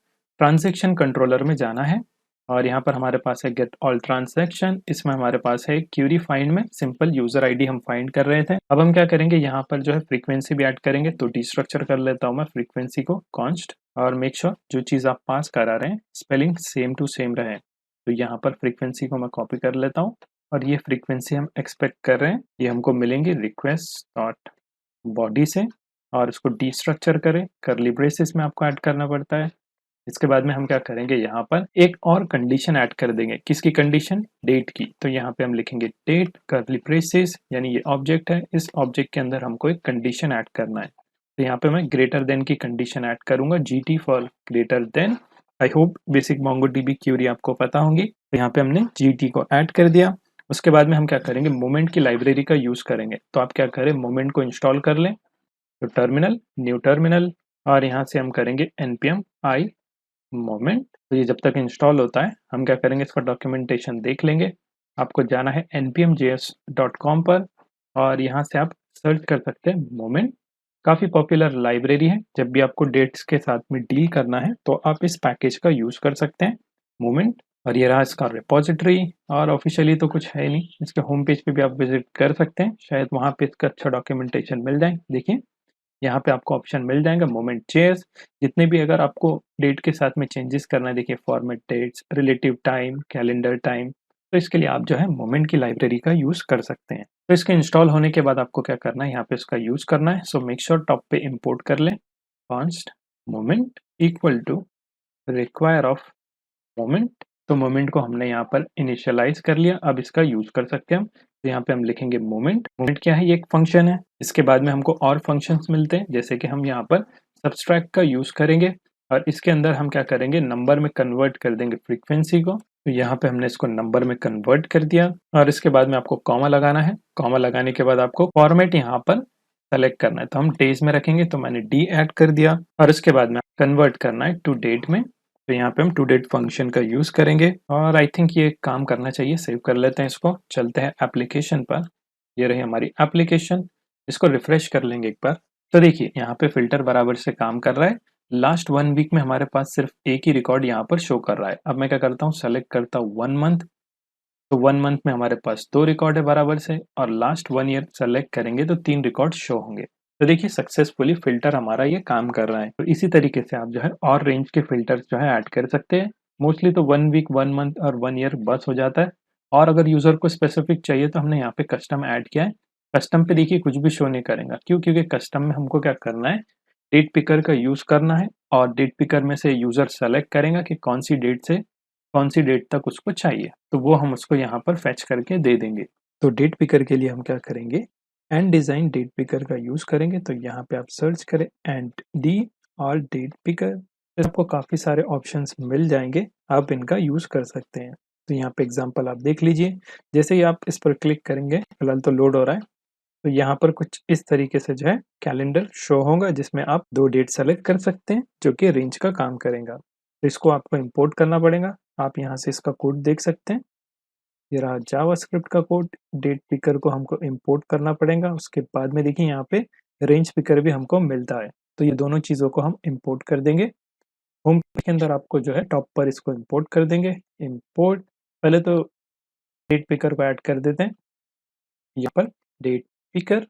ट्रांजैक्शन कंट्रोलर में जाना है और यहाँ पर हमारे पास है गेट ऑल ट्रांजैक्शन। इसमें हमारे पास है क्यूरी फाइंड में सिंपल यूजर आईडी हम फाइंड कर रहे थे। अब हम क्या करेंगे, यहाँ पर जो है फ्रीक्वेंसी भी ऐड करेंगे। तो डिस्ट्रक्चर कर लेता हूँ मैं फ्रीक्वेंसी को कॉन्स्ट और मेक श्योर जो चीज़ आप पास करा रहे हैं स्पेलिंग सेम टू सेम रहे। तो यहाँ पर फ्रीक्वेंसी को मैं कॉपी कर लेता हूँ और ये फ्रीक्वेंसी हम एक्सपेक्ट कर रहे हैं ये हमको मिलेंगे रिक्वेस्ट डॉट बॉडी से और इसको डिस्ट्रक्चर करें, करली ब्रेसेस में आपको ऐड करना पड़ता है। इसके बाद में हम क्या करेंगे, यहाँ पर एक और कंडीशन ऐड कर देंगे। किसकी कंडीशन, डेट की। तो यहाँ पे हम लिखेंगे डेट करली ब्रेसेस, यानी ये ऑब्जेक्ट है, इस ऑब्जेक्ट के अंदर हमको एक कंडीशन ऐड करना है। तो यहाँ पे मैं ग्रेटर देन की कंडीशन ऐड करूंगा, GT for greater than. I hope basic MongoDB query आपको पता होंगी। तो यहाँ पे हमने GT को ऐड कर दिया। उसके बाद में हम क्या करेंगे, मोमेंट की लाइब्रेरी का यूज करेंगे। तो आप क्या करें, मोमेंट को इंस्टॉल कर लें। तो टर्मिनल, न्यू टर्मिनल और यहाँ से हम करेंगे npm i मोमेंट। तो ये जब तक इंस्टॉल होता है हम क्या करेंगे, इसका डॉक्यूमेंटेशन देख लेंगे। आपको जाना है npmjs.com पर और यहाँ से आप सर्च कर सकते हैं मोमेंट। काफ़ी पॉपुलर लाइब्रेरी है, जब भी आपको डेट्स के साथ में डील करना है तो आप इस पैकेज का यूज़ कर सकते हैं मोमेंट। और ये रहा इसका रिपोजिटरी। और ऑफिशियली तो कुछ है नहीं, इसके होम पेज पे भी आप विजिट कर सकते हैं, शायद वहाँ पे इसका अच्छा डॉक्यूमेंटेशन मिल जाए। देखिए यहाँ पे आपको ऑप्शन मिल जाएगा मोमेंट चेयर्स। जितने भी अगर आपको डेट के साथ में चेंजेस करना है, देखिए format dates, relative time, calendar time, तो इसके लिए आप जो है मोमेंट की लाइब्रेरी का यूज़ कर सकते हैं। तो इसके इंस्टॉल होने के बाद आपको क्या करना है, यहाँ पे इसका यूज़ करना है। सो मेक श्योर टॉप पे इम्पोर्ट कर लें const moment equal to require of moment. तो मोमेंट को हमने यहाँ पर इनिशियलाइज कर लिया, अब इसका यूज कर सकते हैं हम। तो यहाँ पे हम लिखेंगे मोमेंट। मोमेंट क्या है, ये एक फंक्शन है। इसके बाद में हमको और फंक्शंस मिलते हैं, जैसे कि हम यहाँ पर सब्सट्रैक्ट का यूज करेंगे और इसके अंदर हम क्या करेंगे, नंबर में कन्वर्ट कर देंगे फ्रीक्वेंसी को। तो यहाँ पे हमने इसको नंबर में कन्वर्ट कर दिया और इसके बाद में आपको कॉमा लगाना है। कॉमा लगाने के बाद आपको फॉर्मेट यहाँ पर सेलेक्ट करना है। तो हम डेज में रखेंगे, तो मैंने डी ऐड कर दिया और इसके बाद में कन्वर्ट करना है टू डेट में। तो यहाँ पे हम टू डेट फंक्शन का यूज करेंगे और आई थिंक ये काम करना चाहिए। सेव कर लेते हैं इसको, चलते हैं एप्लीकेशन पर। ये रही हमारी एप्लीकेशन, इसको रिफ्रेश कर लेंगे एक बार। तो देखिए यहाँ पे फिल्टर बराबर से काम कर रहा है। लास्ट 1 वीक में हमारे पास सिर्फ एक ही रिकॉर्ड यहाँ पर शो कर रहा है। अब मैं क्या करता हूँ, सेलेक्ट करता हूँ 1 मंथ। तो 1 मंथ में हमारे पास 2 रिकॉर्ड है बराबर से और लास्ट 1 ईयर सेलेक्ट करेंगे तो 3 रिकॉर्ड शो होंगे। तो देखिए सक्सेसफुली फिल्टर हमारा ये काम कर रहा है। तो इसी तरीके से आप जो है और रेंज के फिल्टर्स जो है ऐड कर सकते हैं। मोस्टली तो 1 वीक, 1 मंथ और 1 ईयर बस हो जाता है। और अगर यूजर को स्पेसिफिक चाहिए तो हमने यहाँ पे कस्टम ऐड किया है। कस्टम पे देखिए कुछ भी शो नहीं करेगा, क्यों? क्योंकि कस्टम में हमको क्या करना है, डेट पिकर का यूज करना है और डेट पिकर में से यूजर सेलेक्ट करेगा कि कौन सी डेट से कौन सी डेट तक उसको चाहिए, तो वो हम उसको यहाँ पर फैच करके दे देंगे। तो डेट पिकर के लिए हम क्या करेंगे, एंड डिजाइन डेट पिकर का यूज करेंगे। तो यहाँ पे आप सर्च करें एंड डी और डेट पिकर, तो आपको काफी सारे ऑप्शंस मिल जाएंगे, आप इनका यूज कर सकते हैं। तो यहाँ पे एग्जांपल आप देख लीजिए, जैसे ही आप इस पर क्लिक करेंगे, फिलहाल तो लोड हो रहा है, तो यहाँ पर कुछ इस तरीके से जो है कैलेंडर शो होगा जिसमें आप 2 डेट सेलेक्ट कर सकते हैं जो कि रेंज का काम करेगा। तो इसको आपको इंपोर्ट करना पड़ेगा। आप यहाँ से इसका कोड देख सकते हैं। ये रहा जावास्क्रिप्ट का कोड। डेट पिकर को हमको इंपोर्ट करना पड़ेगा। उसके बाद में देखिए यहाँ पे रेंज पिकर भी हमको मिलता है, तो ये दोनों चीज़ों को हम इंपोर्ट कर देंगे। होम के अंदर आपको जो है टॉप पर इसको इंपोर्ट कर देंगे। इंपोर्ट, पहले तो डेट पिकर को ऐड कर देते हैं यहाँ पर, डेट पिकर,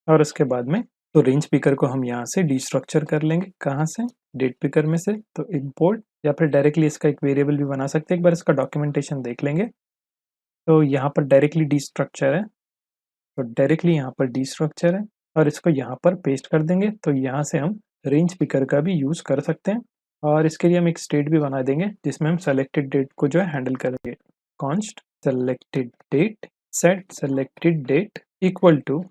और उसके बाद में तो रेंज पिकर को हम यहाँ से डिस्ट्रक्चर कर लेंगे। कहाँ से? डेट पिकर में से। तो इंपोर्ट, या फिर डायरेक्टली इसका एक वेरिएबल भी बना सकते हैं। एक बार इसका डॉक्यूमेंटेशन देख लेंगे। तो यहाँ पर डायरेक्टली डिस्ट्रक्चर है, तो डायरेक्टली यहाँ पर डिस्ट्रक्चर है और इसको यहाँ पर पेस्ट कर देंगे। तो यहाँ से हम रेंज पिकर का भी यूज़ कर सकते हैं, और इसके लिए हम एक स्टेट भी बना देंगे जिसमें हम सेलेक्टेड डेट को जो है हैंडल करेंगे। Const selected date, set selected date equal to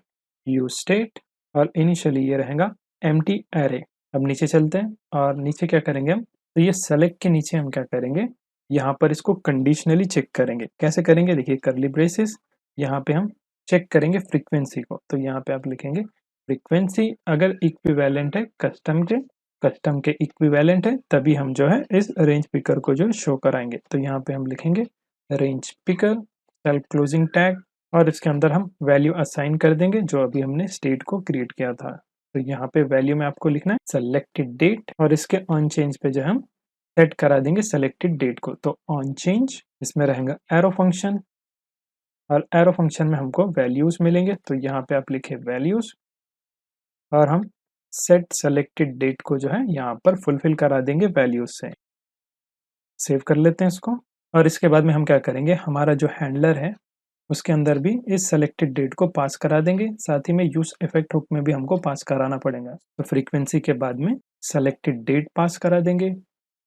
use state, और इनिशियली ये रहेगा एम्प्टी एरे। अब नीचे चलते हैं, और नीचे क्या करेंगे हम, तो ये सेलेक्ट के नीचे हम क्या करेंगे, यहाँ पर इसको कंडीशनली चेक करेंगे। कैसे करेंगे? देखिए कर्ली ब्रेसेस, यहाँ पे हम चेक करेंगे फ्रीक्वेंसी को। तो यहाँ पे आप लिखेंगे फ्रीक्वेंसी अगर इक्विवेलेंट है कस्टम के इक्विवेलेंट है, तभी हम जो है इस रेंज पिकर को जो शो कराएंगे। तो यहाँ पे हम लिखेंगे range picker self closing tag, और इसके अंदर हम वैल्यू असाइन कर देंगे जो अभी हमने स्टेट को क्रिएट किया था। तो यहाँ पे वैल्यू में आपको लिखना है सेलेक्टेड डेट, और इसके ऑन चेंज पे जो हम सेट करा देंगे सेलेक्टेड डेट को। तो ऑन चेंज, इसमें रहेगा एरो फंक्शन, और एरो फंक्शन में हमको वैल्यूज मिलेंगे। तो यहाँ पे आप लिखे वैल्यूज, और हम सेट सेलेक्टेड डेट को जो है यहाँ पर फुलफिल करा देंगे वैल्यूज से। सेव कर लेते हैं इसको, और इसके बाद में हम क्या करेंगे, हमारा जो हैंडलर है उसके अंदर भी इस सेलेक्टेड डेट को पास करा देंगे। साथ ही में यूज इफेक्ट हुक में भी हमको पास कराना पड़ेगा। तो फ्रीक्वेंसी के बाद में सेलेक्टेड डेट पास करा देंगे,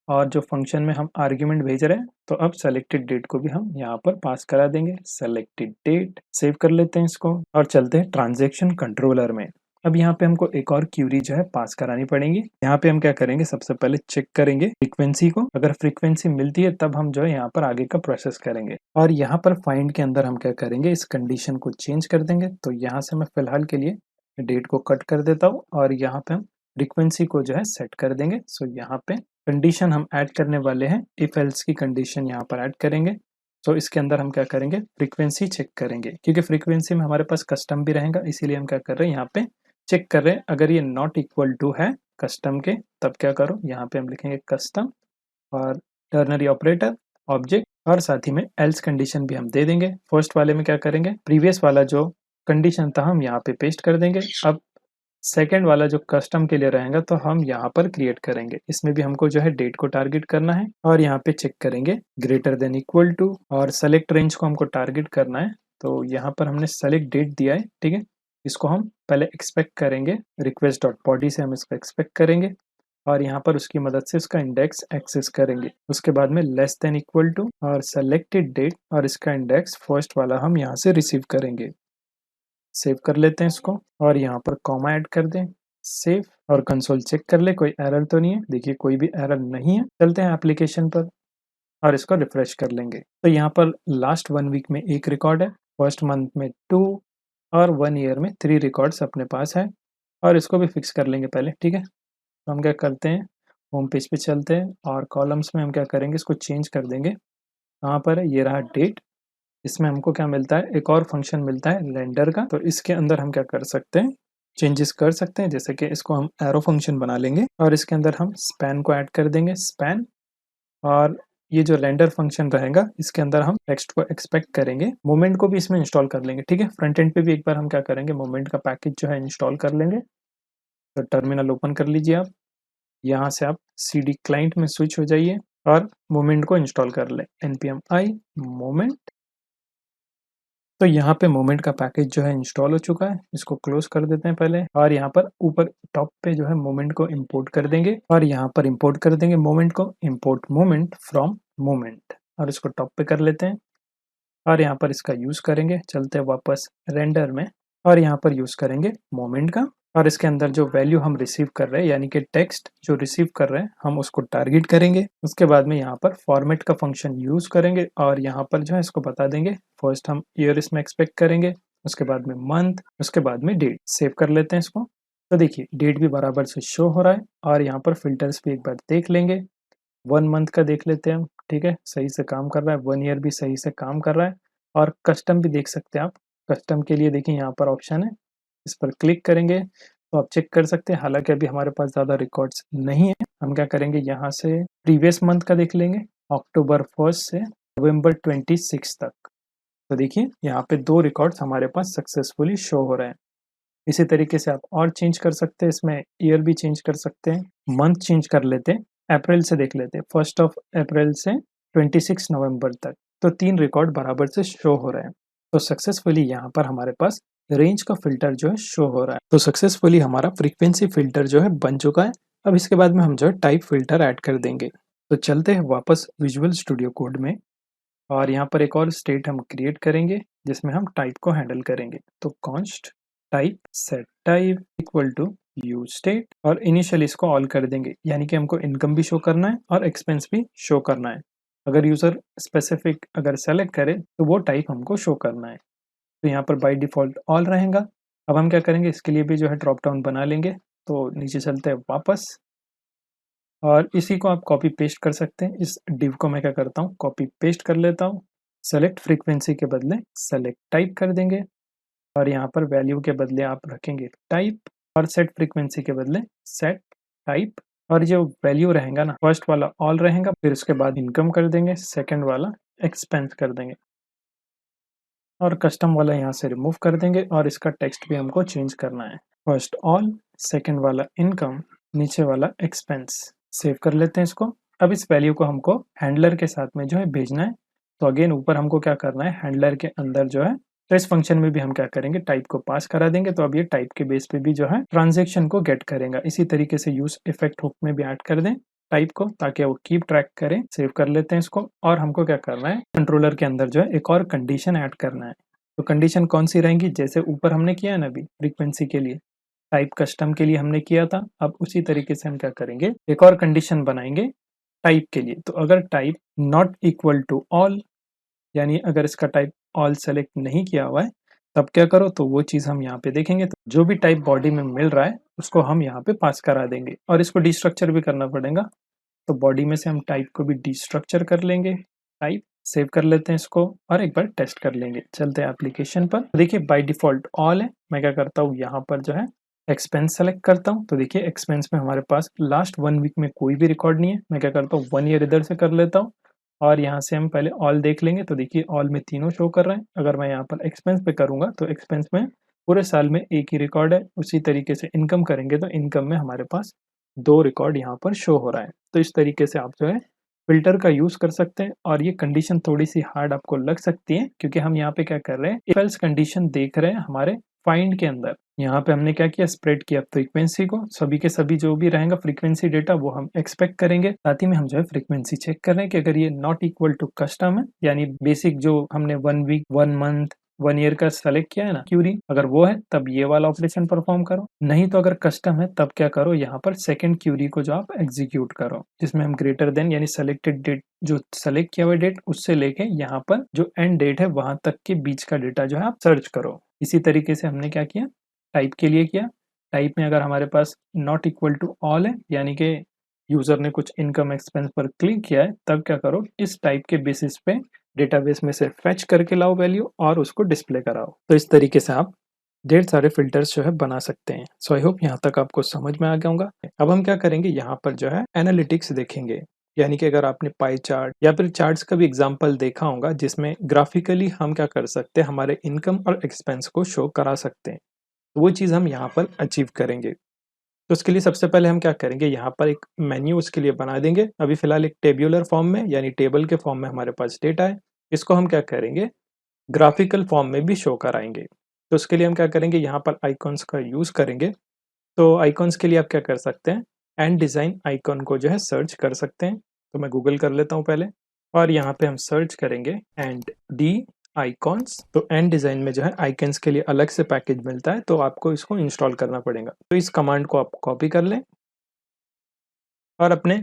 और जो फंक्शन में हम आर्ग्यूमेंट भेज रहे हैं, तो अब सेलेक्टेड डेट को भी हम यहाँ पर पास करा देंगे, सेलेक्टेड डेट। सेव कर लेते हैं इसको, और चलते हैं ट्रांजैक्शन कंट्रोलर में। अब यहाँ पे हमको एक और क्यूरी जो है पास करानी पड़ेगी। यहाँ पे हम क्या करेंगे, सबसे पहले चेक करेंगे फ्रीक्वेंसी को। अगर फ्रीक्वेंसी मिलती है तब हम जो है यहाँ पर आगे का प्रोसेस करेंगे। और यहाँ पर फाइंड के अंदर हम क्या करेंगे, इस कंडीशन को चेंज कर देंगे। तो यहाँ से मैं फिलहाल के लिए डेट को कट कर देता हूँ, और यहाँ पे हम फ्रीक्वेंसी को जो है सेट कर देंगे। सो यहाँ पे कंडीशन हम ऐड करने वाले हैं, इफ एल्स की कंडीशन यहाँ पर ऐड करेंगे। तो इसके अंदर हम क्या करेंगे, फ्रीक्वेंसी चेक करेंगे, क्योंकि फ्रीक्वेंसी में हमारे पास कस्टम भी रहेगा, इसीलिए हम क्या कर रहे हैं, यहाँ पे चेक कर रहे हैं। अगर ये नॉट इक्वल टू है कस्टम के, तब क्या करो, यहाँ पे हम लिखेंगे कस्टम और टर्नरी ऑपरेटर ऑब्जेक्ट, और साथ ही में एल्स कंडीशन भी हम दे देंगे। फर्स्ट वाले में क्या करेंगे, प्रीवियस वाला जो कंडीशन था हम यहाँ पे पेस्ट कर देंगे। अब सेकेंड वाला जो कस्टम के लिए रहेगा तो हम यहाँ पर क्रिएट करेंगे। इसमें भी हमको जो है डेट को टारगेट करना है, और यहाँ पे चेक करेंगे ग्रेटर देन इक्वल टू, और सेलेक्ट रेंज को हमको टारगेट करना है। तो यहाँ पर हमने सेलेक्ट डेट दिया है, ठीक है। इसको हम पहले एक्सपेक्ट करेंगे, रिक्वेस्ट डॉट बॉडी से हम इसको एक्सपेक्ट करेंगे, और यहाँ पर उसकी मदद से इसका इंडेक्स एक्सेस करेंगे। उसके बाद में लेस देन इक्वल टू और सेलेक्टेड डेट, और इसका इंडेक्स फर्स्ट वाला हम यहाँ से रिसीव करेंगे। सेव कर लेते हैं इसको, और यहाँ पर कॉमा ऐड कर दें, सेव, और कंसोल चेक कर ले कोई एरर तो नहीं है। देखिए कोई भी एरर नहीं है। चलते हैं एप्लीकेशन पर, और इसको रिफ्रेश कर लेंगे। तो यहाँ पर लास्ट 1 वीक में 1 रिकॉर्ड है, फर्स्ट मंथ में 2, और 1 ईयर में 3 रिकॉर्ड्स अपने पास है। और इसको भी फिक्स कर लेंगे पहले, ठीक है। तो हम क्या करते हैं, होम पेज पे चलते हैं, और कॉलम्स में हम क्या करेंगे, इसको चेंज कर देंगे। कहाँ पर है, ये रहा डेट। इसमें हमको क्या मिलता है, एक और फंक्शन मिलता है रेंडर का। तो इसके अंदर हम क्या कर सकते हैं, चेंजेस कर सकते हैं। जैसे कि इसको हम एरो फंक्शन बना लेंगे, और इसके अंदर हम स्पैन को ऐड कर देंगे, स्पैन। और ये जो रेंडर फंक्शन रहेगा, इसके अंदर हम टेक्स्ट को एक्सपेक्ट करेंगे, मोमेंट को भी इसमें इंस्टॉल कर लेंगे, ठीक है। फ्रंट एंड पे भी एक बार हम क्या करेंगे, मोमेंट का पैकेज जो है इंस्टॉल कर लेंगे। तो टर्मिनल ओपन कर लीजिए आप, यहाँ से आप CD क्लाइंट में स्विच हो जाइए, और मोमेंट को इंस्टॉल कर लें, npm i मोमेंट। तो यहाँ पे मोमेंट का पैकेज जो है इंस्टॉल हो चुका है। इसको क्लोज कर देते हैं पहले, और यहाँ पर ऊपर टॉप पे जो है मोमेंट को इंपोर्ट कर देंगे, और यहाँ पर इंपोर्ट कर देंगे मोमेंट को, इंपोर्ट मोमेंट फ्रॉम मोमेंट, और इसको टॉप पे कर लेते हैं, और यहाँ पर इसका यूज करेंगे। चलते हैं वापस रेंडर में, और यहाँ पर यूज करेंगे मोमेंट का, और इसके अंदर जो वैल्यू हम रिसीव कर रहे हैं, यानी कि टेक्स्ट जो रिसीव कर रहे हैं, हम उसको टारगेट करेंगे। उसके बाद में यहाँ पर फॉर्मेट का फंक्शन यूज करेंगे, और यहाँ पर जो है इसको बता देंगे, फर्स्ट हम ईयर इसमें एक्सपेक्ट करेंगे, उसके बाद में मंथ, उसके बाद में डेट। सेव कर लेते हैं इसको। तो देखिए डेट भी बराबर से शो हो रहा है, और यहाँ पर फिल्टर्स भी एक बार देख लेंगे। 1 मंथ का देख लेते हैं हम, ठीक है, सही से काम कर रहा है, 1 ईयर भी सही से काम कर रहा है और कस्टम भी देख सकते हैं आप। कस्टम के लिए देखिए यहाँ पर ऑप्शन है, इस पर क्लिक करेंगे तो आप चेक कर सकते हैं, हालाँकि अभी हमारे पास ज़्यादा रिकॉर्ड्स नहीं है। हम क्या करेंगे यहाँ से प्रीवियस मंथ का देख लेंगे, अक्टूबर 1 से नवंबर 26 तक। तो देखिए यहाँ पे 2 रिकॉर्ड्स हमारे पास सक्सेसफुली शो हो रहे हैं। इसी तरीके से आप और चेंज कर सकते हैं, इसमें ईयर भी चेंज कर सकते हैं, मंथ चेंज कर लेते हैं, अप्रैल से देख लेते हैं, 1 ऑफ अप्रैल से 26 नवंबर तक। तो 3 रिकॉर्ड बराबर से शो हो रहे हैं। तो सक्सेसफुली यहाँ पर हमारे पास रेंज का फ़िल्टर जो है शो हो रहा है। तो सक्सेसफुली हमारा फ्रीक्वेंसी फ़िल्टर जो है बन चुका है। अब इसके बाद में हम जो है टाइप फ़िल्टर ऐड कर देंगे। तो चलते हैं वापस विजुअल स्टूडियो कोड में और यहाँ पर एक और स्टेट हम क्रिएट करेंगे जिसमें हम टाइप को हैंडल करेंगे। तो const type set type equal to use state और इनिशियल इसको ऑल कर देंगे, यानी कि हमको इनकम भी शो करना है और एक्सपेंस भी शो करना है। अगर यूज़र स्पेसिफिक अगर सेलेक्ट करे तो वो टाइप हमको शो करना है। तो यहाँ पर बाय डिफ़ॉल्ट ऑल रहेगा। अब हम क्या करेंगे, इसके लिए भी जो है ड्रॉप डाउन बना लेंगे। तो नीचे चलते हैं वापस और इसी को आप कॉपी पेस्ट कर सकते हैं। इस डिव को मैं क्या करता हूँ, कॉपी पेस्ट कर लेता हूँ। सेलेक्ट फ्रीक्वेंसी के बदले सेलेक्ट टाइप कर देंगे और यहाँ पर वैल्यू के बदले आप रखेंगे टाइप और सेट फ्रीक्वेंसी के बदले सेट टाइप और जो वैल्यू रहेगा ना, फर्स्ट वाला ऑल रहेगा, फिर उसके बाद इनकम कर देंगे, सेकंड वाला एक्सपेंस कर देंगे और कस्टम वाला यहाँ से रिमूव कर देंगे और इसका टेक्स्ट भी हमको चेंज करना है। फर्स्ट ऑल, सेकंड वाला इनकम, नीचे वाला एक्सपेंस। सेव कर लेते हैं इसको। अब इस वैल्यू को हमको हैंडलर के साथ में जो है भेजना है। तो अगेन ऊपर हमको क्या करना है, हैंडलर के अंदर जो है तो इस फंक्शन में भी हम क्या करेंगे, टाइप को पास करा देंगे। तो अब ये टाइप के बेस पे भी जो है ट्रांजेक्शन को गेट करेगा। इसी तरीके से यूज इफेक्ट हुक में भी ऐड कर दें टाइप को, ताकि वो कीप ट्रैक करें। सेव कर लेते हैं इसको और हमको क्या करना है, कंट्रोलर के अंदर जो है एक और कंडीशन ऐड करना है। तो कंडीशन कौन सी रहेंगी, जैसे ऊपर हमने किया है ना अभी फ्रीक्वेंसी के लिए, टाइप कस्टम के लिए हमने किया था, अब उसी तरीके से हम क्या करेंगे, एक और कंडीशन बनाएंगे टाइप के लिए। तो अगर type not equal to all, यानी अगर इसका टाइप ऑल सेलेक्ट नहीं किया हुआ है, तब क्या करो, तो वो चीज़ हम यहाँ पे देखेंगे। तो जो भी टाइप बॉडी में मिल रहा है उसको हम यहाँ पे पास करा देंगे और इसको डिस्ट्रक्चर भी करना पड़ेगा। तो बॉडी में से हम टाइप को भी डिस्ट्रक्चर कर लेंगे, टाइप सेव कर लेते हैं इसको और एक बार टेस्ट कर लेंगे। चलते हैं एप्लीकेशन पर। देखिए बाय डिफ़ॉल्ट ऑल है। मैं क्या करता हूँ, यहाँ पर जो है एक्सपेंस सेलेक्ट करता हूँ। तो देखिए एक्सपेंस में हमारे पास लास्ट 1 वीक में कोई भी रिकॉर्ड नहीं है। मैं क्या करता हूँ, 1 ईयर इधर से कर लेता हूँ और यहाँ से हम पहले ऑल देख लेंगे। तो देखिए ऑल में तीनों शो कर रहे हैं। अगर मैं यहाँ पर एक्सपेंस पे करूँगा तो एक्सपेंस में पूरे साल में एक ही रिकॉर्ड है। उसी तरीके से इनकम करेंगे तो इनकम में हमारे पास 2 रिकॉर्ड यहाँ पर शो हो रहा है। तो इस तरीके से आप जो है फ़िल्टर का यूज़ कर सकते हैं और ये कंडीशन थोड़ी-सी हार्ड आपको लग सकती है, क्योंकि हम यहाँ पे क्या कर रहे हैं, इफ एल्स कंडीशन देख रहे हैं हमारे फाइंड के अंदर। यहाँ पे हमने क्या किया, स्प्रेड किया फ्रीक्वेंसी को, सभी के सभी जो भी रहेगा फ्रीक्वेंसी डेटा वो हम एक्सपेक्ट करेंगे। साथ ही में हम जो है फ्रीक्वेंसी चेक कर रहे हैं कि अगर ये नॉट इक्वल टू कस्टम है, यानी बेसिक जो हमने 1 वीक, 1 मंथ, 1 ईयर का सेलेक्ट किया है ना क्यूरी, अगर वो है तब ये वाला ऑपरेशन परफॉर्म करो। नहीं तो अगर कस्टम है तब क्या करो, यहाँ पर सेकंड क्यूरी को जो आप एग्जीक्यूट करो, जिसमें हम ग्रेटर देन यानी सेलेक्टेड डेट, जो सेलेक्ट किया हुआ डेट उससे लेके यहाँ पर जो एंड डेट है वहां तक के बीच का डेटा जो है आप सर्च करो। इसी तरीके से हमने क्या किया, टाइप के लिए किया। टाइप में अगर हमारे पास नॉट इक्वल टू ऑल है, यानी कि यूजर ने कुछ इनकम एक्सपेंस पर क्लिक किया है, तब क्या करो, इस टाइप के बेसिस पे डेटाबेस में से फेच करके लाओ वैल्यू और उसको डिस्प्ले कराओ। तो इस तरीके से आप ढेर सारे फिल्टर्स जो है बना सकते हैं। सो आई होप यहाँ तक आपको समझ में आ गया होगा। अब हम क्या करेंगे, यहाँ पर जो है एनालिटिक्स देखेंगे, यानी कि अगर आपने पाई चार्ट या फिर चार्ट्स का भी एग्जांपल देखा होगा जिसमें ग्राफिकली हम क्या कर सकते हैं, हमारे इनकम और एक्सपेंस को शो करा सकते हैं। तो वो चीज़ हम यहाँ पर अचीव करेंगे। तो उसके लिए सबसे पहले हम क्या करेंगे, यहाँ पर एक मेन्यू उसके लिए बना देंगे। अभी फिलहाल एक टेब्यूलर फॉर्म में यानी टेबल के फॉर्म में हमारे पास डेटा है, इसको हम क्या करेंगे, ग्राफिकल फॉर्म में भी शो कराएंगे। तो उसके लिए हम क्या करेंगे, यहाँ पर आइकॉन्स का यूज़ करेंगे। तो आइकॉन्स के लिए आप क्या कर सकते हैं, एंड डिज़ाइन आइकॉन को जो है सर्च कर सकते हैं। तो मैं गूगल कर लेता हूँ पहले और यहाँ पे हम सर्च करेंगे एंड डी आइकॉन्स। तो एंड डिज़ाइन में जो है आइकन्स के लिए अलग से पैकेज मिलता है, तो आपको इसको इंस्टॉल करना पड़ेगा। तो इस कमांड को आप कॉपी कर लें और अपने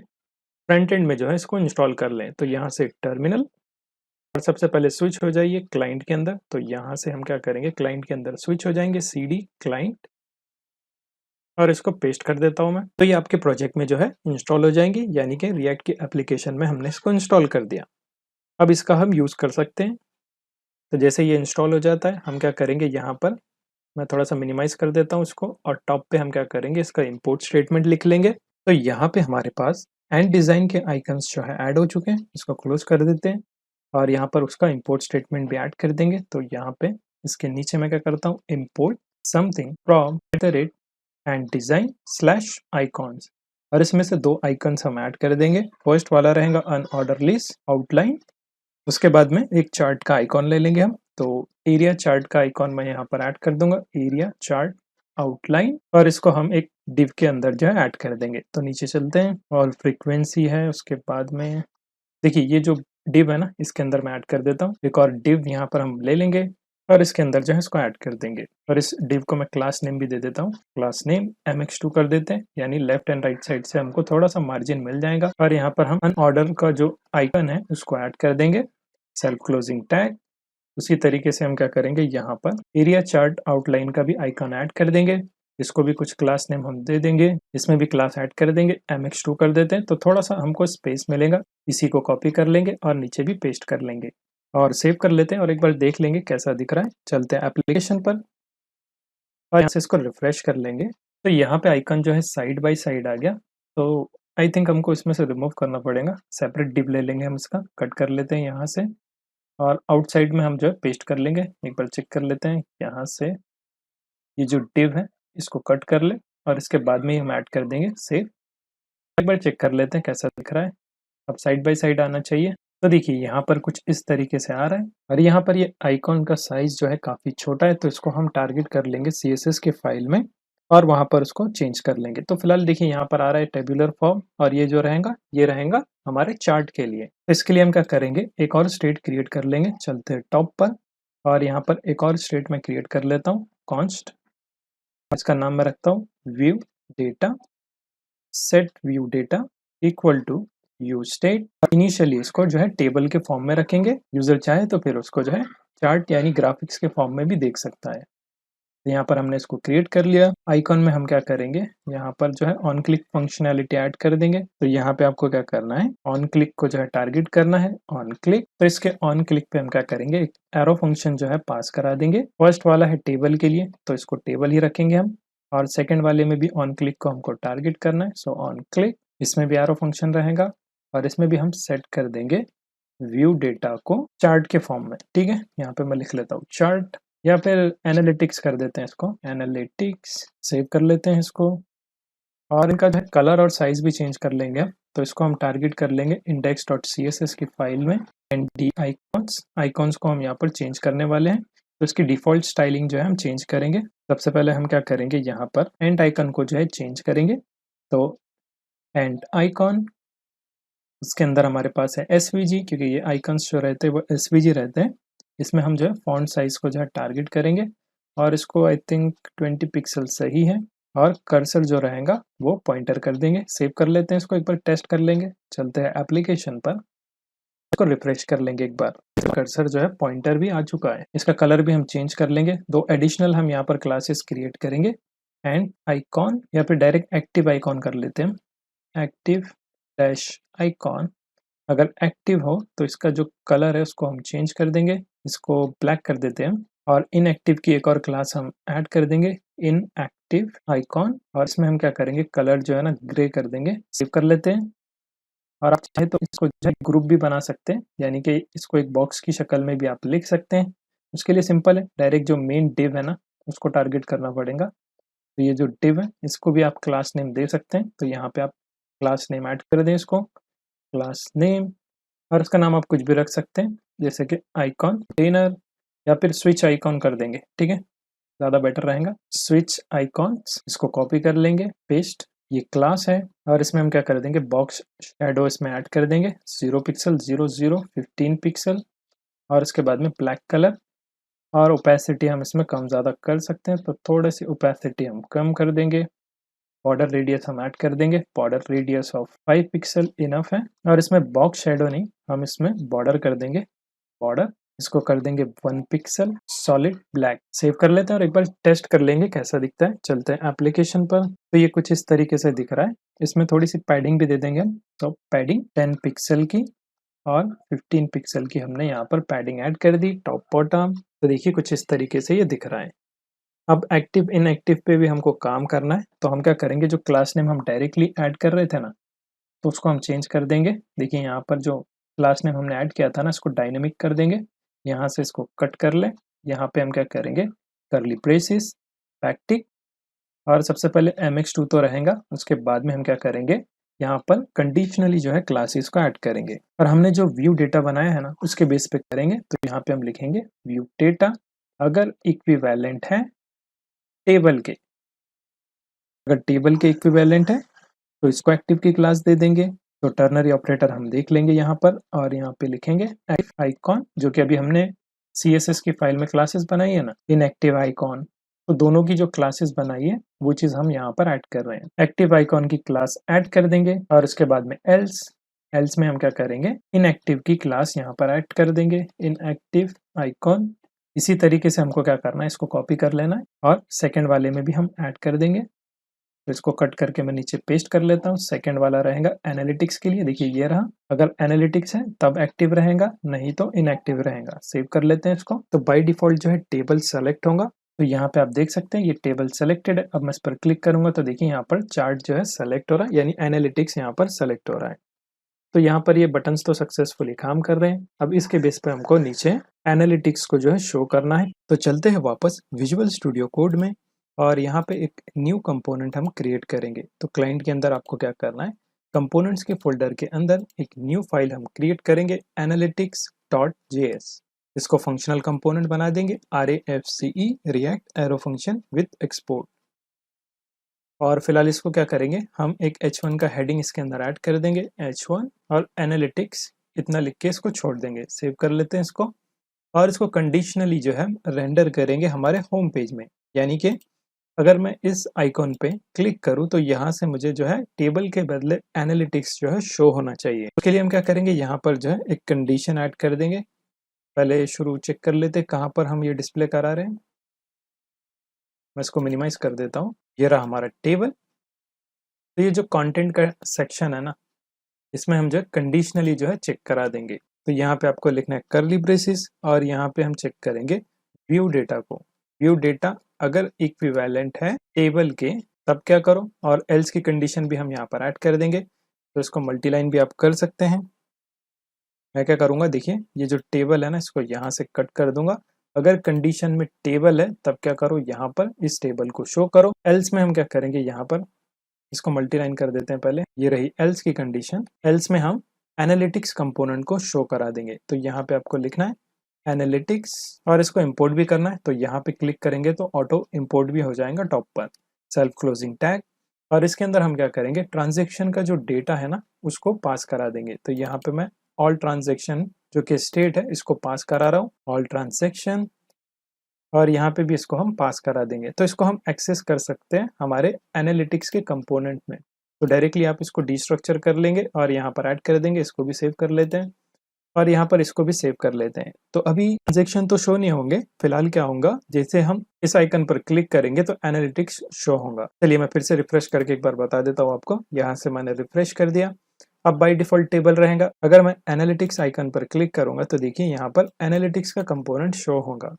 फ्रंट एंड में जो है इसको इंस्टॉल कर लें। तो यहाँ से टर्मिनल और सबसे पहले स्विच हो जाइए क्लाइंट के अंदर। तो यहाँ से हम क्या करेंगे, क्लाइंट के अंदर स्विच हो जाएंगे, CD क्लाइंट और इसको पेस्ट कर देता हूँ मैं। तो ये आपके प्रोजेक्ट में जो है इंस्टॉल हो जाएंगी, यानी कि रिएक्ट की एप्लीकेशन में हमने इसको इंस्टॉल कर दिया। अब इसका हम यूज़ कर सकते हैं। तो जैसे ये इंस्टॉल हो जाता है, हम क्या करेंगे, यहाँ पर मैं थोड़ा-सा मिनिमाइज़ कर देता हूँ इसको, और टॉप पे हम क्या करेंगे, इसका इम्पोर्ट स्टेटमेंट लिख लेंगे। तो यहाँ पे हमारे पास एंड डिज़ाइन के आइकन्स जो है ऐड हो चुके हैं, इसको क्लोज़ कर देते हैं और यहाँ पर उसका इम्पोर्ट स्टेटमेंट भी ऐड कर देंगे। तो यहाँ पे इसके नीचे मैं क्या करता हूँ, import something from and design slash icons, और इसमें से 2 आइकन्स हम ऐड कर देंगे। फर्स्ट वाला रहेगा अनऑर्डरलीस आउटलाइन, उसके बाद में एक चार्ट का आइकॉन ले लेंगे हम। तो एरिया चार्ट का आइकॉन मैं यहाँ पर ऐड कर दूंगा, एरिया चार्ट आउटलाइन, और इसको हम एक डिव के अंदर जो है ऐड कर देंगे। तो नीचे चलते हैं और फ्रीक्वेंसी है, उसके बाद में देखिए ये जो डिव है ना, इसके अंदर मैं ऐड कर देता हूँ। एक और डिव यहाँ पर हम ले लेंगे और इसके अंदर जो है इसको ऐड कर देंगे, और इस डिव को मैं क्लास नेम भी दे देता हूँ। क्लास नेम mx2 कर देते हैं, यानी लेफ्ट एंड राइट साइड से हमको थोड़ा सा मार्जिन मिल जाएगा। और यहाँ पर हम अनऑर्डर का जो आइकन है उसको ऐड कर देंगे, सेल्फ क्लोजिंग टैग। उसी तरीके से हम क्या करेंगे, यहाँ पर एरिया चार्ट आउटलाइन का भी आइकन ऐड कर देंगे, इसको भी कुछ क्लास नेम हम दे देंगे, इसमें भी क्लास ऐड कर देंगे, mx2 कर देते हैं, तो थोड़ा सा हमको स्पेस मिलेगा। इसी को कॉपी कर लेंगे और नीचे भी पेस्ट कर लेंगे और सेव कर लेते हैं और एक बार देख लेंगे कैसा दिख रहा है। चलते हैं एप्लीकेशन पर और यहाँ से इसको रिफ्रेश कर लेंगे। तो यहाँ पे आइकन जो है साइड बाय साइड आ गया। तो आई थिंक हमको इसमें से रिमूव करना पड़ेगा, सेपरेट डिव ले लेंगे हम, इसका कट कर लेते हैं यहाँ से, और आउटसाइड में हम जो है पेस्ट कर लेंगे। एक बार चेक कर लेते हैं, यहाँ से ये जो डिव है इसको कट कर ले और इसके बाद में ही हम ऐड कर देंगे सेव। एक बार चेक कर लेते हैं कैसा दिख रहा है। अब साइड बाय साइड आना चाहिए। तो देखिए यहाँ पर कुछ इस तरीके से आ रहा है, और यहाँ पर ये आइकॉन का साइज जो है काफ़ी छोटा है, तो इसको हम टारगेट कर लेंगे CSS के फाइल में और वहाँ पर उसको चेंज कर लेंगे। तो फिलहाल देखिए यहाँ पर आ रहा है टेबुलर फॉर्म, और ये जो रहेगा ये रहेगा हमारे चार्ट के लिए। तो इसके लिए हम क्या करेंगे, एक और स्टेट क्रिएट कर लेंगे। चलते हैं टॉप पर, और यहाँ पर एक और स्टेट मैं क्रिएट कर लेता हूँ, कॉन्स्ट। इसका नाम मैं रखता हूँ view data, set view data equal to use state. Initially इसको जो है टेबल के फॉर्म में रखेंगे, यूजर चाहे तो फिर उसको जो है चार्ट यानी ग्राफिक्स के फॉर्म में भी देख सकता है। तो यहाँ पर हमने इसको क्रिएट कर लिया। आइकॉन में हम क्या करेंगे, यहाँ पर जो है ऑन क्लिक फंक्शनैलिटी ऐड कर देंगे। तो यहाँ पे आपको क्या करना है, ऑन क्लिक को जो है टारगेट करना है, ऑन क्लिक। तो इसके ऑन क्लिक पे हम क्या करेंगे, एक एरो फंक्शन जो है पास करा देंगे। फर्स्ट वाला है टेबल के लिए, तो इसको टेबल ही रखेंगे हम, और सेकंड वाले में भी ऑन क्लिक को हमको टारगेट करना है, सो ऑन क्लिक। इसमें भी एरो फंक्शन रहेगा, और इसमें भी हम सेट कर देंगे व्यू डेटा को चार्ट के फॉर्म में। ठीक है, यहाँ पे मैं लिख लेता हूँ चार्ट, या फिर एनालिटिक्स कर देते हैं इसको, एनालिटिक्स। सेव कर लेते हैं इसको, और इनका जो है कलर और साइज भी चेंज कर लेंगे। तो इसको हम टारगेट कर लेंगे index.css की फाइल में, एंड डी आइकॉन्स, आइकॉन्स को हम यहाँ पर चेंज करने वाले हैं। तो इसकी डिफॉल्ट स्टाइलिंग जो है हम चेंज करेंगे। सबसे पहले हम क्या करेंगे, यहाँ पर एंड आइकन को जो है चेंज करेंगे। तो एंड आइकॉन, उसके अंदर हमारे पास है SVG, क्योंकि ये आइकन्स जो रहते हैं वो SVG रहते हैं। इसमें हम जो है फॉन्ट साइज को जो है टारगेट करेंगे, और इसको आई थिंक 20 पिक्सल सही है, और कर्सर जो रहेगा वो पॉइंटर कर देंगे। सेव कर लेते हैं इसको, एक बार टेस्ट कर लेंगे। चलते हैं एप्लीकेशन पर, इसको रिफ्रेश कर लेंगे एक बार। कर्सर जो है पॉइंटर भी आ चुका है। इसका कलर भी हम चेंज कर लेंगे। 2 एडिशनल हम यहाँ पर क्लासेस क्रिएट करेंगे, एंड आइकॉन, या फिर डायरेक्ट एक्टिव आइकॉन कर लेते हैं, एक्टिव डैश आइकॉन। अगर एक्टिव हो तो इसका जो कलर है उसको हम चेंज कर देंगे, इसको ब्लैक कर देते हैं। और इनएक्टिव की एक और क्लास हम ऐड कर देंगे, इनएक्टिव आइकॉन, और इसमें हम क्या करेंगे, कलर जो है ना ग्रे कर देंगे। सेव कर लेते हैं, और आप चाहे तो इसको जो है ग्रुप भी बना सकते हैं, यानी कि इसको एक बॉक्स की शक्ल में भी आप लिख सकते हैं। उसके लिए सिंपल है, डायरेक्ट जो मेन डिव है ना उसको टारगेट करना पड़ेगा। तो ये जो डिव है इसको भी आप क्लास नेम दे सकते हैं। तो यहाँ पे आप क्लास नेम ऐड कर दें, इसको क्लास नेम, और इसका नाम आप कुछ भी रख सकते हैं, जैसे कि आइकॉन कंटेनर, या फिर स्विच आइकॉन कर देंगे। ठीक है, ज़्यादा बेटर रहेगा, स्विच आइकॉन्स। इसको कॉपी कर लेंगे, पेस्ट। ये क्लास है, और इसमें हम क्या कर देंगे, बॉक्स शेडो इसमें ऐड कर देंगे, 0 पिक्सल 0 0 15 पिक्सल, और इसके बाद में ब्लैक कलर, और ओपेसिटी हम इसमें कम ज़्यादा कर सकते हैं, तो थोड़ी सी ओपेसिटी हम कम कर देंगे। बॉर्डर रेडियस हम ऐड कर देंगे, border radius of 5 pixel enough है। और इसमें बॉक्स शेडो नहीं, हम इसमें बॉर्डर कर देंगे, बॉर्डर इसको कर देंगे 1 पिक्सल सॉलिड ब्लैक। सेव कर लेते हैं और एक बार टेस्ट कर लेंगे कैसा दिखता है। चलते हैं एप्लीकेशन पर, तो ये कुछ इस तरीके से दिख रहा है। इसमें थोड़ी सी पैडिंग भी दे देंगे हम, तो पैडिंग 10 पिक्सल की और 15 पिक्सल की हमने यहाँ पर पैडिंग ऐड कर दी टॉप बॉटम। तो देखिए कुछ इस तरीके से ये दिख रहा है। अब एक्टिव इनएक्टिव पे भी हमको काम करना है, तो हम क्या करेंगे, जो क्लास नेम हम डायरेक्टली ऐड कर रहे थे ना, तो उसको हम चेंज कर देंगे। देखिए यहाँ पर जो क्लास नेम हमने ऐड किया था ना, इसको डायनेमिक कर देंगे। यहाँ से इसको कट कर ले। यहाँ पे हम क्या करेंगे, करली ब्रेसेस, बैकटिक, और सबसे पहले mx2 तो रहेगा। उसके बाद में हम क्या करेंगे, यहाँ पर कंडीशनली जो है क्लासेस को ऐड करेंगे। और हमने जो व्यू डेटा बनाया है ना, उसके बेस पे करेंगे। तो यहाँ पे हम लिखेंगे व्यू डेटा अगर इक्विवेलेंट है टेबल के, अगर टेबल के इक्विवेलेंट है तो इसको एक्टिव की क्लास दे देंगे। तो टर्नरी ऑपरेटर हम देख लेंगे यहाँ पर, और यहाँ पे लिखेंगे आइकॉन, जो कि अभी हमने CSS की फाइल में क्लासेस बनाई है ना, इनएक्टिव आइकॉन। तो दोनों की जो क्लासेस बनाई है वो चीज हम यहाँ पर ऐड कर रहे हैं। एक्टिव आइकॉन की क्लास ऐड कर देंगे, और उसके बाद में एल्स में हम क्या करेंगे, इनएक्टिव की क्लास यहाँ पर ऐड कर देंगे, इनएक्टिव आइकॉन। इसी तरीके से हमको क्या करना है, इसको कॉपी कर लेना है और सेकेंड वाले में भी हम ऐड कर देंगे। तो इसको कट करके मैं नीचे पेस्ट कर लेता हूँ। सेकंड वाला रहेगा एनालिटिक्स के लिए। देखिए ये रहा, अगर एनालिटिक्स है तब एक्टिव रहेगा, नहीं तो इनएक्टिव रहेगा। सेव कर लेते हैं इसको। तो बाय डिफॉल्ट जो है टेबल सेलेक्ट होगा। तो यहाँ पे आप देख सकते हैं ये टेबल सेलेक्टेड है। अब मैं इस पर क्लिक करूंगा तो देखिए यहाँ पर चार्ट जो है सेलेक्ट हो रहा है, यानी एनालिटिक्स यहाँ पर सेलेक्ट हो रहा है। तो यहाँ पर ये बटन्स तो सक्सेसफुली काम कर रहे हैं। अब इसके बेस पे हमको नीचे एनालिटिक्स को जो है शो करना है। तो चलते हैं वापस विजुअल स्टूडियो कोड में, और यहाँ पे एक न्यू कंपोनेंट हम क्रिएट करेंगे। तो क्लाइंट के अंदर आपको क्या करना है, कंपोनेंट्स के फोल्डर के अंदर एक न्यू फाइल हम क्रिएट करेंगे, analytics.js। इसको फंक्शनल कंपोनेंट बना देंगे, RAFCE react arrow function with export. और फिलहाल इसको क्या करेंगे, हम एक h1 का हेडिंग इसके अंदर ऐड कर देंगे, h1 और एनालिटिक्स इतना लिख के इसको छोड़ देंगे। सेव कर लेते हैं इसको, और इसको कंडीशनली जो है रेंडर करेंगे हमारे होम पेज में। यानी कि अगर मैं इस आइकॉन पे क्लिक करूं तो यहाँ से मुझे जो है टेबल के बदले एनालिटिक्स जो है शो होना चाहिए। उसके लिए हम क्या करेंगे, यहाँ पर जो है एक कंडीशन ऐड कर देंगे। पहले शुरू चेक कर लेते कहाँ पर हम ये डिस्प्ले करा रहे हैं। मैं इसको मिनिमाइज कर देता हूँ। ये रहा हमारा टेबल। तो ये जो कंटेंट का सेक्शन है ना, इसमें हम जो है कंडीशनली जो है चेक करा देंगे। तो यहाँ पे आपको लिखना है करली ब्रेसेस, और यहाँ पे हम चेक करेंगे व्यू डेटा को। व्यू डेटा अगर इक्विवेलेंट है टेबल के तब क्या करो, और एल्स की कंडीशन भी हम यहाँ पर ऐड कर देंगे। तो इसको मल्टीलाइन भी आप कर सकते हैं। मैं क्या करूँगा, देखिए ये जो टेबल है ना, इसको यहाँ से कट कर दूंगा। अगर कंडीशन में टेबल है तब क्या करो, यहाँ पर इस टेबल को शो करो। एल्स में हम क्या करेंगे, यहाँ पर इसको मल्टीलाइन कर देते हैं पहले। ये रही एल्स की कंडीशन। एल्स में हम एनालिटिक्स कंपोनेंट को शो करा देंगे। तो यहाँ पे आपको लिखना है एनालिटिक्स, और इसको इंपोर्ट भी करना है। तो यहाँ पे क्लिक करेंगे तो ऑटो इंपोर्ट भी हो जाएगा टॉप पर, सेल्फ क्लोजिंग टैग। और इसके अंदर हम क्या करेंगे, ट्रांजेक्शन का जो डेटा है ना, उसको पास करा देंगे। तो यहाँ पे मैं ऑल ट्रांजेक्शन जो कि स्टेट है इसको पास करा रहा हूँ, ऑल ट्रांजेक्शन। और यहाँ पे भी इसको हम पास करा देंगे। तो इसको हम एक्सेस कर सकते हैं हमारे एनालिटिक्स के कंपोनेंट में। तो डायरेक्टली आप इसको डिस्ट्रक्चर कर लेंगे और यहाँ पर ऐड कर देंगे। इसको भी सेव कर लेते हैं, और यहाँ पर इसको भी सेव कर लेते हैं। तो अभी ट्रांजेक्शन तो शो नहीं होंगे। फिलहाल क्या होगा, जैसे हम इस आइकन पर क्लिक करेंगे तो एनालिटिक्स शो होगा। चलिए मैं फिर से रिफ्रेश करके एक बार बता देता हूँ आपको। यहाँ से मैंने रिफ्रेश कर दिया। अब बाय डिफॉल्ट टेबल रहेगा। अगर मैं एनालिटिक्स आइकन पर क्लिक करूंगा तो देखिए यहाँ पर एनालिटिक्स का कंपोनेंट शो होगा।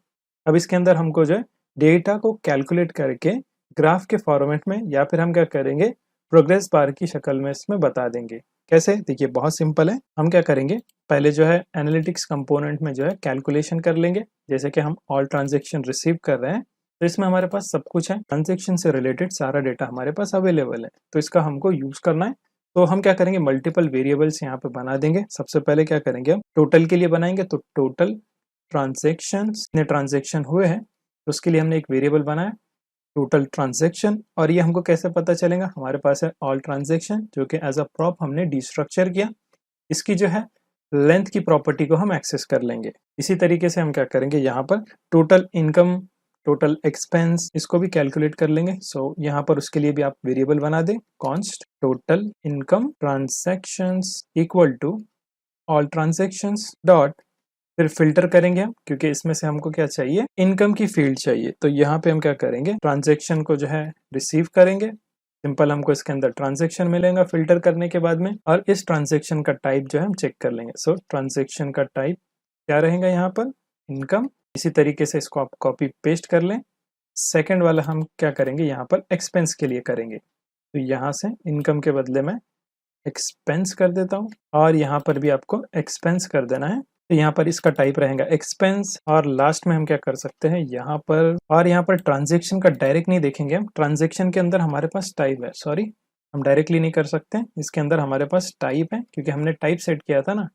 अब इसके अंदर हमको जो है डेटा को कैलकुलेट करके ग्राफ के फॉर्मेट में, या फिर हम क्या करेंगे, प्रोग्रेस बार की शक्ल में इसमें बता देंगे। कैसे, देखिए बहुत सिंपल है। हम क्या करेंगे, पहले जो है एनालिटिक्स कंपोनेंट में जो है कैलकुलेशन कर लेंगे। जैसे कि हम ऑल ट्रांजेक्शन रिसीव कर रहे हैं, तो इसमें हमारे पास सब कुछ है, ट्रांजेक्शन से रिलेटेड सारा डेटा हमारे पास अवेलेबल है। तो इसका हमको यूज करना है। तो हम क्या करेंगे, मल्टीपल वेरिएबल्स यहाँ पे बना देंगे। सबसे पहले क्या करेंगे, हम टोटल के लिए बनाएंगे। तो टोटल ट्रांजेक्शन्स, ने ट्रांजेक्शन हुए हैं तो उसके लिए हमने एक वेरिएबल बनाया टोटल ट्रांजेक्शन। और ये हमको कैसे पता चलेगा, हमारे पास है ऑल ट्रांजेक्शन जो कि एज अ प्रॉप हमने डिस्ट्रक्चर किया। इसकी जो है लेंथ की प्रॉपर्टी को हम एक्सेस कर लेंगे। इसी तरीके से हम क्या करेंगे, यहाँ पर टोटल इनकम, टोटल एक्सपेंस, इसको भी कैलकुलेट कर लेंगे। सो यहाँ पर उसके लिए भी आप वेरिएबल बना दें, const total income transactions equal to all transactions dot, फिर फिल्टर करेंगे हम, क्योंकि इसमें से हमको क्या चाहिए, इनकम की फील्ड चाहिए। तो यहाँ पे हम क्या करेंगे, ट्रांजेक्शन को जो है रिसीव करेंगे। सिंपल हमको इसके अंदर ट्रांजेक्शन मिलेगा फिल्टर करने के बाद में, और इस ट्रांजेक्शन का टाइप जो है हम चेक कर लेंगे। सो ट्रांजेक्शन का टाइप क्या रहेगा यहाँ पर, इनकम। इसी तरीके से इसको आप कॉपी पेस्ट कर लें। सेकंड वाला हम क्या करेंगे, यहाँ पर एक्सपेंस के लिए करेंगे। तो यहाँ से इनकम के बदले में एक्सपेंस कर देता हूँ, और यहाँ पर भी आपको एक्सपेंस कर देना है। तो यहाँ पर इसका टाइप रहेगा एक्सपेंस, और लास्ट में हम क्या कर सकते हैं यहाँ पर, और यहाँ पर ट्रांजेक्शन का डायरेक्ट नहीं देखेंगे हम, ट्रांजेक्शन के अंदर हमारे पास टाइप है, सॉरी हम डायरेक्टली नहीं कर सकते, इसके अंदर हमारे पास टाइप है, क्योंकि हमने टाइप सेट किया था ना।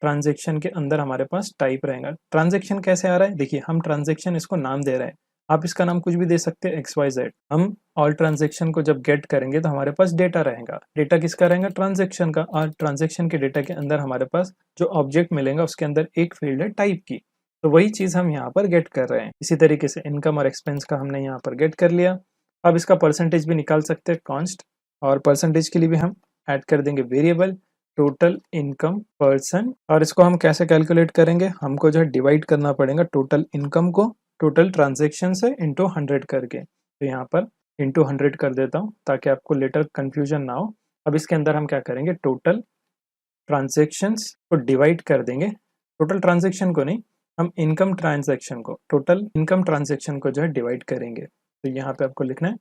ट्रांजेक्शन के अंदर हमारे पास टाइप रहेगा। ट्रांजेक्शन कैसे आ रहा है, देखिए हम ट्रांजेक्शन इसको नाम दे रहे हैं, आप इसका नाम कुछ भी दे सकते हैं, XYZ। हम ऑल ट्रांजेक्शन को जब गेट करेंगे तो हमारे पास डेटा रहेगा। डेटा किसका रहेगा, ट्रांजेक्शन का, और ट्रांजेक्शन के डेटा के अंदर हमारे पास जो ऑब्जेक्ट मिलेगा उसके अंदर एक फील्ड है टाइप की। तो वही चीज हम यहाँ पर गेट कर रहे हैं। इसी तरीके से इनकम और एक्सपेंस का हमने यहाँ पर गेट कर लिया। अब इसका परसेंटेज भी निकाल सकते हैं, कॉन्स्ट, और परसेंटेज के लिए भी हम ऐड कर देंगे वेरिएबल टोटल इनकम परसेंट। और इसको हम कैसे कैलकुलेट करेंगे, हमको जो है डिवाइड करना पड़ेगा टोटल इनकम को टोटल ट्रांजेक्शन से इंटू 100 करके। तो यहाँ पर इंटू 100 कर देता हूँ ताकि आपको लेटर कंफ्यूजन ना हो। अब इसके अंदर हम क्या करेंगे, टोटल ट्रांजेक्शन्स को डिवाइड कर देंगे, टोटल ट्रांजेक्शन को नहीं, हम इनकम ट्रांजेक्शन को, टोटल इनकम ट्रांजेक्शन को जो है डिवाइड करेंगे। तो यहाँ पे आपको लिखना है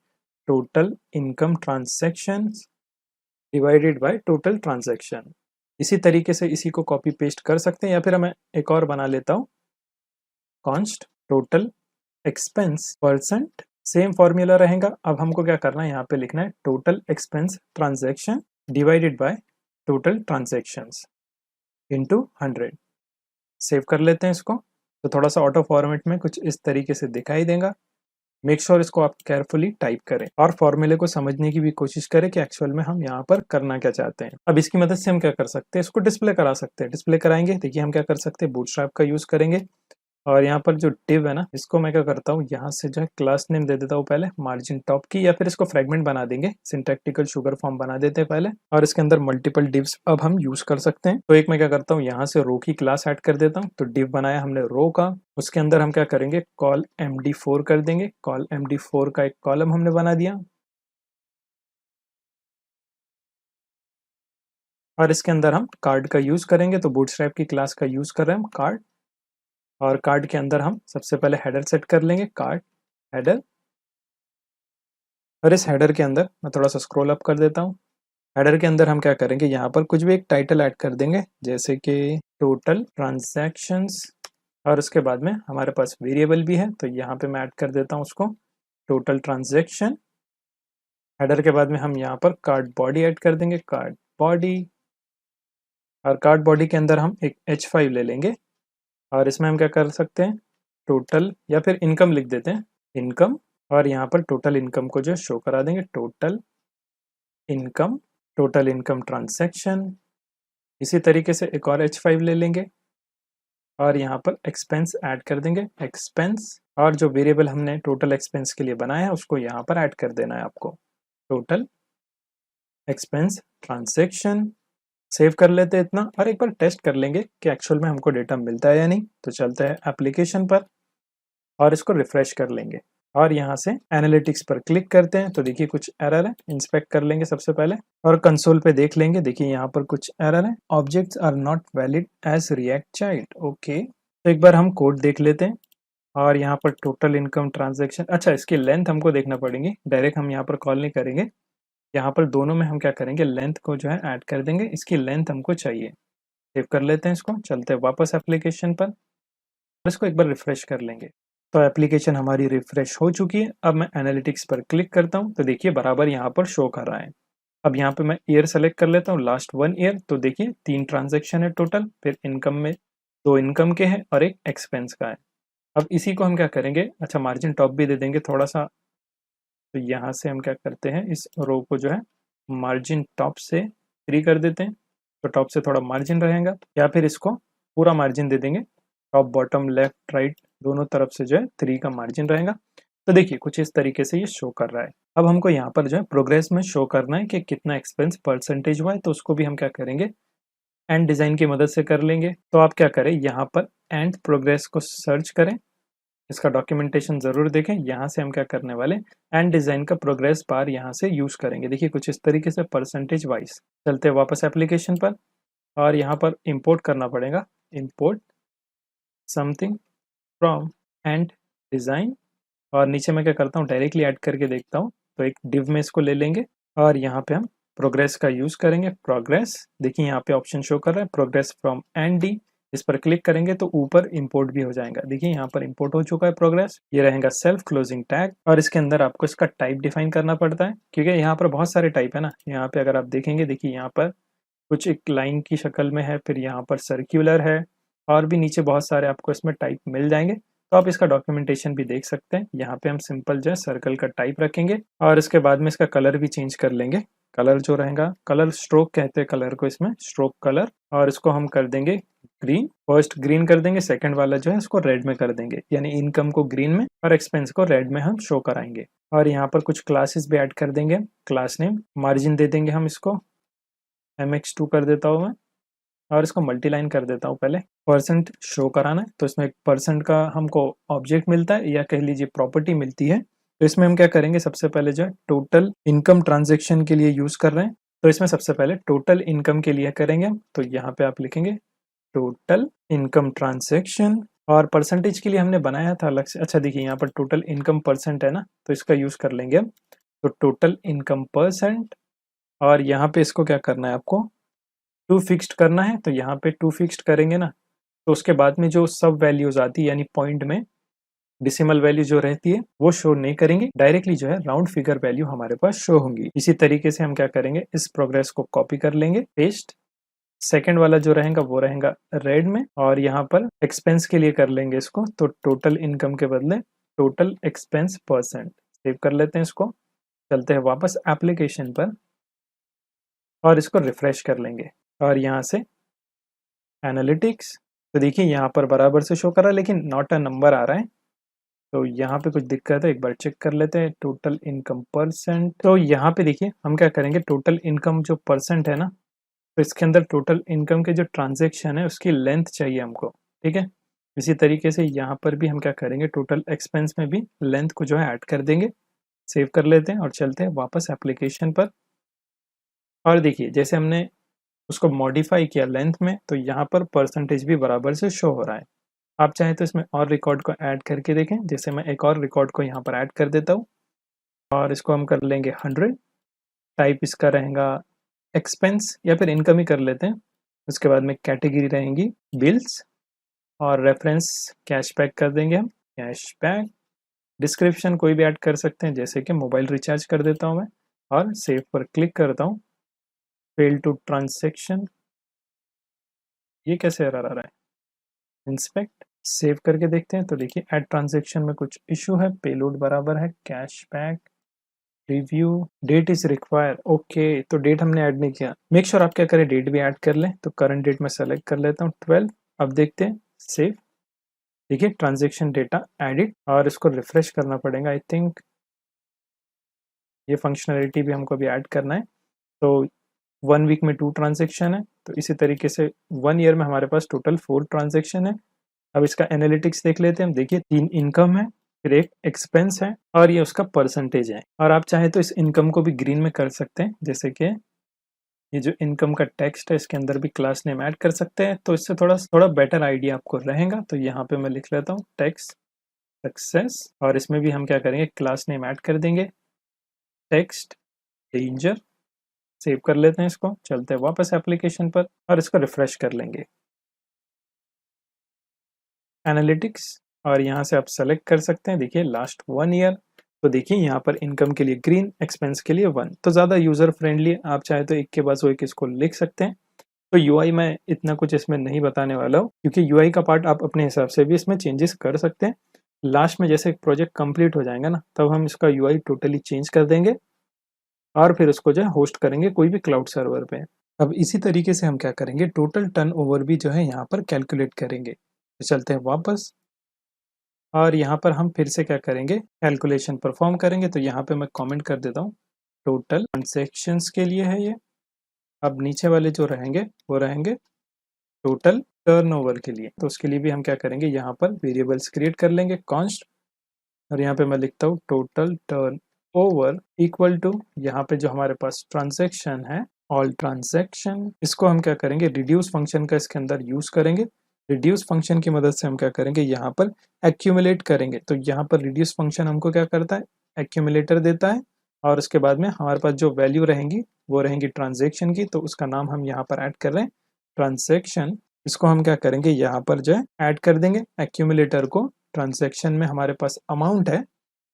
total income transaction divided by total transaction. इसी तरीके से इसी को कॉपी पेस्ट कर सकते हैं, या फिर मैं एक और बना लेता हूँ, const total expense percent, same formula रहेगा। अब हमको क्या करना है, यहाँ पे लिखना है total expense transaction divided by total transactions into 100। Save कर लेते हैं इसको। तो थोड़ा सा ऑटो फॉर्मेट में कुछ इस तरीके से दिखाई देगा। मेक श्योर इसको आप केयरफुली टाइप करें और फॉर्मूले को समझने की भी कोशिश करें कि एक्चुअल में हम यहाँ पर करना क्या चाहते हैं। अब इसकी मदद से हम क्या कर सकते हैं, इसको डिस्प्ले करा सकते हैं। डिस्प्ले कराएंगे, देखिए हम क्या कर सकते हैं, बूटस्ट्रैप का यूज करेंगे, और यहाँ पर जो div है ना, इसको मैं क्या करता हूँ, यहाँ से जो है क्लास नेम दे देता हूँ पहले मार्जिन टॉप की, या फिर इसको फ्रेगमेंट बना देंगे, सिंटैक्टिकल शुगर फॉर्म बना देते हैं पहले, और इसके अंदर मल्टीपल divs अब हम यूज कर सकते हैं। तो एक मैं क्या करता हूँ, यहाँ से रो की क्लास ऐड कर देता हूँ। तो div बनाया हमने रो का, उसके अंदर हम क्या करेंगे, कॉल md4 कर देंगे। कॉल md4 का एक कॉलम हमने बना दिया, और इसके अंदर हम कार्ड का यूज करेंगे। तो बूटस्ट्रैप की क्लास का यूज कर रहे हैं हम कार्ड, और कार्ड के अंदर हम सबसे पहले हेडर सेट कर लेंगे, कार्ड हेडर। और इस हेडर के अंदर मैं थोड़ा सा स्क्रॉल अप कर देता हूँ। हेडर के अंदर हम क्या करेंगे, यहाँ पर कुछ भी एक टाइटल ऐड कर देंगे, जैसे कि टोटल ट्रांजैक्शंस, और उसके बाद में हमारे पास वेरिएबल भी है, तो यहाँ पे मैं ऐड कर देता हूँ उसको टोटल ट्रांजैक्शन। हेडर के बाद में हम यहाँ पर कार्ड बॉडी ऐड कर देंगे, कार्ड बॉडी, और कार्ड बॉडी के अंदर हम एक H5 ले लेंगे, और इसमें हम क्या कर सकते हैं, टोटल या फिर इनकम लिख देते हैं, इनकम, और यहाँ पर टोटल इनकम को जो शो करा देंगे, total income, total income transaction. इसी तरीके से एक और H5 ले लेंगे, और यहाँ पर एक्सपेंस ऐड कर देंगे, एक्सपेंस, और जो वेरिएबल हमने टोटल एक्सपेंस के लिए बनाया है उसको यहाँ पर ऐड कर देना है आपको, टोटल एक्सपेंस ट्रांजैक्शन। सेव कर लेते हैं इतना, और एक बार टेस्ट कर लेंगे कि एक्चुअल में हमको डेटा मिलता है या नहीं। तो चलते हैं एप्लीकेशन पर, और इसको रिफ्रेश कर लेंगे, और यहाँ से एनालिटिक्स पर क्लिक करते हैं। तो देखिए कुछ एरर है, इंस्पेक्ट कर लेंगे सबसे पहले, और कंसोल पे देख लेंगे। देखिए यहाँ पर कुछ एरर है, objects are not valid as react child. Okay, तो एक बार हम कोड देख लेते हैं, और यहाँ पर टोटल इनकम ट्रांजेक्शन, अच्छा इसकी लेंथ हमको देखना पड़ेगी, डायरेक्ट हम यहाँ पर कॉल नहीं करेंगे, यहाँ पर दोनों में हम क्या करेंगे, लेंथ को जो है ऐड कर देंगे, इसकी लेंथ हमको चाहिए। सेव कर लेते हैं इसको, चलते हैं वापस एप्लीकेशन पर, इसको एक बार रिफ्रेश कर लेंगे। तो एप्लीकेशन हमारी रिफ्रेश हो चुकी है। अब मैं एनालिटिक्स पर क्लिक करता हूँ, तो देखिए बराबर यहाँ पर शो कर रहा है। अब यहाँ पे मैं ईयर सेलेक्ट कर लेता हूँ, लास्ट 1 ईयर। तो देखिए 3 ट्रांजेक्शन है टोटल, फिर इनकम में 2 इनकम के हैं और एक एक्सपेंस का है। अब इसी को हम क्या करेंगे, अच्छा मार्जिन टॉप भी दे देंगे थोड़ा सा। तो यहाँ से हम क्या करते हैं, इस रो को जो है मार्जिन टॉप से 3 कर देते हैं, तो टॉप से थोड़ा मार्जिन रहेगा, या फिर इसको पूरा मार्जिन दे देंगे, टॉप बॉटम लेफ्ट राइट दोनों तरफ से जो है 3 का मार्जिन रहेगा। तो देखिए कुछ इस तरीके से ये शो कर रहा है। अब हमको यहाँ पर जो है प्रोग्रेस में शो करना है कि कितना एक्सपेंस परसेंटेज हुआ है, तो उसको भी हम क्या करेंगे, एंड डिजाइन की मदद से कर लेंगे। तो आप क्या करें, यहाँ पर एंड प्रोग्रेस को सर्च करें, इसका डॉक्यूमेंटेशन ज़रूर देखें। यहाँ से हम क्या करने वाले, एंड डिज़ाइन का प्रोग्रेस बार यहाँ से यूज़ करेंगे। देखिए कुछ इस तरीके से परसेंटेज वाइज। चलते हैं वापस एप्लीकेशन पर और यहाँ पर इंपोर्ट करना पड़ेगा, import something from and design, और नीचे मैं क्या करता हूँ डायरेक्टली ऐड करके देखता हूँ। तो एक डिव में इसको ले लेंगे और यहाँ पे हम प्रोग्रेस का यूज़ करेंगे। प्रोग्रेस देखिए यहाँ पे ऑप्शन शो कर रहा है प्रोग्रेस फ्रॉम एंड डी, इस पर क्लिक करेंगे तो ऊपर इंपोर्ट भी हो जाएगा। देखिए यहाँ पर इंपोर्ट हो चुका है प्रोग्रेस। ये रहेगा सेल्फ क्लोजिंग टैग और इसके अंदर आपको इसका टाइप डिफाइन करना पड़ता है क्योंकि यहाँ पर बहुत सारे टाइप है ना। यहाँ पे अगर आप देखेंगे, देखिए यहाँ पर कुछ एक लाइन की शक्ल में है, फिर यहाँ पर सर्क्यूलर है और भी नीचे बहुत सारे आपको इसमें टाइप मिल जाएंगे। तो आप इसका डॉक्यूमेंटेशन भी देख सकते हैं। यहाँ पे हम सिंपल जो है सर्कल का टाइप रखेंगे और इसके बाद में इसका कलर भी चेंज कर लेंगे। कलर जो रहेगा, कलर स्ट्रोक कहते हैं कलर को इसमें, स्ट्रोक कलर, और इसको हम कर देंगे ग्रीन। फर्स्ट ग्रीन कर देंगे, सेकंड वाला जो है इसको रेड में कर देंगे, यानी इनकम को ग्रीन में और एक्सपेंस को रेड में हम शो कराएंगे। और यहाँ पर कुछ क्लासेस भी ऐड कर देंगे। क्लास नेम मार्जिन दे देंगे हम इसको mx2 कर देता हूँ मैं और इसको मल्टीलाइन कर देता हूँ। पहले परसेंट शो कराना है तो इसमें एक परसेंट का हमको ऑब्जेक्ट मिलता है या कह लीजिए प्रॉपर्टी मिलती है। तो इसमें हम क्या करेंगे, सबसे पहले जो है टोटल इनकम ट्रांजेक्शन के लिए यूज कर रहे हैं, तो इसमें सबसे पहले टोटल इनकम के लिए करेंगे हम। तो यहाँ पे आप लिखेंगे टोटल इनकम ट्रांजेक्शन और परसेंटेज के लिए हमने बनाया था अलग से। अच्छा देखिए यहाँ पर टोटल इनकम परसेंट है ना, तो इसका यूज कर लेंगे हम। तो टोटल इनकम परसेंट और यहाँ पे इसको क्या करना है आपको, टू फिक्स्ड करना है। तो यहाँ पे टू फिक्स्ड करेंगे ना, तो उसके बाद में जो सब वैल्यूज आती है यानी पॉइंट में डिसिमल वैल्यू जो रहती है वो शो नहीं करेंगे, डायरेक्टली जो है राउंड फिगर वैल्यू हमारे पास शो होंगी। इसी तरीके से हम क्या करेंगे, इस प्रोग्रेस को कॉपी कर लेंगे, पेस्ट। सेकंड वाला जो रहेगा वो रहेगा रेड में और यहाँ पर एक्सपेंस के लिए कर लेंगे इसको, तो टोटल इनकम के बदले टोटल एक्सपेंस परसेंट। सेव कर लेते हैं इसको। चलते हैं वापस एप्लीकेशन पर और इसको रिफ्रेश कर लेंगे और यहाँ से एनालिटिक्स, तो देखिए यहाँ पर बराबर से शो कर रहा है लेकिन नॉट अ नंबर आ रहा है, तो यहाँ पे कुछ दिक्कत है। एक बार चेक कर लेते हैं टोटल इनकम परसेंट। तो यहाँ पे देखिए हम क्या करेंगे, टोटल इनकम जो परसेंट है ना, तो इसके अंदर टोटल इनकम के जो ट्रांजेक्शन है उसकी लेंथ चाहिए हमको, ठीक है। इसी तरीके से यहाँ पर भी हम क्या करेंगे, टोटल एक्सपेंस में भी लेंथ को जो है ऐड कर देंगे। सेव कर लेते हैं और चलते हैं वापस एप्लीकेशन पर। और देखिए जैसे हमने उसको मॉडिफाई किया लेंथ में, तो यहाँ पर परसेंटेज भी बराबर से शो हो रहा है। आप चाहें तो इसमें और रिकॉर्ड को ऐड करके देखें, जैसे मैं एक और रिकॉर्ड को यहाँ पर ऐड कर देता हूँ और इसको हम कर लेंगे 100। टाइप इसका रहेगा एक्सपेंस या फिर इनकम ही कर लेते हैं। उसके बाद में कैटेगरी रहेंगी बिल्स और रेफरेंस कैशबैक कर देंगे हम, कैशबैक। डिस्क्रिप्शन कोई भी ऐड कर सकते हैं, जैसे कि मोबाइल रिचार्ज कर देता हूँ मैं और सेव पर क्लिक करता हूँ। फेल टू ट्रांजेक्शन, ये कैसे एरर आ रहा है, इंस्पेक्ट। सेव करके देखते हैं तो देखिए ऐड ट्रांजेक्शन में कुछ इशू है, पेलोड बराबर है cashback, review, date is require. Okay, तो डेट हमने ऐड नहीं किया। मेक श्योर आप क्या करें, डेट भी ऐड कर लें। तो करंट डेट में सेलेक्ट कर लेता हूँ 12। अब देखते हैं, सेव। देखिए ट्रांजेक्शन डेटा एडिट और इसको रिफ्रेश करना पड़ेगा। आई थिंक ये फंक्शनलिटी भी हमको अभी ऐड करना है। तो 1 वीक में 2 ट्रांजेक्शन है, तो इसी तरीके से 1 ईयर में हमारे पास टोटल 4 ट्रांजेक्शन है। अब इसका एनालिटिक्स देख लेते हैं। देखिए 3 इनकम है, फिर एक एक्सपेंस है और ये उसका परसेंटेज है। और आप चाहे तो इस इनकम को भी ग्रीन में कर सकते हैं, जैसे कि ये जो इनकम का टेक्स्ट है इसके अंदर भी क्लास नेम ऐड कर सकते हैं, तो इससे थोड़ा बेटर आइडिया आपको रहेगा। तो यहाँ पे मैं लिख लेता हूँ टेक्स्ट सक्सेस और इसमें भी हम क्या करेंगे, क्लास नेम ऐड कर देंगे टेक्स्ट डेंजर। सेव कर लेते हैं इसको। चलते हैं वापस एप्लीकेशन पर और इसको रिफ्रेश कर लेंगे, एनालिटिक्स, और यहाँ से आप सेलेक्ट कर सकते हैं। देखिए लास्ट 1 ईयर, तो देखिए यहाँ पर इनकम के लिए ग्रीन, एक्सपेंस के लिए 1, तो ज़्यादा यूज़र फ्रेंडली है। आप चाहे तो एक के बाद वो एक इसको लिख सकते हैं। तो यूआई मैं इतना कुछ इसमें नहीं बताने वाला हूँ क्योंकि यूआई का पार्ट आप अपने हिसाब से भी इसमें चेंजेस कर सकते हैं। लास्ट में जैसे प्रोजेक्ट कंप्लीट हो जाएगा ना, तब हम इसका यूआई टोटली चेंज कर देंगे और फिर उसको जो है होस्ट करेंगे कोई भी क्लाउड सर्वर पे। अब इसी तरीके से हम क्या करेंगे, टोटल टर्नओवर भी जो है यहाँ पर कैलकुलेट करेंगे। तो चलते हैं वापस और यहाँ पर हम फिर से क्या करेंगे, कैलकुलेशन परफॉर्म करेंगे। तो यहाँ पे मैं कमेंट कर देता हूँ टोटल ट्रांजैक्शंस के लिए है ये। अब नीचे वाले जो रहेंगे वो रहेंगे टोटल टर्नओवर के लिए। तो उसके लिए भी हम क्या करेंगे, यहाँ पर वेरिएबल्स क्रिएट कर लेंगे कॉन्स्ट, और यहाँ पे मैं लिखता हूँ total turnover equal to, यहाँ पे जो हमारे पास ट्रांजैक्शन है ऑल ट्रांजैक्शन, इसको हम क्या करेंगे रिड्यूस फंक्शन का इसके अंदर यूज करेंगे। रिड्यूस फंक्शन की मदद से हम क्या करेंगे, यहाँ पर एक्यूमुलेट करेंगे। तो यहाँ पर रिड्यूस फंक्शन हमको क्या करता है, एक्यूमुलेटर देता है, और उसके बाद में हमारे पास जो वैल्यू रहेंगी वो रहेंगी ट्रांजेक्शन की। तो उसका नाम हम यहाँ पर ऐड कर रहे हैं ट्रांजेक्शन। इसको हम क्या करेंगे, यहाँ पर जो है ऐड कर देंगे एक्यूमुलेटर को। ट्रांजेक्शन में हमारे पास अमाउंट है,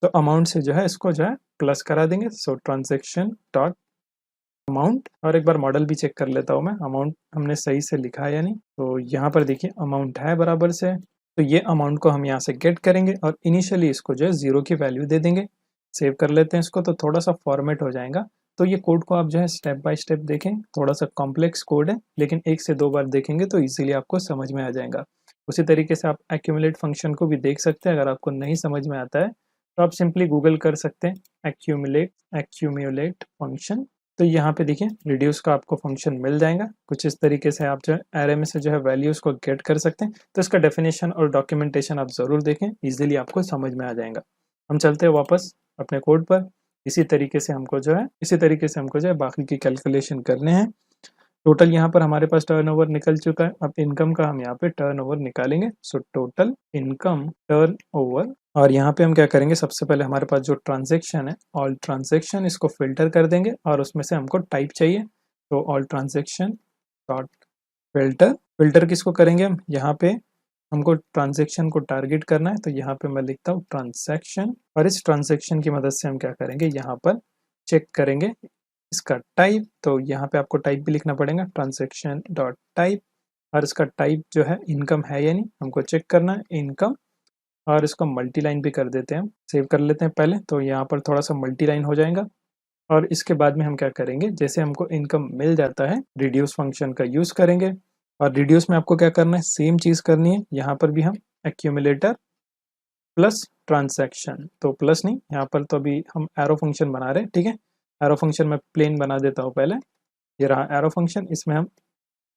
तो अमाउंट से जो है इसको जो है प्लस करा देंगे। सो ट्रांजेक्शन डॉट अमाउंट, और एक बार मॉडल भी चेक कर लेता हूँ मैं, अमाउंट हमने सही से लिखा है या नहीं। तो यहाँ पर देखिए अमाउंट है बराबर से, तो ये अमाउंट को हम यहाँ से गेट करेंगे और इनिशियली इसको जो है 0 की वैल्यू दे देंगे। सेव कर लेते हैं इसको, तो थोड़ा सा फॉर्मेट हो जाएगा। तो ये कोड को आप जो है स्टेप बाय स्टेप देखें, थोड़ा सा कॉम्प्लेक्स कोड है, लेकिन 1 से 2 बार देखेंगे तो इजीली आपको समझ में आ जाएगा। उसी तरीके से आप एक्यूमुलेट फंक्शन को भी देख सकते हैं। अगर आपको नहीं समझ में आता है तो आप सिंपली गूगल कर सकते हैं एक्यूमुलेट फंक्शन। तो यहाँ पे देखिए रिड्यूस का आपको फंक्शन मिल जाएगा। कुछ इस तरीके से आप जो है एरे में से जो है वैल्यूज को गेट कर सकते हैं। तो इसका डेफिनेशन और डॉक्यूमेंटेशन आप जरूर देखें, इजीली आपको समझ में आ जाएगा। हम चलते हैं वापस अपने कोड पर। इसी तरीके से हमको जो है बाकी की कैलकुलेशन करने हैं। टोटल यहाँ पर हमारे पास टर्नओवर निकल चुका है। अब इनकम का हम यहाँ पे टर्नओवर निकालेंगे। सो टोटल इनकम टर्नओवर, और यहाँ पे हम क्या करेंगे, सबसे पहले हमारे पास जो ट्रांजेक्शन है ऑल ट्रांजेक्शन, इसको फिल्टर कर देंगे और उसमें से हमको टाइप चाहिए। तो all transaction dot filter, filter किसको करेंगे हम, यहाँ पे हमको ट्रांजेक्शन को टारगेट करना है। तो यहाँ पे मैं लिखता हूँ ट्रांजेक्शन, और इस ट्रांजेक्शन की मदद से हम क्या करेंगे, यहाँ पर चेक करेंगे इसका टाइप। तो यहाँ पे आपको टाइप भी लिखना पड़ेगा ट्रांजेक्शन डॉट टाइप, और इसका टाइप जो है इनकम है या नहीं हमको चेक करना है, इनकम। और इसको मल्टी लाइन भी कर देते हैं, हम सेव कर लेते हैं पहले। तो यहाँ पर थोड़ा सा मल्टी लाइन हो जाएगा। और इसके बाद में हम क्या करेंगे, जैसे हमको इनकम मिल जाता है रिड्यूस फंक्शन का यूज करेंगे। और रिड्यूस में आपको क्या करना है, सेम चीज करनी है। यहाँ पर भी हम एक्यूमुलेटर प्लस ट्रांजैक्शन, तो प्लस नहीं, यहाँ पर तो अभी हम एरो फंक्शन बना रहे हैं, ठीक है। एरो फंक्शन मैं प्लेन बना देता हूँ पहले। ये रहा एरो फंक्शन, इसमें हम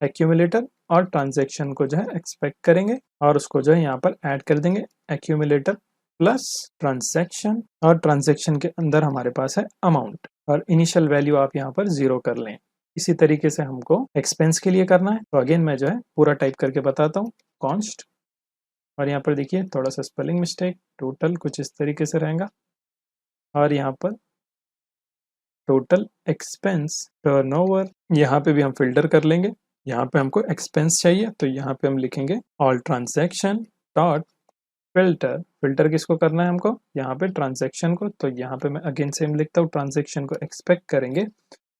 एक्यूमुलेटर और ट्रांजैक्शन को जो है एक्सपेक्ट करेंगे और उसको जो है यहाँ पर ऐड कर देंगे। एक्यूमुलेटर प्लस ट्रांजैक्शन, और ट्रांजैक्शन के अंदर हमारे पास है अमाउंट, और इनिशियल वैल्यू आप यहाँ पर 0 कर लें। इसी तरीके से हमको एक्सपेंस के लिए करना है। तो अगेन मैं जो है पूरा टाइप करके बताता हूँ, कॉन्स्ट, और यहाँ पर देखिए थोड़ा सा स्पेलिंग मिस्टेक, टोटल कुछ इस तरीके से रहेगा, और यहाँ पर टोटल एक्सपेंस टर्नओवर, यहाँ पे भी हम फिल्टर कर लेंगे। यहाँ पे हमको एक्सपेंस चाहिए, तो यहाँ पे हम लिखेंगे all transaction dot filter. Filter किसको करना है हमको, यहाँ पे ट्रांजैक्शन को। तो यहाँ पे मैं अगेन सेम लिखता हूँ, ट्रांजैक्शन को एक्सपेक्ट करेंगे,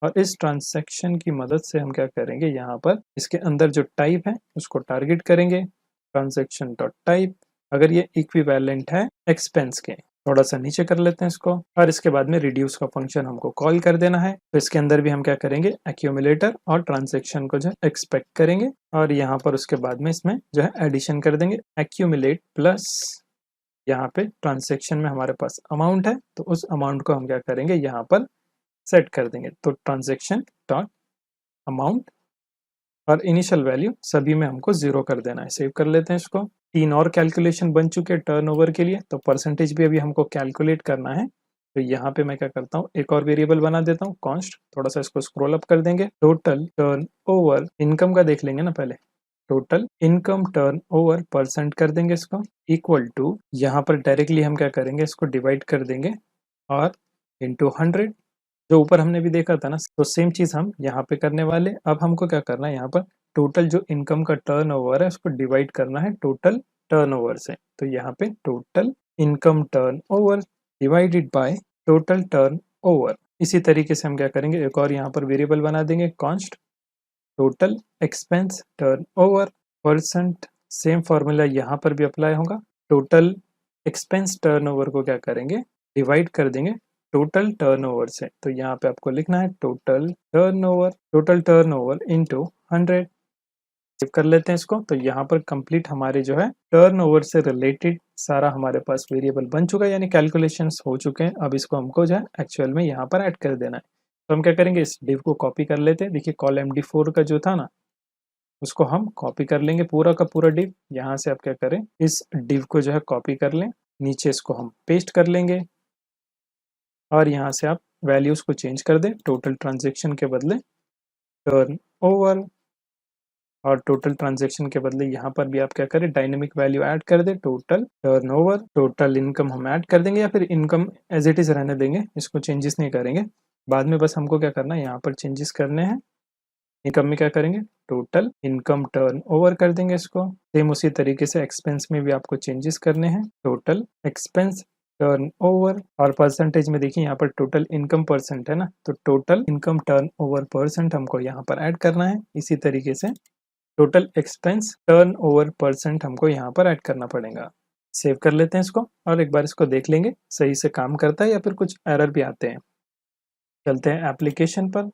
और इस ट्रांजैक्शन की मदद से हम क्या करेंगे, यहाँ पर इसके अंदर जो टाइप है उसको टारगेट करेंगे, ट्रांजैक्शन डॉट टाइप, अगर ये इक्विवेलेंट है एक्सपेंस के। थोड़ा सा नीचे कर लेते हैं इसको, और इसके बाद में रिड्यूस का फंक्शन हमको कॉल कर देना है। तो इसके अंदर भी हम क्या करेंगे, एक्यूमुलेटर और ट्रांजैक्शन को जो है एक्सपेक्ट करेंगे, और यहाँ पर उसके बाद में इसमें जो है एडिशन कर देंगे, एक्यूमुलेट प्लस, यहाँ पे ट्रांजैक्शन में हमारे पास अमाउंट है, तो उस अमाउंट को हम क्या करेंगे, यहाँ पर सेट कर देंगे। तो ट्रांजैक्शन डॉट अमाउंट, और इनिशियल वैल्यू सभी में हमको 0 कर देना है। सेव कर लेते हैं इसको। 3 और कैलकुलेशन बन चुके हैं टर्नओवर के लिए। तो परसेंटेज भी अभी हमको कैलकुलेट करना है। तो यहाँ पे मैं क्या करता हूँ, एक और वेरिएबल बना देता हूँ कॉन्स्ट, थोड़ा सा इसको स्क्रॉल अप कर देंगे। टोटल टर्न ओवर, इनकम का देख लेंगे ना पहले, total income turn over percent कर देंगे इसको, इक्वल टू, यहाँ पर डायरेक्टली हम क्या करेंगे, इसको डिवाइड कर देंगे और इंटू 100, जो ऊपर हमने भी देखा था ना। तो सेम चीज हम यहाँ पे करने वाले। अब हमको क्या करना है, यहाँ पर टोटल जो इनकम का टर्नओवर है उसको डिवाइड करना है टोटल टर्नओवर से। तो यहाँ पे total income turnover divided by total turnover. इसी तरीके से हम क्या करेंगे, एक और यहाँ पर वेरिएबल बना देंगे const total expense turnover percent. Same formula यहाँ पर भी अप्लाई होगा। टोटल एक्सपेंस टर्नओवर को क्या करेंगे, डिवाइड कर देंगे टोटल टर्नओवर से। तो यहाँ पे आपको लिखना है टोटल टर्नओवर इनटू 100। सेव कर लेते हैं इसको। तो यहाँ पर कंप्लीट हमारे जो है टर्नओवर से रिलेटेड सारा हमारे पास वेरिएबल बन चुका है, यानी कैलकुलेशंस हो चुके हैं। अब इसको हमको जो है एक्चुअल में यहाँ पर ऐड कर देना है। तो हम क्या करेंगे, इस डिव को कॉपी कर लेते हैं। देखिए कॉल MD4 का जो था ना, उसको हम कॉपी कर लेंगे पूरा का पूरा डिव। यहाँ से आप क्या करें, इस डिव को जो है कॉपी कर लें, नीचे इसको हम पेस्ट कर लेंगे और यहाँ से आप वैल्यूज को चेंज कर दें, टोटल ट्रांजेक्शन के बदले टर्न ओवर, और टोटल ट्रांजेक्शन के बदले यहाँ पर भी आप क्या करें, डायनेमिक वैल्यू ऐड कर दें, टोटल टर्नओवर। टोटल इनकम हम ऐड कर देंगे या फिर इनकम एज इट इज रहने देंगे, इसको चेंजेस नहीं करेंगे। बाद में बस हमको क्या करना है, यहाँ पर चेंजेस करने हैं। इनकम में क्या करेंगे, टोटल इनकम टर्न ओवर कर देंगे इसको। सेम उसी तरीके से एक्सपेंस में भी आपको चेंजेस करने हैं, टोटल एक्सपेंस टर्न ओवर। और परसेंटेज में देखिए यहाँ पर टोटल इनकम परसेंट है ना, तो total income turn over percent हमको यहाँ पर ऐड करना है। इसी तरीके से total expense turn over percent हमको यहाँ पर ऐड करना पड़ेगा। सेव कर लेते हैं इसको और एक बार इसको देख लेंगे सही से काम करता है या फिर कुछ एरर भी आते हैं। चलते हैं एप्लीकेशन पर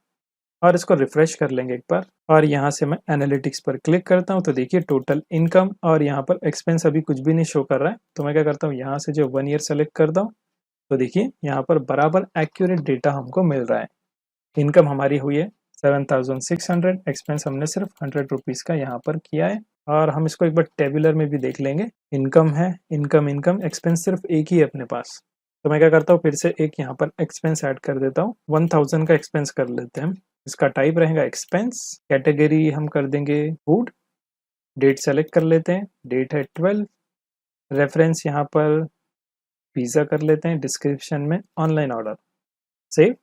और इसको रिफ्रेश कर लेंगे एक बार, और यहाँ से मैं एनालिटिक्स पर क्लिक करता हूँ तो देखिए टोटल इनकम और यहाँ पर एक्सपेंस अभी कुछ भी नहीं शो कर रहा है। तो मैं क्या करता हूँ, यहाँ से जो 1 ईयर सेलेक्ट करता हूँ तो देखिए यहाँ पर बराबर एक्यूरेट डेटा हमको मिल रहा है। इनकम हमारी हुई है 7600, एक्सपेंस हमने सिर्फ 100 रुपीज़ का यहाँ पर किया है। और हम इसको एक बार टेबुलर में भी देख लेंगे, इनकम है, इनकम इनकम एक्सपेंस सिर्फ एक ही है अपने पास। तो मैं क्या करता हूँ, फिर से एक यहाँ पर एक्सपेंस ऐड कर देता हूँ, 1000 का एक्सपेंस कर लेते हैं। इसका टाइप रहेगा एक्सपेंस, कैटेगरी हम कर देंगे फूड, डेट सेलेक्ट कर लेते हैं, डेट है 12, रेफरेंस यहाँ पर पिज़्ज़ा कर लेते हैं, डिस्क्रिप्शन में online order, save,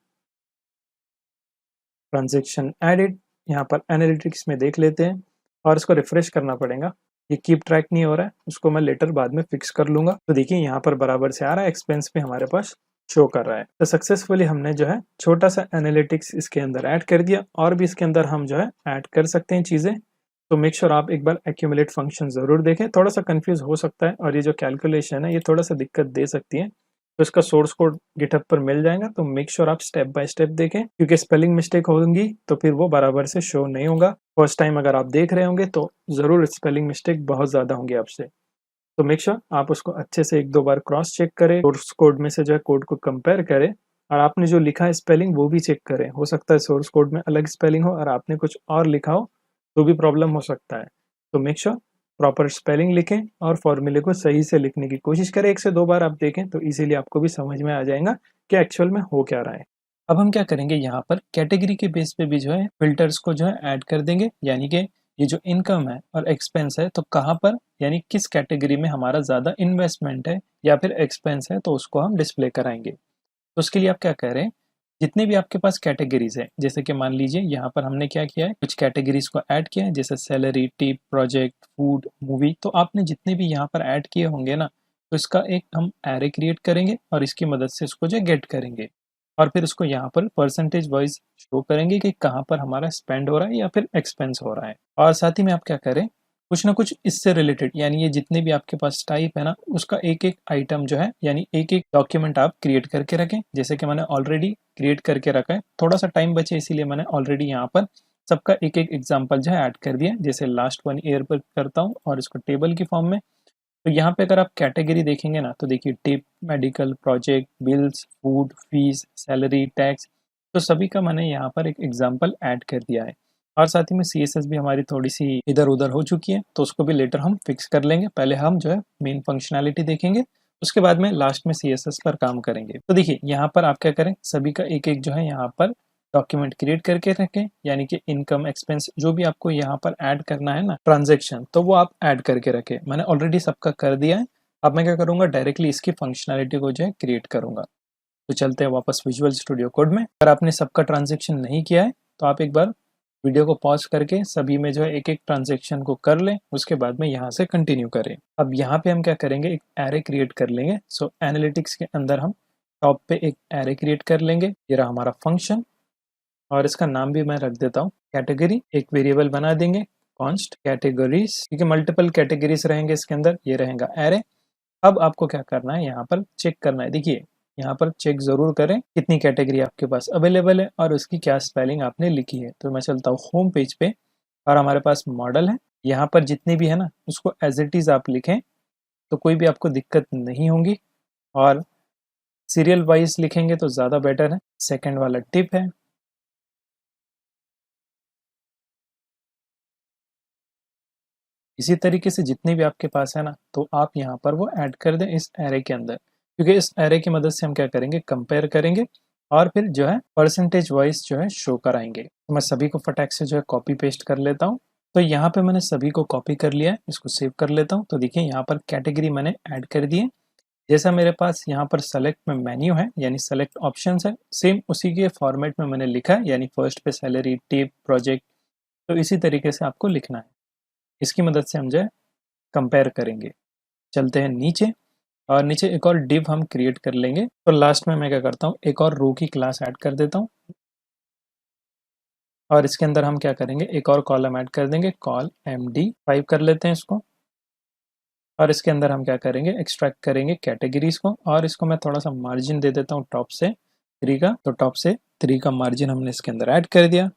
transaction added. यहाँ पर एनालिटिक्स में देख लेते हैं और इसको रिफ्रेश करना पड़ेगा, ये कीप ट्रैक नहीं हो रहा है, उसको मैं लेटर बाद में फिक्स कर लूंगा। तो देखिए यहाँ पर बराबर से आ रहा है, एक्सपेंस भी हमारे पास शो कर रहा है। तो सक्सेसफुली हमने जो है छोटा सा एनालिटिक्स इसके अंदर ऐड कर दिया, और भी इसके अंदर हम जो है ऐड कर सकते हैं चीज़ें। तो मेक श्योर आप एक बार एक्यूमुलेट फंक्शन ज़रूर देखें, थोड़ा सा कंफ्यूज हो सकता है और ये जो कैलकुलेशन है ये थोड़ा सा दिक्कत दे सकती है। तो इसका सोर्स कोड गिटहब पर मिल जाएगा, तो मेक श्योर आप स्टेप बाय स्टेप देखें, क्योंकि स्पेलिंग मिस्टेक होंगी तो फिर वो बराबर से शो नहीं होगा। फर्स्ट टाइम अगर आप देख रहे होंगे तो ज़रूर स्पेलिंग मिस्टेक बहुत ज़्यादा होंगी आपसे। तो मेक श्योर आप उसको अच्छे से एक दो बार क्रॉस चेक करें, सोर्स कोड में से जो है कोड को कंपेयर करें, और आपने जो लिखा है स्पेलिंग वो भी चेक करें। हो सकता है सोर्स कोड में अलग स्पेलिंग हो और आपने कुछ और लिखा हो, तो भी प्रॉब्लम हो सकता है। तो मेक श्योर प्रॉपर स्पेलिंग लिखें और फॉर्मूले को सही से लिखने की कोशिश करें। 1 से 2 बार आप देखें तो इजीली आपको भी समझ में आ जाएगा कि एक्चुअल में हो क्या रहा है। अब हम क्या करेंगे, यहाँ पर कैटेगरी के बेस पे भी जो है फिल्टर्स को जो है ऐड कर देंगे, यानी कि ये जो इनकम है और एक्सपेंस है तो कहाँ पर, यानी किस कैटेगरी में हमारा ज़्यादा इन्वेस्टमेंट है या फिर एक्सपेंस है, तो उसको हम डिस्प्ले कराएंगे। तो उसके लिए आप क्या कह रहे हैं, जितने भी आपके पास कैटेगरीज है, जैसे कि मान लीजिए यहाँ पर हमने क्या किया है, कुछ कैटेगरीज को ऐड किया है, जैसे salary, tip, project, food, movie. तो आपने जितने भी यहाँ पर ऐड किए होंगे ना, तो इसका एक हम एरे क्रिएट करेंगे और इसकी मदद से इसको जो गेट करेंगे, और फिर उसको यहाँ पर परसेंटेज वाइज शो करेंगे कि कहाँ पर हमारा स्पेंड हो रहा है या फिर एक्सपेंस हो रहा है। और साथ ही में आप क्या करें, कुछ ना कुछ इससे रिलेटेड, यानी ये जितने भी आपके पास टाइप है ना, उसका एक एक आइटम जो है, यानी एक एक डॉक्यूमेंट आप क्रिएट करके रखें। जैसे कि मैंने ऑलरेडी क्रिएट करके रखा है, थोड़ा सा टाइम बचे इसीलिए मैंने ऑलरेडी यहाँ पर सबका एक एक एग्जाम्पल जो है ऐड कर दिया। जैसे लास्ट 1 ईयर पर करता हूँ और इसको टेबल की फॉर्म में। तो यहाँ पे अगर आप कैटेगरी देखेंगे ना, तो देखिए tip, medical, project, bills, food, fees, salary, tax, तो सभी का मैंने यहाँ पर एक एग्जाम्पल ऐड कर दिया है। और साथ ही में CSS भी हमारी थोड़ी सी इधर उधर हो चुकी है, तो उसको भी लेटर हम फिक्स कर लेंगे। पहले हम जो है मेन फंक्शनैलिटी देखेंगे, उसके बाद में लास्ट में CSS पर काम करेंगे। तो देखिए यहाँ पर आप क्या करें, सभी का एक एक जो है यहाँ पर डॉक्यूमेंट क्रिएट करके रखें, यानी कि इनकम, एक्सपेंस, जो भी आपको यहाँ पर ऐड करना है ना ट्रांजैक्शन, तो वो आप ऐड करके रखें। मैंने ऑलरेडी सबका कर दिया है। अब मैं क्या करूँगा, डायरेक्टली इसकी फंक्शनैलिटी को जो है क्रिएट करूँगा। तो चलते हैं वापस विजुअल स्टूडियो कोड में। अगर आपने सबका ट्रांजैक्शन नहीं किया है तो आप एक बार वीडियो को पॉज करके सभी में जो है एक एक ट्रांजैक्शन को कर लें, उसके बाद में यहाँ से कंटिन्यू करें। अब यहाँ पे हम क्या करेंगे, एक एरे क्रिएट कर लेंगे। सो एनालिटिक्स के अंदर हम टॉप पे एक एरे क्रिएट कर लेंगे, ये रहा हमारा फंक्शन, और इसका नाम भी मैं रख देता हूँ कैटेगरी। एक वेरिएबल बना देंगे कॉन्स्ट कैटेगरीज, क्योंकि मल्टीपल कैटेगरीज रहेंगे इसके अंदर, ये रहेगा एरे। अब आपको क्या करना है, यहाँ पर चेक करना है। देखिए यहाँ पर चेक जरूर करें कितनी कैटेगरी आपके पास अवेलेबल है और उसकी क्या स्पेलिंग आपने लिखी है। तो मैं चलता हूँ होम पेज पे, और हमारे पास मॉडल है। यहाँ पर जितनी भी है ना, उसको एज इट इज आप लिखें, तो कोई भी आपको दिक्कत नहीं होगी। और सीरियल वाइज लिखेंगे तो ज़्यादा बेटर है। सेकेंड वाला टिप है, इसी तरीके से जितने भी आपके पास है ना, तो आप यहाँ पर वो ऐड कर दें इस एरे के अंदर, क्योंकि इस एरे की मदद से हम क्या करेंगे, कंपेयर करेंगे और फिर जो है परसेंटेज वाइज जो है शो कराएंगे। तो मैं सभी को फटाक से जो है कॉपी पेस्ट कर लेता हूँ। तो यहाँ पे मैंने सभी को कॉपी कर लिया है, इसको सेव कर लेता हूँ। तो देखिए यहाँ पर कैटेगरी मैंने ऐड कर दी है। जैसा मेरे पास यहाँ पर सेलेक्ट में मेन्यू है, यानी सेलेक्ट ऑप्शंस है, सेम उसी के फॉर्मेट में मैंने लिखा है, यानी फर्स्ट पे सैलरी, टिप, प्रोजेक्ट। तो इसी तरीके से आपको लिखना है। इसकी मदद से हम जो है कंपेयर करेंगे। चलते हैं नीचे, और नीचे एक और डिव हम क्रिएट कर लेंगे। तो लास्ट में मैं क्या करता हूँ, एक और रो की क्लास ऐड कर देता हूँ, और इसके अंदर हम क्या करेंगे, एक और कॉलम ऐड कर देंगे, कॉल MD5 कर लेते हैं इसको। और इसके अंदर हम क्या करेंगे, एक्सट्रैक्ट करेंगे कैटेगरीज को, और इसको मैं थोड़ा सा मार्जिन दे देता हूँ टॉप से 3 का। तो टॉप से 3 का मार्जिन हमने इसके अंदर ऐड कर दिया,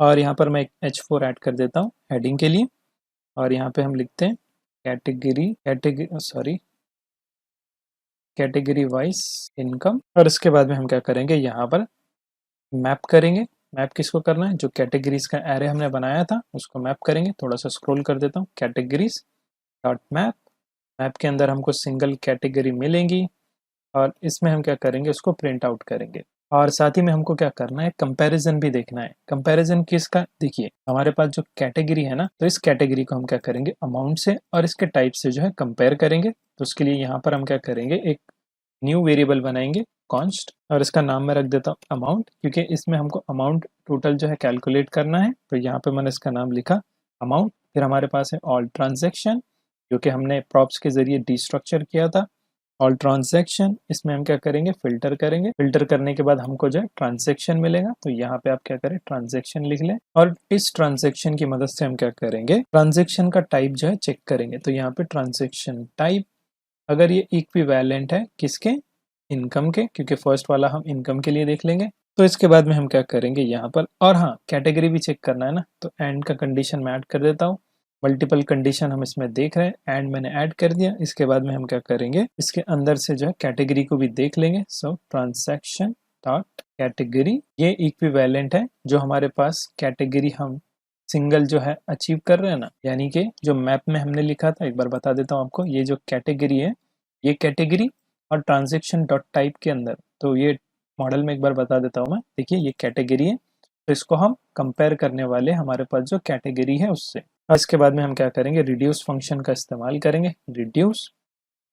और यहाँ पर मैं एक H4 ऐड कर देता हूँ हेडिंग के लिए, और यहाँ पे हम लिखते हैं कैटेगरी वाइज इनकम। और इसके बाद में हम क्या करेंगे, यहाँ पर मैप करेंगे। मैप किसको करना है, जो कैटेगरीज का एरे हमने बनाया था उसको मैप करेंगे। थोड़ा सा स्क्रॉल कर देता हूँ, कैटेगरीज डॉट मैप। मैप के अंदर हमको सिंगल कैटेगरी मिलेंगी, और इसमें हम क्या करेंगे, उसको प्रिंट आउट करेंगे। और साथ ही में हमको क्या करना है, कंपैरिजन भी देखना है। कंपैरिजन किसका, देखिए हमारे पास जो कैटेगरी है ना, तो इस कैटेगरी को हम क्या करेंगे, अमाउंट से और इसके टाइप से जो है कंपेयर करेंगे। तो उसके लिए यहाँ पर हम क्या करेंगे, एक न्यू वेरिएबल बनाएंगे कॉन्स्ट, और इसका नाम मैं रख देता हूँ अमाउंट, क्योंकि इसमें हमको अमाउंट टोटल जो है कैलकुलेट करना है। तो यहाँ पे मैंने इसका नाम लिखा अमाउंट। फिर हमारे पास है ऑल ट्रांजेक्शन, जो कि हमने प्रॉप्स के जरिए डिस्ट्रक्चर किया था। ऑल ट्रांजेक्शन, इसमें हम क्या करेंगे, फिल्टर करेंगे। फिल्टर करने के बाद हमको जो है ट्रांजेक्शन मिलेगा। तो यहाँ पे आप क्या करें, ट्रांजेक्शन लिख लें, और इस ट्रांजेक्शन की मदद से हम क्या करेंगे, ट्रांजेक्शन का टाइप जो है चेक करेंगे। तो यहाँ पे ट्रांजेक्शन टाइप, अगर ये इक्विवेलेंट है किसके, इनकम के, क्योंकि फर्स्ट वाला हम इनकम के लिए देख लेंगे। तो इसके बाद में हम क्या करेंगे यहाँ पर, और हाँ कैटेगरी भी चेक करना है ना, तो एंड का कंडीशन मैं ऐड कर देता हूँ। मल्टीपल कंडीशन हम इसमें देख रहे हैं, एंड मैंने ऐड कर दिया। इसके बाद में हम क्या करेंगे, इसके अंदर से जो है कैटेगरी को भी देख लेंगे। सो ट्रांजैक्शन डॉट कैटेगरी, ये इक्विवेलेंट है जो हमारे पास कैटेगरी हम सिंगल जो है अचीव कर रहे हैं ना, यानी कि जो मैप में हमने लिखा था, एक बार बता देता हूँ आपको, ये जो कैटेगरी है, ये कैटेगरी और ट्रांजेक्शन डॉट टाइप के अंदर, तो ये मॉडल में एक बार बता देता हूँ मैं। देखिए ये कैटेगरी है, तो इसको हम कंपेयर करने वाले हमारे पास जो कैटेगरी है उससे। और इसके बाद में हम क्या करेंगे, रिड्यूस फंक्शन का इस्तेमाल करेंगे, रिड्यूस।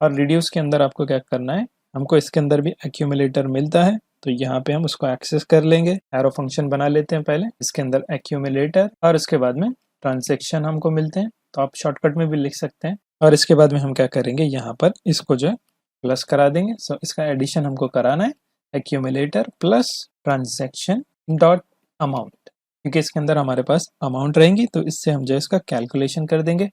और रिड्यूस के अंदर आपको क्या करना है, हमको इसके अंदर भी एक्यूमुलेटर मिलता है, तो यहाँ पे हम उसको एक्सेस कर लेंगे। एरो फंक्शन बना लेते हैं पहले, इसके अंदर एक्यूमुलेटर, और इसके बाद में ट्रांजेक्शन हमको मिलते हैं, तो आप शॉर्टकट में भी लिख सकते हैं। और इसके बाद में हम क्या करेंगे, यहाँ पर इसको जो है प्लस करा देंगे। सो इसका एडिशन हमको कराना है, accumulator plus transaction dot amount, क्योंकि इसके अंदर हमारे पास अमाउंट रहेंगी, तो इससे हम जो है इसका कैलकुलेशन कर देंगे,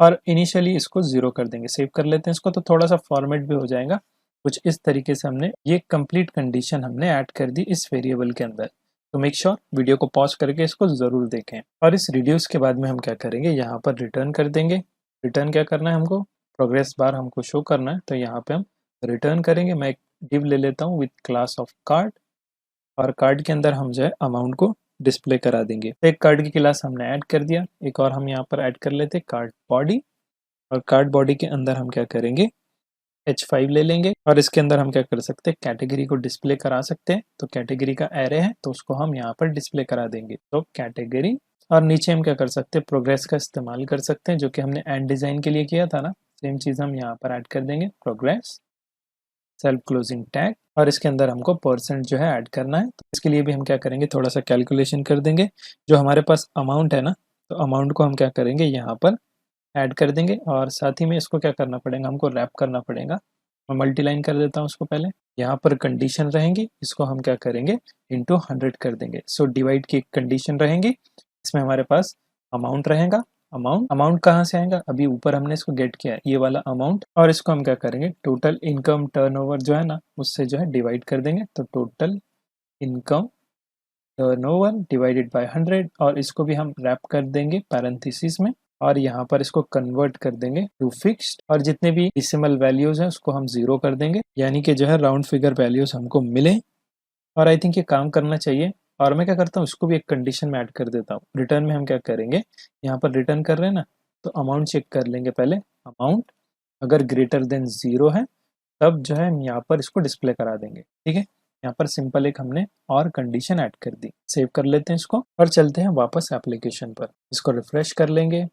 और इनिशियली इसको 0 कर देंगे। सेव कर लेते हैं इसको, तो थोड़ा सा फॉर्मेट भी हो जाएगा। कुछ इस तरीके से हमने ये कंप्लीट कंडीशन हमने ऐड कर दी इस वेरिएबल के अंदर। तो मेक श्योर वीडियो को पॉज करके इसको ज़रूर देखें। और इस रिड्यूस के बाद में हम क्या करेंगे, यहाँ पर रिटर्न कर देंगे। रिटर्न क्या करना है हमको, प्रोग्रेस बार हमको शो करना है, तो यहाँ पे हम रिटर्न करेंगे। मैं एक डिव ले लेता हूँ विथ क्लास ऑफ कार्ड, और कार्ड के अंदर हम जो है अमाउंट को डिस्प्ले करा देंगे। एक कार्ड की क्लास हमने ऐड कर दिया, एक और हम यहाँ पर ऐड कर लेते कार्ड बॉडी, और कार्ड बॉडी के अंदर हम क्या करेंगे, H5 ले लेंगे, और इसके अंदर हम क्या कर सकते हैं, कैटेगरी को डिस्प्ले करा सकते हैं। तो कैटेगरी का एरे है, तो उसको हम यहाँ पर डिस्प्ले करा देंगे, तो कैटेगरी। और नीचे हम क्या कर सकते हैं, प्रोग्रेस का इस्तेमाल कर सकते हैं, जो कि हमने एंड डिजाइन के लिए किया था ना, सेम चीज हम यहाँ पर ऐड कर देंगे, प्रोग्रेस सेल्फ क्लोजिंग टैग। और इसके अंदर हमको परसेंट जो है ऐड करना है, तो इसके लिए भी हम क्या करेंगे, थोड़ा सा कैलकुलेशन कर देंगे। जो हमारे पास अमाउंट है ना, तो अमाउंट को हम क्या करेंगे, यहाँ पर ऐड कर देंगे, और साथ ही में इसको क्या करना पड़ेगा, हमको रैप करना पड़ेगा। मैं मल्टीलाइन कर देता हूँ उसको पहले। यहाँ पर कंडीशन रहेंगी, इसको हम क्या करेंगे, इंटू 100 कर देंगे। सो डिवाइड की एक कंडीशन रहेंगी, इसमें हमारे पास अमाउंट रहेगा। अमाउंट कहाँ से आएगा, अभी ऊपर हमने इसको गेट किया है, ये वाला अमाउंट, और इसको हम क्या करेंगे, टोटल इनकम टर्नओवर जो है ना, उससे जो है डिवाइड कर देंगे। तो total income turnover divided by 100, और इसको भी हम रैप कर देंगे पैरेंथेसिस में, और यहाँ पर इसको कन्वर्ट कर देंगे टू फिक्स्ड, और जितने भी डेसिमल वैल्यूज हैं उसको हम 0 कर देंगे, यानी कि जो है राउंड फिगर वैल्यूज हमको मिले। और आई थिंक ये काम करना चाहिए। और मैं क्या करता हूँ, इसको भी एक कंडीशन में ऐड कर देता हूँ। रिटर्न में हम क्या करेंगे, यहाँ पर रिटर्न कर रहे हैं ना, तो अमाउंट चेक कर लेंगे पहले। अमाउंट अगर ग्रेटर देन 0 है तब जो है हम यहाँ पर इसको डिस्प्ले करा देंगे। ठीक है, यहाँ पर सिंपल एक हमने और कंडीशन ऐड कर दी। सेव कर लेते हैं इसको और चलते हैं वापस एप्लीकेशन पर। इसको रिफ्रेश कर लेंगे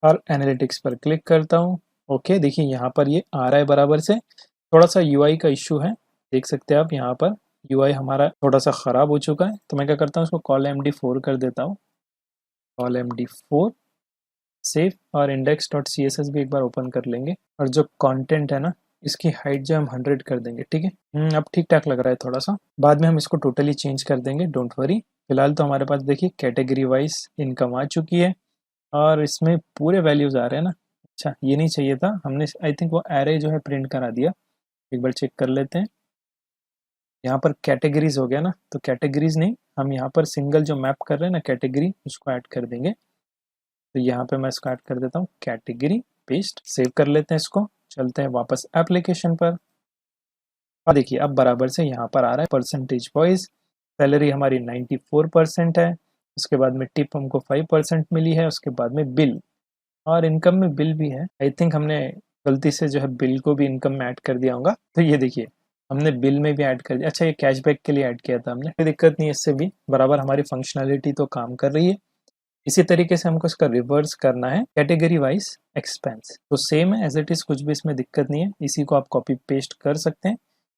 और एनालिटिक्स पर क्लिक करता हूँ। ओके, देखिए यहाँ पर ये आ रहा है बराबर से। थोड़ा सा यूआई का इश्यू है, देख सकते हैं आप यहाँ पर यूआई हमारा थोड़ा सा ख़राब हो चुका है। तो मैं क्या करता हूँ, इसको कॉल md4 कर देता हूँ। कॉल md4 सेव और index.css भी एक बार ओपन कर लेंगे और जो कंटेंट है ना इसकी हाइट जो हम 100 कर देंगे। ठीक है, अब ठीक ठाक लग रहा है थोड़ा सा, बाद में हम इसको टोटली चेंज कर देंगे, डोंट वरी। फिलहाल तो हमारे पास देखिए कैटेगरी वाइज इनकम आ चुकी है और इसमें पूरे वैल्यूज आ रहे हैं ना। अच्छा, ये नहीं चाहिए था, हमने आई थिंक वो एरे जो है प्रिंट करा दिया। एक बार चेक कर लेते हैं। यहाँ पर कैटेगरीज हो गया ना, तो कैटेगरीज नहीं, हम यहाँ पर सिंगल जो मैप कर रहे हैं ना कैटेगरी, उसको ऐड कर देंगे। तो यहाँ पे मैं इसको ऐड कर देता हूँ कैटेगरी, पेस्ट, सेव कर लेते हैं इसको। चलते हैं वापस एप्लीकेशन पर और देखिए अब बराबर से यहाँ पर आ रहा है परसेंटेज वाइज। सैलरी हमारी 94% है, उसके बाद में टिप हमको 5% मिली है, उसके बाद में बिल और इनकम में बिल भी है। आई थिंक हमने गलती से जो है बिल को भी इनकम में ऐड कर दिया होगा। तो ये देखिए हमने बिल में भी ऐड कर दिया। अच्छा, ये कैशबैक के लिए ऐड किया था हमने, कोई दिक्कत नहीं है, इससे भी बराबर हमारी फंक्शनैलिटी तो काम कर रही है। इसी तरीके से हमको इसका रिवर्स करना है कैटेगरी वाइज एक्सपेंस, तो सेम है एज इट इज, कुछ भी इसमें दिक्कत नहीं है। इसी को आप कॉपी पेस्ट कर सकते हैं।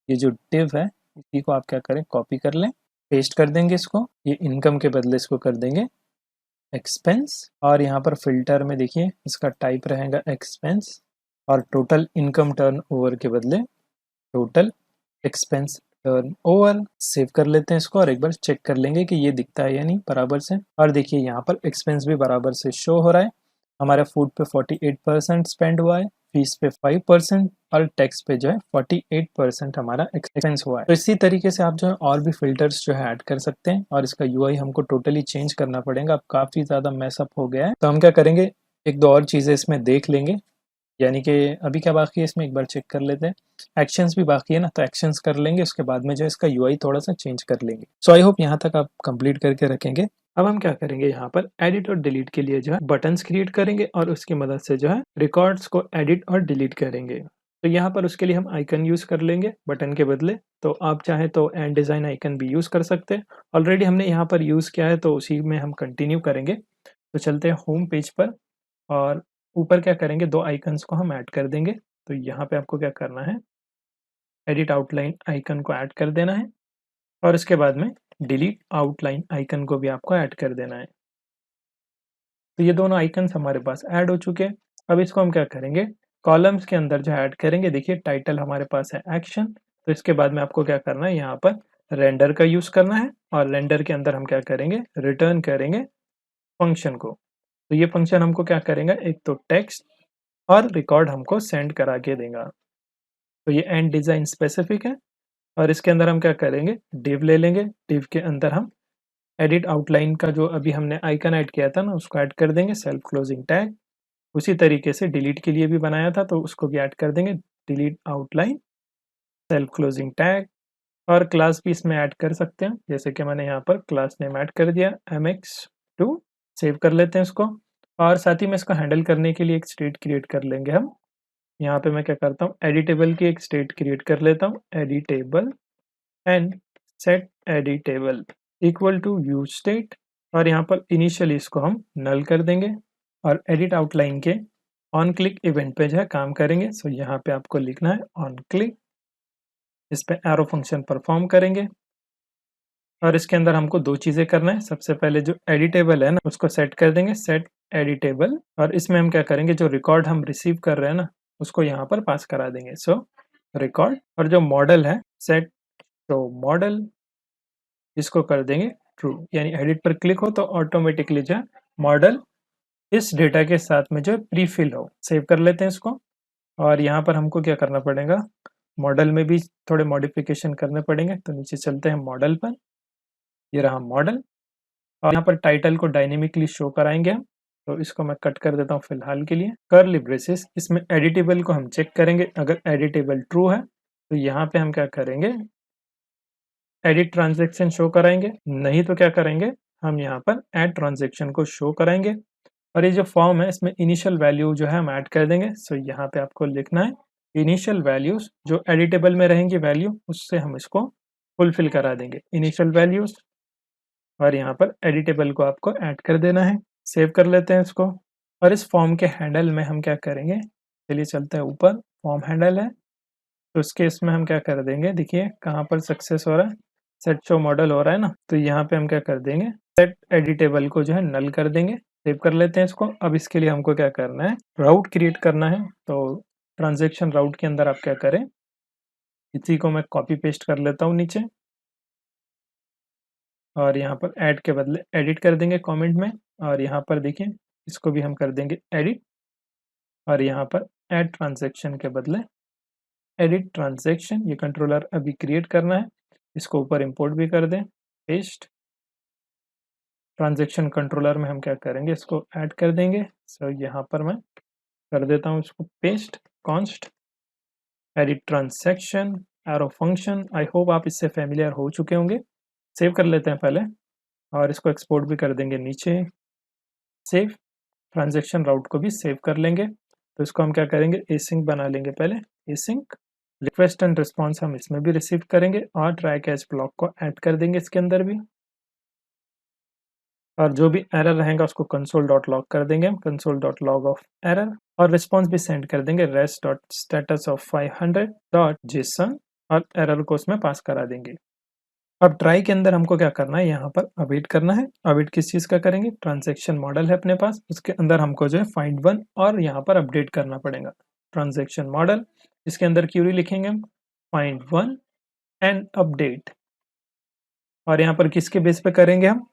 ये जो डिव है इसी को आप क्या करें, कॉपी कर लें, पेस्ट कर देंगे इसको। ये इनकम के बदले इसको कर देंगे एक्सपेंस और यहाँ पर फिल्टर में देखिए इसका टाइप रहेगा एक्सपेंस और टोटल इनकम टर्न ओवर के बदले total expense turn over. Save कर लेते हैं इसको और एक बार चेक कर लेंगे कि ये दिखता है या नहीं बराबर से। और देखिए यहाँ पर एक्सपेंस भी बराबर से शो हो रहा है। हमारे फूड पे 48% स्पेंड हुआ है, फीस पे 5% और टैक्स पे जो है 48% हमारा एक्सपेंस हुआ है। तो इसी तरीके से आप जो है और भी फिल्टर्स जो है ऐड कर सकते हैं और इसका यूआई हमको टोटली चेंज करना पड़ेगा। अब काफ़ी ज़्यादा मैसअप हो गया है, तो हम क्या करेंगे, एक दो और चीज़ें इसमें देख लेंगे। यानी कि अभी क्या बाकी है इसमें, एक बार चेक कर लेते हैं। एक्शंस भी बाकी है ना, तो एक्शंस कर लेंगे, उसके बाद में जो है इसका यूआई थोड़ा सा चेंज कर लेंगे। सो आई होप यहाँ तक आप कंप्लीट करके रखेंगे। अब हम क्या करेंगे, यहाँ पर एडिट और डिलीट के लिए जो है बटन्स क्रिएट करेंगे और उसकी मदद से जो है रिकॉर्ड्स को एडिट और डिलीट करेंगे। तो यहाँ पर उसके लिए हम आइकन यूज कर लेंगे बटन के बदले। तो आप चाहें तो एंड डिजाइन आइकन भी यूज कर सकते हैं, ऑलरेडी हमने यहाँ पर यूज किया है तो उसी में हम कंटिन्यू करेंगे। तो चलते हैं होम पेज पर और ऊपर क्या करेंगे, दो आइकन्स को हम ऐड कर देंगे। तो यहाँ पे आपको क्या करना है, एडिट आउटलाइन आइकन को ऐड कर देना है और उसके बाद में डिलीट आउटलाइन आइकन को भी आपको ऐड कर देना है। तो ये दोनों आइकन्स हमारे पास ऐड हो चुके हैं। अब इसको हम क्या करेंगे, कॉलम्स के अंदर जो ऐड करेंगे। देखिए टाइटल हमारे पास है एक्शन, तो इसके बाद में आपको क्या करना है, यहाँ पर रेंडर का यूज करना है और रेंडर के अंदर हम क्या करेंगे, रिटर्न करेंगे फंक्शन को। तो ये फंक्शन हमको क्या करेंगे, एक तो टेक्स्ट और रिकॉर्ड हमको सेंड करा के देगा। तो ये एंड डिजाइन स्पेसिफिक है और इसके अंदर हम क्या करेंगे, डिव ले लेंगे। डिव के अंदर हम एडिट आउटलाइन का जो अभी हमने आइकन ऐड किया था ना उसको ऐड कर देंगे, सेल्फ क्लोजिंग टैग। उसी तरीके से डिलीट के लिए भी बनाया था तो उसको भी ऐड कर देंगे, delete outline self closing tag. और क्लास भी इसमें ऐड कर सकते हैं, जैसे कि मैंने यहाँ पर क्लास नेम ऐड कर दिया mx2। सेव कर लेते हैं इसको और साथ ही में इसको हैंडल करने के लिए एक स्टेट क्रिएट कर लेंगे हम। यहाँ पे मैं क्या करता हूँ, एडिटेबल की एक स्टेट क्रिएट कर लेता हूँ, editable and set editable equal to use state. और यहाँ पर इनिशियली इसको हम नल कर देंगे और एडिट आउटलाइन के ऑन क्लिक इवेंट पे जो है काम करेंगे। सो यहाँ पे आपको लिखना है ऑन क्लिक, इस पे एरो फंक्शन परफॉर्म करेंगे और इसके अंदर हमको दो चीज़ें करना है। सबसे पहले जो एडिटेबल है ना उसको सेट कर देंगे, सेट एडिटेबल। और इसमें हम क्या करेंगे, जो रिकॉर्ड हम रिसीव कर रहे हैं ना उसको यहाँ पर पास करा देंगे, सो रिकॉर्ड। और जो मॉडल है सेट शो मॉडल, इसको कर देंगे ट्रू, यानी एडिट पर क्लिक हो तो ऑटोमेटिकली जो है मॉडल इस डेटा के साथ में जो है प्री फिल हो। सेव कर लेते हैं इसको और यहाँ पर हमको क्या करना पड़ेगा, मॉडल में भी थोड़े मॉडिफिकेशन करने पड़ेंगे। तो नीचे चलते हैं मॉडल पर, ये रहा मॉडल और यहाँ पर टाइटल को डायनेमिकली शो कराएंगे हम। तो इसको मैं कट कर देता हूँ फिलहाल के लिए। कर्ली ब्रेसेस, इसमें एडिटेबल को हम चेक करेंगे, अगर एडिटेबल ट्रू है तो यहाँ पे हम क्या करेंगे, एडिट ट्रांजैक्शन शो कराएंगे, नहीं तो क्या करेंगे हम यहाँ पर ऐड ट्रांजैक्शन को शो कराएंगे। और ये जो फॉर्म है इसमें इनिशियल वैल्यू जो है हम ऐड कर देंगे। सो यहाँ पे आपको लिखना है इनिशियल वैल्यूज जो एडिटेबल में रहेंगी वैल्यू, उससे हम इसको फुलफिल करा देंगे इनिशियल वैल्यूज, और यहाँ पर एडिटेबल को आपको ऐड कर देना है। सेव कर लेते हैं इसको। और इस फॉर्म के हैंडल में हम क्या करेंगे, चलिए चलते हैं ऊपर, फॉर्म हैंडल है तो इसके इसमें हम क्या कर देंगे, देखिए कहाँ पर सक्सेस हो रहा है, सेट शो मॉडल हो रहा है ना, तो यहाँ पे हम क्या कर देंगे, सेट एडिटेबल को जो है नल कर देंगे। सेव कर लेते हैं इसको। अब इसके लिए हमको क्या करना है, राउट क्रिएट करना है। तो ट्रांजेक्शन राउट के अंदर आप क्या करें, इसी को मैं कॉपी पेस्ट कर लेता हूँ नीचे, और यहाँ पर ऐड के बदले एडिट कर देंगे कमेंट में, और यहाँ पर देखिए इसको भी हम कर देंगे एडिट, और यहाँ पर ऐड ट्रांजैक्शन के बदले एडिट ट्रांजैक्शन, ये कंट्रोलर अभी क्रिएट करना है, इसको ऊपर इंपोर्ट भी कर दें, पेस्ट। ट्रांजैक्शन कंट्रोलर में हम क्या करेंगे, इसको ऐड कर देंगे। सो यहाँ पर मैं कर देता हूँ इसको paste, const edit transaction arrow function. I hope आप इससे फेमिलियर हो चुके होंगे। सेव कर लेते हैं पहले, और इसको एक्सपोर्ट भी कर देंगे नीचे, सेव। ट्रांजैक्शन राउट को भी सेव कर लेंगे। तो इसको हम क्या करेंगे, एसिंक बना लेंगे पहले, एसिंक रिक्वेस्ट एंड रिस्पॉन्स हम इसमें भी रिसीव करेंगे, और ट्राई कैच ब्लॉक को ऐड कर देंगे इसके अंदर भी, और जो भी एरर रहेगा उसको कंसोल डॉट लॉग कर देंगे हम, console dot log of error, और रिस्पॉन्स भी सेंड कर देंगे rest dot status of 500 dot JSON, और एरर को उसमें पास करा देंगे। अब ट्राई के अंदर हमको क्या करना है, यहाँ पर अवेट करना है। अवेट किस चीज़ का करेंगे, ट्रांजैक्शन मॉडल है अपने पास, उसके अंदर हमको जो है फाइंड वन और यहाँ पर अपडेट करना पड़ेगा ट्रांजैक्शन मॉडल। इसके अंदर क्यूरी लिखेंगे हम फाइंड वन एंड अपडेट, और यहाँ पर किसके बेस पे करेंगे हम,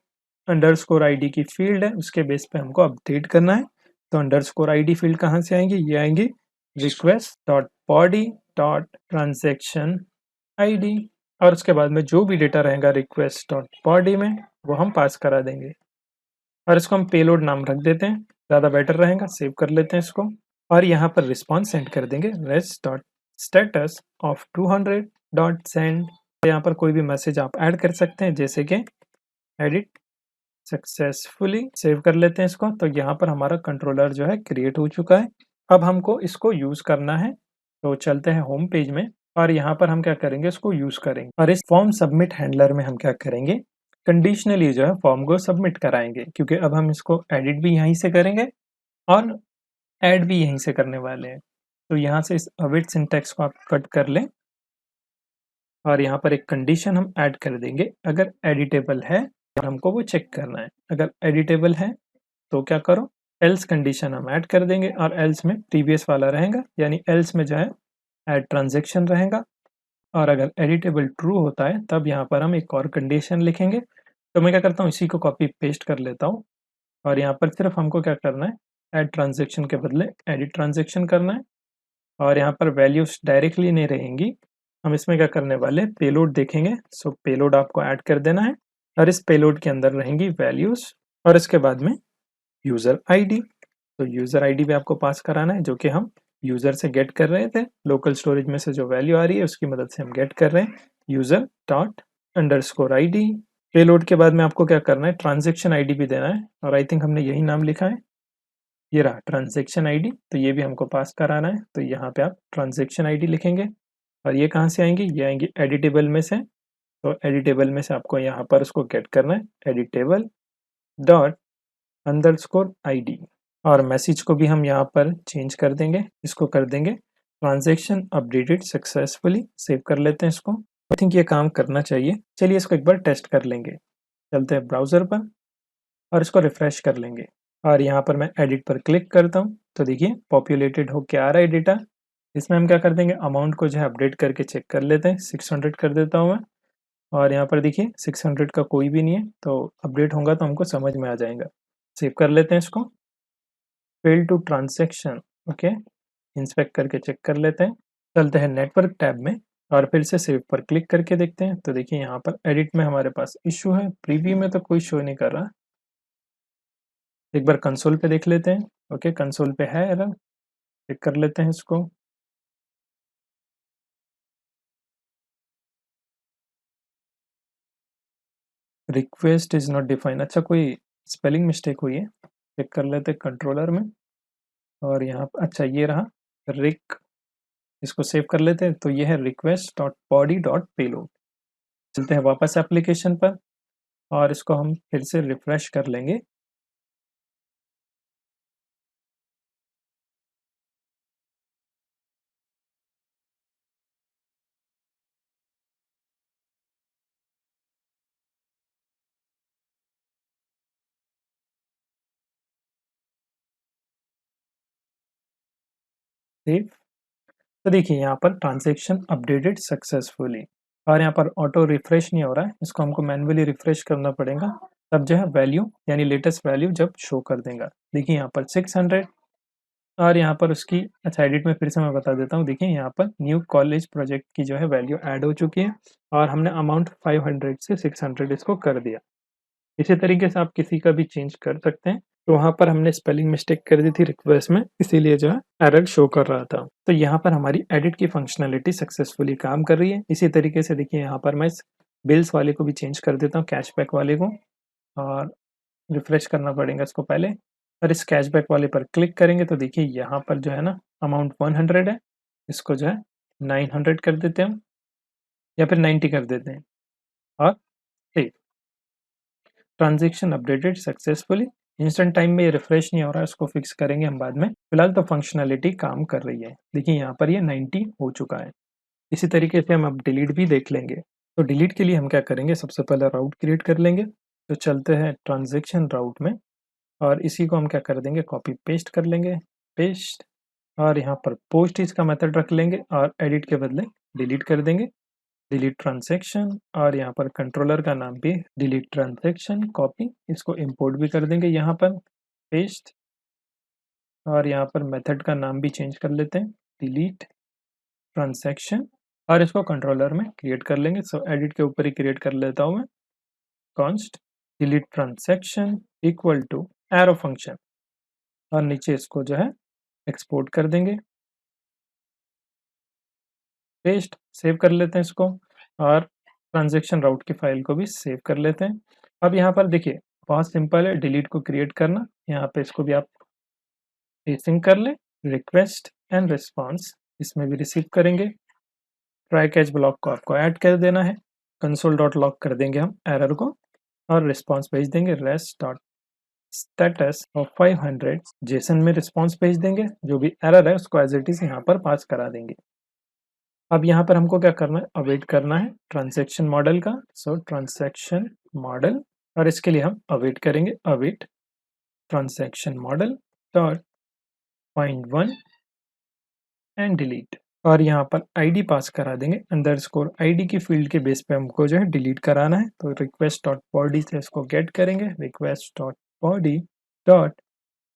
अंडरस्कोर आईडी की फील्ड है उसके बेस पे हमको अपडेट करना है। तो अंडरस्कोर आईडी फील्ड कहाँ से आएंगी, ये आएंगी request dot body dot transaction ID, और उसके बाद में जो भी डेटा रहेगा रिक्वेस्ट डॉट बॉडी में वो हम पास करा देंगे, और इसको हम पेलोड नाम रख देते हैं, ज़्यादा बेटर रहेगा। सेव कर लेते हैं इसको, और यहाँ पर रिस्पॉन्स सेंड कर देंगे rest dot status of 200 dot send. यहाँ पर कोई भी मैसेज आप ऐड कर सकते हैं, जैसे कि एडिट सक्सेसफुली। सेव कर लेते हैं इसको। तो यहाँ पर हमारा कंट्रोलर जो है क्रिएट हो चुका है। अब हमको इसको यूज़ करना है, तो चलते हैं होम पेज में, और यहाँ पर हम क्या करेंगे, इसको यूज़ करेंगे, और इस फॉर्म सबमिट हैंडलर में हम क्या करेंगे, कंडीशनली जो है फॉर्म को सबमिट कराएंगे, क्योंकि अब हम इसको एडिट भी यहीं से करेंगे और ऐड भी यहीं से करने वाले हैं। तो यहाँ से इस अवेट सिंटैक्स को आप कट कर लें, और यहाँ पर एक कंडीशन हम ऐड कर देंगे, अगर एडिटेबल है और हमको वो चेक करना है। अगर एडिटेबल है तो क्या करो, एल्स कंडीशन हम ऐड कर देंगे, और एल्स में प्रीवियस वाला रहेगा, यानी एल्स में जो है ऐड ट्रांजैक्शन रहेगा, और अगर एडिटेबल ट्रू होता है तब यहाँ पर हम एक और कंडीशन लिखेंगे। तो मैं क्या करता हूँ, इसी को कॉपी पेस्ट कर लेता हूँ, और यहाँ पर सिर्फ हमको क्या करना है, ऐड ट्रांजैक्शन के बदले एडिट ट्रांजैक्शन करना है, और यहाँ पर वैल्यूज डायरेक्टली नहीं रहेंगी, हम इसमें क्या करने वाले, पेलोड देखेंगे। सो पेलोड आपको ऐड कर देना है, और इस पेलोड के अंदर रहेंगी वैल्यूज, और इसके बाद में यूज़र आईडी। तो यूज़र आईडी भी आपको पास कराना है, जो कि हम यूज़र से गेट कर रहे थे, लोकल स्टोरेज में से जो वैल्यू आ रही है उसकी मदद से हम गेट कर रहे हैं, user dot underscore ID. Payload के बाद में आपको क्या करना है, ट्रांजैक्शन आईडी भी देना है, और आई थिंक हमने यही नाम लिखा है, ये रहा ट्रांजैक्शन आईडी, तो ये भी हमको पास कराना है। तो यहाँ पे आप ट्रांजैक्शन आईडी लिखेंगे, और ये कहाँ से आएंगी, ये आएंगी एडिटेबल में से। तो एडिटेबल में से आपको यहाँ पर उसको गेट करना है, एडिटेबल डॉट अंडरस्कोर आईडी, और मैसेज को भी हम यहाँ पर चेंज कर देंगे, इसको कर देंगे ट्रांजैक्शन अपडेटेड सक्सेसफुली। सेव कर लेते हैं इसको। आई थिंक ये काम करना चाहिए। चलिए इसको एक बार टेस्ट कर लेंगे। चलते हैं ब्राउज़र पर, और इसको रिफ्रेश कर लेंगे, और यहाँ पर मैं एडिट पर क्लिक करता हूँ, तो देखिए पॉपुलेटेड होके आ रहा है डेटा। इसमें हम क्या कर देंगे, अमाउंट को जो है अपडेट करके चेक कर लेते हैं, 600 कर देता हूँ मैं, और यहाँ पर देखिए 600 का कोई भी नहीं है, तो अपडेट होगा तो हमको समझ में आ जाएगा। सेव कर लेते हैं इसको, fail to transaction, okay, inspect करके चेक कर लेते हैं। चलते हैं नेटवर्क टैब में, और फिर से सेव पर क्लिक करके देखते हैं, तो देखिए यहाँ पर एडिट में हमारे पास इशू है, प्रीव्यू में तो कोई शो नहीं कर रहा। एक बार कंसोल पे देख लेते हैं, ओके कंसोल पे है एरर, चेक कर लेते हैं इसको। रिक्वेस्ट इज नॉट डिफाइंड, अच्छा कोई स्पेलिंग मिस्टेक हुई है, चेक कर लेते हैं कंट्रोलर में। और यहाँ पर अच्छा ये रहा रिक, इसको सेव कर लेते हैं। तो ये है request.body.payload। चलते हैं वापस एप्लीकेशन पर और इसको हम फिर से रिफ्रेश कर लेंगे। सेव। तो देखिए यहाँ पर ट्रांजैक्शन अपडेटेड सक्सेसफुली, और यहाँ पर ऑटो रिफ्रेश नहीं हो रहा है, इसको हमको मैन्युअली रिफ्रेश करना पड़ेगा। तब जो है वैल्यू यानी लेटेस्ट वैल्यू जब शो कर देगा। देखिए यहाँ पर 600, और यहाँ पर उसकी अच्छा एडिट में फिर से मैं बता देता हूँ। देखिए यहाँ पर न्यू कॉलेज प्रोजेक्ट की जो है वैल्यू ऐड हो चुकी है, और हमने अमाउंट 500 से 600 इसको कर दिया। इसी तरीके से आप किसी का भी चेंज कर सकते हैं। तो वहाँ पर हमने स्पेलिंग मिस्टेक कर दी थी रिक्वेस्ट में, इसीलिए जो है एरर शो कर रहा था। तो यहाँ पर हमारी एडिट की फंक्शनैलिटी सक्सेसफुली काम कर रही है। इसी तरीके से देखिए यहाँ पर मैं इस बिल्स वाले को भी चेंज कर देता हूँ, कैशबैक वाले को, और रिफ्रेश करना पड़ेगा इसको पहले। और इस कैशबैक वाले पर क्लिक करेंगे तो देखिए यहाँ पर जो है ना अमाउंट 100 है, इसको जो है 900 कर देते हैं हम, या फिर 90 कर देते हैं, और save. Transaction updated successfully. Instant time में ये रिफ्रेश नहीं हो रहा है, इसको फिक्स करेंगे हम बाद में। फिलहाल तो फंक्शनैलिटी काम कर रही है। देखिए यहाँ पर ये 90 हो चुका है। इसी तरीके से हम अब डिलीट भी देख लेंगे। तो डिलीट के लिए हम क्या करेंगे, सबसे पहले राउट क्रिएट कर लेंगे। तो चलते हैं ट्रांजेक्शन राउट में, और इसी को हम क्या कर देंगे, कॉपी पेस्ट कर लेंगे, पेस्ट। और यहाँ पर पोस्ट इसका मेथड रख लेंगे, और एडिट के बदले डिलीट कर देंगे, डिलीट ट्रांजैक्शन। और यहाँ पर कंट्रोलर का नाम भी डिलीट ट्रांजैक्शन, कॉपी, इसको इंपोर्ट भी कर देंगे यहाँ पर, पेस्ट। और यहाँ पर मेथड का नाम भी चेंज कर लेते हैं, डिलीट ट्रांजैक्शन, और इसको कंट्रोलर में क्रिएट कर लेंगे। सो एडिट के ऊपर ही क्रिएट कर लेता हूँ मैं, const delete transaction equal to arrow function, और नीचे इसको जो है एक्सपोर्ट कर देंगे, पेस्ट, सेव कर लेते हैं इसको। और ट्रांजैक्शन राउट की फाइल को भी सेव कर लेते हैं। अब यहाँ पर देखिए बहुत सिंपल है डिलीट को क्रिएट करना। यहाँ पे इसको भी आप एसिंक कर लें, रिक्वेस्ट एंड रिस्पॉन्स, इसमें भी रिसीव करेंगे। ट्राई कैच ब्लॉक को आपको ऐड कर देना है, कंसोल डॉट लॉग कर देंगे हम एरर को, और रिस्पॉन्स भेज देंगे rest dot status of 500। Jason में रिस्पॉन्स भेज देंगे, जो भी एरर है उसको एज इट इज यहाँ पर पास करा देंगे। अब यहाँ पर हमको क्या करना है, अवेट करना है ट्रांजैक्शन मॉडल का। सो ट्रांजैक्शन मॉडल, और इसके लिए हम अवेट करेंगे, await transaction model dot find one and delete. और यहाँ पर आईडी पास करा देंगे, अंडरस्कोर आईडी की फील्ड के बेस पे हमको जो है डिलीट कराना है। तो रिक्वेस्ट डॉट बॉडी से इसको गेट करेंगे, request dot body dot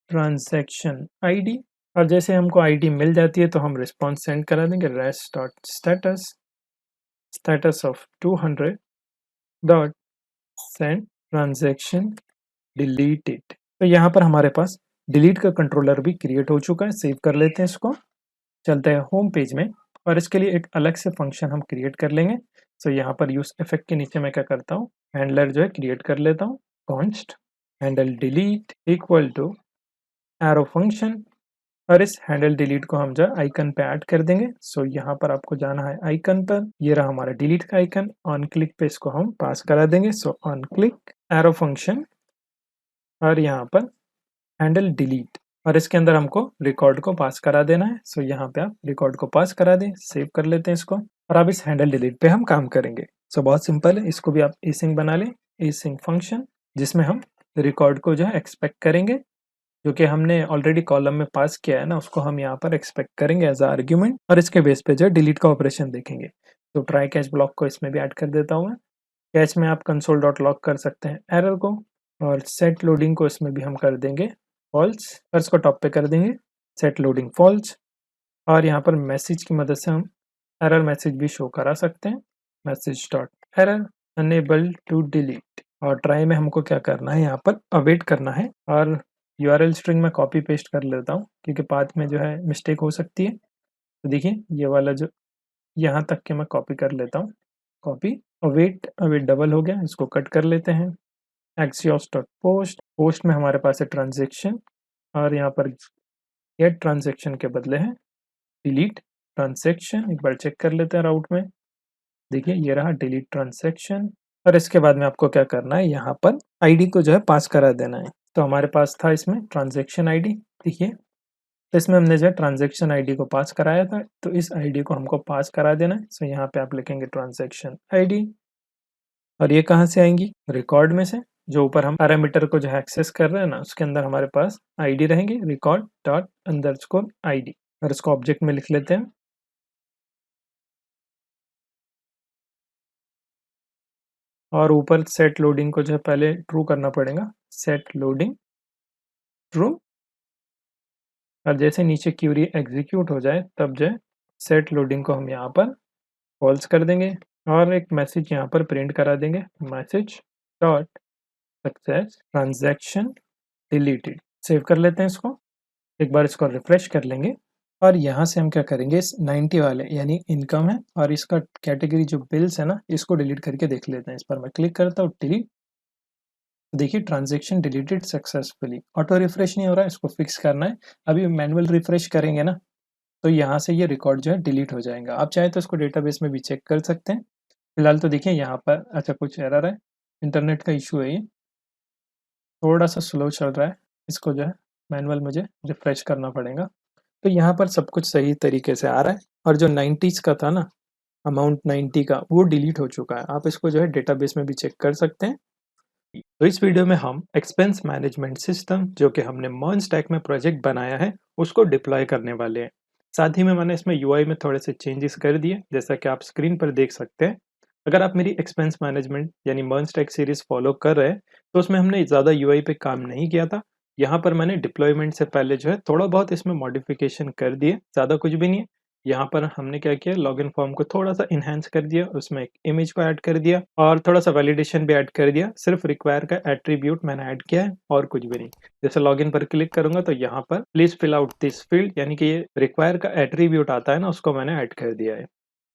transaction ID, और जैसे हमको आईडी मिल जाती है तो हम रिस्पॉन्स सेंड करा देंगे, rest dot status status of 200 dot send transaction deleted. तो यहाँ पर हमारे पास डिलीट का कंट्रोलर भी क्रिएट हो चुका है। सेव कर लेते हैं इसको, चलते हैं होम पेज में, और इसके लिए एक अलग से फंक्शन हम क्रिएट कर लेंगे। सो यहाँ पर यूज इफेक्ट के नीचे मैं क्या करता हूँ, हैंडलर जो है क्रिएट कर लेता हूँ, const handle delete equal to arrow function, और इस हैंडल डिलीट को हम जो आइकन पे ऐड कर देंगे। सो यहाँ पर आपको जाना है आइकन पर, ये रहा हमारा डिलीट का आइकन, ऑन क्लिक पे इसको हम पास करा देंगे। So on click arrow function, और यहाँ पर हैंडल डिलीट, और इसके अंदर हमको रिकॉर्ड को पास करा देना है। सो यहाँ पे आप रिकॉर्ड को पास करा दें, सेव कर लेते हैं इसको, और अब इस हैंडल डिलीट पे हम काम करेंगे। सो बहुत सिंपल है, इसको भी आप एसिंक बना लें, एसिंक फंक्शन, जिसमें हम रिकॉर्ड को जो है एक्सपेक्ट करेंगे, जो कि हमने ऑलरेडी कॉलम में पास किया है ना, उसको हम यहाँ पर एक्सपेक्ट करेंगे एज आर्ग्यूमेंट, और इसके बेस पे जो है डिलीट का ऑपरेशन देखेंगे। तो ट्राई कैच ब्लॉक को इसमें भी ऐड कर देता हूँ मैं। कैच में आप कंसोल डॉट लॉग कर सकते हैं एरर को, और सेट लोडिंग को इसमें भी हम कर देंगे फॉल्स, और इसको टॉप पे कर देंगे सेट लोडिंग फॉल्स। और यहाँ पर मैसेज की मदद से हम एरर मैसेज भी शो करा सकते हैं, message dot error unable to delete. और ट्राई में हमको क्या करना है, यहाँ पर अवेट करना है, और यूआरएल स्ट्रिंग में कॉपी पेस्ट कर लेता हूँ, क्योंकि पाथ में जो है मिस्टेक हो सकती है। तो देखिए ये वाला जो यहाँ तक के मैं कॉपी कर लेता हूँ, कॉपी, अवेट, अवेट डबल हो गया, इसको कट कर लेते हैं, एक्सियोस डॉट पोस्ट, पोस्ट में हमारे पास है ट्रांजेक्शन और यहाँ पर गेट ट्रांजेक्शन के बदले है डिलीट ट्रांजेक्शन। एक बार चेक कर लेते हैं राउट में, देखिए ये रहा डिलीट ट्रांजेक्शन। और इसके बाद में आपको क्या करना है, यहाँ पर आईडी को जो है पास करा देना है। तो हमारे पास था इसमें ट्रांजेक्शन आईडी, देखिए तो इसमें हमने जो है ट्रांजेक्शन आईडी को पास कराया था, तो इस आईडी को हमको पास करा देना है। सो यहाँ पे आप लिखेंगे ट्रांजेक्शन आईडी और ये कहाँ से आएंगी, रिकॉर्ड में से। जो ऊपर हम पैरामीटर को जो है एक्सेस कर रहे हैं ना, उसके अंदर हमारे पास आईडी रहेंगी रिकॉर्ड डॉट अंडरस्कोर आईडी, और इसको ऑब्जेक्ट में लिख लेते हैं। और ऊपर सेट लोडिंग को जो है पहले ट्रू करना पड़ेगा, सेट लोडिंग ट्रू। और जैसे नीचे क्यूरी एग्जीक्यूट हो जाए तब जो है सेट लोडिंग को हम यहाँ पर फॉल्स कर देंगे और एक मैसेज यहाँ पर प्रिंट करा देंगे, message dot success transaction deleted. Save कर लेते हैं इसको, एक बार इसको रिफ्रेश कर लेंगे और यहाँ से हम क्या करेंगे, इस 90 वाले यानी इनकम है और इसका कैटेगरी जो बिल्स है ना, इसको डिलीट करके देख लेते हैं। इस पर मैं क्लिक करता हूँ, डिलीट। देखिए transaction deleted successfully. Auto refresh नहीं हो रहा है, इसको फिक्स करना है। अभी मैनुअल रिफ्रेश करेंगे ना, तो यहाँ से ये रिकॉर्ड जो है डिलीट हो जाएगा। आप चाहे तो इसको डेटाबेस में भी चेक कर सकते हैं। फिलहाल तो देखिए यहाँ पर अच्छा कुछ एरर है, इंटरनेट का इशू है, ये थोड़ा सा स्लो चल रहा है। इसको जो है मैनुअल मुझे रिफ्रेश करना पड़ेगा। तो यहाँ पर सब कुछ सही तरीके से आ रहा है और जो 90s का था ना, अमाउंट 90 का, वो डिलीट हो चुका है। आप इसको जो है डेटाबेस में भी चेक कर सकते हैं। तो इस वीडियो में हम एक्सपेंस मैनेजमेंट सिस्टम जो कि हमने मर्न स्टैक में प्रोजेक्ट बनाया है, उसको डिप्लॉय करने वाले हैं। साथ ही में मैंने इसमें यूआई में थोड़े से चेंजेस कर दिए, जैसा कि आप स्क्रीन पर देख सकते हैं। अगर आप मेरी एक्सपेंस मैनेजमेंट यानी मर्न स्टैक सीरीज फॉलो कर रहे हैं, तो उसमें हमने ज़्यादा यूआई पे काम नहीं किया था। यहाँ पर मैंने डिप्लॉयमेंट से पहले जो है थोड़ा बहुत इसमें मॉडिफिकेशन कर दिए, ज़्यादा कुछ भी नहीं है। यहाँ पर हमने क्या किया, लॉगिन फॉर्म को थोड़ा सा इन्हांस कर दिया, उसमें एक इमेज को ऐड कर दिया और थोड़ा सा वैलिडेशन भी ऐड कर दिया। सिर्फ रिक्वायर का एट्रीब्यूट मैंने ऐड किया है और कुछ भी नहीं। जैसे लॉगिन पर क्लिक करूंगा तो यहाँ पर please fill out this field, यानी कि ये रिक्वायर का एट्रीब्यूट आता है ना, उसको मैंने ऐड कर दिया है।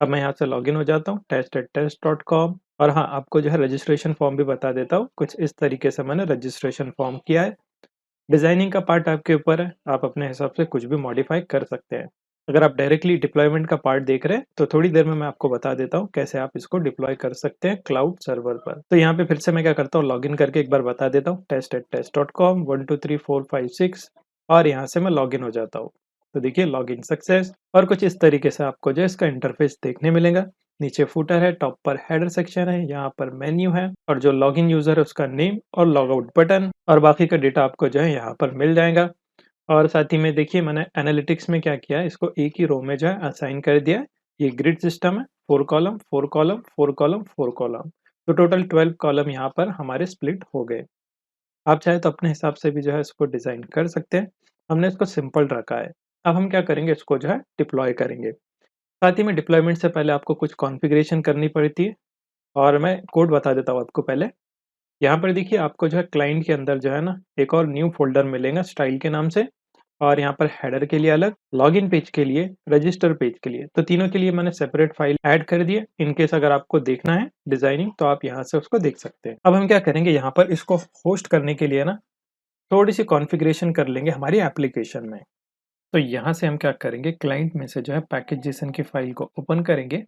अब मैं यहाँ से लॉगिन हो जाता हूँ test@test.com। और हाँ, आपको जो है रजिस्ट्रेशन फॉर्म भी बता देता हूँ। कुछ इस तरीके से मैंने रजिस्ट्रेशन फॉर्म किया है। डिजाइनिंग का पार्ट आपके ऊपर है, आप अपने हिसाब से कुछ भी मॉडिफाई कर सकते हैं। अगर आप डायरेक्टली डिप्लॉयमेंट का पार्ट देख रहे हैं तो थोड़ी देर में मैं आपको बता देता हूँ कैसे आप इसको डिप्लॉय कर सकते हैं क्लाउड सर्वर पर। तो यहाँ पे फिर से मैं क्या करता हूँ, लॉगिन करके एक बार बता देता हूँ, test@test.com 1 2 3 4 5 6 और यहाँ से मैं लॉगिन हो जाता हूँ। तो देखिए लॉगिन सक्सेस। और कुछ इस तरीके से आपको जो है इसका इंटरफेस देखने मिलेगा। नीचे फुटर है, टॉप पर हेडर सेक्शन है, यहाँ पर मेन्यू है और जो लॉगिन यूजर है उसका नेम और लॉग आउट बटन और बाकी का डेटा आपको जो है यहाँ पर मिल जाएगा। और साथ ही में देखिए मैंने एनालिटिक्स में क्या किया है, इसको एक ही रो में जो है असाइन कर दिया है। ये ग्रिड सिस्टम है, 4 कॉलम 4 कॉलम 4 कॉलम 4 कॉलम, तो टोटल 12 कॉलम यहाँ पर हमारे स्प्लिट हो गए। आप चाहे तो अपने हिसाब से भी जो है इसको डिजाइन कर सकते हैं। हमने इसको सिंपल रखा है। अब हम क्या करेंगे, इसको जो है डिप्लॉय करेंगे। साथ ही में डिप्लॉयमेंट से पहले आपको कुछ कॉन्फ़िगरेशन करनी पड़ती है और मैं कोड बता देता हूँ आपको पहले। यहाँ पर देखिए आपको जो है क्लाइंट के अंदर जो है ना, एक और न्यू फ़ोल्डर मिलेगा स्टाइल के नाम से और यहाँ पर हेडर के लिए अलग, लॉगिन पेज के लिए, रजिस्टर पेज के लिए। तो तीनों के लिए मैंने सेपरेट फाइल ऐड कर दी है। इन केस अगर आपको देखना है डिज़ाइनिंग तो आप यहाँ से उसको देख सकते हैं। अब हम क्या करेंगे, यहाँ पर इसको होस्ट करने के लिए ना थोड़ी-सी कॉन्फ़िगरेशन कर लेंगे हमारी एप्लीकेशन में। तो यहाँ से हम क्या करेंगे, क्लाइंट में से जो है पैकेज जेसन की फाइल को ओपन करेंगे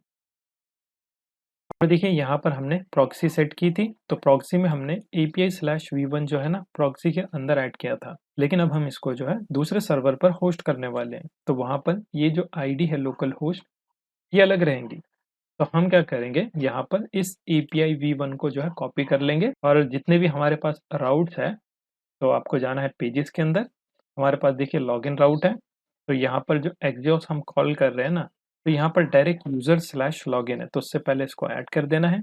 और देखिए यहाँ पर हमने प्रॉक्सी सेट की थी, तो प्रॉक्सी में हमने API/v1 जो है ना प्रॉक्सी के अंदर ऐड किया था। लेकिन अब हम इसको जो है दूसरे सर्वर पर होस्ट करने वाले हैं, तो वहाँ पर ये जो आईडी है लोकल होस्ट, ये अलग रहेंगी। तो हम क्या करेंगे, यहाँ पर इस API v1 को जो है कॉपी कर लेंगे और जितने भी हमारे पास राउट्स है, तो आपको जाना है पेजेस के अंदर। हमारे पास देखिए लॉगिन राउट है, तो यहाँ पर जो एग्जॉस हम कॉल कर रहे हैं ना, तो यहाँ पर डायरेक्ट यूजर/लॉगिन है, तो उससे पहले इसको ऐड कर देना है।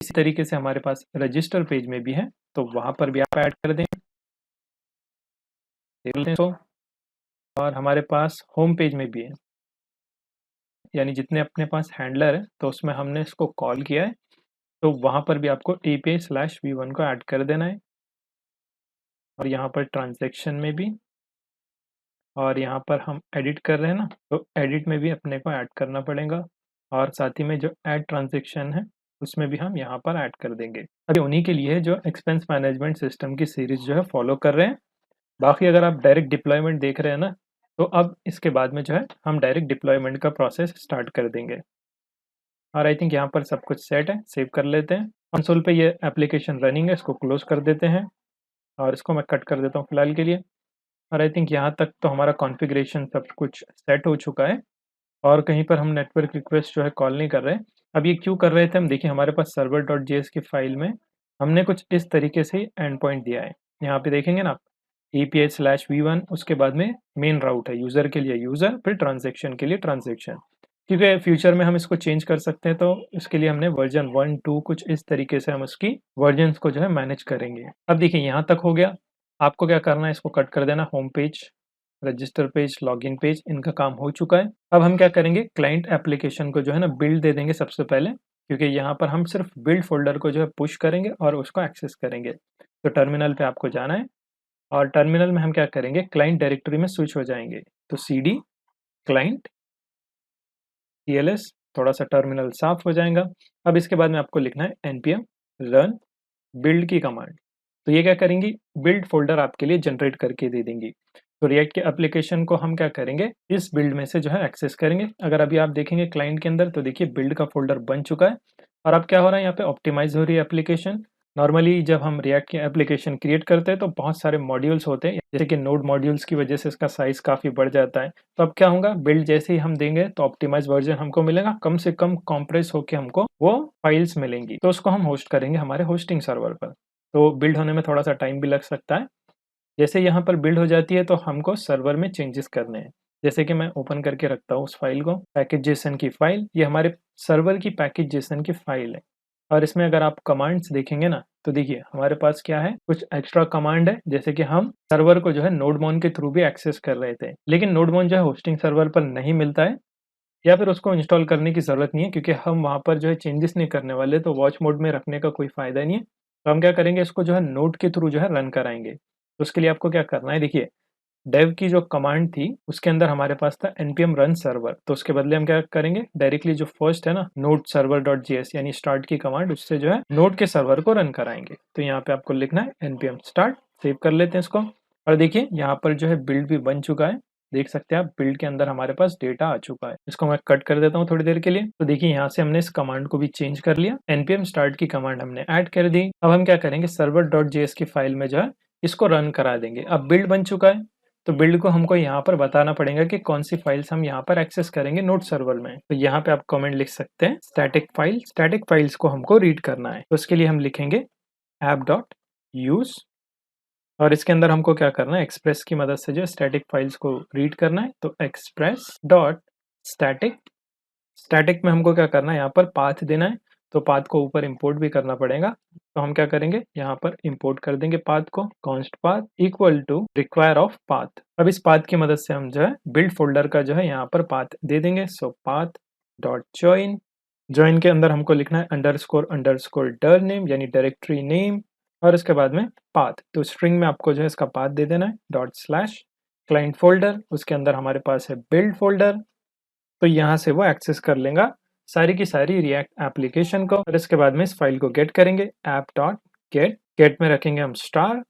इसी तरीके से हमारे पास रजिस्टर पेज में भी है, तो वहाँ पर भी आप ऐड कर दें, देख लेते हैं इसको। और हमारे पास होम पेज में भी है, यानी जितने अपने पास हैंडलर है तो उसमें हमने इसको कॉल किया है, तो वहाँ पर भी आपको API/v1 को ऐड कर देना है। और यहाँ पर ट्रांजैक्शन में भी, और यहाँ पर हम एडिट कर रहे हैं ना, तो एडिट में भी अपने को ऐड करना पड़ेगा। और साथ ही में जो ऐड ट्रांजैक्शन है उसमें भी हम यहाँ पर ऐड कर देंगे। अभी उन्हीं के लिए जो एक्सपेंस मैनेजमेंट सिस्टम की सीरीज़ जो है फ़ॉलो कर रहे हैं। बाकी अगर आप डायरेक्ट डिप्लॉयमेंट देख रहे हैं ना, तो अब इसके बाद में जो है हम डायरेक्ट डिप्लॉयमेंट का प्रोसेस स्टार्ट कर देंगे। और आई थिंक यहाँ पर सब कुछ सेट है, सेव कर लेते हैं। कंसोल पे ये एप्लीकेशन रनिंग है, इसको क्लोज़ कर देते हैं और इसको मैं कट कर देता हूँ फिलहाल के लिए। और आई थिंक यहाँ तक तो हमारा कॉन्फ़िगरेशन सब कुछ सेट हो चुका है और कहीं पर हम नेटवर्क रिक्वेस्ट जो है कॉल नहीं कर रहे। अब ये क्यों कर रहे थे हम, देखिए हमारे पास server.js की फ़ाइल में हमने कुछ इस तरीके से एंड पॉइंट दिया है। यहाँ पे देखेंगे ना आप, API/v1 उसके बाद में मेन राउट है, यूज़र के लिए यूज़र, फिर ट्रांज़ैक्शन के लिए ट्रांज़ैक्शन। क्योंकि फ्यूचर में हम इसको चेंज कर सकते हैं, तो इसके लिए हमने वर्ज़न 1, 2 कुछ इस तरीके से हम उसकी वर्ज़न्स को जो है मैनेज करेंगे। अब देखिए यहाँ तक हो गया, आपको क्या करना है, इसको कट कर देना। Home page, register page, login page, इनका काम हो चुका है। अब हम क्या करेंगे, क्लाइंट एप्लीकेशन को जो है ना बिल्ड दे देंगे सबसे पहले, क्योंकि यहाँ पर हम सिर्फ बिल्ड फ़ोल्डर को जो है पुश करेंगे और उसको एक्सेस करेंगे। तो टर्मिनल पे आपको जाना है और टर्मिनल में हम क्या करेंगे, क्लाइंट डायरेक्टरी में स्विच हो जाएँगे। तो सीडी क्लाइंट TLS, थोड़ा-सा टर्मिनल साफ हो जाएगा। अब इसके बाद में आपको लिखना है npm रन बिल्ड की कमांड। तो ये क्या करेंगी, बिल्ड फ़ोल्डर आपके लिए जनरेट करके दे देंगी। तो रिएक्ट के एप्लीकेशन को हम क्या करेंगे, इस बिल्ड में से जो है एक्सेस करेंगे। अगर अभी आप देखेंगे क्लाइंट के अंदर, तो देखिए बिल्ड का फ़ोल्डर बन चुका है और अब क्या हो रहा है, यहाँ पे ऑप्टिमाइज़ हो रही है एप्लीकेशन। नॉर्मली जब हम रिएक्ट की एप्लीकेशन क्रिएट करते हैं तो बहुत सारे मॉड्यूल्स होते हैं, जैसे कि नोड मॉड्यूल्स की वजह से इसका साइज़ काफ़ी बढ़ जाता है। तो अब क्या होगा, बिल्ड जैसे ही हम देंगे तो ऑप्टिमाइज़ वर्ज़न हमको मिलेगा, कम से कम कंप्रेस होके हमको वो फाइल्स मिलेंगी। तो उसको हम होस्ट करेंगे हमारे होस्टिंग सर्वर पर। तो बिल्ड होने में थोड़ा-सा टाइम भी लग सकता है। जैसे यहाँ पर बिल्ड हो जाती है तो हमको सर्वर में चेंजेस करने हैं। जैसे कि मैं ओपन करके रखता हूँ उस फाइल को, पैकेज.जेसन की फाइल, ये हमारे सर्वर की पैकेज.जेसन की फाइल है। और इसमें अगर आप कमांड्स देखेंगे ना, तो देखिए हमारे पास क्या है, कुछ एक्स्ट्रा कमांड है, जैसे कि हम सर्वर को जो है नोडमोन के थ्रू भी एक्सेस कर रहे थे। लेकिन नोडमोन जो है होस्टिंग सर्वर पर नहीं मिलता है, या फिर उसको इंस्टॉल करने की ज़रूरत नहीं है, क्योंकि हम वहाँ पर जो है चेंजेस नहीं करने वाले, तो वॉच मोड में रखने का कोई फ़ायदा नहीं है। तो हम क्या करेंगे, इसको जो है नोड के थ्रू जो है रन कराएँगे। तो उसके लिए आपको क्या करना है, देखिए डेव की जो कमांड थी उसके अंदर हमारे पास था npm रन सर्वर, तो उसके बदले हम क्या करेंगे, डायरेक्टली जो फर्स्ट है ना नोड सर्वर डॉट जेएस यानी स्टार्ट की कमांड, उससे जो है नोड के सर्वर को रन कराएंगे। तो यहाँ पे आपको लिखना है npm स्टार्ट, सेव कर लेते हैं इसको। और देखिए यहाँ पर जो है बिल्ड भी बन चुका है, देख सकते हैं आप बिल्ड के अंदर हमारे पास डेटा आ चुका है। इसको मैं कट कर देता हूँ थोड़ी देर के लिए। तो देखिए यहाँ से हमने इस कमांड को भी चेंज कर लिया, npm स्टार्ट की कमांड हमने ऐड कर दी। अब हम क्या करेंगे, सर्वर डॉट जेएस की फाइल में जो है इसको रन करा देंगे। अब बिल्ड बन चुका है, तो बिल्ड को हमको यहाँ पर बताना पड़ेगा कि कौन सी फाइल्स हम यहाँ पर एक्सेस करेंगे नोड सर्वर में। तो यहाँ पे आप कमेंट लिख सकते हैं स्टैटिक फाइल्स को हमको रीड करना है। तो उसके लिए हम लिखेंगे ऐप डॉट यूज, और इसके अंदर हमको क्या करना है, एक्सप्रेस की मदद से जो स्टैटिक फाइल्स को रीड करना है। तो एक्सप्रेस डॉट स्टैटिक, स्टैटिक में हमको क्या करना है, यहाँ पर पाथ देना है। तो पाथ को ऊपर इंपोर्ट भी करना पड़ेगा। तो हम क्या करेंगे, यहाँ पर इंपोर्ट कर देंगे पाथ को, const path equal to require of path. अब इस पाथ की मदद से हम जो है बिल्ड फोल्डर का जो है यहाँ पर पाथ दे देंगे। सो पाथ डॉट ज्वाइन, ज्वाइन के अंदर हमको लिखना है अंडरस्कोर डर नेम यानी डायरेक्टरी नेम, और इसके बाद में पाथ। तो स्ट्रिंग में आपको जो है इसका पाथ दे देना है, डॉट स्लैश क्लाइंट फोल्डर, उसके अंदर हमारे पास है बिल्ड फोल्डर। तो यहाँ से वो एक्सेस कर लेगा सारी की सारी रिएक्ट एप्लीकेशन को। और इसके बाद में इस फाइल को गेट करेंगे, ऐप डॉट गेट, गेट में रखेंगे हम स्टार।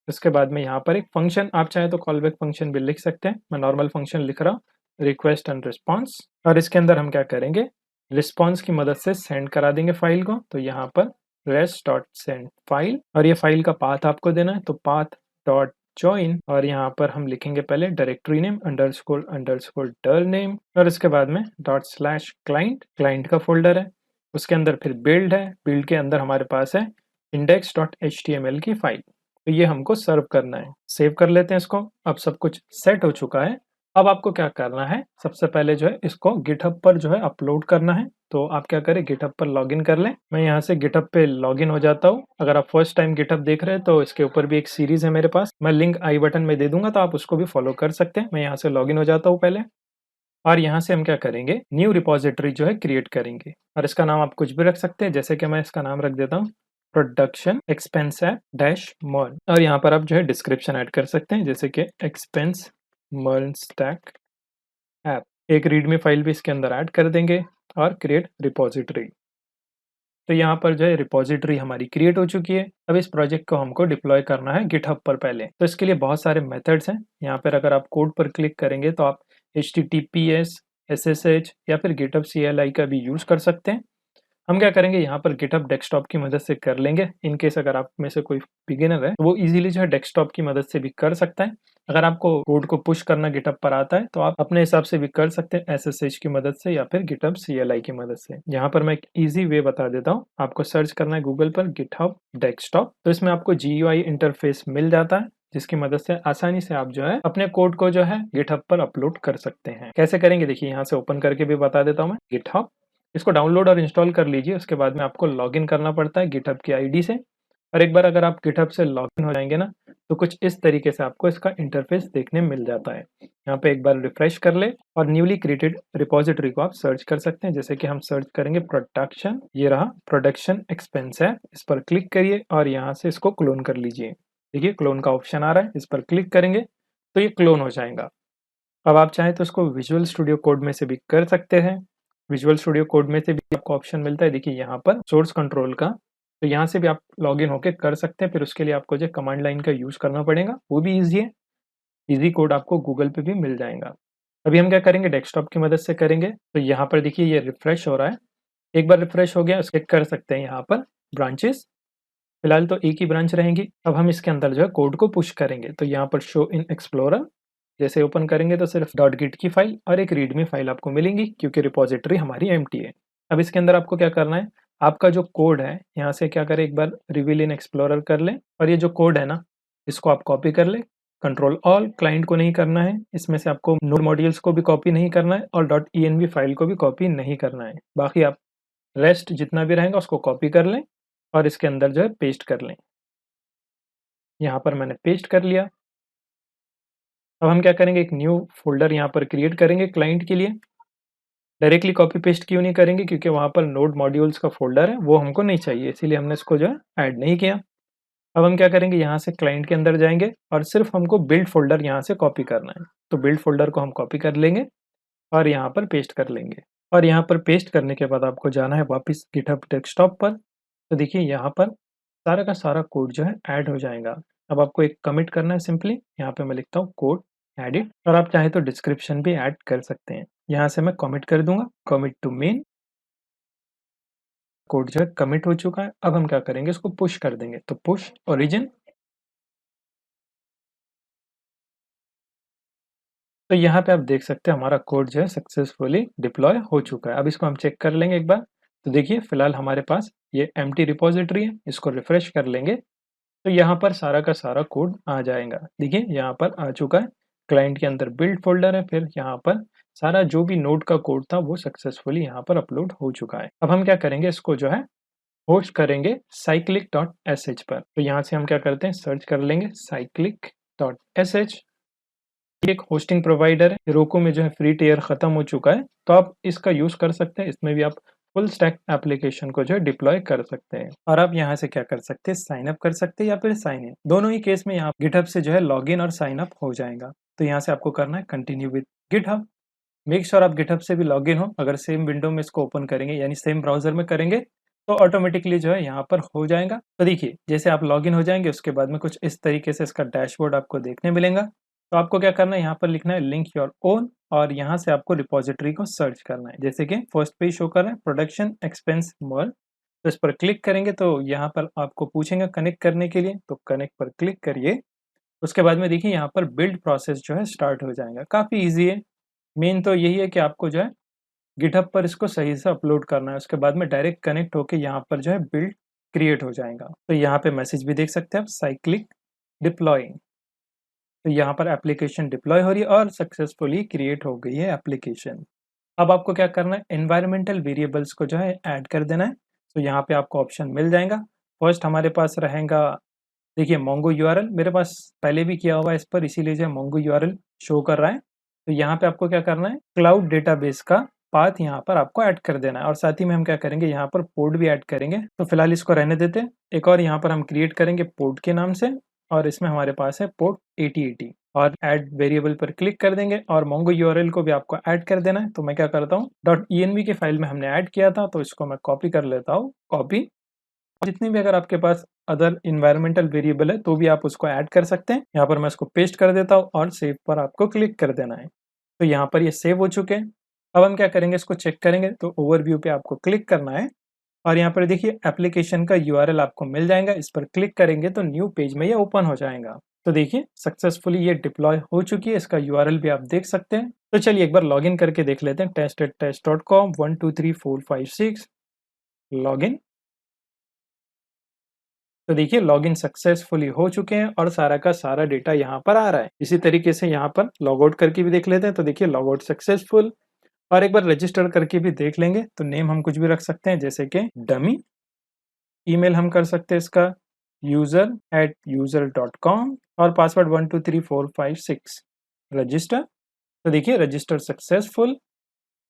उसके बाद में यहाँ पर एक फंक्शन, आप चाहे तो कॉलबैक फंक्शन भी लिख सकते हैं, मैं नॉर्मल फंक्शन लिख रहा हूँ, रिक्वेस्ट एंड रिस्पॉन्स। और इसके अंदर हम क्या करेंगे, रिस्पॉन्स की मदद से सेंड करा देंगे फाइल को। तो यहाँ पर रेस्ट डॉट सेंड फाइल, और ये फाइल का पाथ आपको देना है। तो पाथ डॉट जॉइन, और यहाँ पर हम लिखेंगे पहले डायरेक्टरी नेम अंडरस्कोर डर नेम, और इसके बाद में डॉट स्लैश क्लाइंट, क्लाइंट का फोल्डर है। उसके अंदर फिर बिल्ड है, बिल्ड के अंदर हमारे पास है इंडेक्स डॉट html की फाइल। तो ये हमको सर्व करना है। सेव कर लेते हैं इसको। अब सब कुछ सेट हो चुका है। अब आपको क्या करना है, सबसे पहले जो है इसको गिटहब पर जो है अपलोड करना है। तो आप क्या करें, गिटहब पर लॉगिन कर लें। मैं यहाँ से गिटहब पे लॉगिन हो जाता हूँ। अगर आप फर्स्ट टाइम गिटहब देख रहे हैं तो इसके ऊपर भी एक सीरीज है मेरे पास, मैं लिंक आई बटन में दे दूंगा, तो आप उसको भी फॉलो कर सकते हैं। मैं यहाँ से लॉगिन हो जाता हूँ पहले, और यहाँ से हम क्या करेंगे, न्यू रिपोजिटरी जो है क्रिएट करेंगे। और इसका नाम आप कुछ भी रख सकते हैं, जैसे कि मैं इसका नाम रख देता हूँ प्रोडक्शन एक्सपेंस ऐप डैश मर्न। और यहाँ पर आप जो है डिस्क्रिप्शन ऐड कर सकते हैं, जैसे कि एक्सपेंस मर्न स्टैक ऐप। एक रीडमी फाइल भी इसके अंदर ऐड कर देंगे और क्रिएट रिपोजिटरी। तो यहाँ पर जो है रिपॉजिटरी हमारी क्रिएट हो चुकी है। अब इस प्रोजेक्ट को हमको डिप्लॉय करना है गिटहब पर पहले। तो इसके लिए बहुत सारे मेथड्स हैं। यहाँ पर अगर आप कोड पर क्लिक करेंगे तो आप HTTPS, SSH या फिर गिटहब CLI का भी यूज़ कर सकते हैं। हम क्या करेंगे यहाँ पर गिटहब डेस्कटॉप की मदद से कर लेंगे। इन केस अगर आप में से कोई बिगिनर है तो वो इजीली जो है डेस्कटॉप की मदद से भी कर सकता है। अगर आपको कोड को पुश करना गिटहब पर आता है तो आप अपने हिसाब से भी कर सकते हैं SSH की मदद से या फिर गिटहब CLI की मदद से। यहाँ पर मैं एक ईजी वे बता देता हूँ। आपको सर्च करना है गूगल पर गिटहब डेस्कटॉप, तो इसमें आपको GUI इंटरफेस मिल जाता है जिसकी मदद से आसानी से आप जो है अपने कोड को जो है गिटहब पर अपलोड कर सकते हैं। कैसे करेंगे देखिए, यहाँ से ओपन करके भी बता देता हूँ मैं। गिटहब, इसको डाउनलोड और इंस्टॉल कर लीजिए। उसके बाद में आपको लॉगिन करना पड़ता है गिटहब की आईडी से। और एक बार अगर आप गिटहब से लॉगिन हो जाएंगे ना, तो कुछ इस तरीके से आपको इसका इंटरफेस देखने मिल जाता है। यहाँ पे एक बार रिफ्रेश कर ले और न्यूली क्रिएटेड रिपॉजिटरी को आप सर्च कर सकते हैं। जैसे कि हम सर्च करेंगे प्रोडक्शन, ये रहा प्रोडक्शन एक्सपेंस है, इस पर क्लिक करिए और यहाँ से इसको क्लोन कर लीजिए। देखिए क्लोन का ऑप्शन आ रहा है, इस पर क्लिक करेंगे तो ये क्लोन हो जाएगा। अब आप चाहें तो इसको विजुअल स्टूडियो कोड में से भी कर सकते हैं। विजुअल स्टूडियो कोड में से भी आपको ऑप्शन मिलता है, देखिए यहाँ पर सोर्स कंट्रोल का। तो यहाँ से भी आप लॉगिन होके कर सकते हैं। फिर उसके लिए आपको जो कमांड लाइन का यूज़ करना पड़ेगा, वो भी ईजी है। ईजी कोड आपको गूगल पे भी मिल जाएगा। अभी हम क्या करेंगे, डेस्कटॉप की मदद से करेंगे। तो यहाँ पर देखिए ये रिफ्रेश हो रहा है। एक बार रिफ्रेश हो गया, उसके कर सकते हैं यहाँ पर ब्रांचेस। फिलहाल तो एक ही ब्रांच रहेंगी। अब हम इसके अंदर जो है कोड को पुश करेंगे। तो यहाँ पर शो इन एक्सप्लोरर जैसे ओपन करेंगे तो सिर्फ डॉट गिट की फाइल और एक रीडमी फाइल आपको मिलेंगी, क्योंकि रिपॉजिटरी हमारी एम्प्टी है। अब इसके अंदर आपको क्या करना है, आपका जो कोड है यहाँ से क्या करें, एक बार रिवील इन एक्सप्लोरर कर लें और ये जो कोड है ना, इसको आप कॉपी कर लें। कंट्रोल ऑल, क्लाइंट को नहीं करना है, इसमें से आपको नोड मॉड्यूल्स को भी कॉपी नहीं करना है और डॉट env फाइल को भी कॉपी नहीं करना है। बाकी आप रेस्ट जितना भी रहेगा उसको कॉपी कर लें और इसके अंदर जो है पेस्ट कर लें। यहाँ पर मैंने पेस्ट कर लिया। अब हम क्या करेंगे, एक न्यू फ़ोल्डर यहाँ पर क्रिएट करेंगे क्लाइंट के लिए। डायरेक्टली कॉपी पेस्ट क्यों नहीं करेंगे, क्योंकि वहाँ पर नोड मॉड्यूल्स का फ़ोल्डर है, वो हमको नहीं चाहिए, इसीलिए हमने इसको जो है ऐड नहीं किया। अब हम क्या करेंगे, यहाँ से क्लाइंट के अंदर जाएँगे और सिर्फ़ हमको बिल्ड फ़ोल्डर यहाँ से कॉपी करना है। तो बिल्ड फ़ोल्डर को हम कॉपी कर लेंगे और यहाँ पर पेस्ट कर लेंगे। और यहाँ पर पेस्ट करने के बाद आपको जाना है वापस गिटहब डेस्कटॉप पर। तो देखिए यहाँ पर सारा का सारा कोड जो है ऐड हो जाएगा। अब आपको एक कमिट करना है सिंपली, यहाँ पे मैं लिखता हूँ कोड एडिट, और आप चाहे तो डिस्क्रिप्शन भी ऐड कर सकते हैं। यहाँ से मैं कमिट कर दूंगा, कमिट टू मेन। कोड जो है कमिट हो चुका है। अब हम क्या करेंगे, इसको पुश कर देंगे। तो पुश ओरिजिन। तो यहाँ पे आप देख सकते हैं हमारा कोड जो है सक्सेसफुली डिप्लॉय हो चुका है। अब इसको हम चेक कर लेंगे एक बार। तो देखिए फिलहाल हमारे पास ये एम्प्टी रिपॉजिटरी है, इसको रिफ्रेश कर लेंगे तो यहाँ पर सारा का सारा कोड आ जाएगा। देखिए यहाँ पर आ चुका है। क्लाइंट के अंदर बिल्ड फोल्डर है, फिर यहाँ पर सारा जो भी नोड का कोड था वो सक्सेसफुली यहाँ पर अपलोड हो चुका है। अब हम क्या करेंगे, इसको जो है होस्ट करेंगे cyclic.sh पर। तो यहाँ से हम क्या करते हैं, सर्च कर लेंगे cyclic.sh। ये एक होस्टिंग प्रोवाइडर है। हेरोको में जो है फ्री टियर खत्म हो चुका है, तो आप इसका यूज कर सकते हैं। इसमें भी आप फुल स्टैक एप्लीकेशन को जो है डिप्लॉय कर सकते हैं। और आप यहाँ से क्या कर सकते हैं, साइन अप कर सकते हैं या फिर साइन इन, दोनों ही केस में यहाँ गिटहब से जो है लॉगिन और साइन अप हो जाएगा। तो यहाँ से आपको करना है continue with GitHub. Make sure आप गिटहब से भी लॉगिन हो। अगर सेम विंडो में इसको ओपन करेंगे यानी सेम ब्राउजर में करेंगे तो ऑटोमेटिकली जो है यहाँ पर हो जाएगा। तो देखिए जैसे आप लॉगिन हो जाएंगे उसके बाद में कुछ इस तरीके से इसका डैशबोर्ड आपको देखने मिलेगा। तो आपको क्या करना है, यहाँ पर लिखना है लिंक योर ओन और यहाँ से आपको रिपॉजिटरी को सर्च करना है। जैसे कि फर्स्ट पेज शो कर रहा है प्रोडक्शन एक्सपेंस मॉल, तो इस पर क्लिक करेंगे तो यहाँ पर आपको पूछेंगे कनेक्ट करने के लिए, तो कनेक्ट पर क्लिक करिए। उसके बाद में देखिए यहाँ पर बिल्ड प्रोसेस जो है स्टार्ट हो जाएगा। काफ़ी ईजी है। मेन तो यही है कि आपको जो है गिटहब पर इसको सही से अपलोड करना है। उसके बाद में डायरेक्ट कनेक्ट होके यहाँ पर जो है बिल्ड क्रिएट हो जाएगा। तो यहाँ पे मैसेज भी देख सकते हैं आप, साइक्लिक डिप्लॉइंग। तो यहाँ पर एप्लीकेशन डिप्लॉय हो रही है और सक्सेसफुली क्रिएट हो गई है एप्लीकेशन। अब आपको क्या करना है, एनवायरमेंटल वेरिएबल्स को जो है ऐड कर देना है। तो यहाँ पे आपको ऑप्शन मिल जाएगा। फर्स्ट हमारे पास रहेगा, देखिए मोंगो यूआरएल मेरे पास पहले भी किया हुआ है इस पर, इसीलिए जो है मोंगो यूआरएल शो कर रहा है। तो यहाँ पे आपको क्या करना है, क्लाउड डेटाबेस का पाथ यहाँ पर आपको ऐड कर देना है और साथ ही में हम क्या करेंगे, यहाँ पर पोर्ट भी ऐड करेंगे। तो फिलहाल इसको रहने देते हैं। एक और यहाँ पर हम क्रिएट करेंगे पोर्ट के नाम से और इसमें हमारे पास है पोर्ट 8080। और ऐड वेरिएबल पर क्लिक कर देंगे और मोंगो यूआरएल को भी आपको ऐड कर देना है। तो मैं क्या करता हूँ, .env की फाइल में हमने ऐड किया था तो इसको मैं कॉपी कर लेता हूँ, कॉपी। जितनी भी अगर आपके पास अदर इन्वायरमेंटल वेरिएबल है तो भी आप उसको ऐड कर सकते हैं। यहाँ पर मैं इसको पेस्ट कर देता हूँ और सेव पर आपको क्लिक कर देना है। तो यहाँ पर ये सेव हो चुके हैं। अब हम क्या करेंगे, इसको चेक करेंगे। तो ओवरव्यू पे आपको क्लिक करना है और यहाँ पर देखिए एप्लीकेशन का यूआरएल आपको मिल जाएगा। इस पर क्लिक करेंगे तो न्यू पेज में ये ओपन हो जाएगा। तो देखिए सक्सेसफुली ये डिप्लॉय हो चुकी है। इसका यूआरएल भी आप देख सकते हैं। तो चलिए एक बार लॉगिन करके देख लेते हैं। test@test.com 1 2 3 4 5 6 login. तो देखिए लॉगिन सक्सेसफुली हो चुके हैं और सारा का सारा डेटा यहाँ पर आ रहा है। इसी तरीके से यहाँ पर लॉग आउट करके भी देख लेते हैं। तो देखिए लॉग आउट सक्सेसफुल। और एक बार रजिस्टर करके भी देख लेंगे। तो नेम हम कुछ भी रख सकते हैं जैसे कि डमी। ईमेल हम कर सकते हैं इसका user@user.com और पासवर्ड 1 2 3 4 5 6 रजिस्टर। तो देखिए रजिस्टर सक्सेसफुल।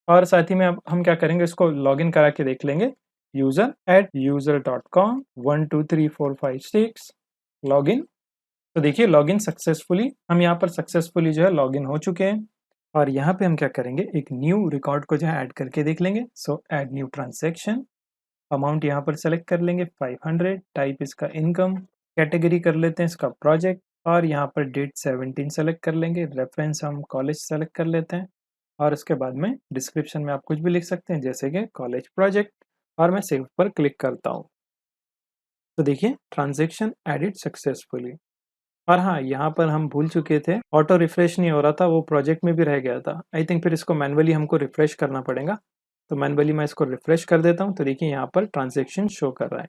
और साथ ही में अब हम क्या करेंगे, इसको लॉगिन करा के देख लेंगे। user@user.com 1 2 3 4 5 6 login. तो देखिए लॉगिन सक्सेसफुली, हम यहाँ पर सक्सेसफुली जो है लॉगिन हो चुके हैं। और यहाँ पे हम क्या करेंगे, एक न्यू रिकॉर्ड को जो है ऐड करके देख लेंगे। सो ऐड न्यू ट्रांजैक्शन। अमाउंट यहाँ पर सेलेक्ट कर लेंगे 500। टाइप इसका इनकम। कैटेगरी कर लेते हैं इसका प्रोजेक्ट। और यहाँ पर डेट 17 सेलेक्ट कर लेंगे। रेफरेंस हम कॉलेज सेलेक्ट कर लेते हैं। और उसके बाद में डिस्क्रिप्शन में आप कुछ भी लिख सकते हैं जैसे कि कॉलेज प्रोजेक्ट। और मैं सेव पर क्लिक करता हूँ। तो देखिए ट्रांजेक्शन एडिड सक्सेसफुली। और हाँ, यहाँ पर हम भूल चुके थे, ऑटो रिफ्रेश नहीं हो रहा था, वो प्रोजेक्ट में भी रह गया था। आई थिंक फिर इसको मैनुअली हमको रिफ्रेश करना पड़ेगा। तो मैनुअली मैं इसको रिफ्रेश कर देता हूँ। तो देखिए यहाँ पर ट्रांजेक्शन शो कर रहा है।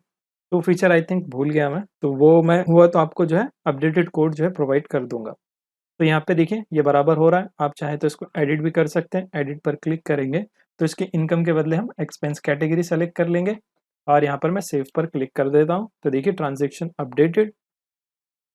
तो फीचर आई थिंक भूल गया मैं, तो वो मैं हुआ तो आपको जो है अपडेटेड कोड जो है प्रोवाइड कर दूंगा। तो यहाँ पे देखिए ये बराबर हो रहा है। आप चाहे तो इसको एडिट भी कर सकते हैं। एडिट पर क्लिक करेंगे तो इसके इनकम के बदले हम एक्सपेंस कैटेगरी सेलेक्ट कर लेंगे। और यहाँ पर मैं सेव पर क्लिक कर देता हूँ। तो देखिए ट्रांजेक्शन अपडेटेड।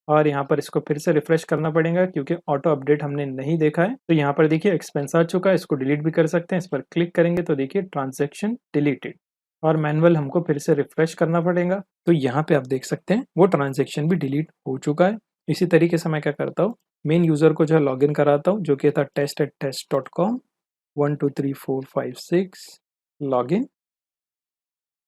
और यहाँ पर इसको फिर से रिफ्रेश करना पड़ेगा क्योंकि ऑटो अपडेट हमने नहीं देखा है। तो यहाँ पर देखिए एक्सपेंस आ चुका है, इसको डिलीट भी कर सकते हैं। इस पर क्लिक करेंगे तो देखिए ट्रांजैक्शन डिलीटेड। और मैनुअल हमको फिर से रिफ्रेश करना पड़ेगा। तो यहाँ पे आप देख सकते हैं वो ट्रांजैक्शन भी डिलीट हो चुका है। इसी तरीके से मैं क्या करता हूँ, मेन यूजर को जो है लॉगिन कराता हूँ जो कि था test@test.com 1 2 3 4 5 6 लॉगिन।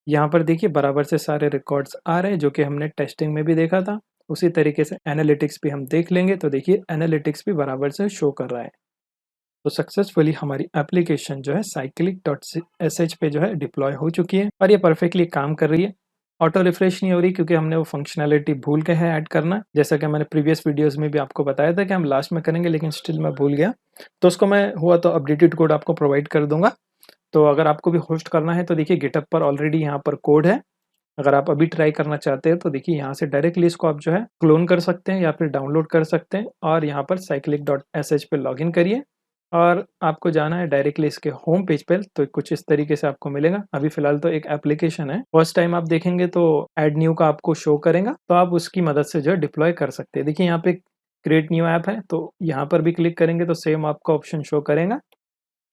यहाँ पर देखिए बराबर से सारे रिकॉर्ड्स आ रहे हैं जो कि हमने टेस्टिंग में भी देखा था। उसी तरीके से एनालिटिक्स भी हम देख लेंगे। तो देखिए एनालिटिक्स भी बराबर से शो कर रहा है। तो सक्सेसफुली हमारी एप्लीकेशन जो है cyclic.sh पे जो है डिप्लॉय हो चुकी है और ये परफेक्टली काम कर रही है। ऑटो रिफ्रेश नहीं हो रही क्योंकि हमने वो फंक्शनैलिटी भूल गए हैं ऐड करना। जैसा कि मैंने प्रीवियस वीडियोस में भी आपको बताया था कि हम लास्ट में करेंगे, लेकिन स्टिल मैं भूल गया। तो उसको मैं हुआ तो अपडेटेड कोड आपको प्रोवाइड कर दूंगा। तो अगर आपको भी होस्ट करना है तो देखिए गिटहब पर ऑलरेडी यहाँ पर कोड है। अगर आप अभी ट्राई करना चाहते हैं तो देखिए यहाँ से डायरेक्टली इसको आप जो है क्लोन कर सकते हैं या फिर डाउनलोड कर सकते हैं। और यहाँ पर cyclic.sh पे लॉगिन करिए और आपको जाना है डायरेक्टली इसके होम पेज पे। तो कुछ इस तरीके से आपको मिलेगा। अभी फिलहाल तो एक एप्लीकेशन है, फर्स्ट टाइम आप देखेंगे तो ऐड न्यू का आपको शो करेगा, तो आप उसकी मदद से जो है डिप्लॉय कर सकते हैं। देखिए यहाँ पे क्रिएट न्यू ऐप है, तो यहाँ पर भी क्लिक करेंगे तो सेम आपका ऑप्शन शो करेगा।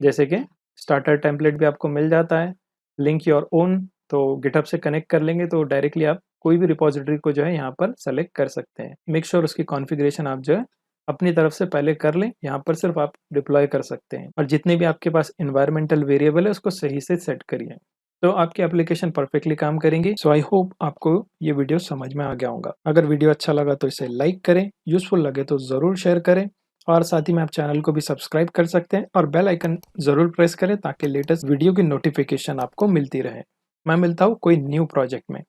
जैसे कि स्टार्टर टेम्पलेट भी आपको मिल जाता है। लिंक योर ओन, तो गिटहब से कनेक्ट कर लेंगे तो डायरेक्टली आप कोई भी रिपॉजिटरी को जो है यहाँ पर सेलेक्ट कर सकते हैं। मेक श्योर उसकी कॉन्फ़िगरेशन आप जो है अपनी तरफ से पहले कर लें। यहाँ पर सिर्फ आप डिप्लॉय कर सकते हैं और जितने भी आपके पास इन्वायरमेंटल वेरिएबल है उसको सही से सेट करिए, तो आपकी एप्लीकेशन परफेक्टली काम करेंगी। सो आई होप आपको ये वीडियो समझ में आ गया होगा। अगर वीडियो अच्छा लगा तो इसे लाइक करें, यूजफुल लगे तो ज़रूर शेयर करें और साथ ही में आप चैनल को भी सब्सक्राइब कर सकते हैं और बेल आइकन ज़रूर प्रेस करें ताकि लेटेस्ट वीडियो की नोटिफिकेशन आपको मिलती रहे। मैं मिलता हूँ कोई न्यू प्रोजेक्ट में।